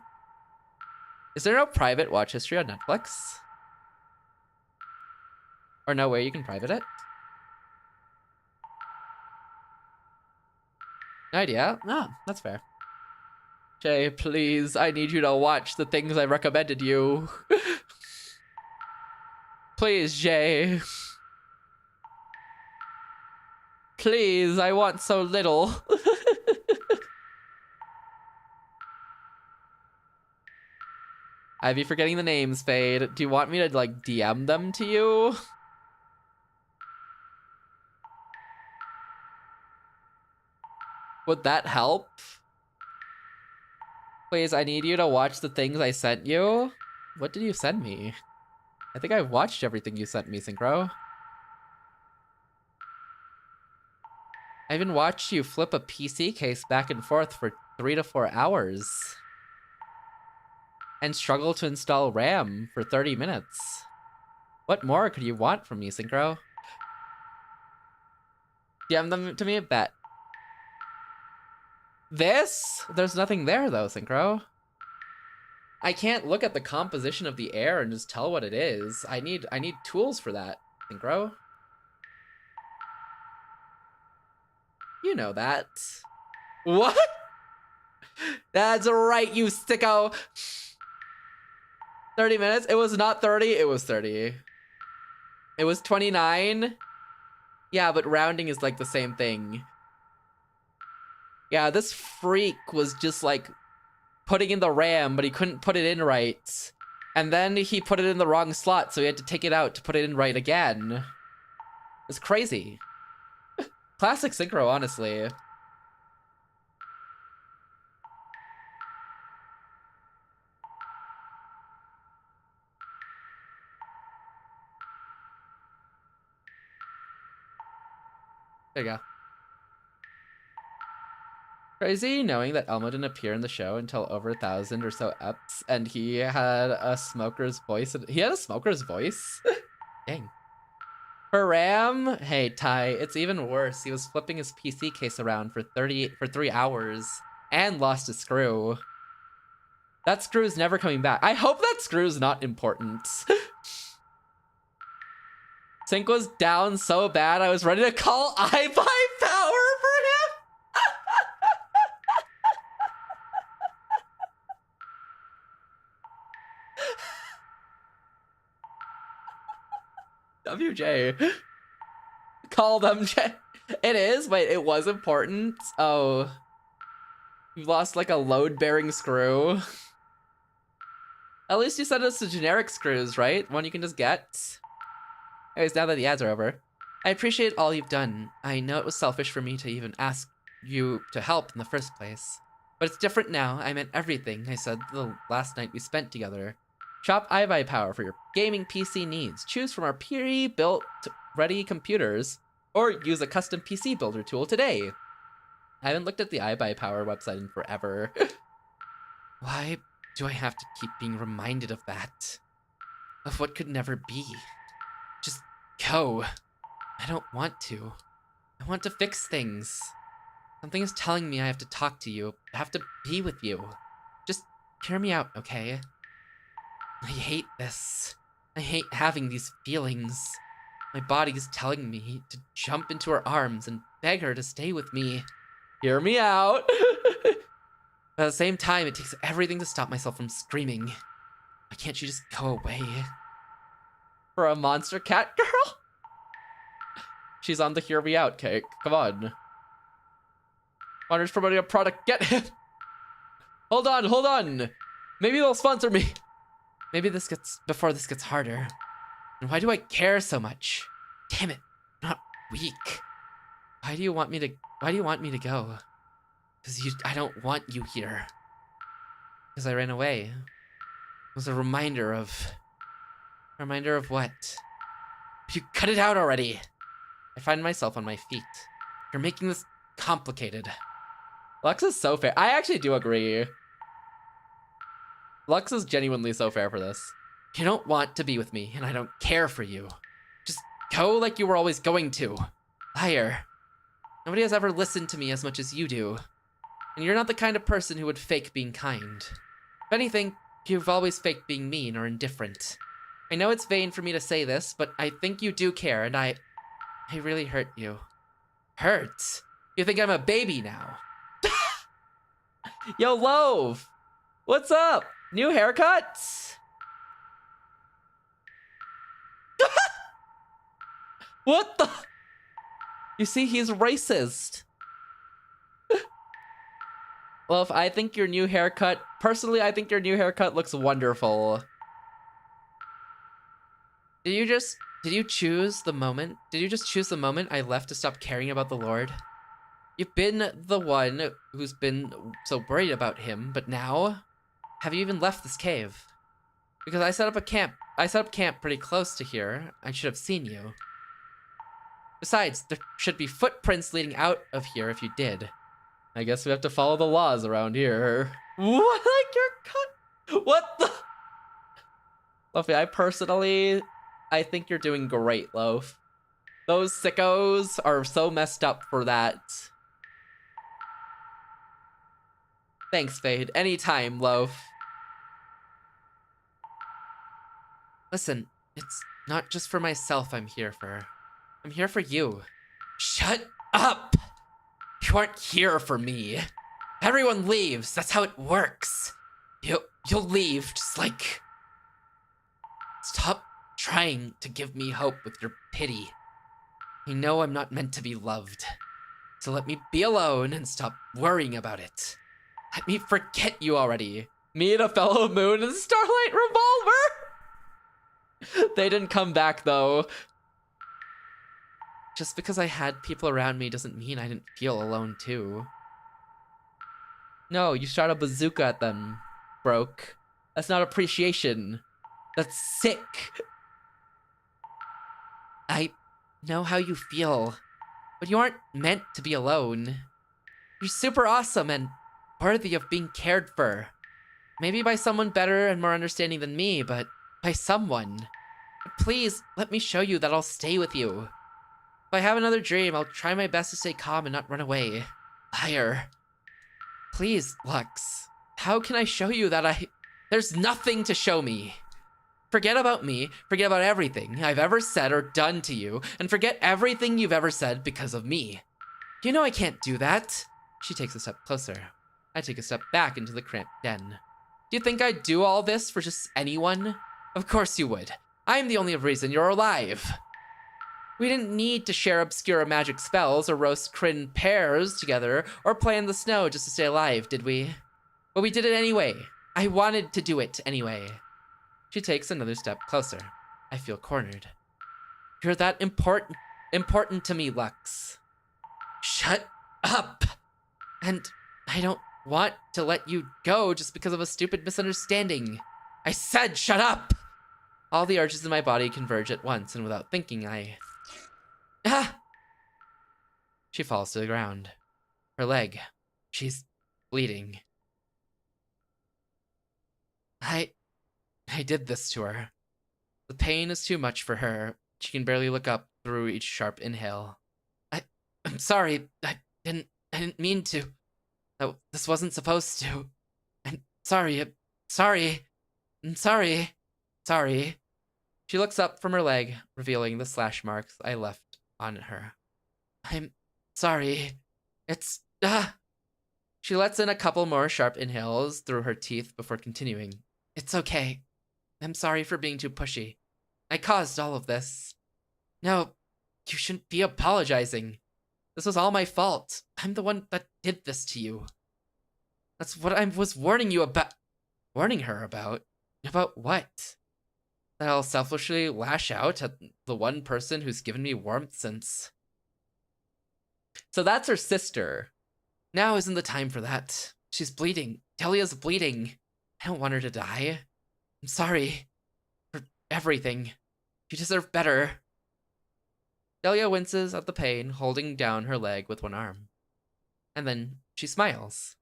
Speaker 1: Is there no private watch history on Netflix? Or no way you can private it? No idea? No, that's fair. Jay, please, I need you to watch the things I recommended you. Please, Jay. Please, I want so little. I'd be forgetting the names, Fade. Do you want me to, like, DM them to you? Would that help? Please, I need you to watch the things I sent you. What did you send me? I think I watched everything you sent me, Synchro. I even watched you flip a PC case back and forth for 3 to 4 hours. And struggle to install RAM for 30 minutes. What more could you want from me, Synchro? DM them to me a bet. This? There's nothing there though, Synchro. I can't look at the composition of the air and just tell what it is. I need tools for that, Synchro. You know that. What? That's right, you sicko. 30 minutes? It was not 30, it was 30. It was 29. Yeah, but rounding is like the same thing. Yeah, this freak was just like putting in the RAM, but he couldn't put it in right. And then he put it in the wrong slot, so he had to take it out to put it in right again. It's crazy. Classic Synchro, honestly. There you go. Crazy knowing that Elmo didn't appear in the show until over 1,000 or so eps, and he had a smoker's voice. He had a smoker's voice? Dang. For Ram, hey Ty, it's even worse. He was flipping his PC case around for 3 hours and lost a screw. That screw's never coming back. I hope that screw's not important. Sync was down so bad I was ready to call iBuy Power for him. WJ. Call them, Jay. It is? Wait, it was important? Oh. You lost like a load-bearing screw. At least you sent us the generic screws, right? One you can just get. Anyways, now that the ads are over, I appreciate all you've done. I know it was selfish for me to even ask you to help in the first place. But it's different now. I meant everything I said the last night we spent together. Shop iBuy Power for your gaming PC needs. Choose from our pre-built ready computers, or use a custom PC builder tool today. I haven't looked at the iBuy Power website in forever. Why do I have to keep being reminded of that? Of what could never be? Just go. I don't want to. I want to fix things. Something is telling me I have to talk to you. I have to be with you. Just hear me out, okay? I hate this. I hate having these feelings. My body is telling me to jump into her arms and beg her to stay with me. Hear me out. But at the same time, it takes everything to stop myself from screaming. Why can't you just go away? For a monster cat girl? She's on the hear me out cake. Come on. Wander's promoting a product. Get him. Hold on. Maybe they'll sponsor me. Maybe before this gets harder. And why do I care so much? Damn it. I'm not weak. Why do you want me to go? Because I don't want you here. Because I ran away. It was a reminder of what? You cut it out already. I find myself on my feet. You're making this complicated. Lux is so fair. I actually do agree. Lux is genuinely so fair for this. You don't want to be with me, and I don't care for you. Just go like you were always going to. Liar. Nobody has ever listened to me as much as you do. And you're not the kind of person who would fake being kind. If anything, you've always faked being mean or indifferent. I know it's vain for me to say this, but I think you do care, and I really hurt you. Hurt? You think I'm a baby now? Yo, Love! What's up? New haircuts? What the? You see, he's racist. Love, I think your new haircut, personally, I think your new haircut looks wonderful. Did you choose the moment? Did you just choose the moment I left to stop caring about the Lord? You've been the one who's been so worried about him, but now, have you even left this cave? Because I set up camp pretty close to here. I should have seen you. Besides, there should be footprints leading out of here if you did. I guess we have to follow the laws around here. What? Like your cut? What the? Luffy, I think you're doing great, Loaf. Those sickos are so messed up for that. Thanks, Fade. Anytime, Loaf. Listen, it's not just for myself I'm here for. I'm here for you. Shut up! You aren't here for me. Everyone leaves. That's how it works. You'll leave just like... Stop trying to give me hope with your pity. I know I'm not meant to be loved. So let me be alone and stop worrying about it. Let me forget you already. Me and a fellow moon and Starlight Revolver! They didn't come back though. Just because I had people around me doesn't mean I didn't feel alone too. No, you shot a bazooka at them, Broke. That's not appreciation. That's sick. I know how you feel, but you aren't meant to be alone. You're super awesome and worthy of being cared for. Maybe by someone better and more understanding than me, but by someone. Please, let me show you that I'll stay with you. If I have another dream, I'll try my best to stay calm and not run away. Liar. Please, Lux. How can I show you that There's nothing to show me. Forget about me, forget about everything I've ever said or done to you, and forget everything you've ever said because of me. You know I can't do that. She takes a step closer. I take a step back into the cramped den. Do you think I'd do all this for just anyone? Of course you would. I'm the only reason you're alive. We didn't need to share obscure magic spells or roast Kryn pears together or play in the snow just to stay alive, did we? But we did it anyway. I wanted to do it anyway. She takes another step closer. I feel cornered. You're that important to me, Lux. Shut up! And I don't want to let you go just because of a stupid misunderstanding. I said shut up! All the urges in my body converge at once, and without thinking, Ah! She falls to the ground. Her leg. She's bleeding. I did this to her. The pain is too much for her. She can barely look up through each sharp inhale. I'm sorry. I didn't mean to. This wasn't supposed to. I'm sorry. I'm sorry. Sorry. She looks up from her leg, revealing the slash marks I left on her. I'm sorry. It's... She lets in a couple more sharp inhales through her teeth before continuing. It's okay. I'm sorry for being too pushy. I caused all of this. No, you shouldn't be apologizing. This was all my fault. I'm the one that did this to you. That's what I was warning you about. Warning her about? About what? That I'll selfishly lash out at the one person who's given me warmth since So that's her sister. Now isn't the time for that. She's bleeding. Delia's bleeding. I don't want her to die. I'm sorry for everything. You deserve better. Delia winces at the pain, holding down her leg with one arm. And then she smiles.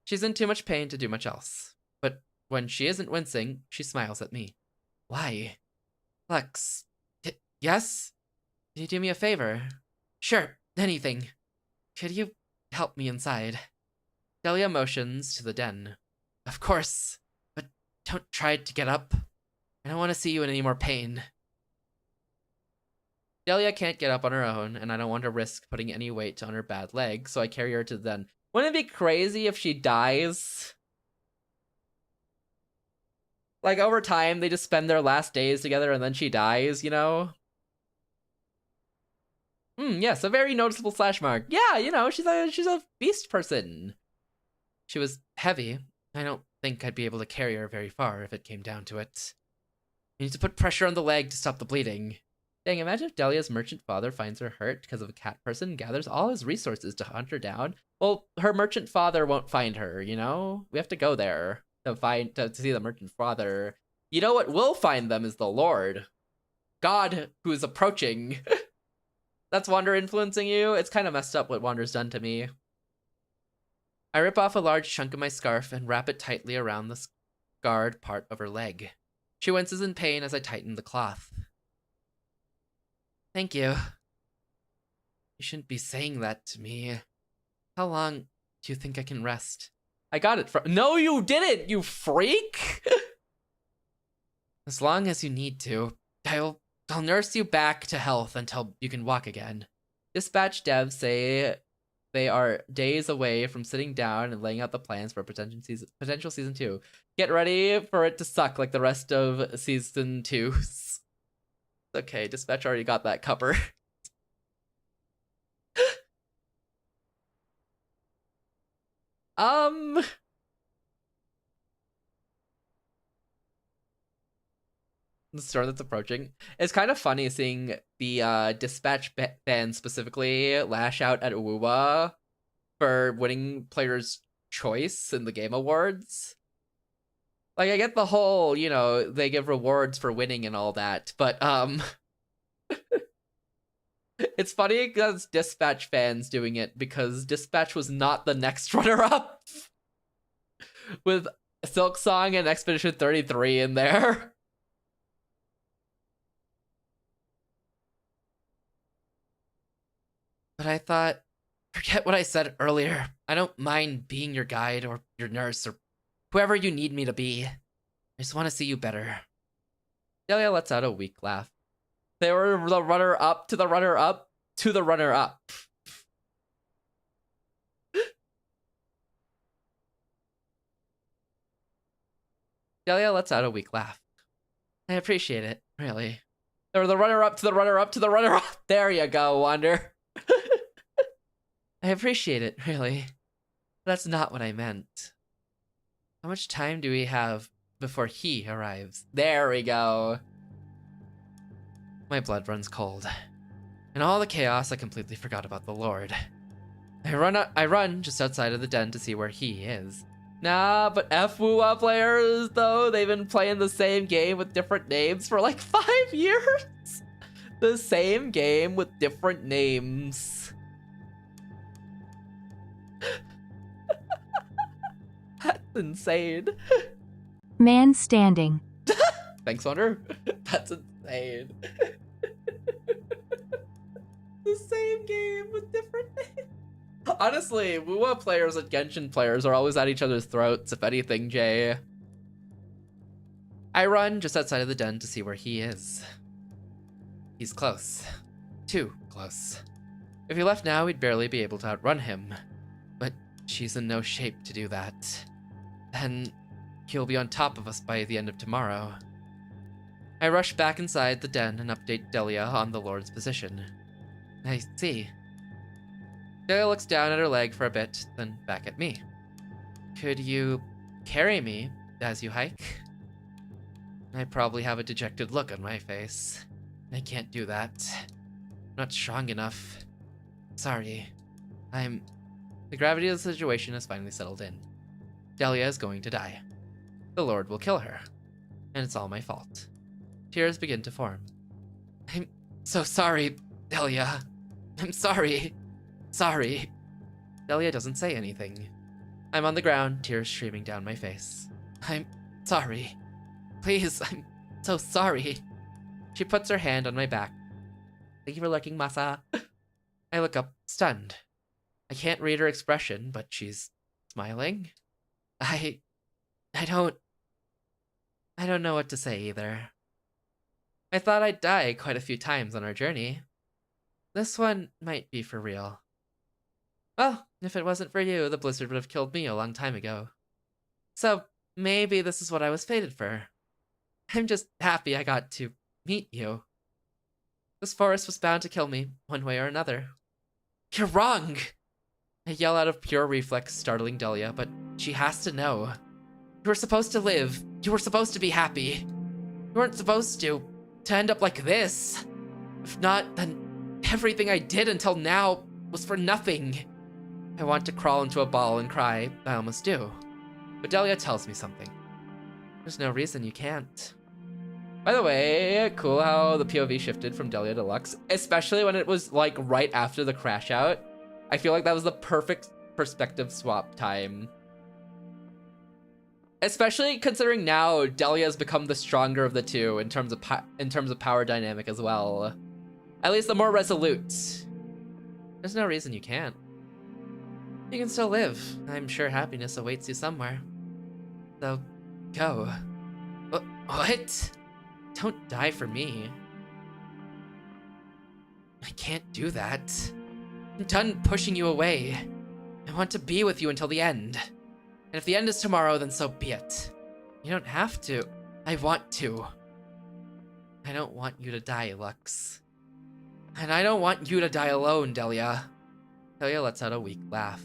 Speaker 1: She's in too much pain to do much else. But when she isn't wincing, she smiles at me. Why? Lex. Yes? Can you do me a favor? Sure, anything. Could you help me inside? Delia motions to the den. Of course, but don't try to get up. I don't want to see you in any more pain. Delia can't get up on her own, and I don't want to risk putting any weight on her bad leg, so I carry her to the den. Wouldn't it be crazy if she dies? Like, over time, they just spend their last days together and then she dies, you know? Yes, a very noticeable slash mark. Yeah, you know, she's a beast person. She was heavy. I don't think I'd be able to carry her very far if it came down to it. I need to put pressure on the leg to stop the bleeding. Dang, imagine if Delia's merchant father finds her hurt because of a cat person, gathers all his resources to hunt her down. Well, her merchant father won't find her, you know? We have to go there to see the merchant father. You know what will find them is the Lord. God, who is approaching. That's Wander influencing you? It's kind of messed up what Wander's done to me. I rip off a large chunk of my scarf and wrap it tightly around the scarred part of her leg. She winces in pain as I tighten the cloth. Thank you. You shouldn't be saying that to me. How long do you think I can rest? I got it from— No, you didn't, you freak! As long as you need to. I'll nurse you back to health until you can walk again. Dispatch devs say they are days away from sitting down and laying out the plans for potential season 2. Get ready for it to suck like the rest of season 2. Okay, Dispatch already got that cover. The storm that's approaching. It's kind of funny seeing the Dispatch fans specifically lash out at Uwa for winning Player's Choice in the Game Awards. Like, I get the whole, you know, they give rewards for winning and all that, but, it's funny because Dispatch fans doing it because Dispatch was not the next runner-up with Silk Song and Expedition 33 in there. But I thought, forget what I said earlier. I don't mind being your guide or your nurse or whoever you need me to be. I just want to see you better. Delia lets out a weak laugh. They were the runner-up to the runner-up to the runner-up. Delia lets out a weak laugh. I appreciate it, really. They were the runner-up to the runner-up to the runner-up. There you go, Wander. I appreciate it, really. That's not what I meant. How much time do we have before he arrives? There we go. My blood runs cold. In all the chaos, I completely forgot about the Lord. I run just outside of the den to see where he is. Nah, but FWUA players, though, they've been playing the same game with different names for like 5 years. The same game with different names. That's insane.
Speaker 5: Man standing.
Speaker 1: Thanks, Wander. That's insane. The same game with different names. Honestly, WUA players and Genshin players are always at each other's throats, if anything, Jay. I run just outside of the den to see where he is. He's close. Too close. If he left now, we'd barely be able to outrun him. But she's in no shape to do that. Then he'll be on top of us by the end of tomorrow. I rush back inside the den and update Delia on the Lord's position. I see. Delia looks down at her leg for a bit, then back at me. Could you carry me as you hike? I probably have a dejected look on my face. I can't do that. I'm not strong enough. Sorry. The gravity of the situation has finally settled in. Delia is going to die. The Lord will kill her. And it's all my fault. Tears begin to form. I'm so sorry, Delia. I'm sorry. Sorry. Delia doesn't say anything. I'm on the ground, tears streaming down my face. I'm sorry. Please, I'm so sorry. She puts her hand on my back. Thank you for looking, Masa. I look up, stunned. I can't read her expression, but she's smiling. I don't know what to say either. I thought I'd die quite a few times on our journey. This one might be for real. Well, if it wasn't for you, the blizzard would have killed me a long time ago. So, maybe this is what I was fated for. I'm just happy I got to meet you. This forest was bound to kill me, one way or another. You're wrong! I yell out of pure reflex, startling Delia, but she has to know. You were supposed to live. You were supposed to be happy. You weren't supposed to end up like this. If not, then everything I did until now was for nothing. I want to crawl into a ball and cry. I almost do. But Delia tells me something. There's no reason you can't. By the way, cool how the POV shifted from Delia to Lux, especially when it was like right after the crash out. I feel like that was the perfect perspective swap time. Especially considering now Delia has become the stronger of the two in terms of power dynamic as well. At least the more resolute. There's no reason you can't. You can still live. I'm sure happiness awaits you somewhere. So, go. What? Don't die for me. I can't do that. I'm done pushing you away. I want to be with you until the end. And if the end is tomorrow, then so be it. You don't have to. I want to. I don't want you to die, Lux. And I don't want you to die alone, Delia. Delia lets out a weak laugh.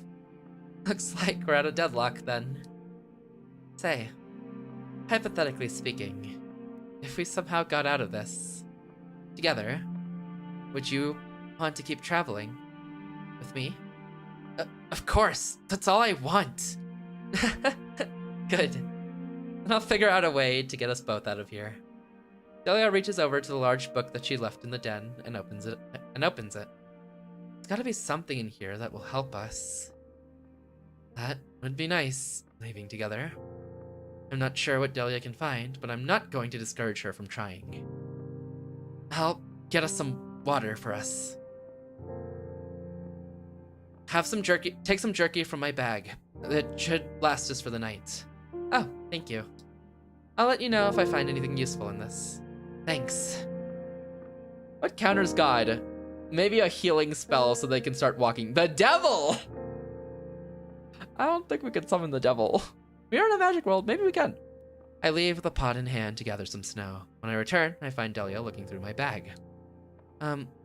Speaker 1: Looks like we're at a deadlock then. Say, hypothetically speaking, if we somehow got out of this together, would you want to keep traveling with me? Of course, that's all I want. Good. And I'll figure out a way to get us both out of here. Delia reaches over to the large book that she left in the den and opens it. There's gotta be something in here that will help us. That would be nice, leaving together. I'm not sure what Delia can find, but I'm not going to discourage her from trying. I'll get us some water for us. Take some jerky from my bag. It should last us for the night. Oh, thank you. I'll let you know if I find anything useful in this. Thanks. What counters God? Maybe a healing spell so they can start walking. The devil! I don't think we can summon the devil. We are in a magic world, maybe we can. I leave with a pot in hand to gather some snow. When I return, I find Delia looking through my bag.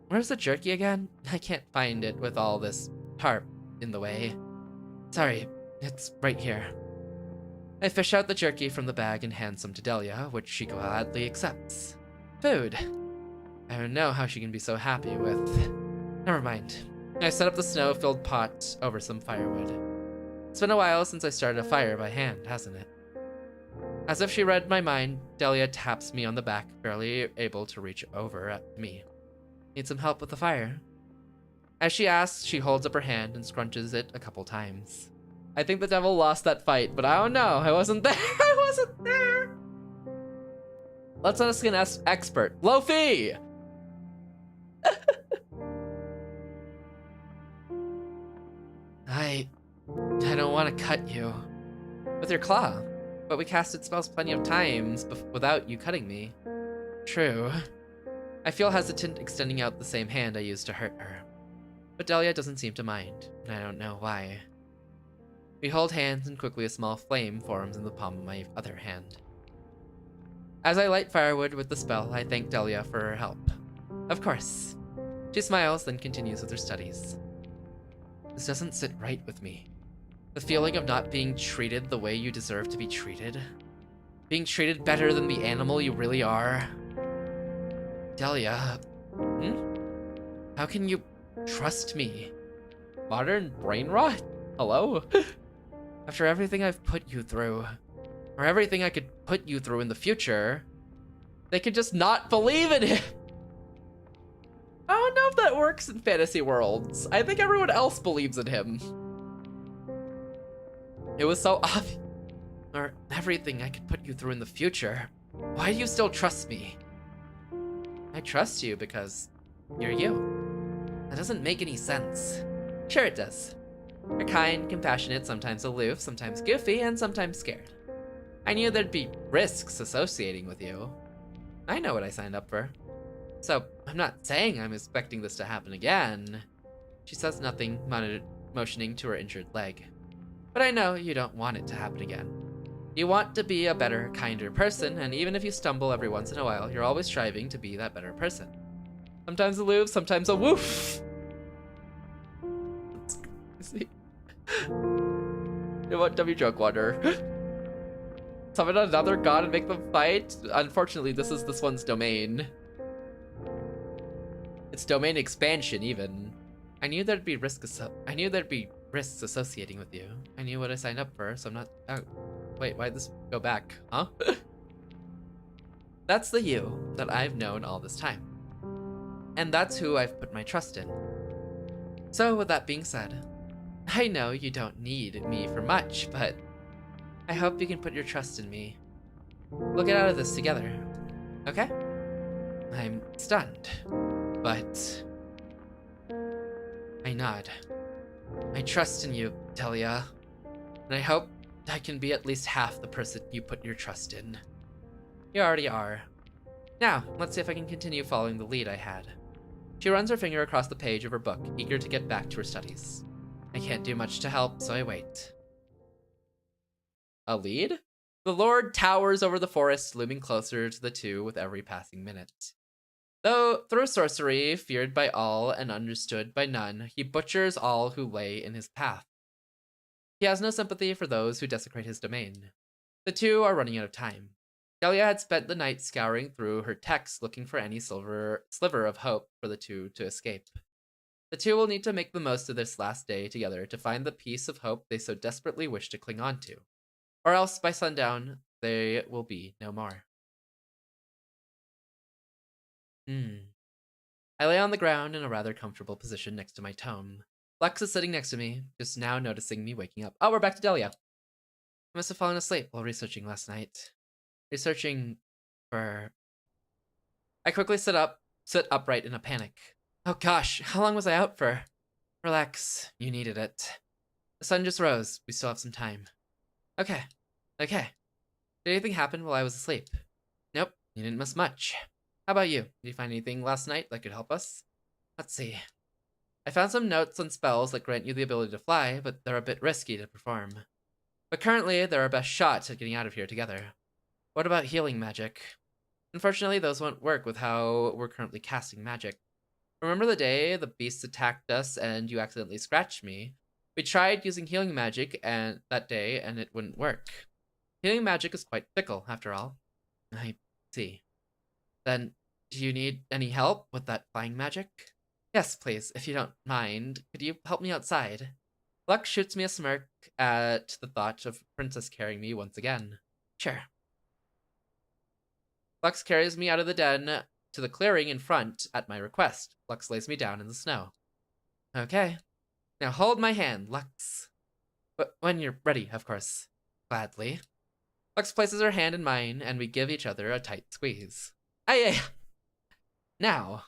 Speaker 1: Where's the jerky again? I can't find it with all this tarp in the way. Sorry, it's right here. I fish out the jerky from the bag and hand some to Delia, which she gladly accepts. Food. I don't know how she can be so happy with... Never mind. I set up the snow-filled pot over some firewood. It's been a while since I started a fire by hand, hasn't it? As if she read my mind, Delia taps me on the back, barely able to reach over at me. Need some help with the fire? As she asks, she holds up her hand and scrunches it a couple times. I think the devil lost that fight, but I don't know. I wasn't there. I wasn't there. Let's ask an expert. Lofi! I don't want to cut you with your claw, but we casted spells plenty of times without you cutting me. True. I feel hesitant extending out the same hand I used to hurt her. But Delia doesn't seem to mind, and I don't know why. We hold hands and quickly a small flame forms in the palm of my other hand. As I light firewood with the spell, I thank Delia for her help. Of course. She smiles, then continues with her studies. This doesn't sit right with me. The feeling of not being treated the way you deserve to be treated. Being treated better than the animal you really are. Delia, How can you trust me? Modern brain rot? Hello? After everything I've put you through, or everything I could put you through in the future, they could just not believe in him. I don't know if that works in fantasy worlds. I think everyone else believes in him. It was so obvious. Or everything I could put you through in the future. Why do you still trust me? I trust you because you're you. That doesn't make any sense. Sure it does. You're kind, compassionate, sometimes aloof, sometimes goofy, and sometimes scared. I knew there'd be risks associating with you. I know what I signed up for. So, I'm not saying I'm expecting this to happen again. She says nothing, motioning to her injured leg. But I know you don't want it to happen again. You want to be a better, kinder person, and even if you stumble every once in a while, you're always striving to be that better person. Sometimes aloof, sometimes a woof. You want W joke wonder. Summon another god and make them fight? Unfortunately, this is this one's domain. It's domain expansion, even. I knew there'd be risks associating with you. I knew what I signed up for, so I'm not. Oh, wait, why'd this go back? Huh? That's the you that I've known all this time, and that's who I've put my trust in. So, with that being said, I know you don't need me for much, but I hope you can put your trust in me. We'll get out of this together, okay? I'm stunned, but I nod. I trust in you, Delia, and I hope I can be at least half the person you put your trust in. You already are. Now, let's see if I can continue following the lead I had. She runs her finger across the page of her book, eager to get back to her studies. I can't do much to help, so I wait. A lead? The Lord towers over the forest, looming closer to the two with every passing minute. Though, through sorcery, feared by all and understood by none, he butchers all who lay in his path. He has no sympathy for those who desecrate his domain. The two are running out of time. Delia had spent the night scouring through her texts looking for any sliver of hope for the two to escape. The two will need to make the most of this last day together to find the piece of hope they so desperately wish to cling on to. Or else, by sundown, they will be no more. I lay on the ground in a rather comfortable position next to my tome. Lex is sitting next to me, just now noticing me waking up. Oh, we're back to Delia. I must have fallen asleep while researching last night. Researching for... I quickly sit upright in a panic. Oh gosh, how long was I out for? Relax, you needed it. The sun just rose, we still have some time. Okay. Did anything happen while I was asleep? Nope, you didn't miss much. How about you? Did you find anything last night that could help us? Let's see. I found some notes on spells that grant you the ability to fly, but they're a bit risky to perform. But currently, they're our best shot at getting out of here together. What about healing magic? Unfortunately, those won't work with how we're currently casting magic. Remember the day the beasts attacked us and you accidentally scratched me? We tried using healing magic that day and it wouldn't work. Healing magic is quite fickle, after all. I see. Then, do you need any help with that flying magic? Yes, please, if you don't mind. Could you help me outside? Luck shoots me a smirk at the thought of Princess carrying me once again. Sure. Lux carries me out of the den to the clearing in front at my request. Lux lays me down in the snow. Okay. Now hold my hand, Lux. But when you're ready, of course. Gladly. Lux places her hand in mine, and we give each other a tight squeeze. Aye. Now.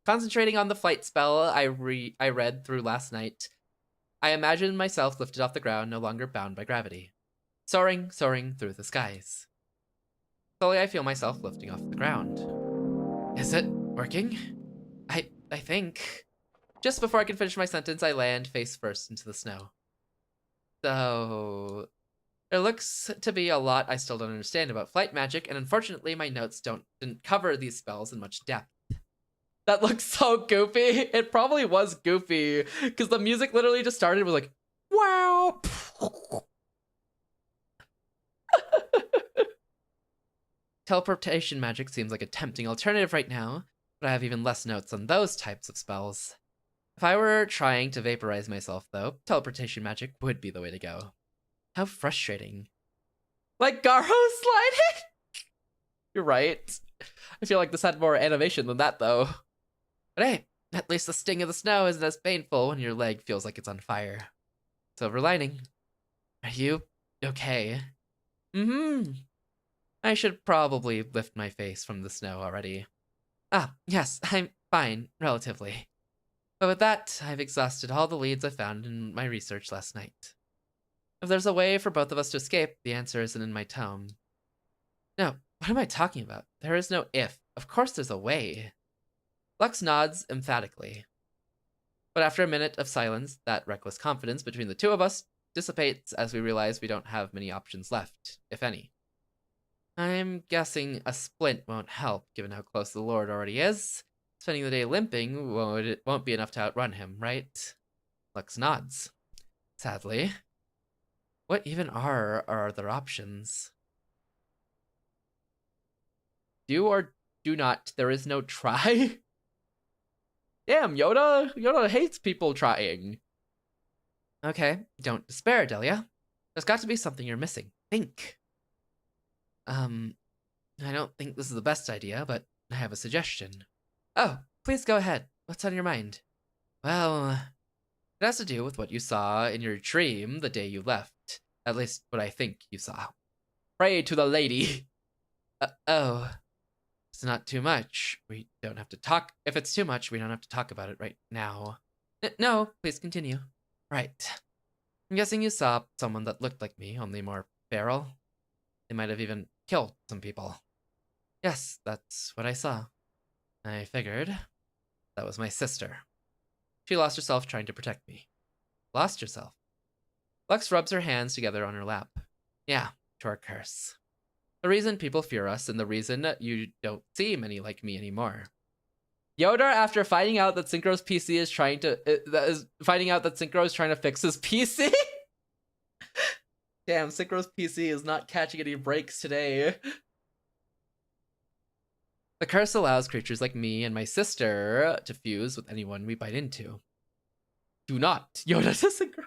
Speaker 1: Concentrating on the flight spell I read through last night, I imagined myself lifted off the ground, no longer bound by gravity. Soaring through the skies. Slowly, I feel myself lifting off the ground. Is it working? I think. Just before I can finish my sentence, I land face first into the snow. So, there looks to be a lot I still don't understand about flight magic, and unfortunately, my notes didn't cover these spells in much depth. That looks so goofy. It probably was goofy, because the music literally just started with like, wow. Teleportation magic seems like a tempting alternative right now, but I have even less notes on those types of spells. If I were trying to vaporize myself, though, teleportation magic would be the way to go. How frustrating. Like Garo sliding? You're right. I feel like this had more animation than that, though. But hey, at least the sting of the snow isn't as painful when your leg feels like it's on fire. Silver lining. Are you okay? Mm-hmm. I should probably lift my face from the snow already. Ah, yes, I'm fine, relatively. But with that, I've exhausted all the leads I found in my research last night. If there's a way for both of us to escape, the answer isn't in my tome. No, what am I talking about? There is no if. Of course there's a way. Lux nods emphatically. But after a minute of silence, that reckless confidence between the two of us dissipates as we realize we don't have many options left, if any. I'm guessing a splint won't help, given how close the Lord already is. Spending the day limping won't be enough to outrun him, right? Lux nods. Sadly. What even are our other options? Do or do not. There is no try. Damn, Yoda. Yoda hates people trying. Okay, don't despair, Delia. There's got to be something you're missing. Think. I don't think this is the best idea, but I have a suggestion. Oh, please go ahead. What's on your mind? Well, it has to do with what you saw in your dream the day you left. At least what I think you saw. Pray to the lady. Oh. It's not too much. We don't have to talk. If it's too much, we don't have to talk about it right now. No, please continue. Right. I'm guessing you saw someone that looked like me, only more feral. They might have even killed some people. Yes, that's what I saw. I figured that was my sister. She lost herself trying to protect me. Lost herself. Lux rubs her hands together on her lap. Yeah, to our curse. The reason people fear us and the reason you don't see many like me anymore. Yoda, after finding out that Synchro's PC is trying to fix his PC. Damn, Synchro's PC is not catching any breaks today. The curse allows creatures like me and my sister to fuse with anyone we bite into. Do not, Yoda to Synchro.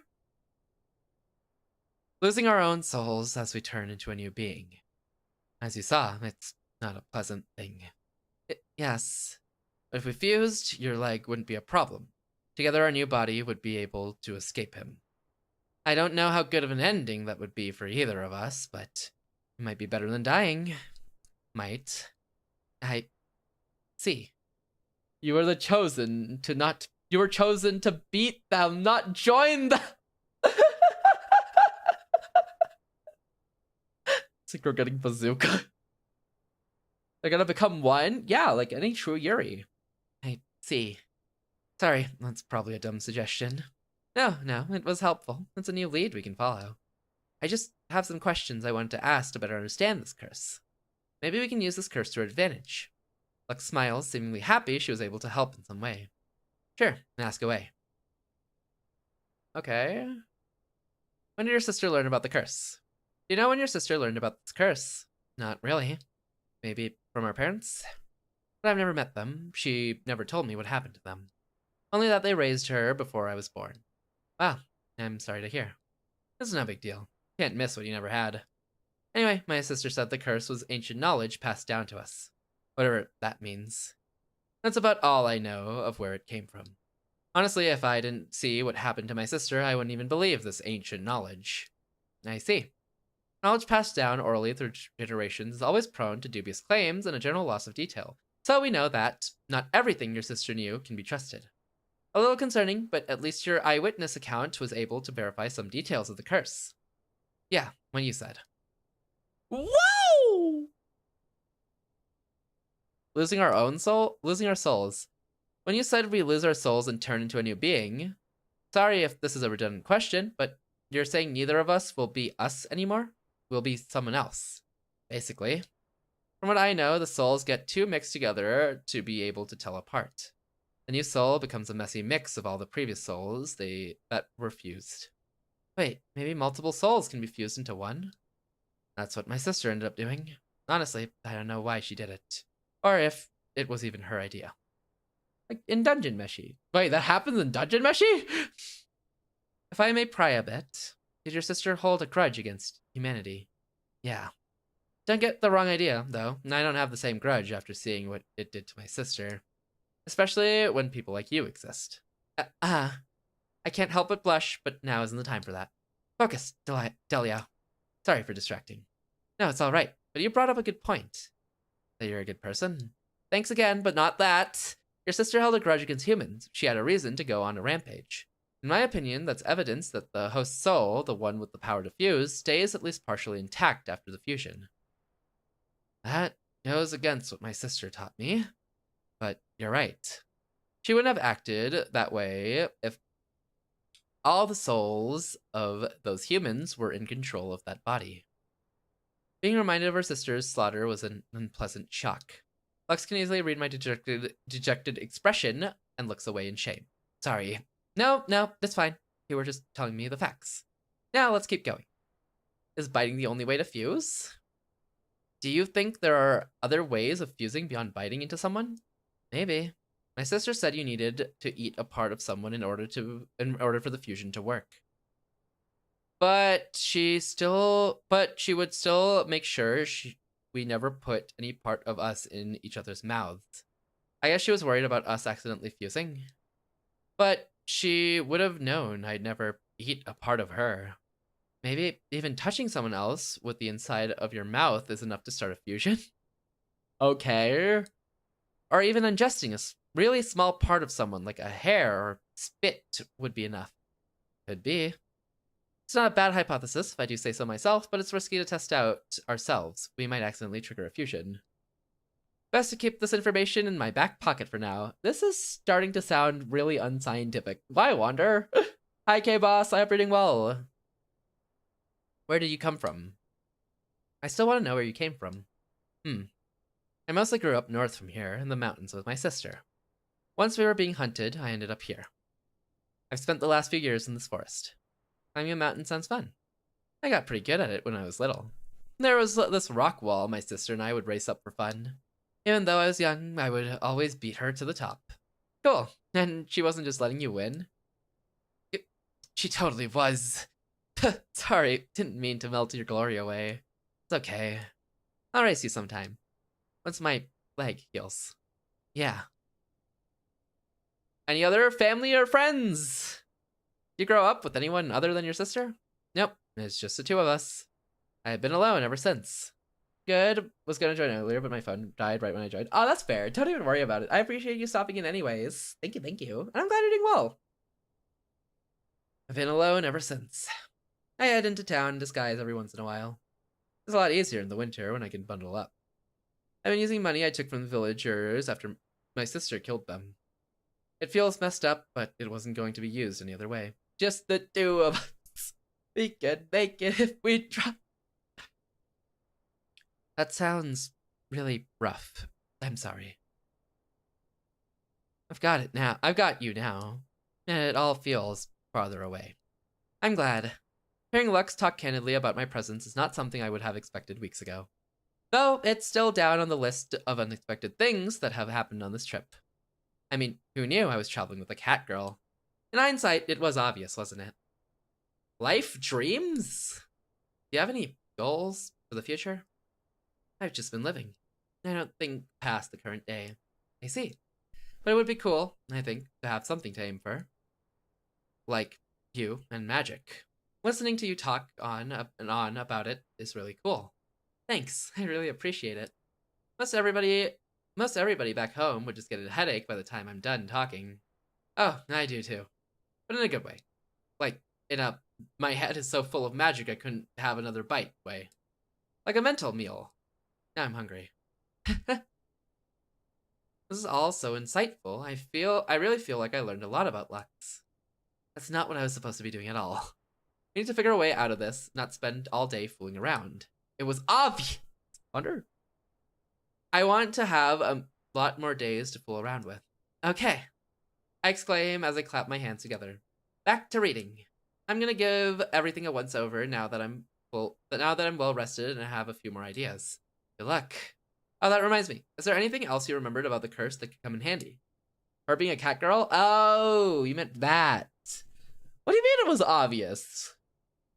Speaker 1: Losing our own souls as we turn into a new being. As you saw, it's not a pleasant thing. Yes. But if we fused, your leg wouldn't be a problem. Together our new body would be able to escape him. I don't know how good of an ending that would be for either of us, but it might be better than dying. Might. I see. You were chosen to beat them, not join them. Synchro getting bazooka. They're gonna become one? Yeah, like any true Yuri. I see. Sorry, that's probably a dumb suggestion. No, it was helpful. It's a new lead we can follow. I just have some questions I wanted to ask to better understand this curse. Maybe we can use this curse to our advantage. Lux smiles, seemingly happy she was able to help in some way. Sure, ask away. Okay. When did your sister learn about the curse? Do you know when your sister learned about this curse? Not really. Maybe from our parents? But I've never met them. She never told me what happened to them. Only that they raised her before I was born. Wow, I'm sorry to hear. This is no big deal. Can't miss what you never had. Anyway, my sister said the curse was ancient knowledge passed down to us. Whatever that means. That's about all I know of where it came from. Honestly, if I didn't see what happened to my sister, I wouldn't even believe this ancient knowledge. I see. Knowledge passed down orally through generations is always prone to dubious claims and a general loss of detail. So we know that not everything your sister knew can be trusted. A little concerning, but at least your eyewitness account was able to verify some details of the curse. Yeah, what you said. Whoa! Losing our souls. When you said we lose our souls and turn into a new being, sorry if this is a redundant question, but you're saying neither of us will be us anymore? We'll be someone else, basically. From what I know, the souls get too mixed together to be able to tell apart. The new soul becomes a messy mix of all the previous souls that were fused. Wait, maybe multiple souls can be fused into one? That's what my sister ended up doing. Honestly, I don't know why she did it. Or if it was even her idea. Like in Dungeon Meshi. Wait, that happens in Dungeon Meshi? If I may pry a bit, did your sister hold a grudge against humanity? Yeah. Don't get the wrong idea, though. I don't have the same grudge after seeing what it did to my sister. Especially when people like you exist. I can't help but blush, but now isn't the time for that. Focus, Delia. Sorry for distracting. No, it's all right, but you brought up a good point. That you're a good person. Thanks again, but not that. Your sister held a grudge against humans. She had a reason to go on a rampage. In my opinion, that's evidence that the host's soul, the one with the power to fuse, stays at least partially intact after the fusion. That goes against what my sister taught me. But you're right. She wouldn't have acted that way if all the souls of those humans were in control of that body. Being reminded of her sister's slaughter was an unpleasant shock. Lux can easily read my dejected expression and looks away in shame. Sorry. No, that's fine. You were just telling me the facts. Now let's keep going. Is biting the only way to fuse? Do you think there are other ways of fusing beyond biting into someone? Maybe. My sister said you needed to eat a part of someone in order for the fusion to work. But she would still make sure we never put any part of us in each other's mouths. I guess she was worried about us accidentally fusing. But she would have known I'd never eat a part of her. Maybe even touching someone else with the inside of your mouth is enough to start a fusion? Okay. Or even ingesting a really small part of someone, like a hair or spit, would be enough. Could be. It's not a bad hypothesis, if I do say so myself, but it's risky to test out ourselves. We might accidentally trigger a fusion. Best to keep this information in my back pocket for now. This is starting to sound really unscientific. Why, Wander? Hi, K-Boss. I hope you're doing well. Where did you come from? I still want to know where you came from. I mostly grew up north from here, in the mountains with my sister. Once we were being hunted, I ended up here. I've spent the last few years in this forest. Climbing a mountain sounds fun. I got pretty good at it when I was little. There was this rock wall my sister and I would race up for fun. Even though I was young, I would always beat her to the top. Cool. And she wasn't just letting you win? She totally was. Sorry, didn't mean to melt your glory away. It's okay. I'll race you sometime. Once my leg heals. Yeah. Any other family or friends? You grow up with anyone other than your sister? Nope, it's just the two of us. I've been alone ever since. Good. Was gonna join earlier, but my phone died right when I joined. Oh, that's fair. Don't even worry about it. I appreciate you stopping in anyways. Thank you. And I'm glad you're doing well. I've been alone ever since. I head into town in disguise every once in a while. It's a lot easier in the winter when I can bundle up. I've been using money I took from the villagers after my sister killed them. It feels messed up, but it wasn't going to be used any other way. Just the two of us. We can make it if we try. That sounds really rough. I'm sorry. I've got it now. I've got you now. And it all feels farther away. I'm glad. Hearing Lux talk candidly about my presence is not something I would have expected weeks ago. Though it's still down on the list of unexpected things that have happened on this trip. I mean, who knew I was traveling with a cat girl? In hindsight, it was obvious, wasn't it? Life dreams? Do you have any goals for the future? I've just been living. I don't think past the current day. I see. But it would be cool, I think, to have something to aim for. Like you and magic. Listening to you talk on and on about it is really cool. Thanks, I really appreciate it. Most everybody back home would just get a headache by the time I'm done talking. Oh, I do too. But in a good way. Like, my head is so full of magic I couldn't have another bite way. Like a mental meal. Now I'm hungry. This is all so insightful. I really feel like I learned a lot about Lux. That's not what I was supposed to be doing at all. We need to figure a way out of this, not spend all day fooling around. It was obvious. Wonder. I want to have a lot more days to fool around with. Okay. I exclaim as I clap my hands together. Back to reading. I'm gonna give everything a once over now that I'm well rested and I have a few more ideas. Good luck. Oh, that reminds me. Is there anything else you remembered about the curse that could come in handy? Her being a cat girl? Oh, you meant that. What do you mean it was obvious?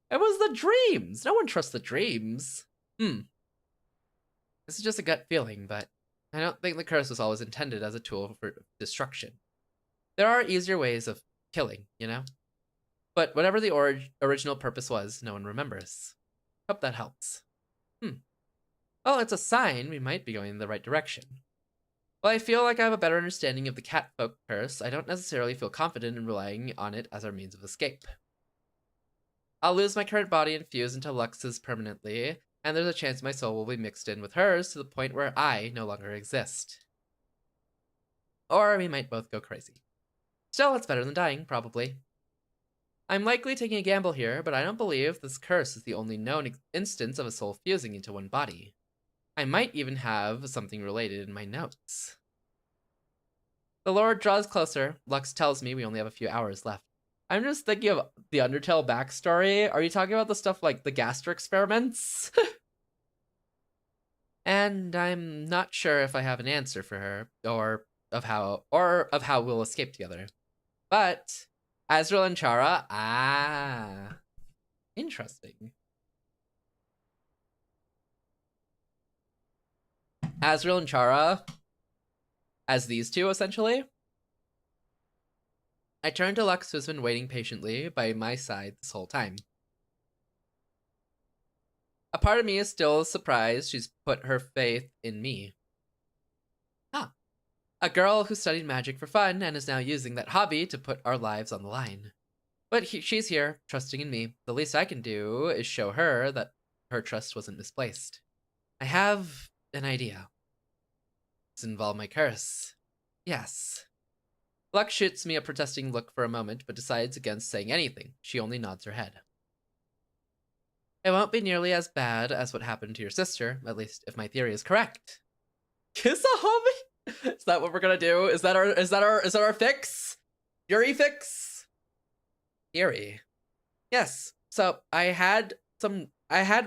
Speaker 1: It was the dreams. No one trusts the dreams. This is just a gut feeling, but I don't think the curse was always intended as a tool for destruction. There are easier ways of killing, you know? But whatever the original purpose was, no one remembers. Hope that helps. Well, it's a sign we might be going in the right direction. While I feel like I have a better understanding of the catfolk curse, I don't necessarily feel confident in relying on it as our means of escape. I'll lose my current body and fuse into Lux's permanently, and there's a chance my soul will be mixed in with hers to the point where I no longer exist. Or we might both go crazy. Still, it's better than dying, probably. I'm likely taking a gamble here, but I don't believe this curse is the only known instance of a soul fusing into one body. I might even have something related in my notes. The Lord draws closer. Lux tells me we only have a few hours left. I'm just thinking of the Undertale backstory. Are you talking about the stuff like the Gaster experiments? And I'm not sure if I have an answer for her, or of how we'll escape together. But Azrael and Chara, interesting. Azrael and Chara as these two, essentially. I turn to Lux, who's been waiting patiently by my side this whole time. A part of me is still surprised she's put her faith in me. A girl who studied magic for fun and is now using that hobby to put our lives on the line. But she's here, trusting in me. The least I can do is show her that her trust wasn't misplaced. I have an idea. Does it involve my curse? Yes. Lux shoots me a protesting look for a moment, but decides against saying anything. She only nods her head. It won't be nearly as bad as what happened to your sister, at least if my theory is correct. Kiss a homie? Is that what we're gonna do? Is that our fix? Yuri fix? Theory. Yes. So I had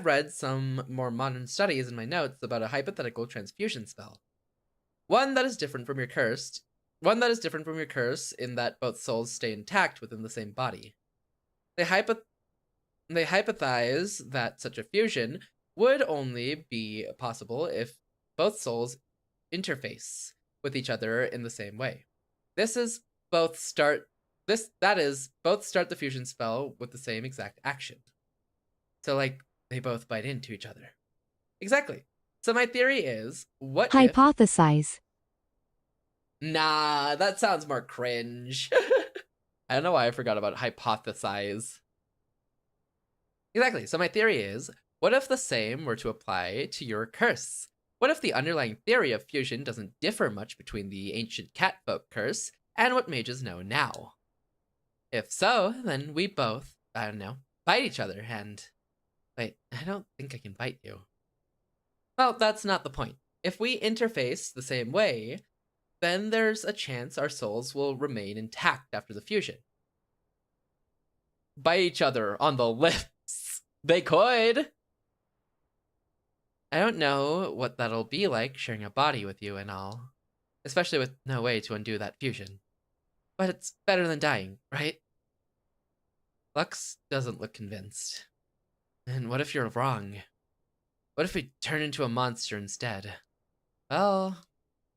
Speaker 1: read some more modern studies in my notes about a hypothetical transfusion spell. One that is different from your curse in that both souls stay intact within the same body. They hypothesize that such a fusion would only be possible if both souls interface with each other in the same way. Both start the fusion spell with the same exact action. So like they both bite into each other. Exactly. So my theory is, what
Speaker 5: hypothesize.
Speaker 1: Nah, that sounds more cringe. I don't know why I forgot about hypothesize. Exactly. So my theory is, what if the same were to apply to your curse? What if the underlying theory of fusion doesn't differ much between the ancient catfolk curse and what mages know now? If so, then we both, I don't know, bite each other and... Wait, I don't think I can bite you. Well, that's not the point. If we interface the same way, then there's a chance our souls will remain intact after the fusion. Bite each other on the lips. They could. I don't know what that'll be like sharing a body with you and all, especially with no way to undo that fusion. But it's better than dying, right? Lux doesn't look convinced. And what if you're wrong? What if we turn into a monster instead? Well,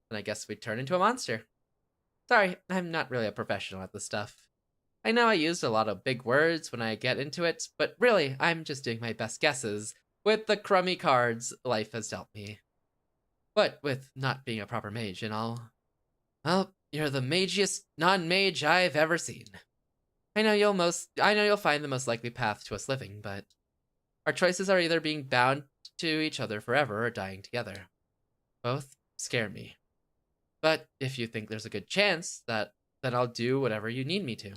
Speaker 1: then I guess we turn into a monster. Sorry, I'm not really a professional at this stuff. I know I used a lot of big words when I get into it, but really, I'm just doing my best guesses with the crummy cards life has dealt me. What with not being a proper mage and all. Well, you're the magiest non-mage I've ever seen. I know you'll find the most likely path to us living, but our choices are either being bound to each other forever or dying together. Both scare me. But if you think there's a good chance then I'll do whatever you need me to.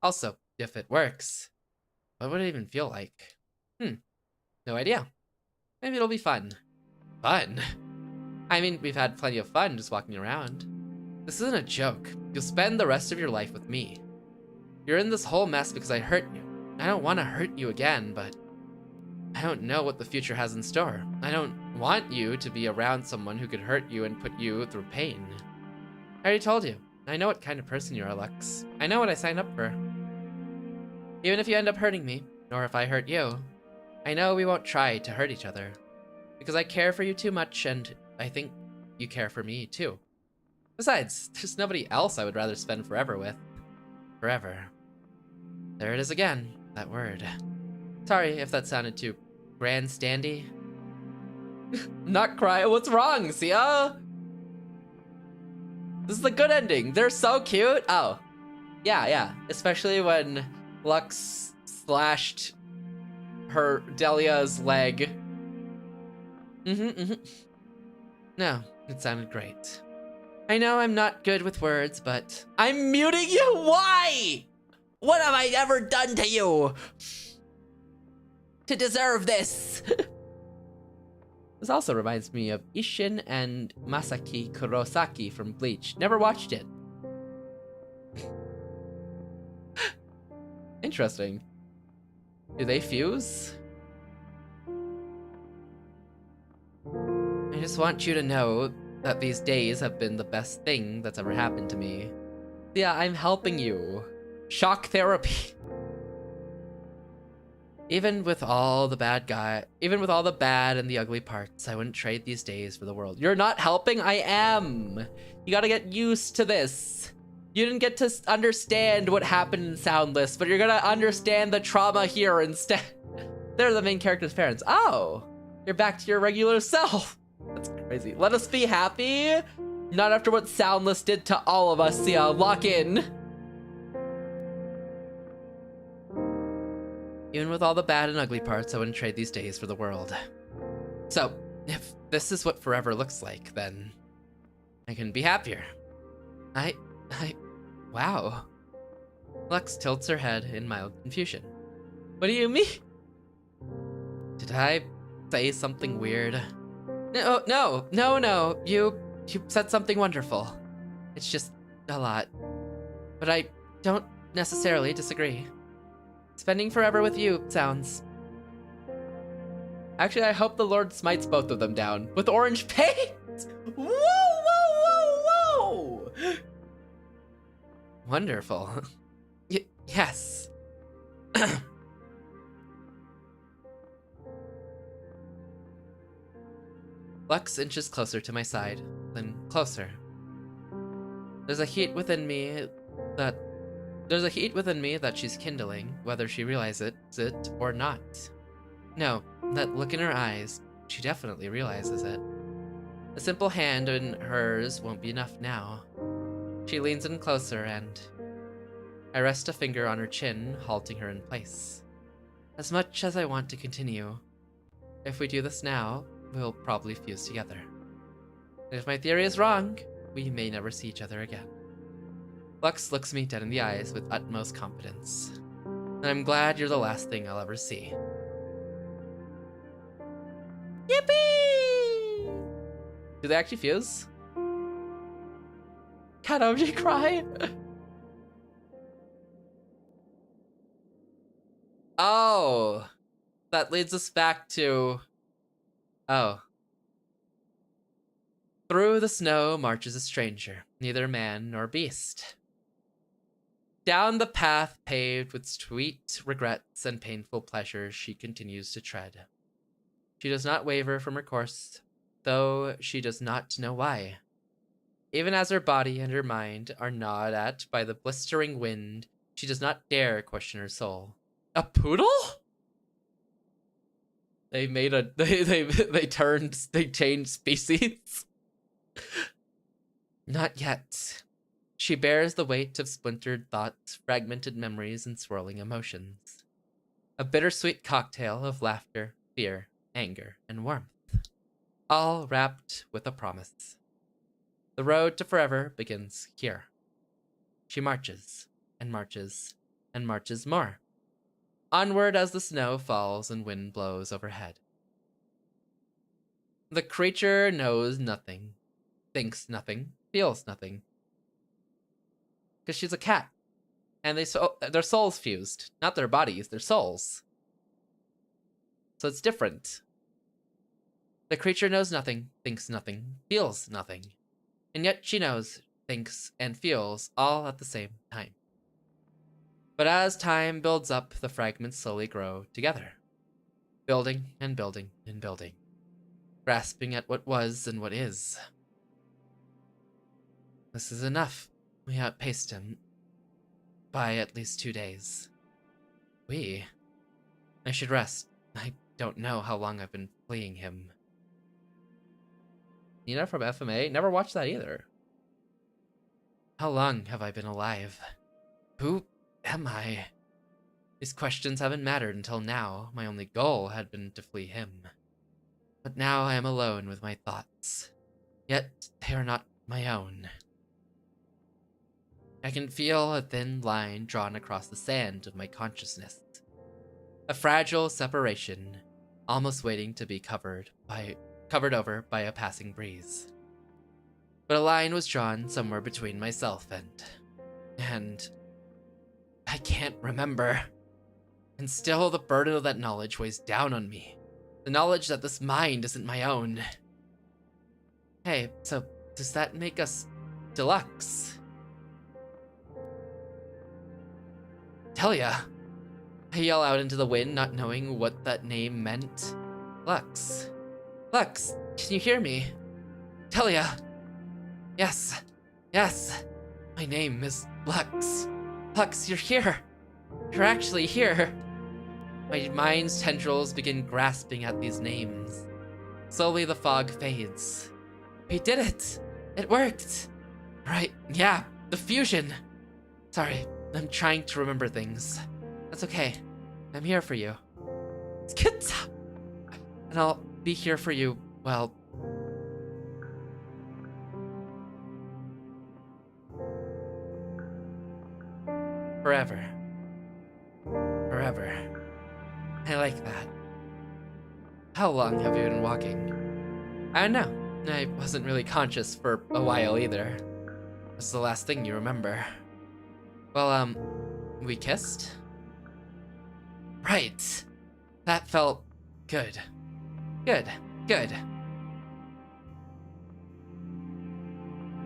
Speaker 1: Also, if it works, what would it even feel like? No idea. Maybe it'll be fun. Fun? I mean, we've had plenty of fun just walking around. This isn't a joke. You'll spend the rest of your life with me. You're in this whole mess because I hurt you. I don't want to hurt you again, but I don't know what the future has in store. I don't want you to be around someone who could hurt you and put you through pain. I already told you. I know what kind of person you are, Lux. I know what I signed up for. Even if you end up hurting me, or if I hurt you, I know we won't try to hurt each other. Because I care for you too much, and I think you care for me too. Besides, there's nobody else I would rather spend forever with. Forever. There it is again, that word. Sorry if that sounded too grandstandy. Not cry. What's wrong, Sia? This is the good ending. They're so cute. Oh, yeah. Especially when Lux slashed her Delia's leg. No, it sounded great. I know I'm not good with words, but I'm muting you. Why? What have I ever done to you to deserve this? This also reminds me of Isshin and Masaki Kurosaki from Bleach. Never watched it. Interesting. Do they fuse? I just want you to know that these days have been the best thing that's ever happened to me. Yeah, I'm helping you. Shock therapy. Even with all the bad and the ugly parts, I wouldn't trade these days for the world. You're not helping? I am. You gotta get used to this. You didn't get to understand what happened in Soundless, but you're gonna understand the trauma here instead. They're the main character's parents. Oh, you're back to your regular self. That's crazy. Let us be happy. Not after what Soundless did to all of us. Yeah, lock in. Even with all the bad and ugly parts, I wouldn't trade these days for the world. So, if this is what forever looks like, then I can be happier. Wow. Lux tilts her head in mild confusion. What do you mean? Did I say something weird? No. You said something wonderful. It's just a lot. But I don't necessarily disagree. Spending forever with you sounds... Actually, I hope the Lord smites both of them down with orange paint! Whoa! Wonderful. Yes. Lux inches closer to my side, then closer. There's a heat within me that she's kindling, whether she realizes it or not. No, that look in her eyes, she definitely realizes it. A simple hand in hers won't be enough now. She leans in closer and I rest a finger on her chin, halting her in place. As much as I want to continue, if we do this now, we'll probably fuse together. And if my theory is wrong, we may never see each other again. Lux looks me dead in the eyes with utmost confidence. And I'm glad you're the last thing I'll ever see. Yippee! Do they actually fuse? Cat OG cry? Oh! That leads us back to... Oh. Through the snow marches a stranger, neither man nor beast. Down the path paved with sweet regrets and painful pleasures she continues to tread. She does not waver from her course, though she does not know why. Even as her body and her mind are gnawed at by the blistering wind, she does not dare question her soul. A poodle? They made a they changed species. Not yet. She bears the weight of splintered thoughts, fragmented memories, and swirling emotions. A bittersweet cocktail of laughter, fear, anger, and warmth. All wrapped with a promise. The road to forever begins here. She marches, and marches, and marches more. Onward as the snow falls and wind blows overhead. The creature knows nothing, thinks nothing, feels nothing. Because she's a cat. And their souls fused. Not their bodies, their souls. So it's different. The creature knows nothing, thinks nothing, feels nothing. And yet she knows thinks, and feels all at the same time. But as time builds up, the fragments slowly grow together, building and building and building, grasping at what was and what is. This is enough. We outpaced him by at least 2 days. I should rest. I don't know how long I've been fleeing him. Nina from FMA? Never watched that either. How long have I been alive? Who am I? These questions haven't mattered until now. My only goal had been to flee him. But now I am alone with my thoughts. Yet they are not my own. I can feel a thin line drawn across the sand of my consciousness. A fragile separation, almost waiting to be covered over by a passing breeze. But a line was drawn somewhere between myself and I can't remember. And still the burden of that knowledge weighs down on me. The knowledge that this mind isn't my own. Hey, so does that make us deluxe? Telia! I yell out into the wind, not knowing what that name meant. Lux. Lux, can you hear me? Telia! Yes. Yes. My name is Lux. Lux, you're here. You're actually here. My mind's tendrils begin grasping at these names. Slowly the fog fades. We did it! It worked! Right, yeah, the fusion! Sorry, I'm trying to remember things. That's okay. I'm here for you. And I'll be here for you, well... forever. Forever. I like that. How long have you been walking? I don't know. I wasn't really conscious for a while either. What's the last thing you remember? Well, we kissed? Right. That felt good. Good. Good.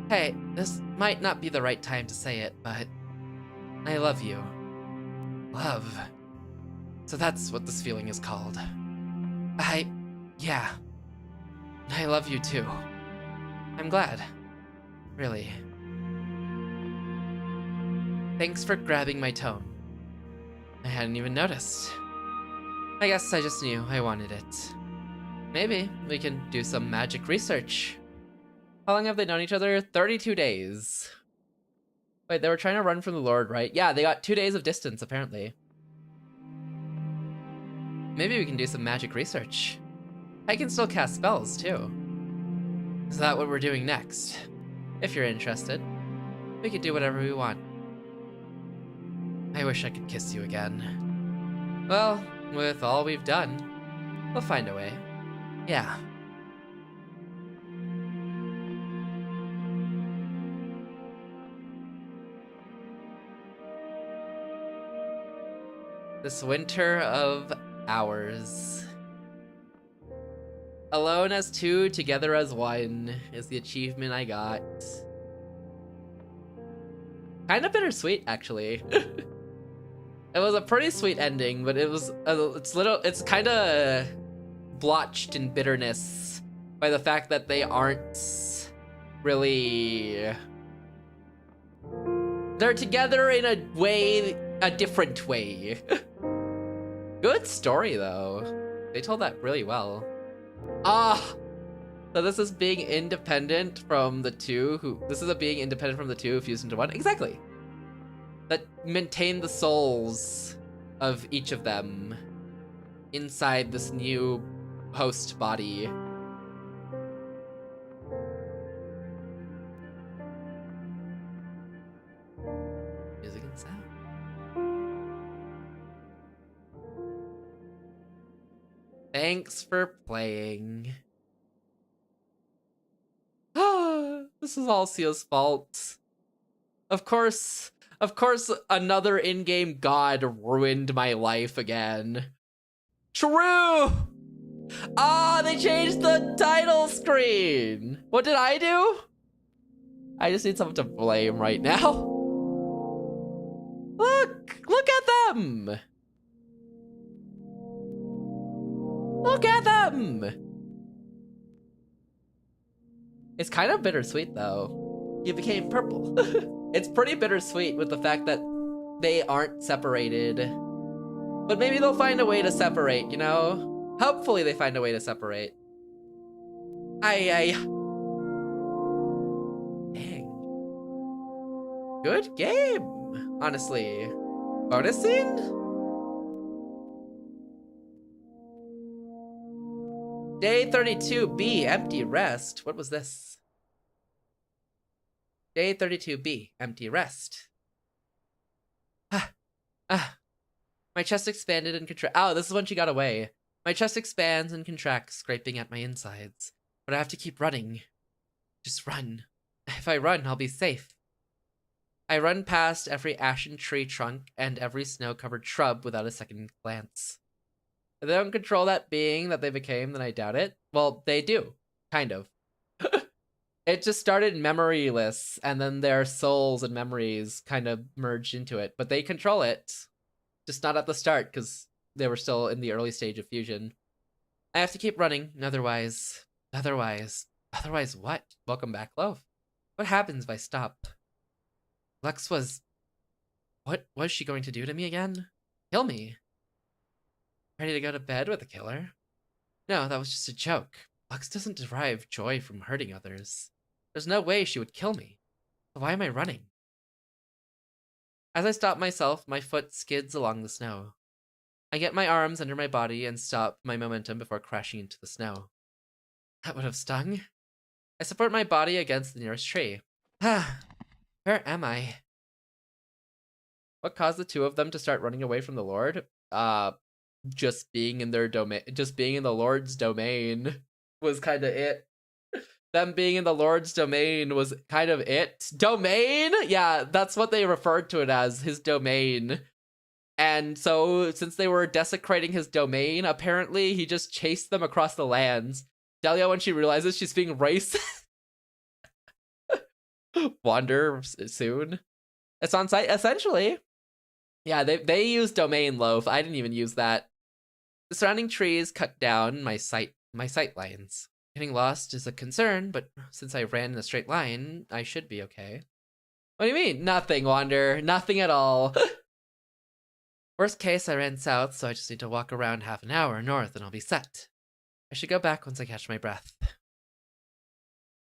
Speaker 1: Hey, this might not be the right time to say it, but I love you. Love. So that's what this feeling is called. Yeah. I love you too. I'm glad. Really. Thanks for grabbing my tone. I hadn't even noticed. I guess I just knew I wanted it. Maybe we can do some magic research. How long have they known each other? 32 days. Wait, they were trying to run from the Lord, right? Yeah, they got 2 days of distance, apparently. Maybe we can do some magic research. I can still cast spells, too. Is that what we're doing next? If you're interested, we could do whatever we want. I wish I could kiss you again. Well, with all we've done, we'll find a way. Yeah. This winter of hours. Alone as two, together as one is the achievement I got. Kind of bittersweet, actually. It was a pretty sweet ending, but it was it's kind of blotched in bitterness by the fact that they aren't really. They're together in a different way. Good story though. They told that really well. So this is being independent from the two who fused into one. Exactly. That maintain the souls of each of them inside this new host body. Music and sound. Thanks for playing. This is all Sia's fault. Of course, another in-game god ruined my life again. True! They changed the title screen! What did I do? I just need someone to blame right now. Look at them. Look at them. It's kind of bittersweet though. You became purple. It's pretty bittersweet with the fact that they aren't separated. But maybe they'll find a way to separate, you know? Hopefully they find a way to separate. Dang. Good game, honestly. Bonus scene? Day 32B, empty rest. What was this? Day 32B, empty rest. My chest expanded and contracted. Oh, this is when she got away. My chest expands and contracts, scraping at my insides. But I have to keep running. Just run. If I run, I'll be safe. I run past every ashen tree trunk and every snow-covered shrub without a second glance. If they don't control that being that they became, then I doubt it. Well, they do. Kind of. It just started memoryless, and then their souls and memories kind of merged into it. But they control it. Just not at the start, because they were still in the early stage of fusion. I have to keep running, otherwise what? Welcome back, love. What happens if I stop? Lux was... What was she going to do to me again? Kill me? Ready to go to bed with a killer? No, that was just a joke. Lux doesn't derive joy from hurting others. There's no way she would kill me. So why am I running? As I stop myself, my foot skids along the snow. I get my arms under my body and stop my momentum before crashing into the snow. That would have stung. I support my body against the nearest tree. Where am I? What caused the two of them to start running away from the Lord? Just being in their domain, just being in the Lord's domain was kind of it. Them being in the Lord's domain was kind of it. Domain? Yeah, that's what they referred to it as, his domain. And so, since they were desecrating his domain, apparently he just chased them across the lands. Delia, when she realizes she's being racist, wander soon. It's on site, essentially. Yeah, they use domain loaf. I didn't even use that. The surrounding trees cut down my sight lines. Getting lost is a concern, but since I ran in a straight line, I should be okay. What do you mean? Nothing, Wander. Nothing at all. Worst case, I ran south, so I just need to walk around half an hour north and I'll be set. I should go back once I catch my breath.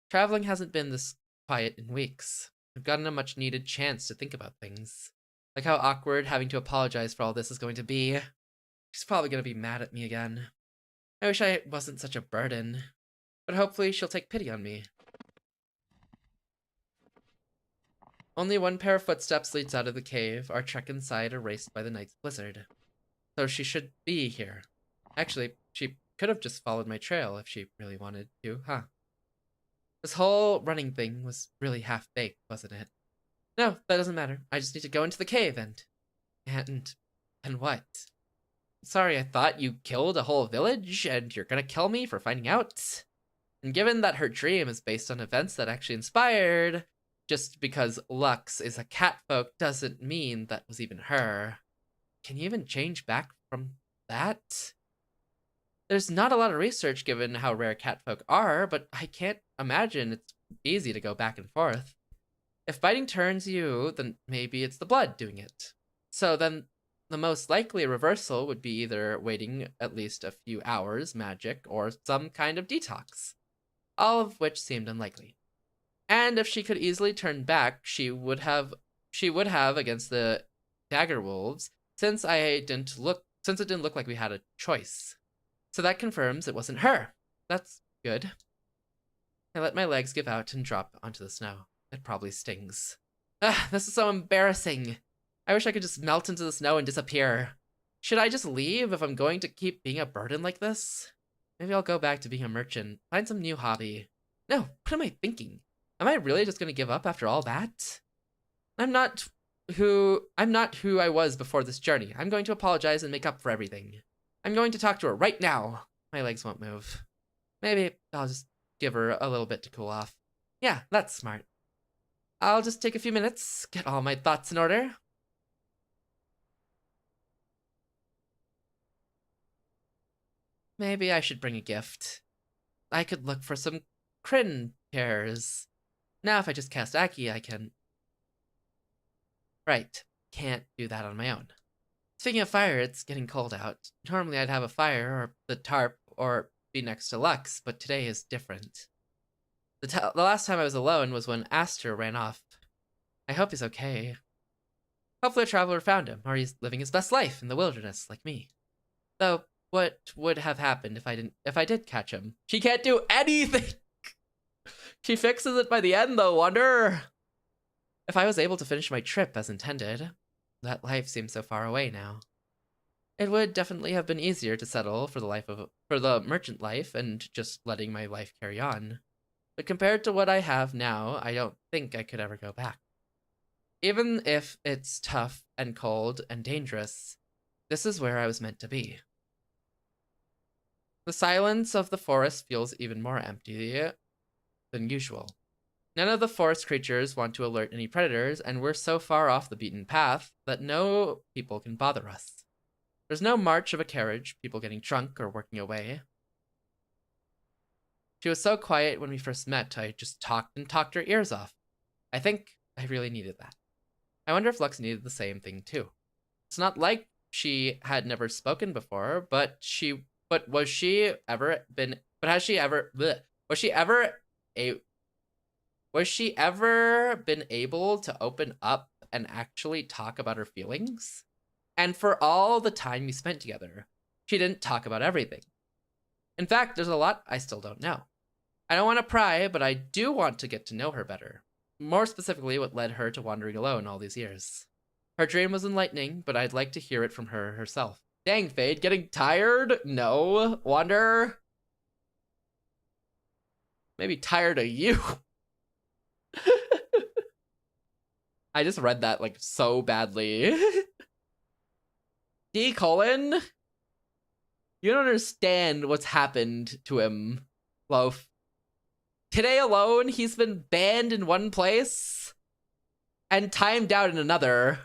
Speaker 1: Traveling hasn't been this quiet in weeks. I've gotten a much needed chance to think about things. Like how awkward having to apologize for all this is going to be. She's probably going to be mad at me again. I wish I wasn't such a burden. But hopefully she'll take pity on me. Only one pair of footsteps leads out of the cave, our trek inside erased by the night's blizzard. So she should be here. Actually, she could have just followed my trail if she really wanted to, huh? This whole running thing was really half-baked, wasn't it? No, that doesn't matter. I just need to go into the cave and what? Sorry, I thought you killed a whole village and you're gonna kill me for finding out? And given that her dream is based on events that actually inspired, just because Lux is a catfolk doesn't mean that was even her. Can you even change back from that? There's not a lot of research given how rare catfolk are, but I can't imagine it's easy to go back and forth. If biting turns you, then maybe it's the blood doing it. So then the most likely reversal would be either waiting at least a few hours, magic, or some kind of detox. All of which seemed unlikely. And if she could easily turn back, she would have against the dagger wolves, since it didn't look like we had a choice. So that confirms it wasn't her. That's good. I let my legs give out and drop onto the snow. It probably stings. This is so embarrassing. I wish I could just melt into the snow and disappear. Should I just leave if I'm going to keep being a burden like this? Maybe I'll go back to being a merchant, find some new hobby. No, what am I thinking? Am I really just gonna give up after all that? I'm not who I was before this journey. I'm going to apologize and make up for everything. I'm going to talk to her right now. My legs won't move. Maybe I'll just give her a little bit to cool off. Yeah, that's smart. I'll just take a few minutes, get all my thoughts in order. Maybe I should bring a gift. I could look for some Kryn pears. Now if I just cast Aki, I can... Right, can't do that on my own. Speaking of fire, it's getting cold out. Normally I'd have a fire, or the tarp, or be next to Lux, but today is different. The last time I was alone was when Aster ran off. I hope he's okay. Hopefully a traveler found him, or he's living his best life in the wilderness, like me. Though, what would have happened if I did catch him? She can't do anything! She fixes it by the end, though, wonder! If I was able to finish my trip as intended, that life seems so far away now. It would definitely have been easier to settle for the merchant life and just letting my life carry on. But compared to what I have now, I don't think I could ever go back. Even if it's tough and cold and dangerous, this is where I was meant to be. The silence of the forest feels even more empty than usual. None of the forest creatures want to alert any predators, and we're so far off the beaten path that no people can bother us. There's no march of a carriage, people getting drunk or working away. She was so quiet when we first met, I just talked her ears off. I think I really needed that. I wonder if Lux needed the same thing too. It's not like she had never spoken before, but has she ever been able to open up and actually talk about her feelings? And for all the time we spent together, she didn't talk about everything. In fact, there's a lot I still don't know. I don't want to pry, but I do want to get to know her better. More specifically, what led her to wandering alone all these years. Her dream was enlightening, but I'd like to hear it from her herself. Dang, Fade, getting tired? No. Wander? Maybe tired of you. I just read that, like, so badly. D: You don't understand what's happened to him, Loaf. Today alone, he's been banned in one place and timed out in another.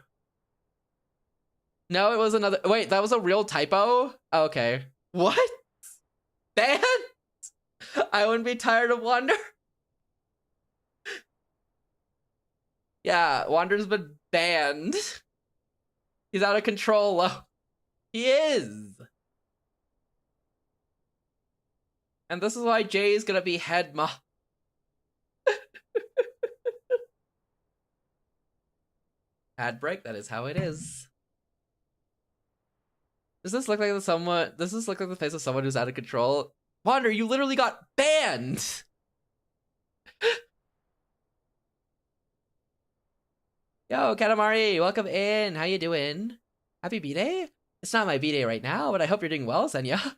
Speaker 1: No, it was another. Wait, that was a real typo? Oh, okay. What? Banned? I wouldn't be tired of Wander. Yeah, Wander's been banned. He's out of control. Loaf. He is. And this is why Jay's gonna be head mob. Ad break, that is how it is. Does this look like the face of someone who's out of control? Wander, you literally got banned! Yo, Katamari, welcome in. How you doing? Happy B-Day? It's not my B-Day right now, but I hope you're doing well, Senya.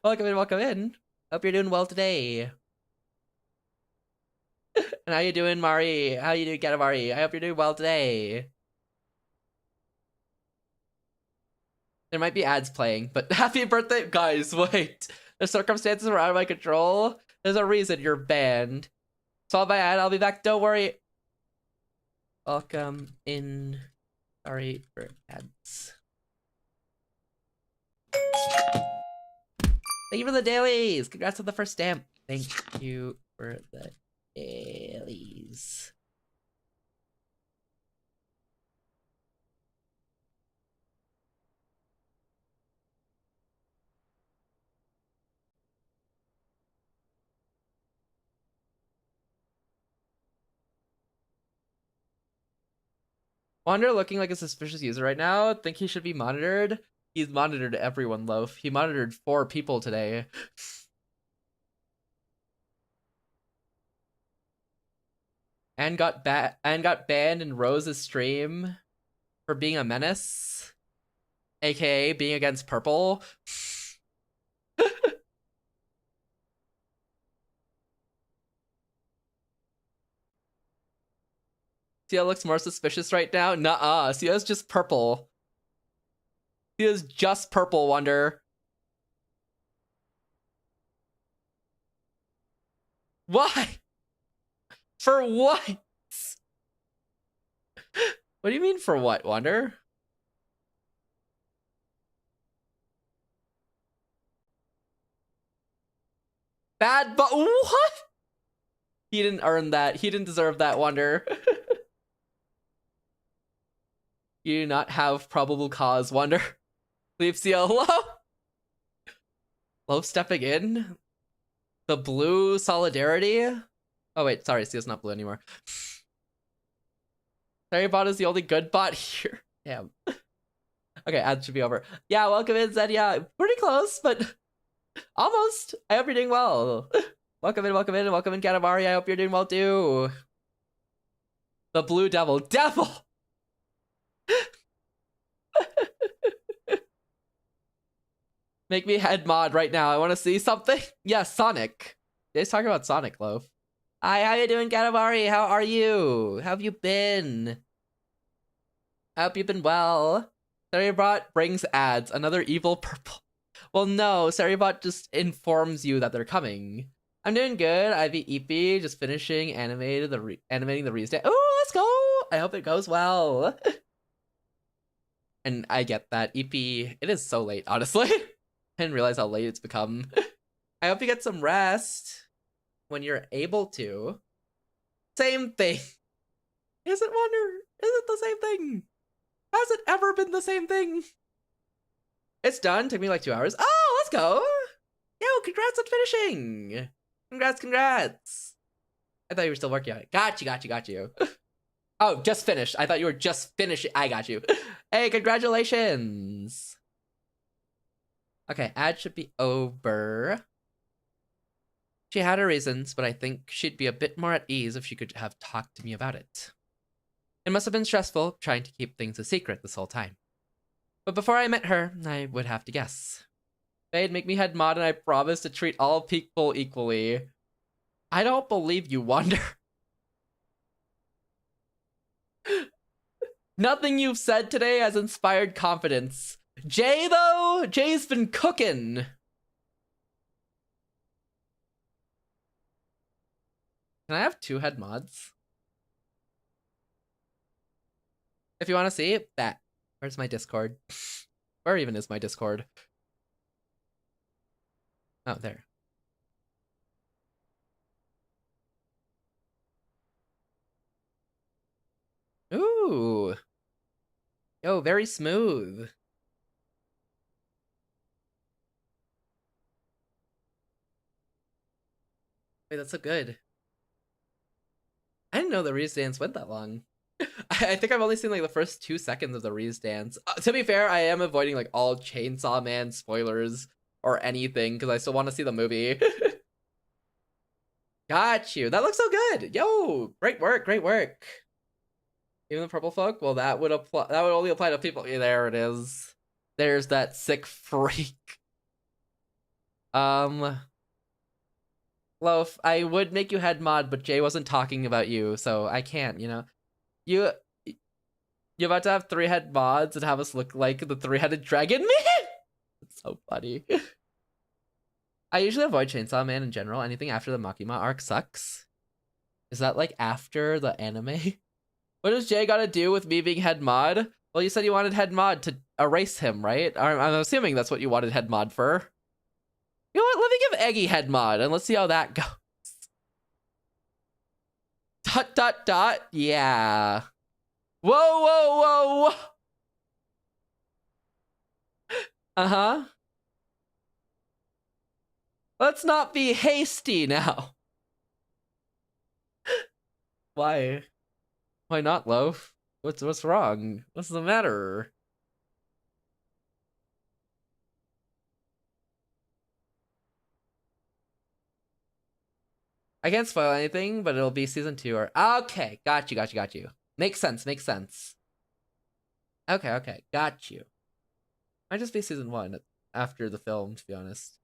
Speaker 1: Welcome in, welcome in. Hope you're doing well today. And how you doing, Mari? How you doing, Katamari? I hope you're doing well today. There might be ads playing, but happy birthday, guys, wait. The circumstances are out of my control. There's a reason you're banned. Solve my ad, I'll be back, don't worry. Welcome in. Sorry for ads. Thank you for the dailies. Congrats on the first stamp. Thank you for the dailies. Wander looking like a suspicious user right now. Think he should be monitored? He's monitored everyone, Loaf. He monitored 4 people today. And got banned in Rose's stream for being a menace, aka being against purple. Sia looks more suspicious right now. Nuh-uh. Sia's just purple. Sia's just purple, Wonder. Why? For what? What do you mean for what, Wonder? Bad but what? He didn't earn that. He didn't deserve that, Wonder. You do not have probable cause, Wonder. Leave CL low. Low stepping in. The blue solidarity. Oh wait, sorry, CL's not blue anymore. Sorry, bot is the only good bot here. Damn. Okay, ads should be over. Yeah, welcome in, Zed. Yeah, pretty close, but almost. I hope you're doing well. Welcome in, welcome in, welcome in, Katamari. I hope you're doing well too. The blue devil. Devil! Make me head mod right now. I want to see something. Yeah, Sonic. Jay's talking about Sonic, Loaf. Hi, how you doing, Katamari? How are you? How have you been? I hope you've been well. Seribot brings ads. Another evil purple. Well, no. Seribot just informs you that they're coming. I'm doing good. IVEP just finishing animating the Reese. Oh, let's go. I hope it goes well. And I get that. EP, it is so late, honestly. I didn't realize how late it's become. I hope you get some rest when you're able to. Same thing. Is it, Wonder? Is it the same thing? Has it ever been the same thing? It's done. Took me like 2 hours. Oh, let's go. Yo, congrats on finishing. Congrats. I thought you were still working on it. Got you. Oh, just finished. I thought you were just finishing. I got you. Hey, congratulations. Okay, ad should be over. She had her reasons, but I think she'd be a bit more at ease if she could have talked to me about it. It must have been stressful trying to keep things a secret this whole time. But before I met her, I would have to guess. Fade, make me head mod and I promise to treat all people equally. I don't believe you, Wonder. Nothing you've said today has inspired confidence. Jay, though? Jay's been cooking. Can I have 2 head mods? If you want to see that. Where's my Discord? Where even is my Discord? Oh, there. Ooh. Yo, very smooth. Wait, that's so good. I didn't know the Reese dance went that long. I think I've only seen like the first 2 seconds of the Reese dance. To be fair, I am avoiding like all Chainsaw Man spoilers or anything because I still want to see the movie. Got you. That looks so good. Yo, great work. Even the purple folk? Well, that would apply. That would only apply to people. Yeah, there it is. There's that sick freak. Loaf, I would make you head mod, but Jay wasn't talking about you, so I can't, you know. You're about to have 3-head mods and have us look like the 3-headed dragon man? It's so funny. I usually avoid Chainsaw Man in general. Anything after the Makima arc sucks. Is that like after the anime? What does Jay gotta do with me being head mod? Well, you said you wanted head mod to erase him, right? I'm assuming that's what you wanted head mod for. You know what? Let me give Eggy head mod and let's see how that goes. ... Yeah. Whoa. Uh-huh. Let's not be hasty now. Why? Why not, Loaf? What's wrong? What's the matter? I can't spoil anything, but it'll be season 2 or... Okay, got you. Makes sense. Okay, got you. Might just be season 1 after the film, to be honest.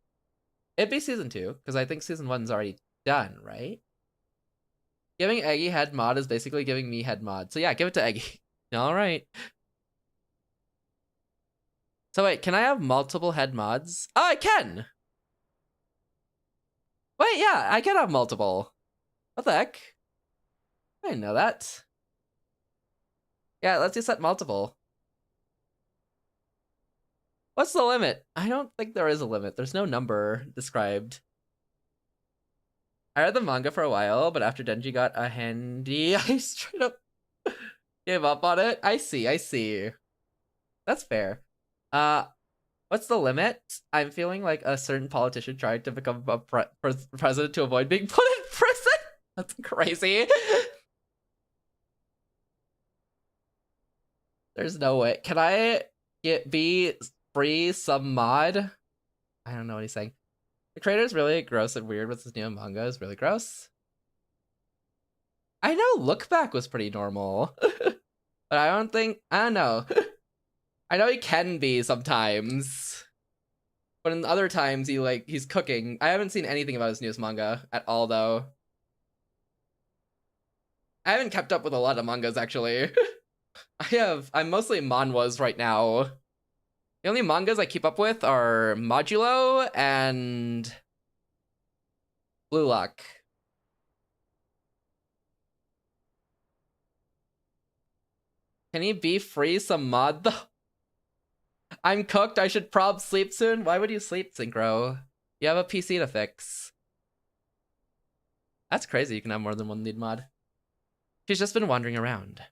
Speaker 1: It'd be season 2, because I think season 1's already done, right? Giving Eggy head mod is basically giving me head mod. So yeah, give it to Eggy. Alright. So wait, can I have multiple head mods? Oh, I can! Wait, yeah, I can have multiple. What the heck? I didn't know that. Yeah, let's do set multiple. What's the limit? I don't think there is a limit. There's no number described. I read the manga for a while, but after Denji got a handy, I straight up gave up on it. I see. That's fair. What's the limit? I'm feeling like a certain politician tried to become a president to avoid being put in prison. That's crazy. There's no way. Can I be free some mod? I don't know what he's saying. The creator's really gross and weird with his new manga is really gross. I know Look Back was pretty normal. But I don't know. I know he can be sometimes. But in other times he's cooking. I haven't seen anything about his newest manga at all though. I haven't kept up with a lot of mangas actually. I'm mostly manhwas right now. The only mangas I keep up with are Modulo and Blue Lock. Can he be free some mod though? I'm cooked, I should prob sleep soon. Why would you sleep, Synchro? You have a PC to fix. That's crazy, you can have more than one lead mod. She's just been wandering around.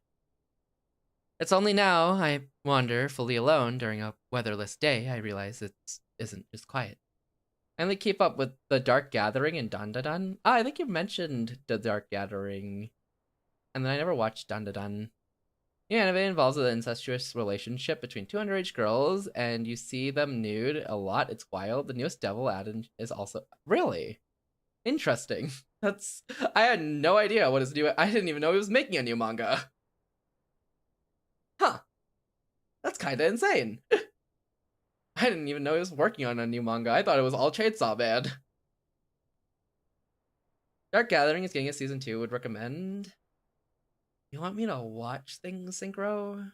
Speaker 1: It's only now I wander fully alone during a weatherless day I realize it isn't just quiet. I only keep up with the Dark Gathering and Dandadan. Ah, I think you mentioned the Dark Gathering. And then I never watched Dandadan. The anime involves an incestuous relationship between two underage girls, and you see them nude a lot. It's wild. The newest Devil add-in is also... Really? Interesting. I had no idea what his new... I didn't even know he was making a new manga. Huh. That's kinda insane. I didn't even know he was working on a new manga. I thought it was all Chainsaw Man. Dark Gathering is getting a season 2. Would recommend... You want me to watch things, Synchro?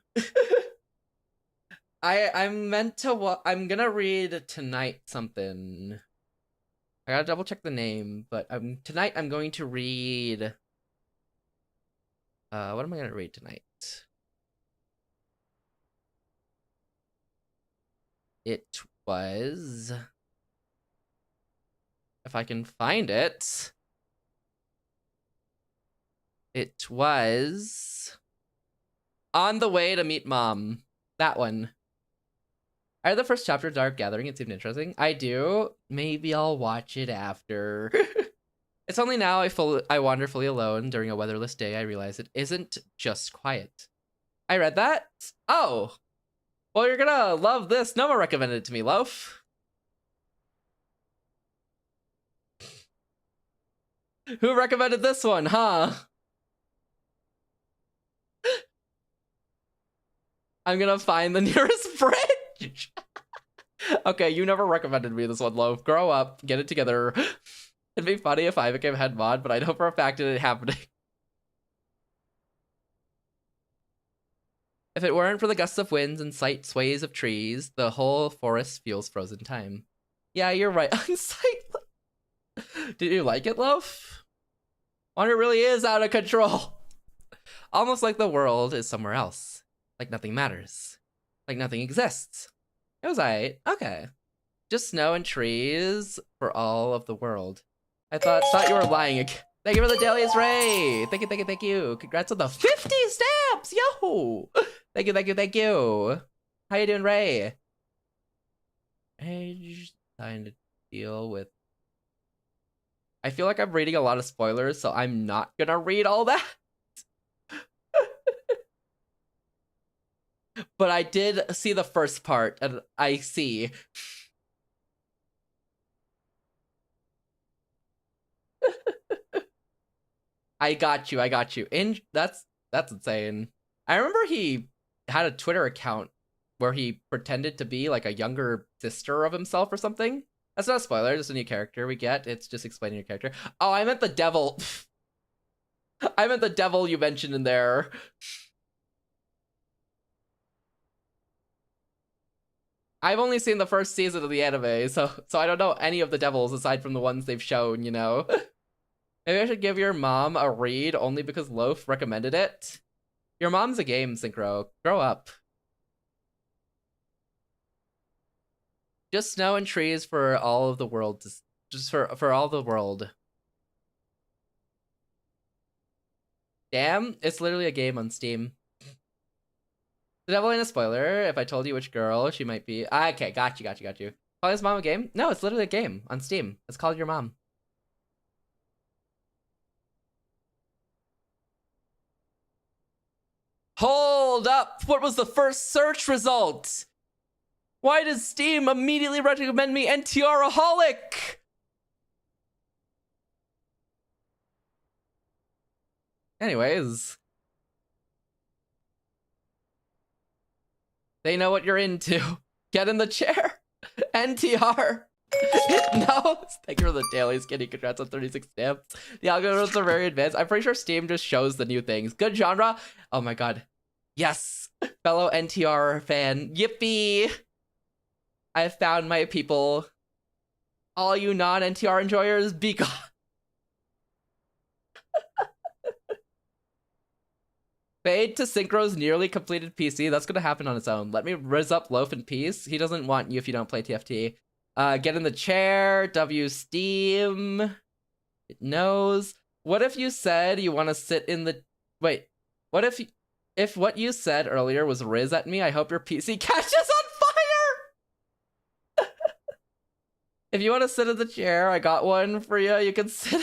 Speaker 1: I'm meant to I'm gonna read tonight something. I gotta double check the name, but tonight I'm going to read... what am I gonna read tonight? It was... If I can find it... It was... On the Way to Meet Mom. That one. I read the first chapter of Dark Gathering. It seemed interesting. I do. Maybe I'll watch it after. It's only now I wander fully alone during a weatherless day I realize it isn't just quiet. I read that? Oh. Well, you're gonna love this. Noma recommended it to me, Loaf. Who recommended this one, huh? I'm gonna find the nearest bridge. Okay, you never recommended me this one, Loaf. Grow up, get it together. It'd be funny if I became head mod, but I know for a fact it ain't happening. If it weren't for the gusts of winds and slight sways of trees, the whole forest feels frozen time. Yeah, you're right. Unsightly. Did you like it, Loaf? Wonder really is out of control. Almost like the world is somewhere else. Like nothing matters. Like nothing exists. It was alright. Okay. Just snow and trees for all of the world. I thought you were lying again. Thank you for the dailies, Ray. Thank you. Congrats on the 50 stamps. Yo. Thank you. How you doing, Ray? I just trying to deal with... I feel like I'm reading a lot of spoilers, so I'm not gonna read all that. But I did see the first part, and I see. I got you. That's insane. I remember he had a Twitter account where he pretended to be like a younger sister of himself or something. That's not a spoiler, just a new character we get. It's just explaining your character. Oh, I meant the devil. I meant the devil you mentioned in there. I've only seen the first season of the anime, so I don't know any of the devils aside from the ones they've shown, you know? Maybe I should give your mom a read only because Loaf recommended it. Your mom's a game, Synchro. Grow up. Just snow and trees for all of the world. Just for all the world. Damn, it's literally a game on Steam. The devil ain't a spoiler. If I told you which girl she might be. Okay, got you. Calling his mom a game? No, it's literally a game on Steam. It's called Your Mom. Hold up! What was the first search result? Why does Steam immediately recommend me NTR-aholic? Anyways. They know what you're into. Get in the chair. NTR. No. Thank you for the daily skinny. Congrats on 36 stamps. The algorithms are very advanced. I'm pretty sure Steam just shows the new things. Good genre. Oh my god. Yes. Fellow NTR fan. Yippee. I have found my people. All you non-NTR enjoyers, be gone. Fade to Synchro's nearly completed PC. That's gonna happen on its own. Let me rizz up Loaf in peace. He doesn't want you if you don't play TFT. Get in the chair. W Steam. It knows. What if you said you want to sit in the... Wait. What if what you said earlier was Riz at me? I hope your PC catches on fire! If you want to sit in the chair, I got one for you. You can sit...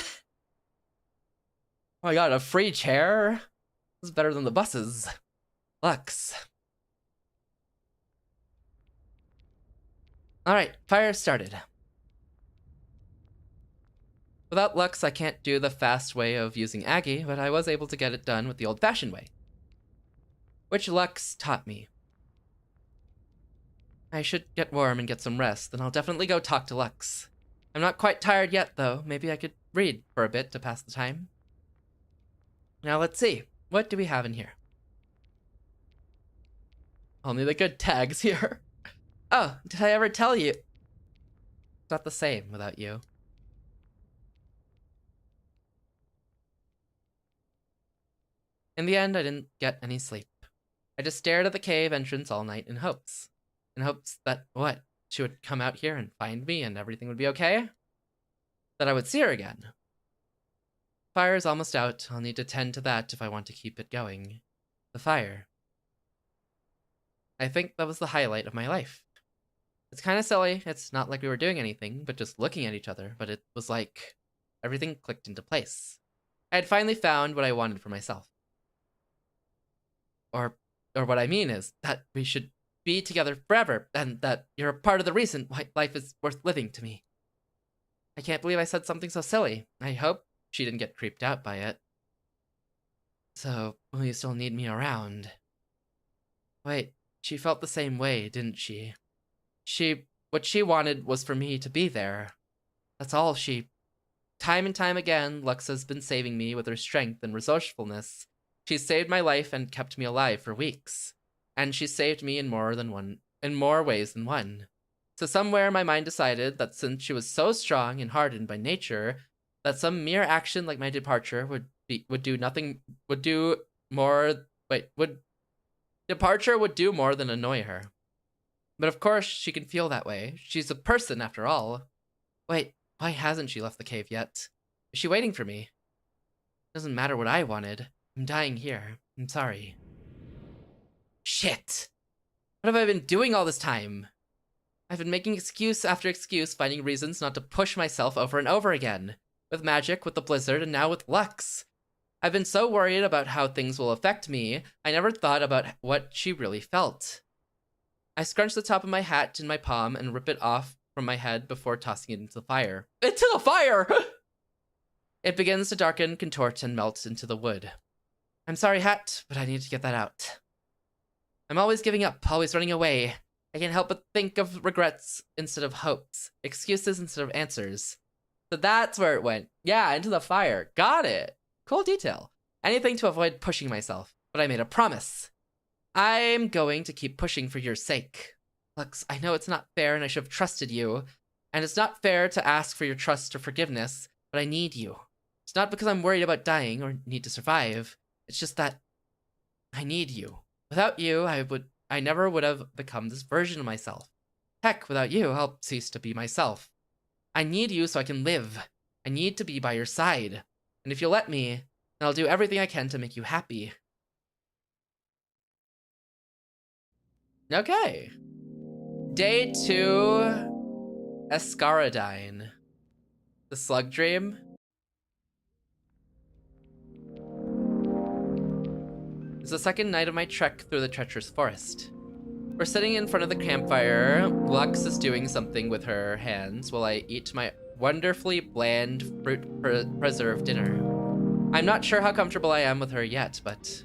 Speaker 1: Oh my god, a free chair? This is better than the buses. Lux. Alright, fire started. Without Lux, I can't do the fast way of using Aggie, but I was able to get it done with the old-fashioned way. Which Lux taught me. I should get warm and get some rest, then I'll definitely go talk to Lux. I'm not quite tired yet, though. Maybe I could read for a bit to pass the time. Now let's see. What do we have in here? Only the good tags here. Oh, did I ever tell you? It's not the same without you. In the end, I didn't get any sleep. I just stared at the cave entrance all night in hopes. In hopes that, what? She would come out here and find me and everything would be okay? That I would see her again. Fire's almost out. I'll need to tend to that if I want to keep it going. The fire. I think that was the highlight of my life. It's kind of silly. It's not like we were doing anything, but just looking at each other. But it was like everything clicked into place. I had finally found what I wanted for myself. Or what I mean is that we should be together forever, and that you're a part of the reason why life is worth living to me. I can't believe I said something so silly. I hope she didn't get creeped out by it. So, will you still need me around? Wait, she felt the same way, didn't she? What she wanted was for me to be there. That's all time and time again, Lux has been saving me with her strength and resourcefulness. She's saved my life and kept me alive for weeks. And she saved me in more ways than one. So somewhere my mind decided that since she was so strong and hardened by nature, that some mere action like my departure would do more than annoy her. But of course she can feel that way. She's a person after all. Wait, why hasn't she left the cave yet? Is she waiting for me? Doesn't matter what I wanted. I'm dying here. I'm sorry. Shit! What have I been doing all this time? I've been making excuse after excuse, finding reasons not to push myself over and over again. With magic, with the blizzard, and now with Lux. I've been so worried about how things will affect me, I never thought about what she really felt. I scrunch the top of my hat in my palm and rip it off from my head before tossing it into the fire. Into the fire! It begins to darken, contort, and melt into the wood. I'm sorry, hat, but I need to get that out. I'm always giving up, always running away. I can't help but think of regrets instead of hopes, excuses instead of answers. So that's where it went. Yeah, into the fire. Got it. Cool detail. Anything to avoid pushing myself, but I made a promise. I'm going to keep pushing for your sake. Lux, I know it's not fair and I should have trusted you. And it's not fair to ask for your trust or forgiveness, but I need you. It's not because I'm worried about dying or need to survive. It's just that I need you. Without you, I never would have become this version of myself. Heck, without you, I'll cease to be myself. I need you so I can live. I need to be by your side. And if you'll let me, then I'll do everything I can to make you happy. Okay. Day 2, Escaradine. The slug dream. It's the second night of my trek through the treacherous forest. We're sitting in front of the campfire. Lux is doing something with her hands while I eat my wonderfully bland fruit preserve dinner. I'm not sure how comfortable I am with her yet, but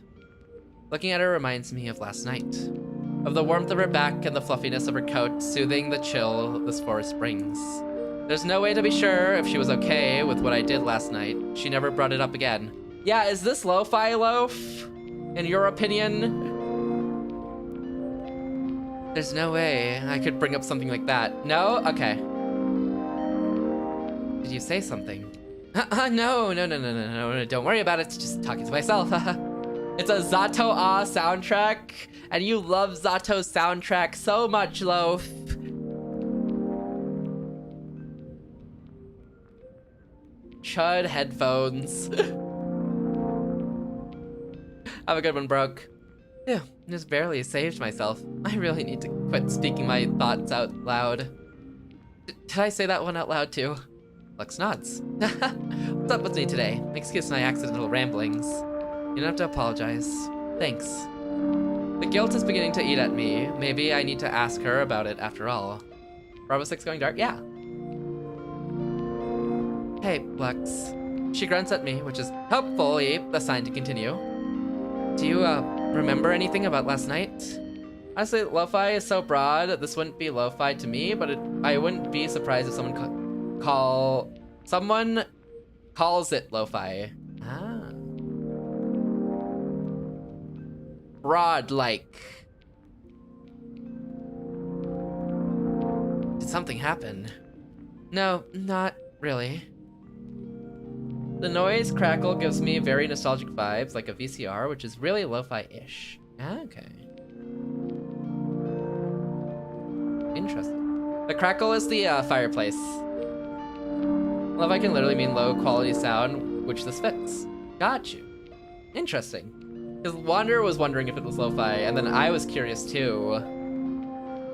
Speaker 1: looking at her reminds me of last night. Of the warmth of her back and the fluffiness of her coat, soothing the chill this forest brings. There's no way to be sure if she was okay with what I did last night. She never brought it up again. Yeah, is this lo-fi loaf? In your opinion? There's no way I could bring up something like that. No? Okay. Did you say something? No, don't worry about it. Just talking to myself. It's a Zato-A soundtrack, and you love Zato's soundtrack so much, Loaf. Chud headphones. Have a good one, Broke. Phew, just barely saved myself. I really need to quit speaking my thoughts out loud. Did I say that one out loud too? Lux nods. What's up with me today? Excuse my accidental ramblings. You don't have to apologize. Thanks. The guilt is beginning to eat at me. Maybe I need to ask her about it after all. Bravo 6 going dark? Yeah. Hey, Lux. She grunts at me, which is hopefully a sign to continue. Do you, remember anything about last night? Honestly, lo-fi is so broad, this wouldn't be lo-fi to me, but I wouldn't be surprised if someone calls it lo-fi. Ah. Broad, like. Did something happen? No, not really. The noise crackle gives me very nostalgic vibes, like a VCR, which is really lo-fi-ish. Okay. Interesting. The crackle is the fireplace. Lo-fi can literally mean low quality sound, which this fits. Got you. Interesting. Because Wander was wondering if it was lo-fi, and then I was curious too.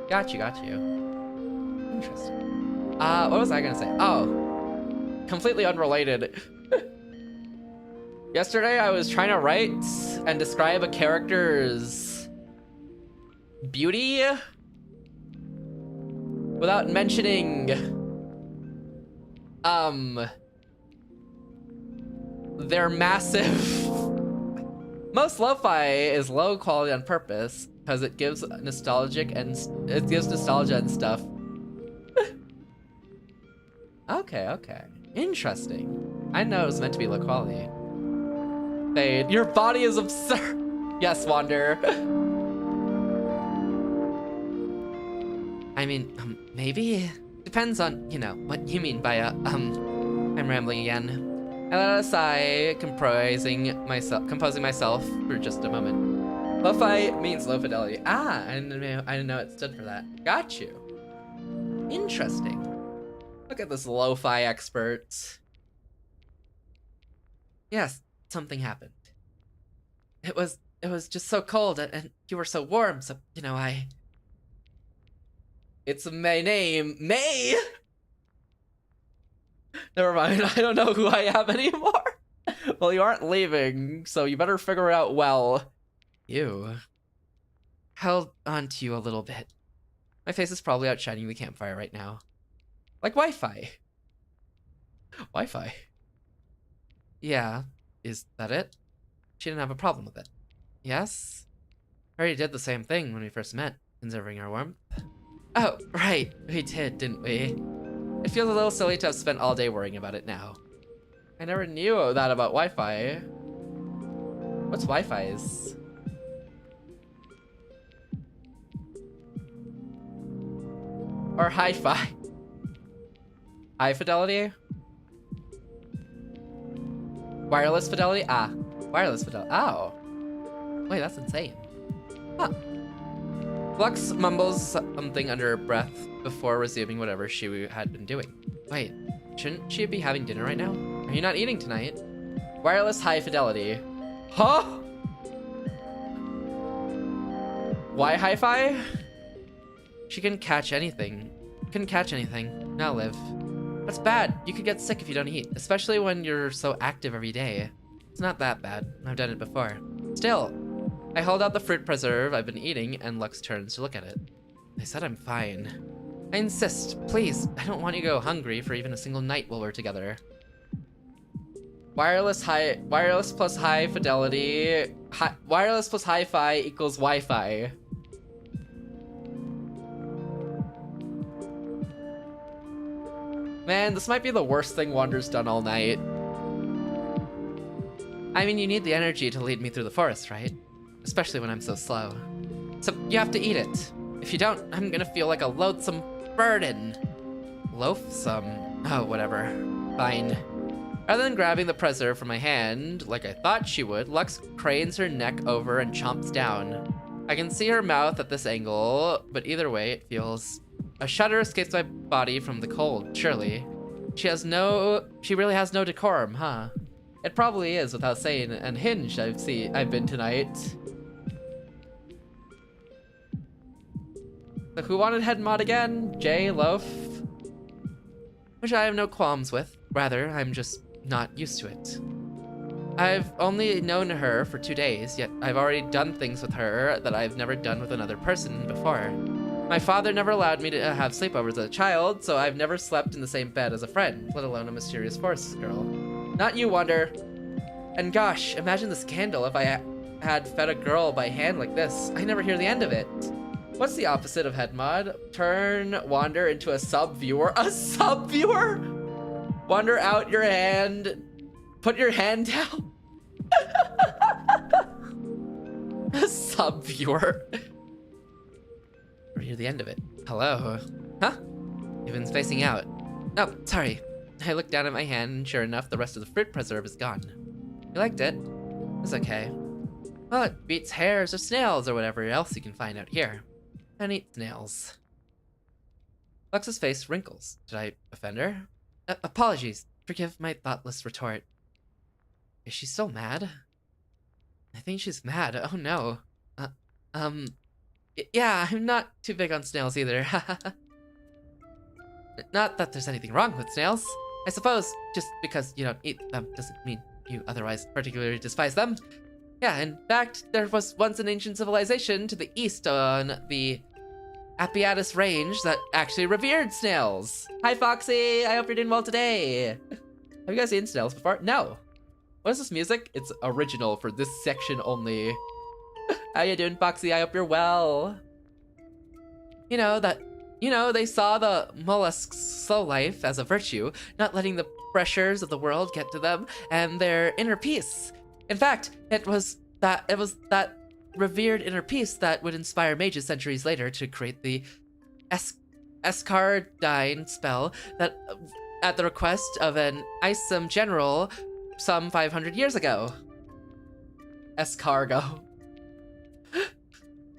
Speaker 1: Got you. Interesting. What was I gonna say? Oh. Completely unrelated. Yesterday I was trying to write and describe a character's beauty without mentioning their massive most lo-fi is low quality on purpose because it gives nostalgia and stuff. Okay. Interesting. I know it was meant to be low quality. Fade. Your body is absurd. Yes, Wander. I mean, maybe? Depends on, what you mean by I'm rambling again. I let out a sigh, composing myself for just a moment. Lo-fi means low fidelity. Ah, I didn't know it stood for that. Got you. Interesting. Look at this lo-fi expert. Yes, something happened. It was just so cold and you were so warm, so it's my name, May. Never mind, I don't know who I am anymore. Well, you aren't leaving, so you better figure it out well. You held on to you a little bit. My face is probably outshining the campfire right now. Like Wi-Fi. Wi-Fi? Yeah, is that it? She didn't have a problem with it. Yes? I already did the same thing when we first met, conserving our warmth. Oh, right, we did, didn't we? It feels a little silly to have spent all day worrying about it now. I never knew that about Wi-Fi. What's Wi-Fi's? Or hi-fi? High fidelity? Wireless fidelity? Ah, wireless fidelity. Oh. Wait, that's insane. Huh. Lux mumbles something under her breath before resuming whatever she had been doing. Wait, shouldn't she be having dinner right now? Are you not eating tonight? Wireless high fidelity. Huh? Why hi-fi? She couldn't catch anything. Couldn't catch anything. Now live. That's bad. You could get sick if you don't eat, especially when you're so active every day. It's not that bad. I've done it before. Still, I hold out the fruit preserve I've been eating, and Lux turns to look at it. I said I'm fine. I insist. Please, I don't want you to go hungry for even a single night while we're together. Wireless plus high fidelity. Wireless plus hi-fi equals Wi-Fi. Man, this might be the worst thing Wander's done all night. I mean, you need the energy to lead me through the forest, right? Especially when I'm so slow. So you have to eat it. If you don't, I'm gonna feel like a loathsome burden. Loathsome? Oh, whatever. Fine. Rather than grabbing the preserve from my hand, like I thought she would, Lux cranes her neck over and chomps down. I can see her mouth at this angle, but either way, it feels... A shudder escapes my body from the cold, surely. She really has no decorum, huh? It probably is, without saying, and hinged I've been tonight. So who wanted head mod again? Jay, Loaf? Which I have no qualms with. Rather, I'm just not used to it. I've only known her for 2 days, yet I've already done things with her that I've never done with another person before. My father never allowed me to have sleepovers as a child, so I've never slept in the same bed as a friend, let alone a mysterious forest girl. Not you, Wander. And gosh, imagine the scandal if I had fed a girl by hand like this. I never hear the end of it. What's the opposite of head mod? Turn Wander into a sub-viewer. A sub-viewer? Wander out your hand. Put your hand down. A sub-viewer. Or hear the end of it. Hello. Huh? You've been spacing out. Oh, sorry. I looked down at my hand, and sure enough, the rest of the fruit preserve is gone. You liked it? It's okay. Well, it beats hares or snails or whatever else you can find out here. And eat snails. Lux's face wrinkles. Did I offend her? Apologies. Forgive my thoughtless retort. Is she still mad? I think she's mad. Oh no. Yeah, I'm not too big on snails either. Not that there's anything wrong with snails. I suppose just because you don't eat them doesn't mean you otherwise particularly despise them. Yeah, in fact, there was once an ancient civilization to the east on the Apiatus range that actually revered snails. Hi, Foxy. I hope you're doing well today. Have you guys seen snails before? No. What is this music? It's original for this section only. How you doing, Foxy? I hope you're well. You know, they saw the mollusk's slow life as a virtue, not letting the pressures of the world get to them, and their inner peace. In fact, it was that revered inner peace that would inspire mages centuries later to create the Escardine spell that, at the request of an Isam general some 500 years ago. Escargo.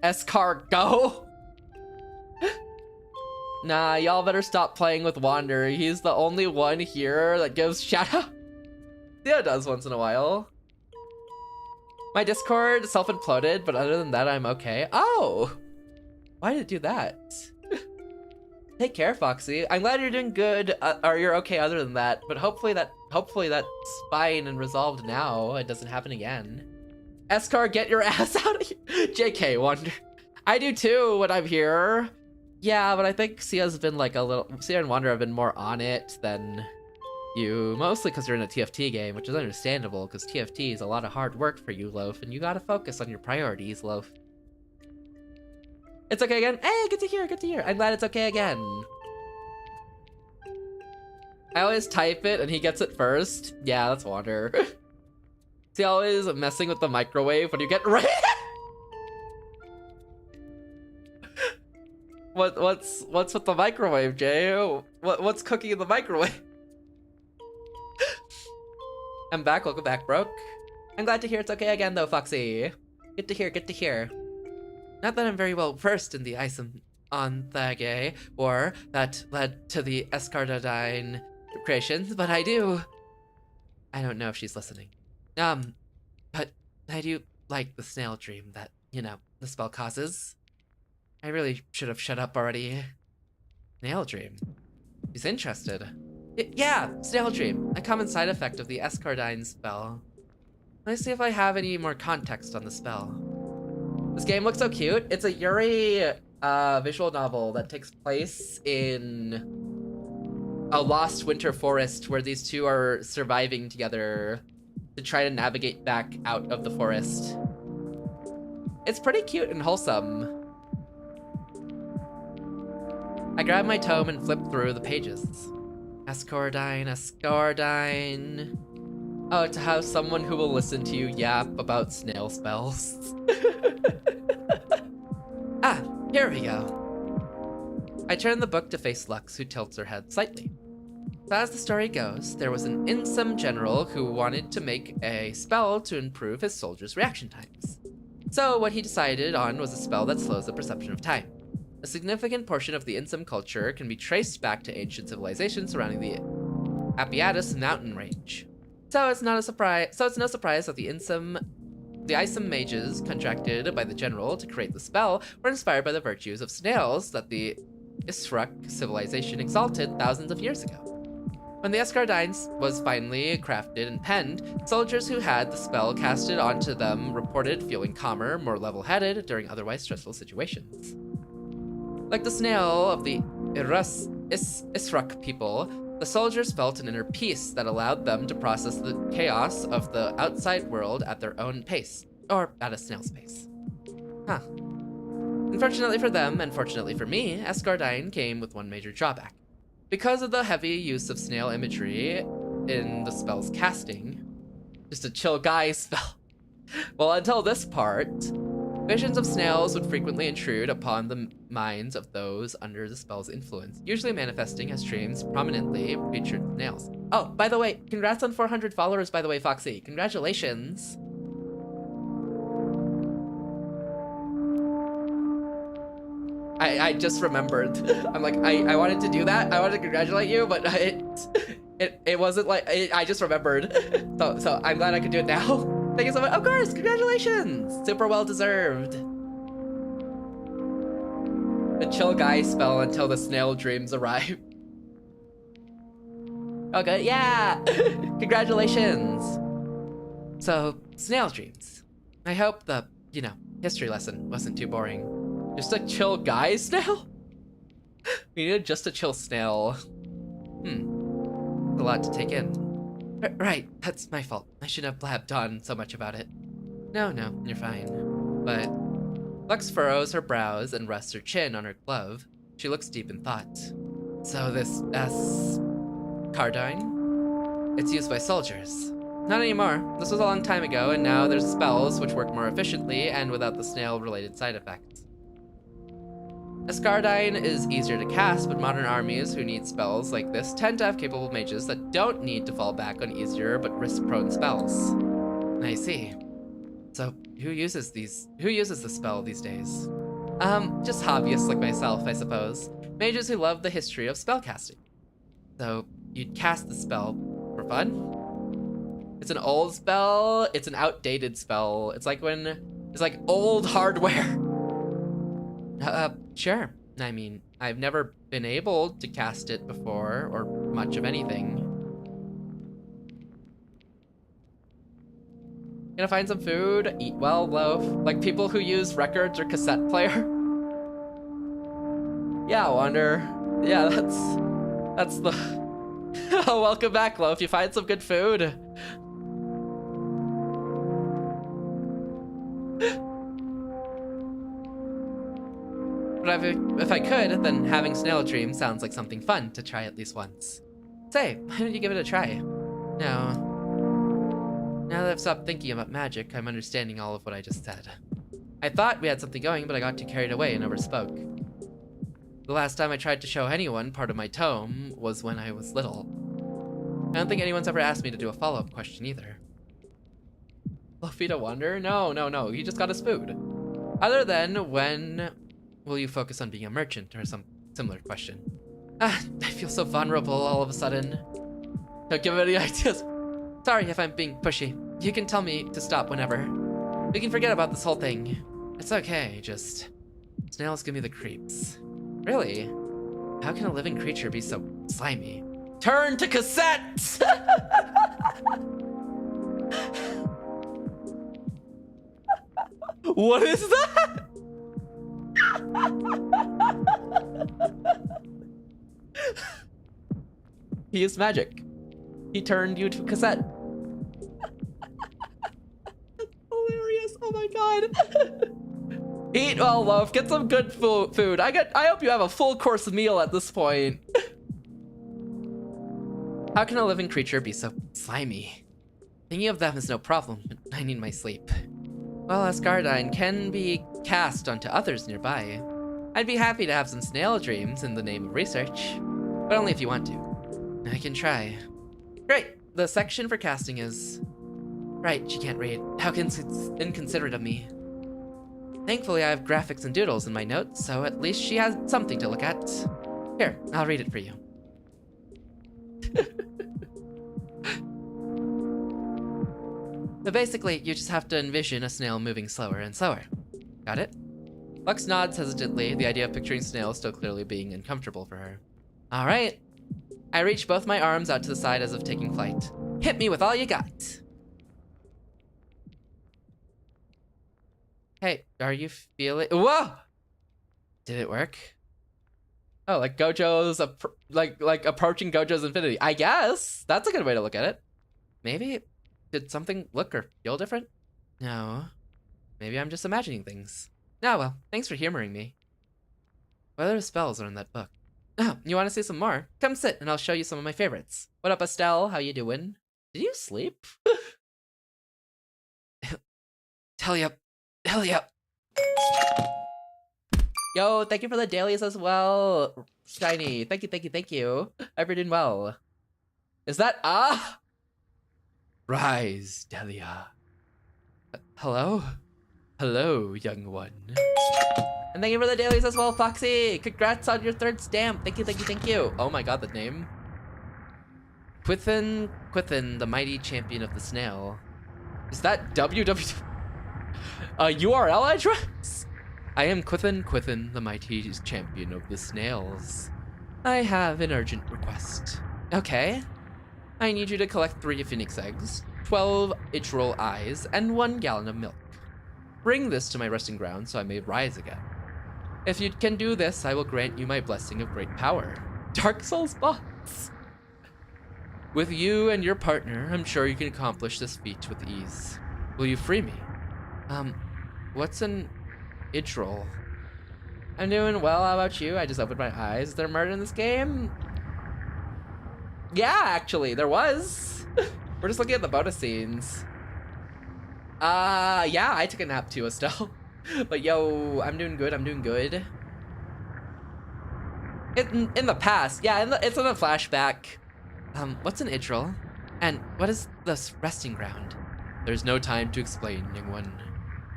Speaker 1: Escargo? Nah, y'all better stop playing with Wander. He's the only one here that gives shout-out. Yeah, it does once in a while. My Discord self-imploded, but other than that, I'm okay. Oh! Why did it do that? Take care, Foxy. I'm glad you're doing good, or you're okay other than that, but hopefully that's fine and resolved now. It doesn't happen again. Escar, get your ass out of here. JK, Wander. I do too when I'm here. Yeah, but I think Sia's been like Sia and Wander have been more on it than you, mostly because you're in a TFT game, which is understandable, because TFT is a lot of hard work for you, Loaf, and you gotta focus on your priorities, Loaf. It's okay again? Hey, good to hear, good to hear. I'm glad it's okay again. I always type it and he gets it first. Yeah, that's Wander. Is he always messing with the microwave when you get ready? What's with the microwave, Jay? What's cooking in the microwave? I'm back, welcome back, Broke. I'm glad to hear it's okay again though, Foxy. Good to hear, good to hear. Not that I'm very well versed in the Isam on Thage war that led to the Escardine creations, but I do. I don't know if she's listening. But I do like the snail dream that, you know, the spell causes. I really should have shut up already. Snail dream. She's interested. Yeah, snail dream. A common side effect of the Escardine spell. Let's see if I have any more context on the spell. This game looks so cute. It's a Yuri visual novel that takes place in a lost winter forest where these two are surviving together to try to navigate back out of the forest. It's pretty cute and wholesome. I grab my tome and flip through the pages. Escardine, Escardine. Oh, to have someone who will listen to you yap about snail spells. Ah, here we go. I turn the book to face Lux, who tilts her head slightly. So as the story goes, there was an Insum general who wanted to make a spell to improve his soldiers' reaction times. So what he decided on was a spell that slows the perception of time. A significant portion of the Insum culture can be traced back to ancient civilizations surrounding the Apiatus mountain range. So it's no surprise that the Isam mages contracted by the general to create the spell were inspired by the virtues of snails that the Isruk civilization exalted thousands of years ago. When the Escardine was finally crafted and penned, soldiers who had the spell casted onto them reported feeling calmer, more level-headed during otherwise stressful situations. Like the snail of the Isruk people, the soldiers felt an inner peace that allowed them to process the chaos of the outside world at their own pace, or at a snail's pace. Huh. Unfortunately for them, and fortunately for me, Escardine came with one major drawback. Because of the heavy use of snail imagery in the spell's casting, just a chill guy spell. Well, until this part, visions of snails would frequently intrude upon the minds of those under the spell's influence, usually manifesting as dreams prominently featured snails. Oh, by the way, congrats on 400 followers, by the way, Foxy. Congratulations. I just remembered. I'm like, I wanted to do that. I wanted to congratulate you, but it wasn't like, I just remembered. So I'm glad I could do it now. Thank you so much. Of course, congratulations. Super well deserved. The chill guy spell until the snail dreams arrive. Okay, yeah. Congratulations. So, snail dreams. I hope the, you know, history lesson wasn't too boring. Just a chill guy snail? We needed just a chill snail. It's a lot to take in. Right, that's my fault. I should have blabbed on so much about it. No, you're fine. But Lux furrows her brows and rests her chin on her glove. She looks deep in thought. So this Escardine? It's used by soldiers. Not anymore. This was a long time ago, and now there's spells which work more efficiently and without the snail-related side effects. Escardine is easier to cast, but modern armies who need spells like this tend to have capable mages that don't need to fall back on easier but risk-prone spells. I see. So who uses the spell these days? Just hobbyists like myself, I suppose. Mages who love the history of spellcasting. So you'd cast the spell for fun? It's an old spell, it's an outdated spell. It's like old hardware. Sure. I mean, I've never been able to cast it before, or much of anything. Gonna find some food, eat well, loaf, like people who use records or cassette player. Yeah, Wander. Yeah, that's the... Oh, welcome back, loaf. You find some good food. But if I could, then having snail dreams sounds like something fun to try at least once. Say, why don't you give it a try? Now that I've stopped thinking about magic, I'm understanding all of what I just said. I thought we had something going, but I got too carried away and overspoke. The last time I tried to show anyone part of my tome was when I was little. I don't think anyone's ever asked me to do a follow-up question either. Fluffy to Wonder? No, he just got his food. Other than when will you focus on being a merchant or some similar question? I feel so vulnerable all of a sudden. Don't give any ideas. Sorry if I'm being pushy. You can tell me to stop whenever. We can forget about this whole thing. It's okay, just... Snails give me the creeps. Really? How can a living creature be so slimy? Turn to cassette! What is that? He used magic. He turned you to cassette. Hilarious. Oh my god. Eat well, loaf. Get some good food. I hope you have a full course meal at this point. How can a living creature be so slimy? Thinking of them is no problem, but I need my sleep. Well, Asgardine can be cast onto others nearby. I'd be happy to have some snail dreams in the name of research, but only if you want to. I can try. Great, the section for casting is... Right, she can't read. How inconsiderate of me. Thankfully, I have graphics and doodles in my notes, so at least she has something to look at. Here, I'll read it for you. But basically, you just have to envision a snail moving slower and slower. Got it? Lux nods hesitantly, the idea of picturing snails still clearly being uncomfortable for her. All right. I reach both my arms out to the side as if taking flight. Hit me with all you got. Hey, are you feeling... Whoa! Did it work? Oh, like Gojo's... like approaching Gojo's infinity. I guess. That's a good way to look at it. Maybe... Did something look or feel different? No. Maybe I'm just imagining things. Oh well, thanks for humoring me. What other spells are in that book? Oh, you want to see some more? Come sit and I'll show you some of my favorites. What up, Estelle? How you doing? Did you sleep? Hell yep. Hell yep. Yo, thank you for the dailies as well. Shiny, thank you. I've been doing well. Is that Rise, Delia. Hello? Hello, young one. And thank you for the dailies as well, Foxy! Congrats on your 3rd stamp! Thank you! Oh my god, the name. Quithin, the mighty champion of the snail. Is that WW... URL address? I am Quithin, the mighty champion of the snails. I have an urgent request. Okay. I need you to collect 3 phoenix eggs, 12 Ichroll eyes, and 1 gallon of milk. Bring this to my resting ground so I may rise again. If you can do this, I will grant you my blessing of great power. Dark Souls bots! With you and your partner, I'm sure you can accomplish this feat with ease. Will you free me? What's an Ichroll? I'm doing well, how about you? I just opened my eyes. Is there murder in this game? Yeah, actually, there was. We're just looking at the bonus scenes. Yeah, I took a nap too, Estelle. But yo, I'm doing good. In the past, yeah, it's in a flashback. What's an Ichroll? And what is this resting ground? There's no time to explain, young one.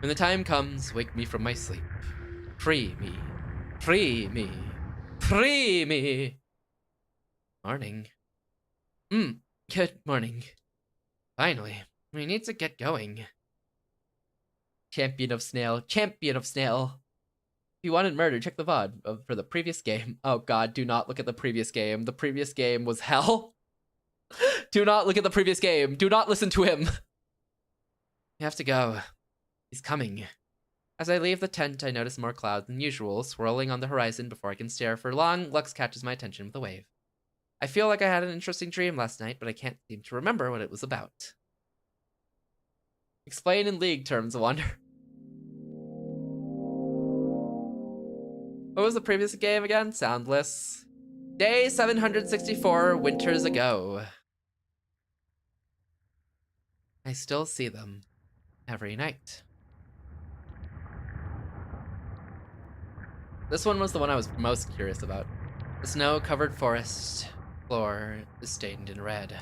Speaker 1: When the time comes, wake me from my sleep. Free me. Free me. Free me. Morning. Good morning. Finally, we need to get going. Champion of Snail. If you wanted murder, check the VOD for the previous game. Oh god, do not look at the previous game. The previous game was hell. Do not look at the previous game. Do not listen to him. You have to go. He's coming. As I leave the tent, I notice more clouds than usual swirling on the horizon. Before I can stare for long, Lux catches my attention with a wave. I feel like I had an interesting dream last night, but I can't seem to remember what it was about. Explain in League terms, I wonder. What was the previous game again? Soundless. Day 764 winters ago. I still see them every night. This one was the one I was most curious about. The snow-covered forest floor is stained in red.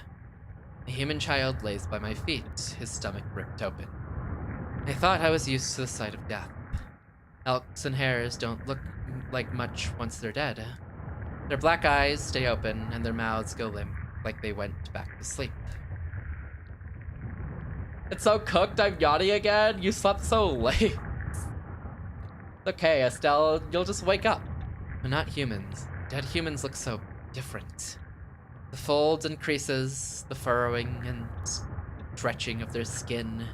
Speaker 1: A human child lays by my feet, his stomach ripped open. I thought I was used to the sight of death. Elks and hares don't look like much once they're dead. Their black eyes stay open and their mouths go limp, like they went back to sleep. It's so cooked, I'm yawning again. You slept so late. Okay, Estelle, you'll just wake up. But not humans. Dead humans look so different. The folds and creases, the furrowing and stretching of their skin.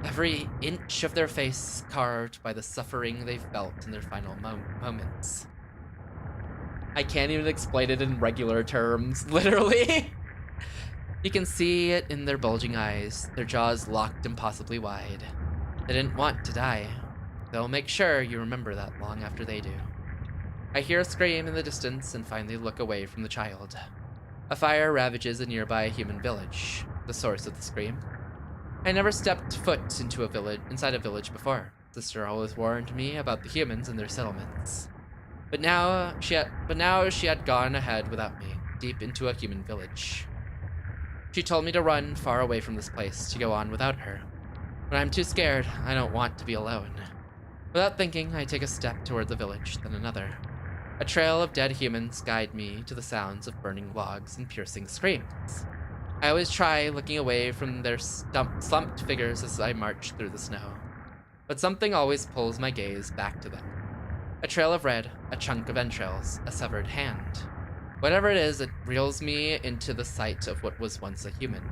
Speaker 1: Every inch of their face carved by the suffering they've felt in their final moments. I can't even explain it in regular terms, literally. You can see it in their bulging eyes, their jaws locked impossibly wide. They didn't want to die. They'll make sure you remember that long after they do. I hear a scream in the distance and finally look away from the child. A fire ravages a nearby human village, the source of the scream. I never stepped foot into inside a village before. Sister always warned me about the humans and their settlements. But now she had gone ahead without me, deep into a human village. She told me to run far away from this place, to go on without her. But I'm too scared. I don't want to be alone. Without thinking, I take a step toward the village, then another. A trail of dead humans guide me to the sounds of burning logs and piercing screams. I always try looking away from their slumped figures as I march through the snow. But something always pulls my gaze back to them. A trail of red, a chunk of entrails, a severed hand. Whatever it is, it reels me into the sight of what was once a human.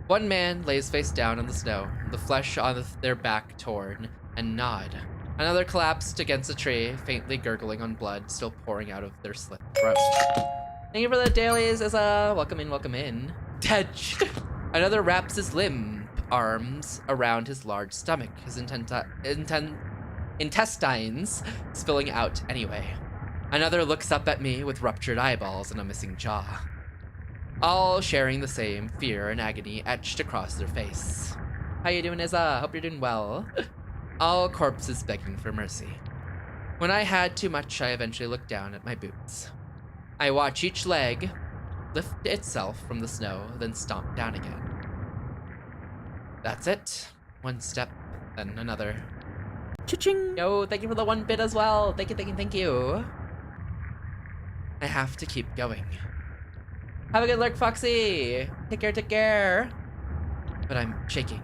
Speaker 1: One man lays face down on the snow, the flesh on their back torn and gnawed. Another collapsed against a tree, faintly gurgling on blood still pouring out of their slit throat. Thank you for the dailies, Issa. Welcome in. Dead. Another wraps his limp arms around his large stomach, his intestines spilling out anyway. Another looks up at me with ruptured eyeballs and a missing jaw. All sharing the same fear and agony etched across their face. How you doing, Izza? Hope you're doing well. All corpses begging for mercy. When I had too much, I eventually looked down at my boots. I watch each leg lift itself from the snow, then stomp down again. That's it. One step, then another.
Speaker 3: Cha-ching!
Speaker 1: Yo, thank you for the 1 bit as well. Thank you. I have to keep going. Have a good lurk, Foxy. Take care. But I'm shaking.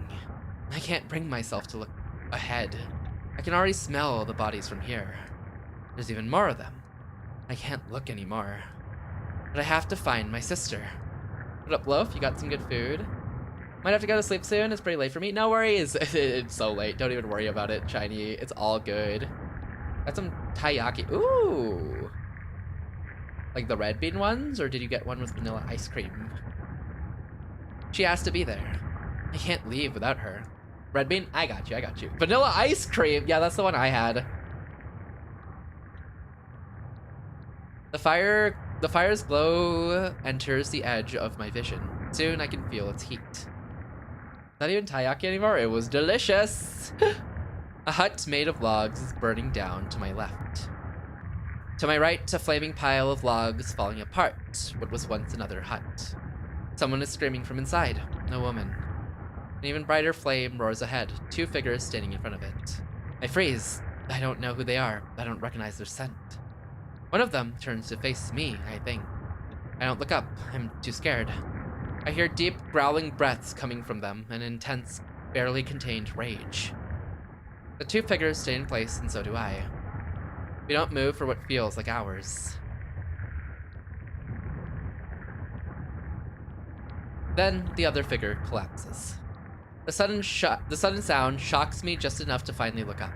Speaker 1: I can't bring myself to look ahead. I can already smell the bodies from here. There's even more of them. I can't look anymore. But I have to find my sister. What up, Loaf? You got some good food? Might have to go to sleep soon. It's pretty late for me. No worries. It's so late. Don't even worry about it, Shiny. It's all good. Got some taiyaki. Ooh. Like the red bean ones? Or did you get one with vanilla ice cream? She has to be there. I can't leave without her. Red bean? I got you. Vanilla ice cream! Yeah, that's the one I had. The fire's glow enters the edge of my vision. Soon I can feel its heat. Not even taiyaki anymore. It was delicious. A hut made of logs is burning down to my left. To my right, a flaming pile of logs falling apart, what was once another hut. Someone is screaming from inside, a woman. An even brighter flame roars ahead, 2 figures standing in front of it. I freeze. I don't know who they are. I don't recognize their scent. One of them turns to face me, I think. I don't look up. I'm too scared. I hear deep, growling breaths coming from them, an intense, barely contained rage. The 2 figures stay in place, and so do I. We don't move for what feels like hours. Then the other figure collapses. The sudden sound shocks me just enough to finally look up.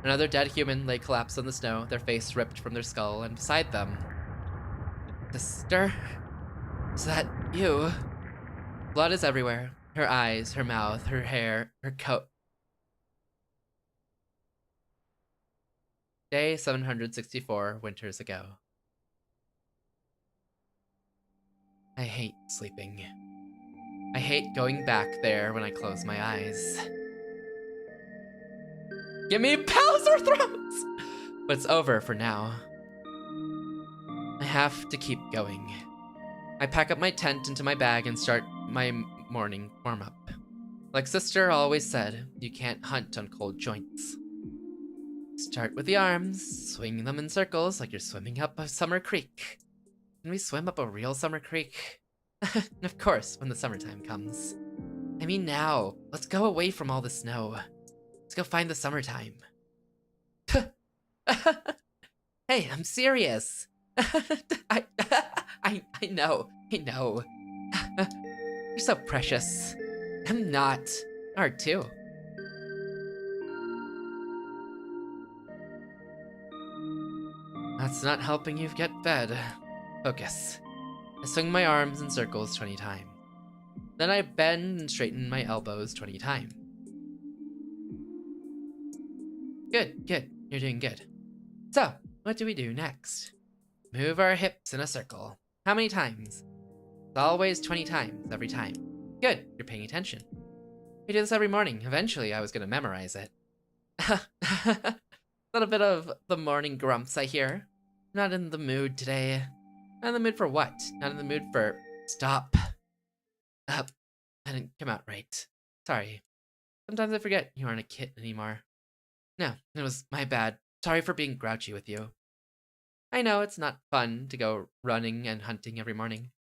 Speaker 1: Another dead human lay collapsed on the snow, their face ripped from their skull, and beside them... Sister? Is that you? Blood is everywhere. Her eyes, her mouth, her hair, her coat. Day 764, winters ago. I hate sleeping. I hate going back there when I close my eyes. Give me Bowser throats! But it's over for now. I have to keep going. I pack up my tent into my bag and start my morning warm-up. Like sister always said, you can't hunt on cold joints. Start with the arms, swing them in circles like you're swimming up a summer creek. Can we swim up a real summer creek? Of course, when the summertime comes. I mean now, let's go away from all the snow. Let's go find the summertime. Hey, I'm serious. I know. You're so precious. I'm not. Hard too. That's not helping you get fed. Focus. I swing my arms in circles 20 times. Then I bend and straighten my elbows 20 times. Good. You're doing good. So, what do we do next? Move our hips in a circle. How many times? It's always 20 times every time. Good, you're paying attention. We do this every morning. Eventually, I was gonna memorize it. A little bit of the morning grumps, I hear. Not in the mood today. Not in the mood for what? Not in the mood for... Stop. Up. I didn't come out right. Sorry. Sometimes I forget you aren't a kid anymore. No, it was my bad. Sorry for being grouchy with you. I know it's not fun to go running and hunting every morning.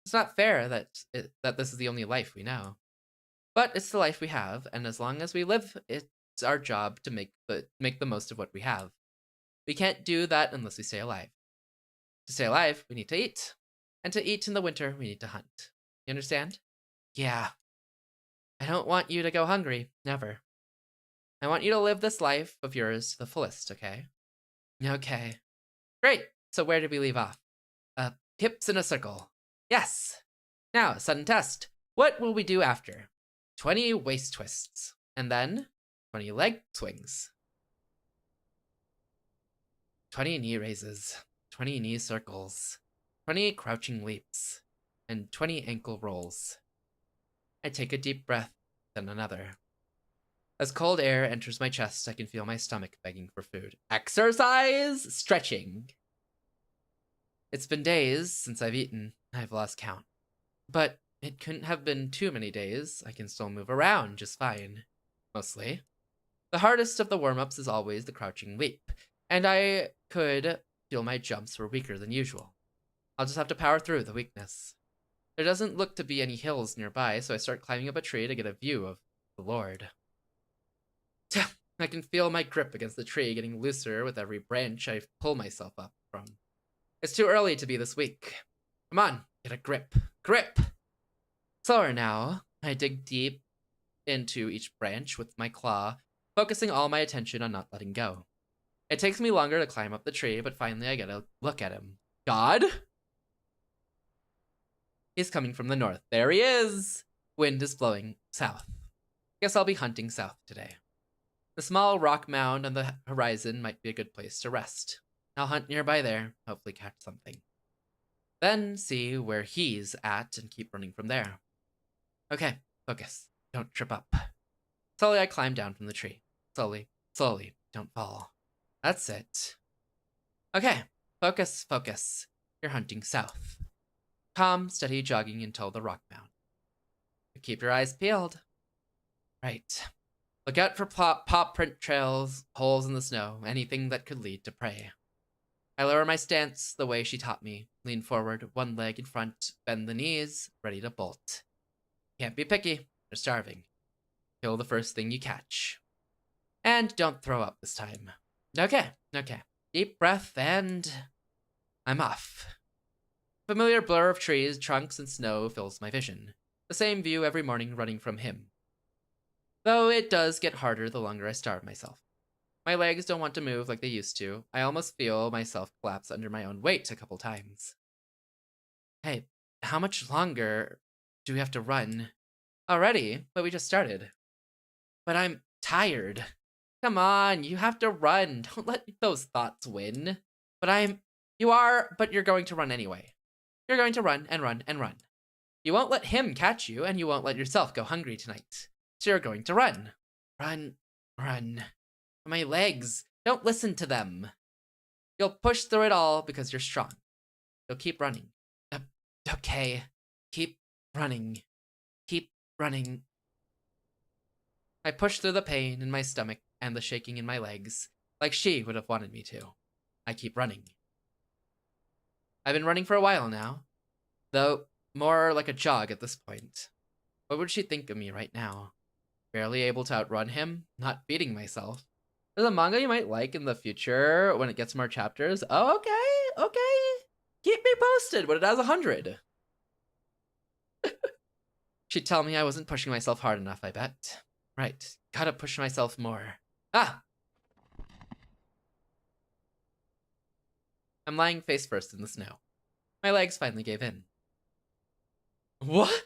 Speaker 1: It's not fair that this is the only life we know. But it's the life we have, and as long as we live, it's our job to make the most of what we have. We can't do that unless we stay alive. To stay alive, we need to eat. And to eat in the winter, we need to hunt. You understand? Yeah. I don't want you to go hungry. Never. I want you to live this life of yours to the fullest, okay? Okay. Great. So where did we leave off? Hips in a circle. Yes. Now, sudden test. What will we do after? 20 waist twists. And then 20 leg swings. 20 knee raises. 20 knee circles. 20 crouching leaps. And 20 ankle rolls. I take a deep breath, then another. As cold air enters my chest, I can feel my stomach begging for food. Exercise! Stretching. It's been days since I've eaten. I've lost count. But it couldn't have been too many days. I can still move around just fine. Mostly. The hardest of the warm-ups is always the crouching leap, and I could feel my jumps were weaker than usual. I'll just have to power through the weakness. There doesn't look to be any hills nearby, so I start climbing up a tree to get a view of the Lord. I can feel my grip against the tree getting looser with every branch I pull myself up from. It's too early to be this weak. Come on, get a grip. Grip! Slower now. I dig deep into each branch with my claw, focusing all my attention on not letting go. It takes me longer to climb up the tree, but finally I get a look at him. God? He's coming from the north. There he is! Wind is blowing south. Guess I'll be hunting south today. The small rock mound on the horizon might be a good place to rest. I'll hunt nearby there, hopefully catch something. Then see where he's at and keep running from there. Okay, focus. Don't trip up. Slowly I climb down from the tree. Slowly, don't fall. That's it. Okay, focus. You're hunting south. Calm, steady jogging until the rock mound. But keep your eyes peeled. Right. Look out for paw print trails, holes in the snow, anything that could lead to prey. I lower my stance the way she taught me. Lean forward, one leg in front, bend the knees, ready to bolt. Can't be picky. You're starving. Kill the first thing you catch. And don't throw up this time. Okay. Deep breath and... I'm off. Familiar blur of trees, trunks, and snow fills my vision. The same view every morning running from him. Though it does get harder the longer I starve myself. My legs don't want to move like they used to. I almost feel myself collapse under my own weight a couple times. Hey, how much longer do we have to run? Already? But we just started. But I'm tired. Come on, you have to run. Don't let those thoughts win. You are, but you're going to run anyway. You're going to run and run and run. You won't let him catch you, and you won't let yourself go hungry tonight. So you're going to run. Run. My legs. Don't listen to them. You'll push through it all because you're strong. You'll keep running. Okay. Keep running. I push through the pain in my stomach and the shaking in my legs, like she would have wanted me to. I keep running. I've been running for a while now, though more like a jog at this point. What would she think of me right now? Barely able to outrun him, not beating myself. There's a manga you might like in the future when it gets more chapters. Oh, okay, okay. Keep me posted when it has 100. She'd tell me I wasn't pushing myself hard enough, I bet. Right, gotta push myself more. Ah! I'm lying face first in the snow. My legs finally gave in. What?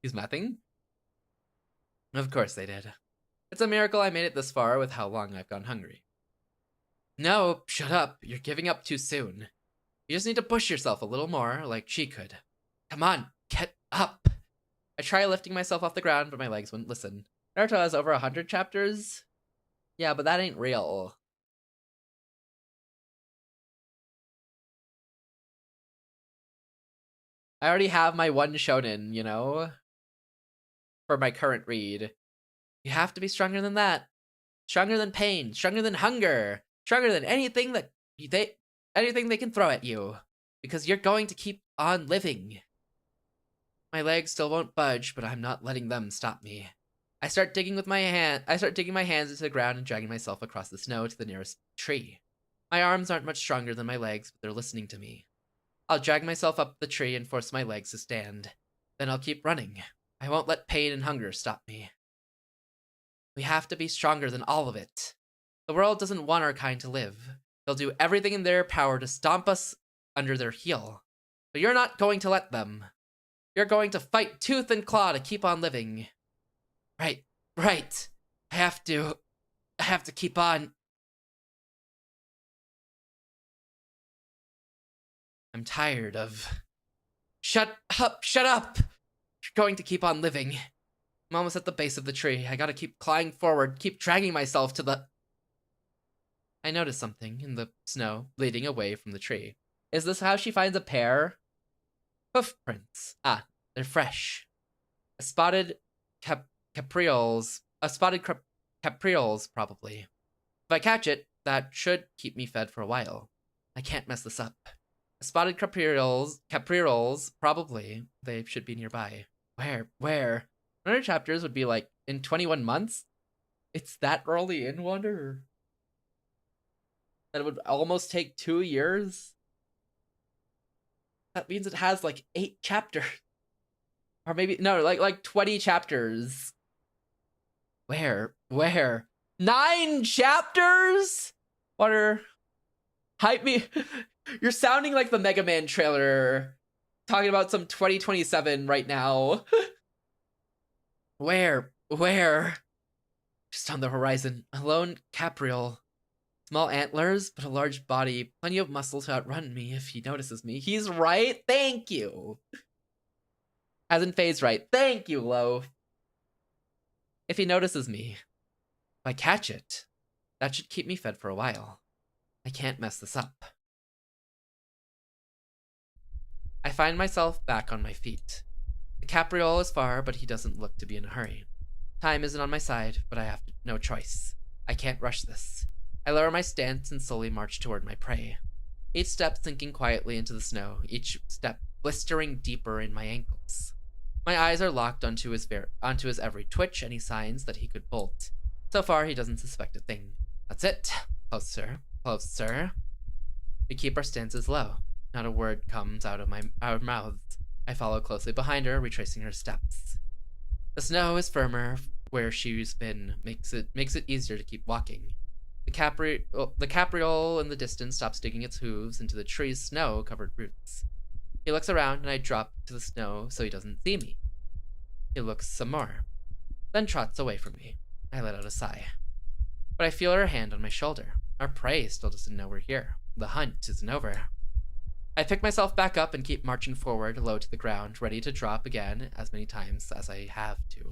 Speaker 1: He's mathing? Of course they did. It's a miracle I made it this far with how long I've gone hungry. No, shut up. You're giving up too soon. You just need to push yourself a little more, like she could. Come on, get up. I try lifting myself off the ground, but my legs wouldn't listen. Naruto has over 100 chapters? Yeah, but that ain't real. I already have my one shonen, you know? For my current read. You have to be stronger than that. Stronger than pain, stronger than hunger, stronger than anything that anything they can throw at you. Because you're going to keep on living. My legs still won't budge, but I'm not letting them stop me. I start digging my hands into the ground and dragging myself across the snow to the nearest tree. My arms aren't much stronger than my legs, but they're listening to me. I'll drag myself up the tree and force my legs to stand. Then I'll keep running. I won't let pain and hunger stop me. We have to be stronger than all of it. The world doesn't want our kind to live. They'll do everything in their power to stomp us under their heel. But you're not going to let them. You're going to fight tooth and claw to keep on living. Right. I have to keep on. I'm tired of... Shut up! You're going to keep on living. I'm almost at the base of the tree. I gotta keep clawing forward, keep dragging myself to the... I noticed something in the snow leading away from the tree. Is this how she finds a pair? Hoof prints. Ah, they're fresh. A spotted caprioles, probably. If I catch it, that should keep me fed for a while. I can't mess this up. A spotted caprioles, probably. They should be nearby. Where? 100 chapters would be like in 21 months? It's that early in Wonder? That it would almost take 2 years? That means it has like 8 chapters. Or maybe, no, like 20 chapters. Where? 9 chapters? Wonder, hype me. You're sounding like the Mega Man trailer. Talking about some 2027 right now. Where? Just on the horizon. A lone capriole. Small antlers, but a large body. Plenty of muscle to outrun me if he notices me. He's right. Thank you. As in Faye's right. Thank you, Lo. If he notices me, if I catch it, that should keep me fed for a while. I can't mess this up. I find myself back on my feet. The capriole is far, but he doesn't look to be in a hurry. Time isn't on my side, but I have no choice. I can't rush this. I lower my stance and slowly march toward my prey. Each step sinking quietly into the snow, each step blistering deeper in my ankles. My eyes are locked onto his every twitch, any signs that he could bolt. So far, he doesn't suspect a thing. That's it. Closer. We keep our stances low. Not a word comes out of our mouths. I follow closely behind her, retracing her steps. The snow is firmer where she's been, makes it easier to keep walking. The capriole in the distance stops digging its hooves into the tree's snow-covered roots. He looks around and I drop to the snow so he doesn't see me. He looks some more, then trots away from me. I let out a sigh. But I feel her hand on my shoulder. Our prey still doesn't know we're here. The hunt isn't over. I pick myself back up and keep marching forward, low to the ground, ready to drop again as many times as I have to.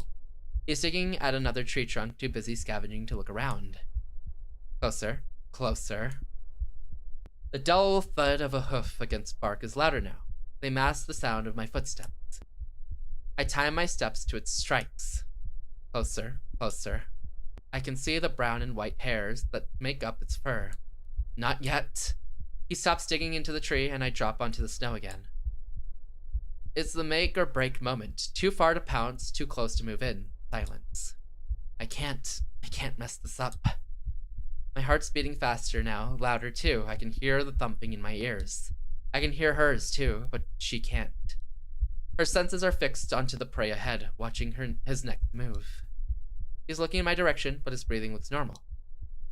Speaker 1: He's digging at another tree trunk, too busy scavenging to look around. Closer. The dull thud of a hoof against bark is louder now. They mask the sound of my footsteps. I time my steps to its strikes. Closer. Closer. I can see the brown and white hairs that make up its fur. Not yet. He stops digging into the tree and I drop onto the snow again. It's the make or break moment. Too far to pounce, too close to move in. Silence. I can't mess this up. My heart's beating faster now, louder too. I can hear the thumping in my ears. I can hear hers too, but she can't. Her senses are fixed onto the prey ahead, watching his next move. He's looking in my direction, but his breathing looks normal.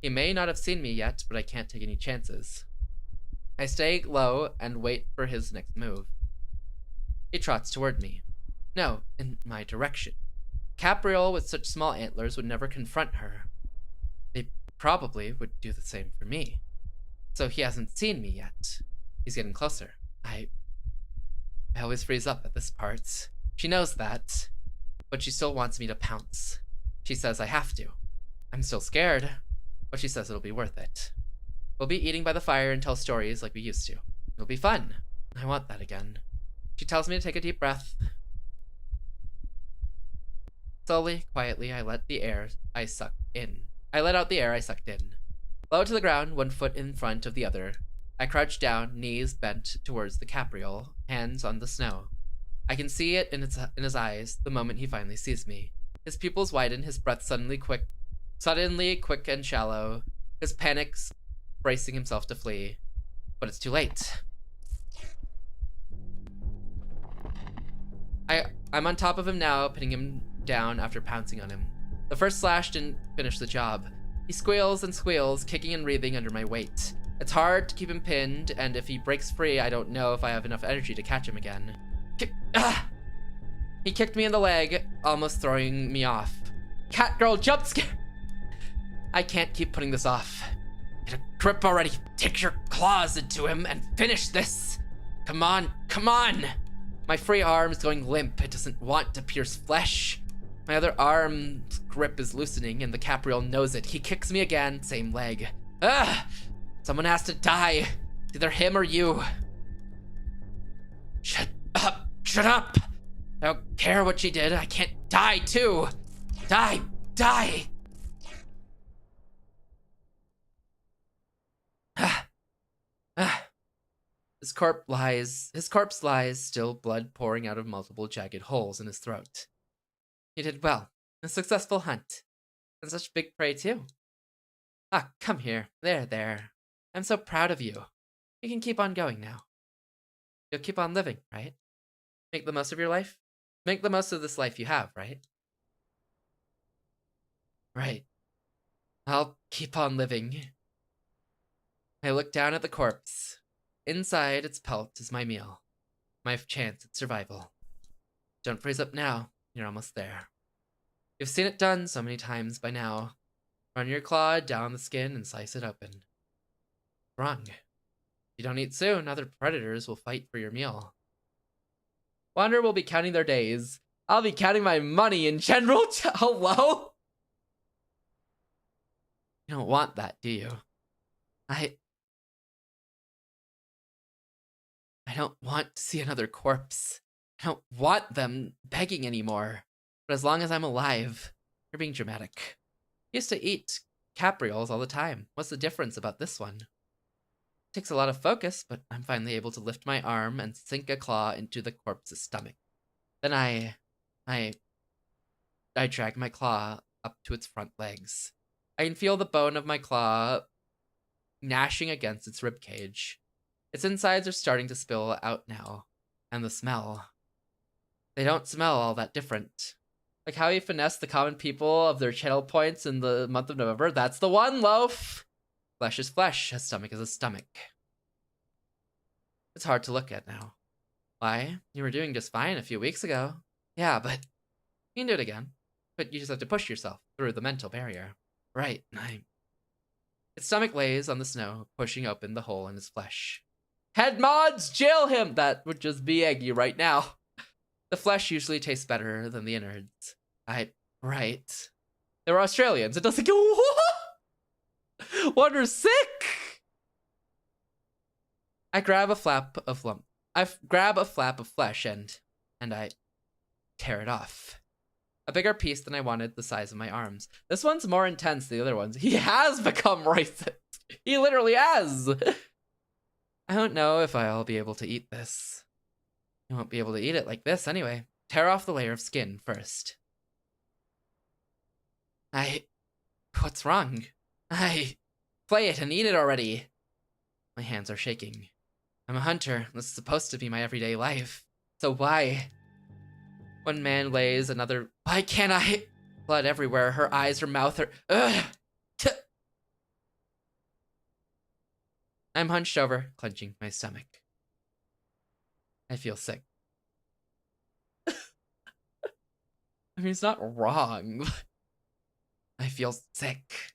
Speaker 1: He may not have seen me yet, but I can't take any chances. I stay low and wait for his next move. He trots toward me. No, in my direction. Capriole with such small antlers would never confront her. They probably would do the same for me. So he hasn't seen me yet. He's getting closer. I always freeze up at this part. She knows that, but she still wants me to pounce. She says I have to. I'm still scared, but she says it'll be worth it. We'll be eating by the fire and tell stories like we used to. It'll be fun. I want that again. She tells me to take a deep breath. Slowly, quietly, I let out the air I sucked in. Low to the ground, 1 foot in front of the other. I crouch down, knees bent towards the capriole, hands on the snow. I can see it in his eyes the moment he finally sees me. His pupils widen, his breath suddenly quick and shallow. His panic's bracing himself to flee, but it's too late. I'm on top of him now, pinning him down after pouncing on him. The first slash didn't finish the job. He squeals and squeals, kicking and wreathing under my weight. It's hard to keep him pinned, and if he breaks free, I don't know if I have enough energy to catch him again. He kicked me in the leg, almost throwing me off. Cat girl jump scare! I can't keep putting this off. Get a grip already. Take your claws into him and finish this. Come on, come on! My free arm is going limp. It doesn't want to pierce flesh. My other arm's grip is loosening, and the capriole knows it. He kicks me again, same leg. Someone has to die. It's either him or you. Shut up, shut up. I don't care what she did. I can't die too. Die, die. His corpse lies, still blood pouring out of multiple jagged holes in his throat. You did well. A successful hunt. And such big prey too. Come here. There. I'm so proud of you. You can keep on going now. You'll keep on living, right? Make the most of your life? Make the most of this life you have, right? Right. I'll keep on living. I look down at the corpse. Inside its pelt is my meal. My chance at survival. Don't freeze up now. You're almost there. You've seen it done so many times by now. Run your claw down the skin and slice it open. Wrong. If you don't eat soon, other predators will fight for your meal. Wanderer will be counting their days. I'll be counting my money in general. Hello? You don't want that, do you? I don't want to see another corpse. I don't want them begging anymore. But as long as I'm alive, you're being dramatic. I used to eat caprioles all the time. What's the difference about this one? It takes a lot of focus, but I'm finally able to lift my arm and sink a claw into the corpse's stomach. Then I drag my claw up to its front legs. I can feel the bone of my claw gnashing against its ribcage. Its insides are starting to spill out now. And the smell. They don't smell all that different. Like how he finessed the common people of their channel points in the month of November. That's the one, Loaf! Flesh is flesh, a stomach is a stomach. It's hard to look at now. Why? You were doing just fine a few weeks ago. Yeah, but you can do it again. But you just have to push yourself through the mental barrier. Right, Its stomach lays on the snow, pushing open the hole in his flesh. Head mods, jail him! That would just be eggy right now. The flesh usually tastes better than the innards. Right. They were Australians. It doesn't go. Wander's sick! I grab a flap of flesh and I tear it off. A bigger piece than I wanted, the size of my arms. This one's more intense than the other ones. He has become racist. He literally has. I don't know if I'll be able to eat this. I won't be able to eat it like this anyway. Tear off the layer of skin first. What's wrong? Play it and eat it already. My hands are shaking. I'm a hunter. This is supposed to be my everyday life. So why? One man lays, another... Why can't I? Blood everywhere. Her eyes, her mouth, her... Ugh! I'm hunched over, clenching my stomach. I feel sick. I mean, it's not wrong. I feel sick.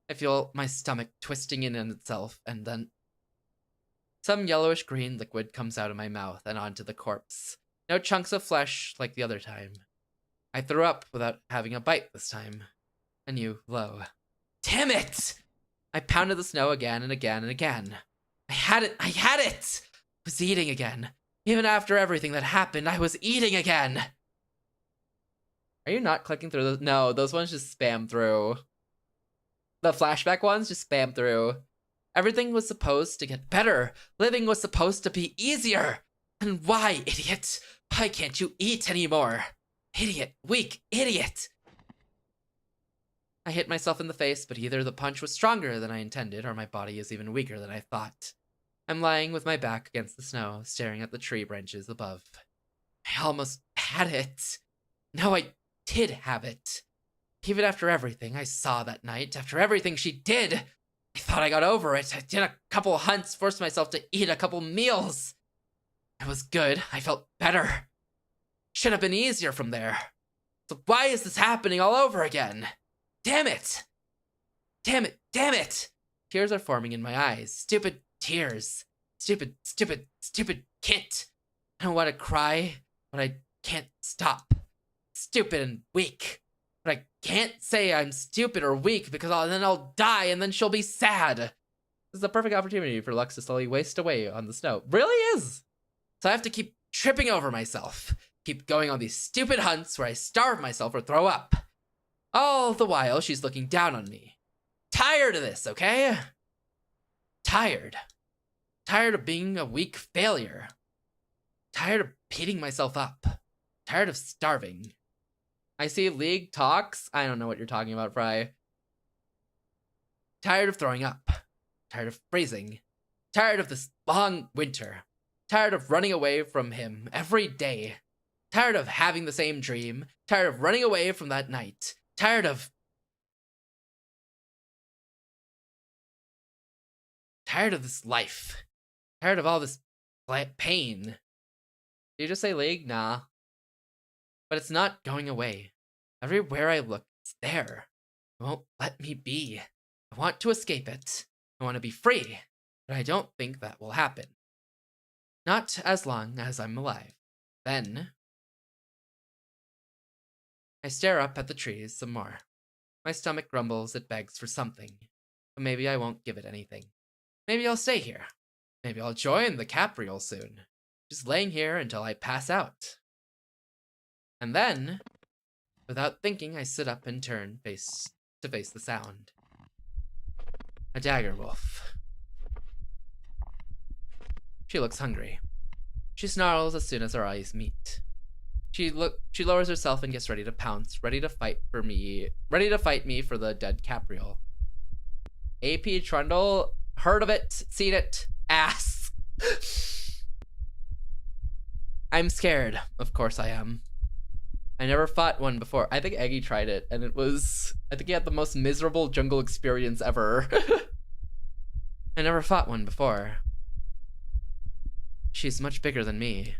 Speaker 1: I feel my stomach twisting in on itself, and then... Some yellowish green liquid comes out of my mouth and onto the corpse. No chunks of flesh like the other time. I threw up without having a bite this time. A new low. Damn it! I pounded the snow again and again and again. I had it! I was eating again. Even after everything that happened, I was eating again! Are you not clicking through those? No, those ones just spam through. The flashback ones just spam through. Everything was supposed to get better. Living was supposed to be easier. And why, idiot? Why can't you eat anymore? Idiot. Weak. Idiot. I hit myself in the face, but either the punch was stronger than I intended, or my body is even weaker than I thought. I'm lying with my back against the snow, staring at the tree branches above. I almost had it. No, I did have it. Even after everything I saw that night, after everything she did, I thought I got over it. I did a couple hunts, forced myself to eat a couple meals. It was good. I felt better. Should have been easier from there. So why is this happening all over again? Damn it! Damn it! Damn it! Tears are forming in my eyes. Stupid tears. Stupid Kit. I don't want to cry, but I can't stop. Stupid and weak. But I can't say I'm stupid or weak because then I'll die and then she'll be sad. This is the perfect opportunity for Lux to slowly waste away on the snow. Really is. So I have to keep tripping over myself. Keep going on these stupid hunts where I starve myself or throw up. All the while she's looking down on me. Tired of this, okay? Tired. Tired of being a weak failure. Tired of beating myself up. Tired of starving. I see League talks. I don't know what you're talking about, Fry. Tired of throwing up. Tired of freezing. Tired of this long winter. Tired of running away from him every day. Tired of having the same dream. Tired of running away from that night. Tired of this life. Tired of all this pain. Did you just say League? Nah. But it's not going away. Everywhere I look, it's there. It won't let me be. I want to escape it. I want to be free. But I don't think that will happen. Not as long as I'm alive. Then I stare up at the trees some more. My stomach grumbles, it begs for something. But maybe I won't give it anything. Maybe I'll stay here. Maybe I'll join the capriole soon. Just laying here until I pass out. And then, without thinking, I sit up and turn face to face the sound. A dagger wolf. She looks hungry. She snarls as soon as our eyes meet. She lowers herself and gets ready to pounce, ready to fight me for the dead capriole. AP Trundle, heard of it, seen it, ass. I'm scared. Of course I am. I never fought one before. I think Eggy tried it, and I think he had the most miserable jungle experience ever. I never fought one before. She's much bigger than me.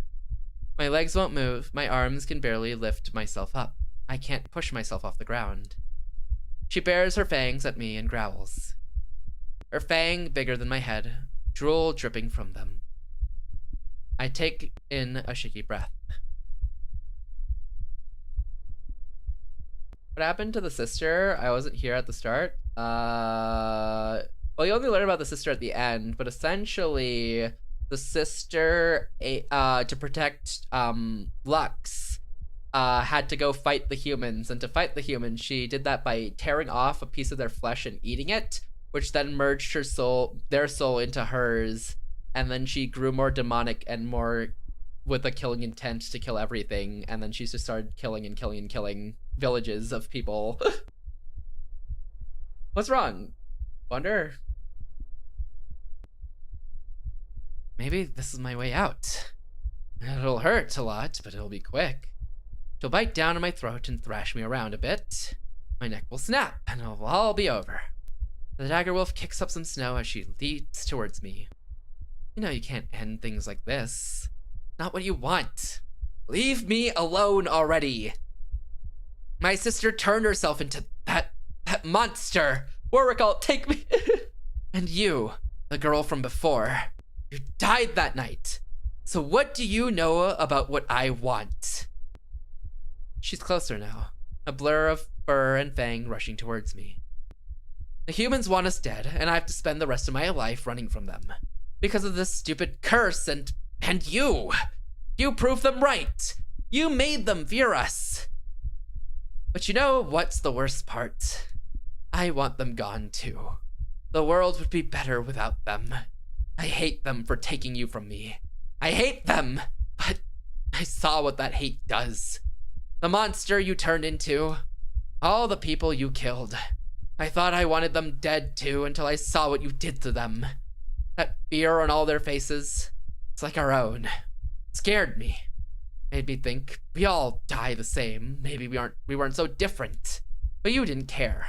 Speaker 1: My legs won't move, my arms can barely lift myself up. I can't push myself off the ground. She bares her fangs at me and growls. Her fang bigger than my head, drool dripping from them. I take in a shaky breath. What happened to the sister? I wasn't here at the start. Well, you only learn about the sister at the end, but essentially, the sister, to protect Lux, had to go fight the humans, and to fight the humans, she did that by tearing off a piece of their flesh and eating it, which then merged their soul into hers, and then she grew more demonic and more with a killing intent to kill everything, and then she just started killing and killing and killing villages of people. What's wrong? Wonder? Maybe this is my way out. It'll hurt a lot, but it'll be quick. She'll bite down on my throat and thrash me around a bit. My neck will snap, and it'll all be over. The dagger wolf kicks up some snow as she leaps towards me. You know you can't end things like this. Not what you want. Leave me alone already. My sister turned herself into that monster. Warwick, I'll take me. And you, the girl from before, you died that night. So what do you know about what I want? She's closer now, a blur of fur and fang rushing towards me. The humans want us dead, and I have to spend the rest of my life running from them. Because of this stupid curse and you! You proved them right! You made them fear us! But you know what's the worst part? I want them gone too. The world would be better without them. I hate them for taking you from me. I hate them! But I saw what that hate does. The monster you turned into. All the people you killed. I thought I wanted them dead too until I saw what you did to them. That fear on all their faces, it's like our own. It scared me. Made me think we all die the same. Maybe we weren't so different. But you didn't care.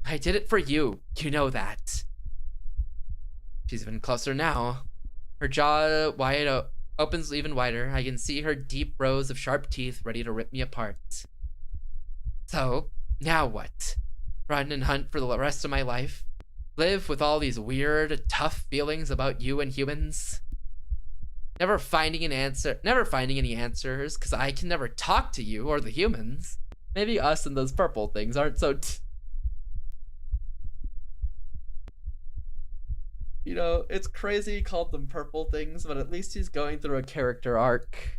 Speaker 1: I did it for you. You know that. She's even closer now. Her jaw opens even wider. I can see her deep rows of sharp teeth ready to rip me apart. So, now what? Run and hunt for the rest of my life? Live with all these weird, tough feelings about you and humans? Never finding any answers, because I can never talk to you or the humans. Maybe us and those purple things aren't so you know, it's crazy he called them purple things, but at least he's going through a character arc.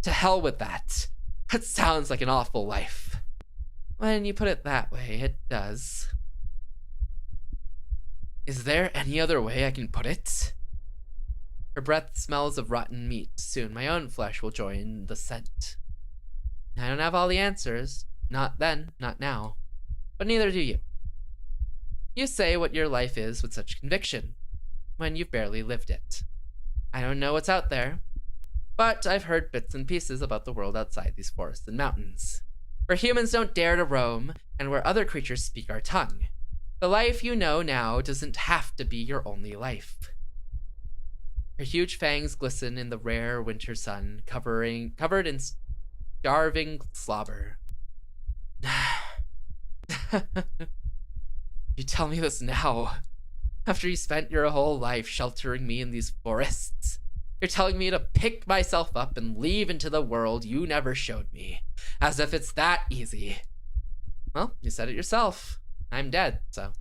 Speaker 1: To hell with that. That sounds like an awful life. When you put it that way, it does. Is there any other way I can put it? Her breath smells of rotten meat. Soon my own flesh will join the scent. I don't have all the answers. Not then, not now. But neither do you. You say what your life is with such conviction, when you've barely lived it. I don't know what's out there, but I've heard bits and pieces about the world outside these forests and mountains, where humans don't dare to roam, and where other creatures speak our tongue. The life you know now doesn't have to be your only life. Her huge fangs glisten in the rare winter sun, covered in starving slobber. You tell me this now, after you spent your whole life sheltering me in these forests. You're telling me to pick myself up and leave into the world you never showed me, as if it's that easy. Well, you said it yourself. I'm dead, so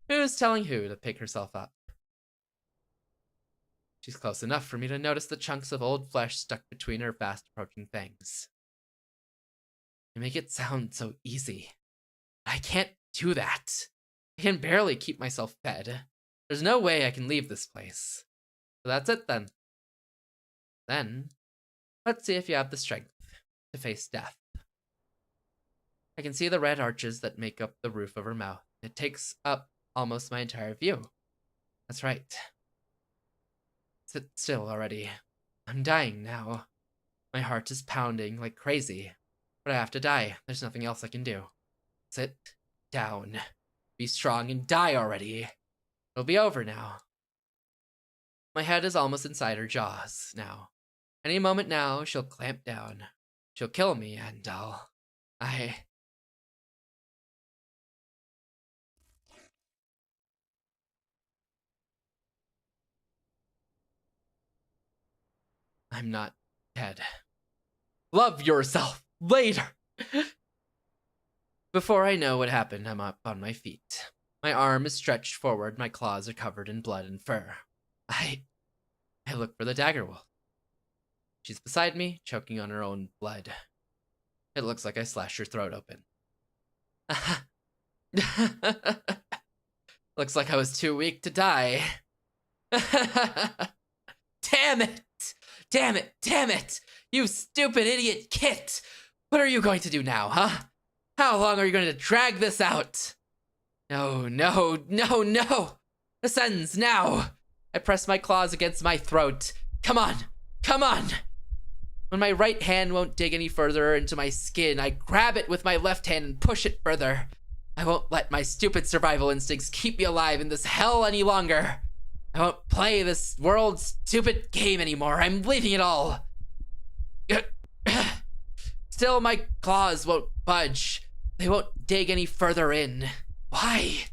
Speaker 1: who's telling who to pick herself up? She's close enough for me to notice the chunks of old flesh stuck between her fast approaching fangs. You make it sound so easy. I can't do that. I can barely keep myself fed. There's no way I can leave this place. So that's it then. Then, let's see if you have the strength to face death. I can see the red arches that make up the roof of her mouth. It takes up almost my entire view. That's right. Sit still already. I'm dying now. My heart is pounding like crazy. But I have to die. There's nothing else I can do. Sit down. Be strong and die already. It'll be over now. My head is almost inside her jaws now. Any moment now, she'll clamp down. She'll kill me, and I'm not dead. Love yourself later. Before I know what happened, I'm up on my feet. My arm is stretched forward, my claws are covered in blood and fur. I look for the dagger wolf. She's beside me, choking on her own blood. It looks like I slashed her throat open. Looks like I was too weak to die. Damn it! Damn it! Damn it! You stupid idiot Kit! What are you going to do now, huh? How long are you going to drag this out? No, no, no, no! This ends now! I press my claws against my throat. Come on! Come on! When my right hand won't dig any further into my skin, I grab it with my left hand and push it further. I won't let my stupid survival instincts keep me alive in this hell any longer. I won't play this world's stupid game anymore. I'm leaving it all. Still, my claws won't budge. They won't dig any further in. Why?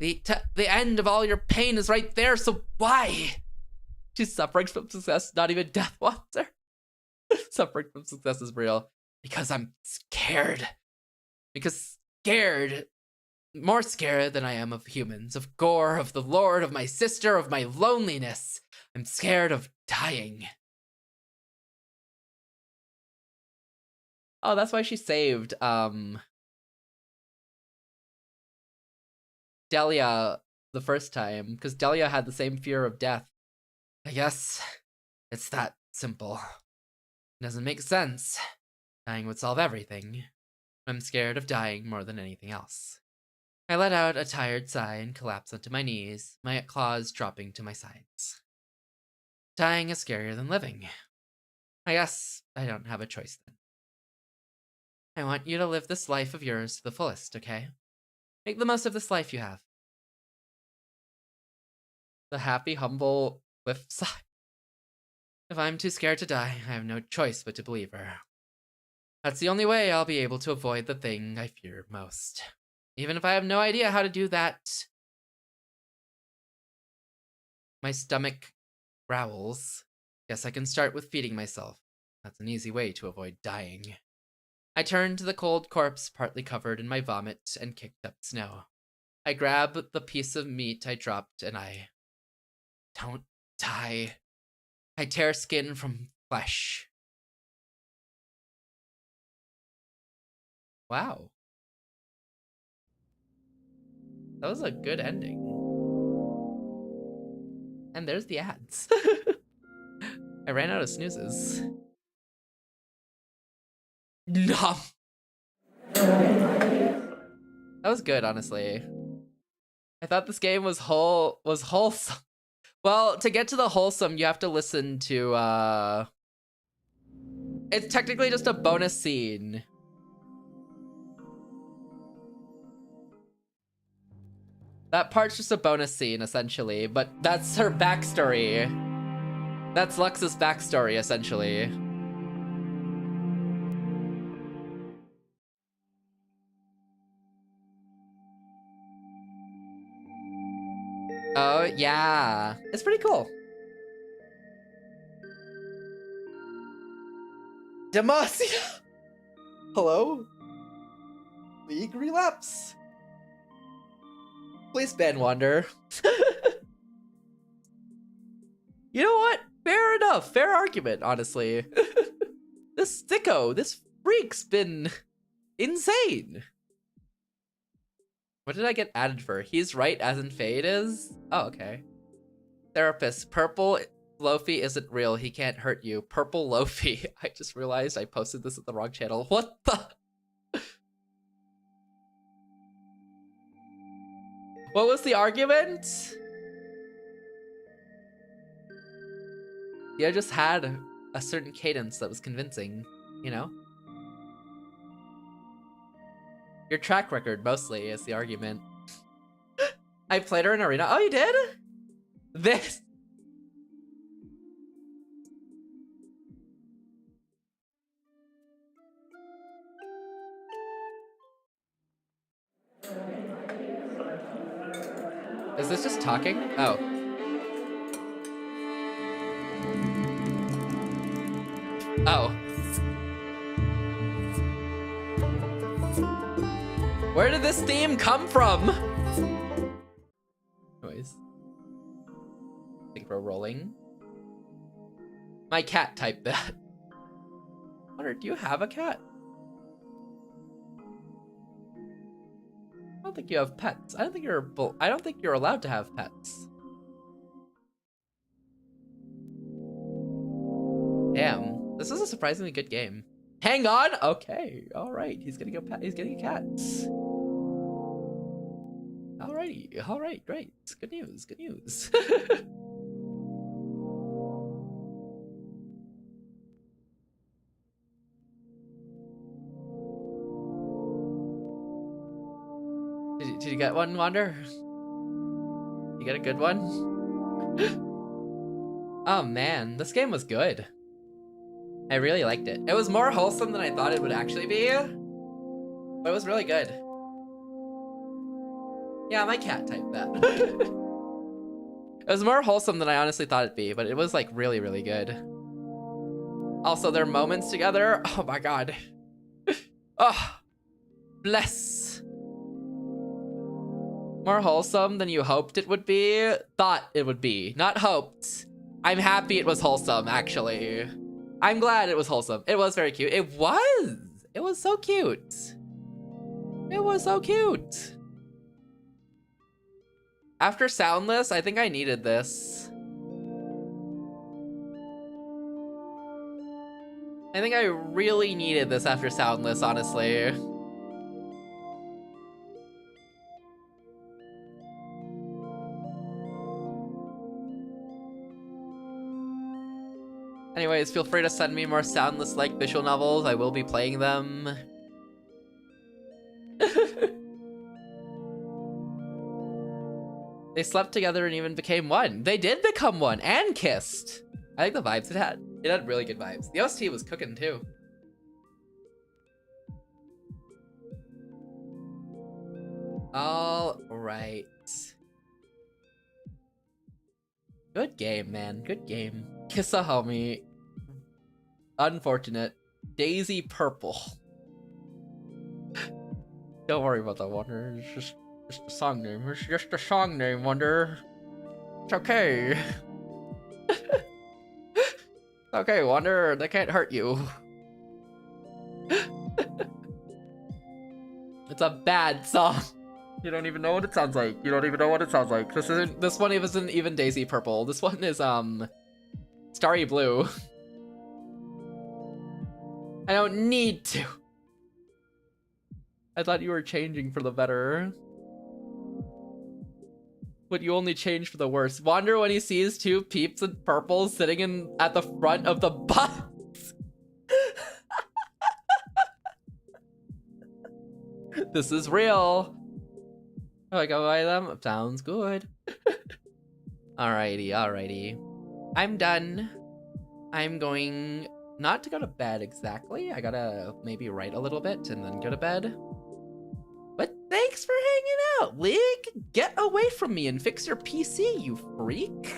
Speaker 1: The end of all your pain is right there, so why? She's suffering from success, not even death wants her. Suffering from success is real. Because I'm scared. Because scared, more scared than I am of humans, of gore, of the Lord, of my sister, of my loneliness. I'm scared of dying. Oh, that's why she saved, Delia the first time, because Delia had the same fear of death. I guess it's that simple. It doesn't make sense. Dying would solve everything. I'm scared of dying more than anything else. I let out a tired sigh and collapse onto my knees, my claws dropping to my sides. Dying is scarier than living. I guess I don't have a choice then. I want you to live this life of yours to the fullest, okay? Make the most of this life you have. The happy, humble Cliff sigh. If I'm too scared to die, I have no choice but to believe her. That's the only way I'll be able to avoid the thing I fear most. Even if I have no idea how to do that. My stomach growls. Guess I can start with feeding myself. That's an easy way to avoid dying. I turned to the cold corpse partly covered in my vomit and kicked up snow. I grab the piece of meat I dropped and I don't die. I tear skin from flesh. Wow. That was a good ending. And there's the ads. I ran out of snoozes. Nom. That was good, honestly. I thought this game was wholesome. Well, to get to the wholesome, you have to listen to it's technically just a bonus scene. That part's just a bonus scene, essentially, but that's her backstory. That's Lux's backstory, essentially. Oh, yeah. It's pretty cool. Demacia! Hello? League relapse? Please ban Wander. You know what? Fair enough. Fair argument, honestly. This sicko, this freak's been insane. What did I get added for? He's right as in Fade is? Oh, okay. Therapist, Purple Lofi isn't real. He can't hurt you. Purple Lofi. I just realized I posted this at the wrong channel. What the? What was the argument? Yeah, I just had a certain cadence that was convincing, you know? Your track record, mostly, is the argument. I played her in Arena. Oh, you did? This. Is this just talking? Oh. Oh. Where did this theme come from? Anyways. I think we're rolling. My cat typed that. Wonder, do you have a cat? I don't think you have pets. I don't think you're allowed to have pets. Damn, this is a surprisingly good game. Hang on. Okay, all right. He's getting a pet. He's getting a cat. Alrighty, all right, great. Good news. Good news. Did you get one, Wander? You get a good one? Oh man, this game was good. I really liked it. It was more wholesome than I thought it would actually be, but it was really good. Yeah, my cat typed that. It was more wholesome than I honestly thought it'd be, but it was like really, really good. Also, their moments together, oh my god. Oh, bless. More wholesome than you hoped it would be? Thought it would be, not hoped. I'm happy it was wholesome, actually. I'm glad it was wholesome. It was very cute. It was! It was so cute. It was so cute. After Soundless, I think I needed this. I think I really needed this after Soundless, honestly. Anyways, feel free to send me more Soundless-like visual novels. I will be playing them. They slept together and even became one. They did become one and kissed. I like the vibes it had. It had really good vibes. The OST was cooking too. All right. Good game, man. Good game. Kiss a homie. Unfortunate. Daisy Purple. Don't worry about that one. It's just a song name. It's just a song name, Wonder. It's okay. It's okay, Wonder. They can't hurt you. It's a bad song. You don't even know what it sounds like. You don't even know what it sounds like. This one isn't even Daisy Purple. This one is Starry Blue. I don't need to. I thought you were changing for the better. But you only change for the worse. Wander when he sees two peeps in purple sitting at the front of the bus. This is real. Oh, I go buy them? Sounds good. Alrighty, alrighty. I'm done. I'm going not to go to bed exactly. I gotta maybe write a little bit and then go to bed. But thanks for hanging out, Lig. Get away from me and fix your PC, you freak.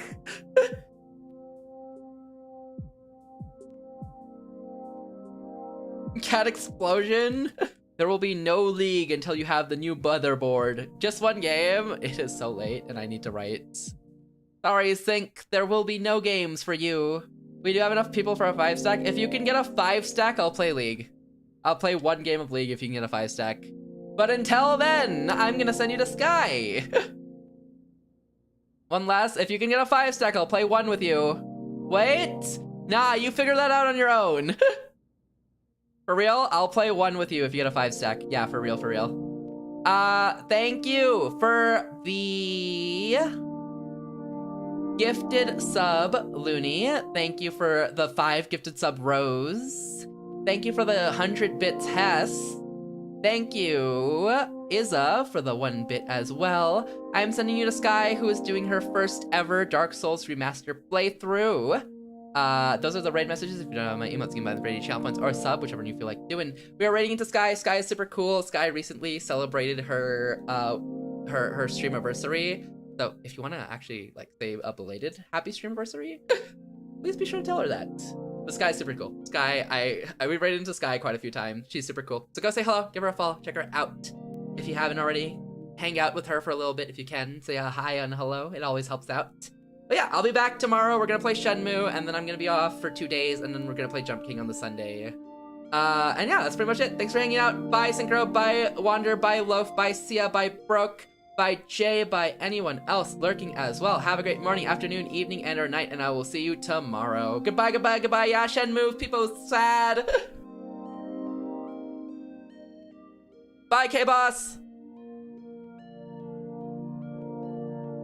Speaker 1: Cat explosion. There will be no league until you have the new motherboard. Just one game. It is so late and I need to write. Sorry, Sync. There will be no games for you. We do have enough people for a 5-stack. If you can get a 5-stack, I'll play League. I'll play one game of League if you can get a 5-stack. But until then, I'm gonna send you to Sky. One last, if you can get a 5-stack, I'll play one with you. Wait, nah, you figure that out on your own. For real, I'll play one with you if you get a 5-stack. Yeah, for real, for real. Thank you for the gifted sub, Looney. Thank you for the 5 gifted sub, Rose. Thank you for the 100 bits, Hess. Thank you, Izza, for the 1 bit as well. I'm sending you to Sky, who is doing her first ever Dark Souls Remaster playthrough. Those are the raid messages. If you don't have my emotes, you can buy the raid channel points or sub, whichever one you feel like doing. We are raiding into Sky. Sky is super cool. Sky recently celebrated her her streamiversary. So if you want to actually like say a belated happy streamiversary, please be sure to tell her that. But Sky is super cool. Sky, we raided into Sky quite a few times. She's super cool. So go say hello, give her a follow, check her out. If you haven't already, hang out with her for a little bit if you can. Say a hi and hello. It always helps out. But yeah, I'll be back tomorrow. We're gonna play Shenmue, and then I'm gonna be off for 2 days, and then we're gonna play Jump King on the Sunday. And yeah, that's pretty much it. Thanks for hanging out. Bye, Synchro. Bye, Wander. Bye, Loaf. Bye, Sia. Bye, Broke. Bye, Jay. Bye, anyone else lurking as well. Have a great morning, afternoon, evening, and or night, and I will see you tomorrow. Goodbye, goodbye, goodbye. Yeah, Shenmue. People sad. Bye, K-Boss.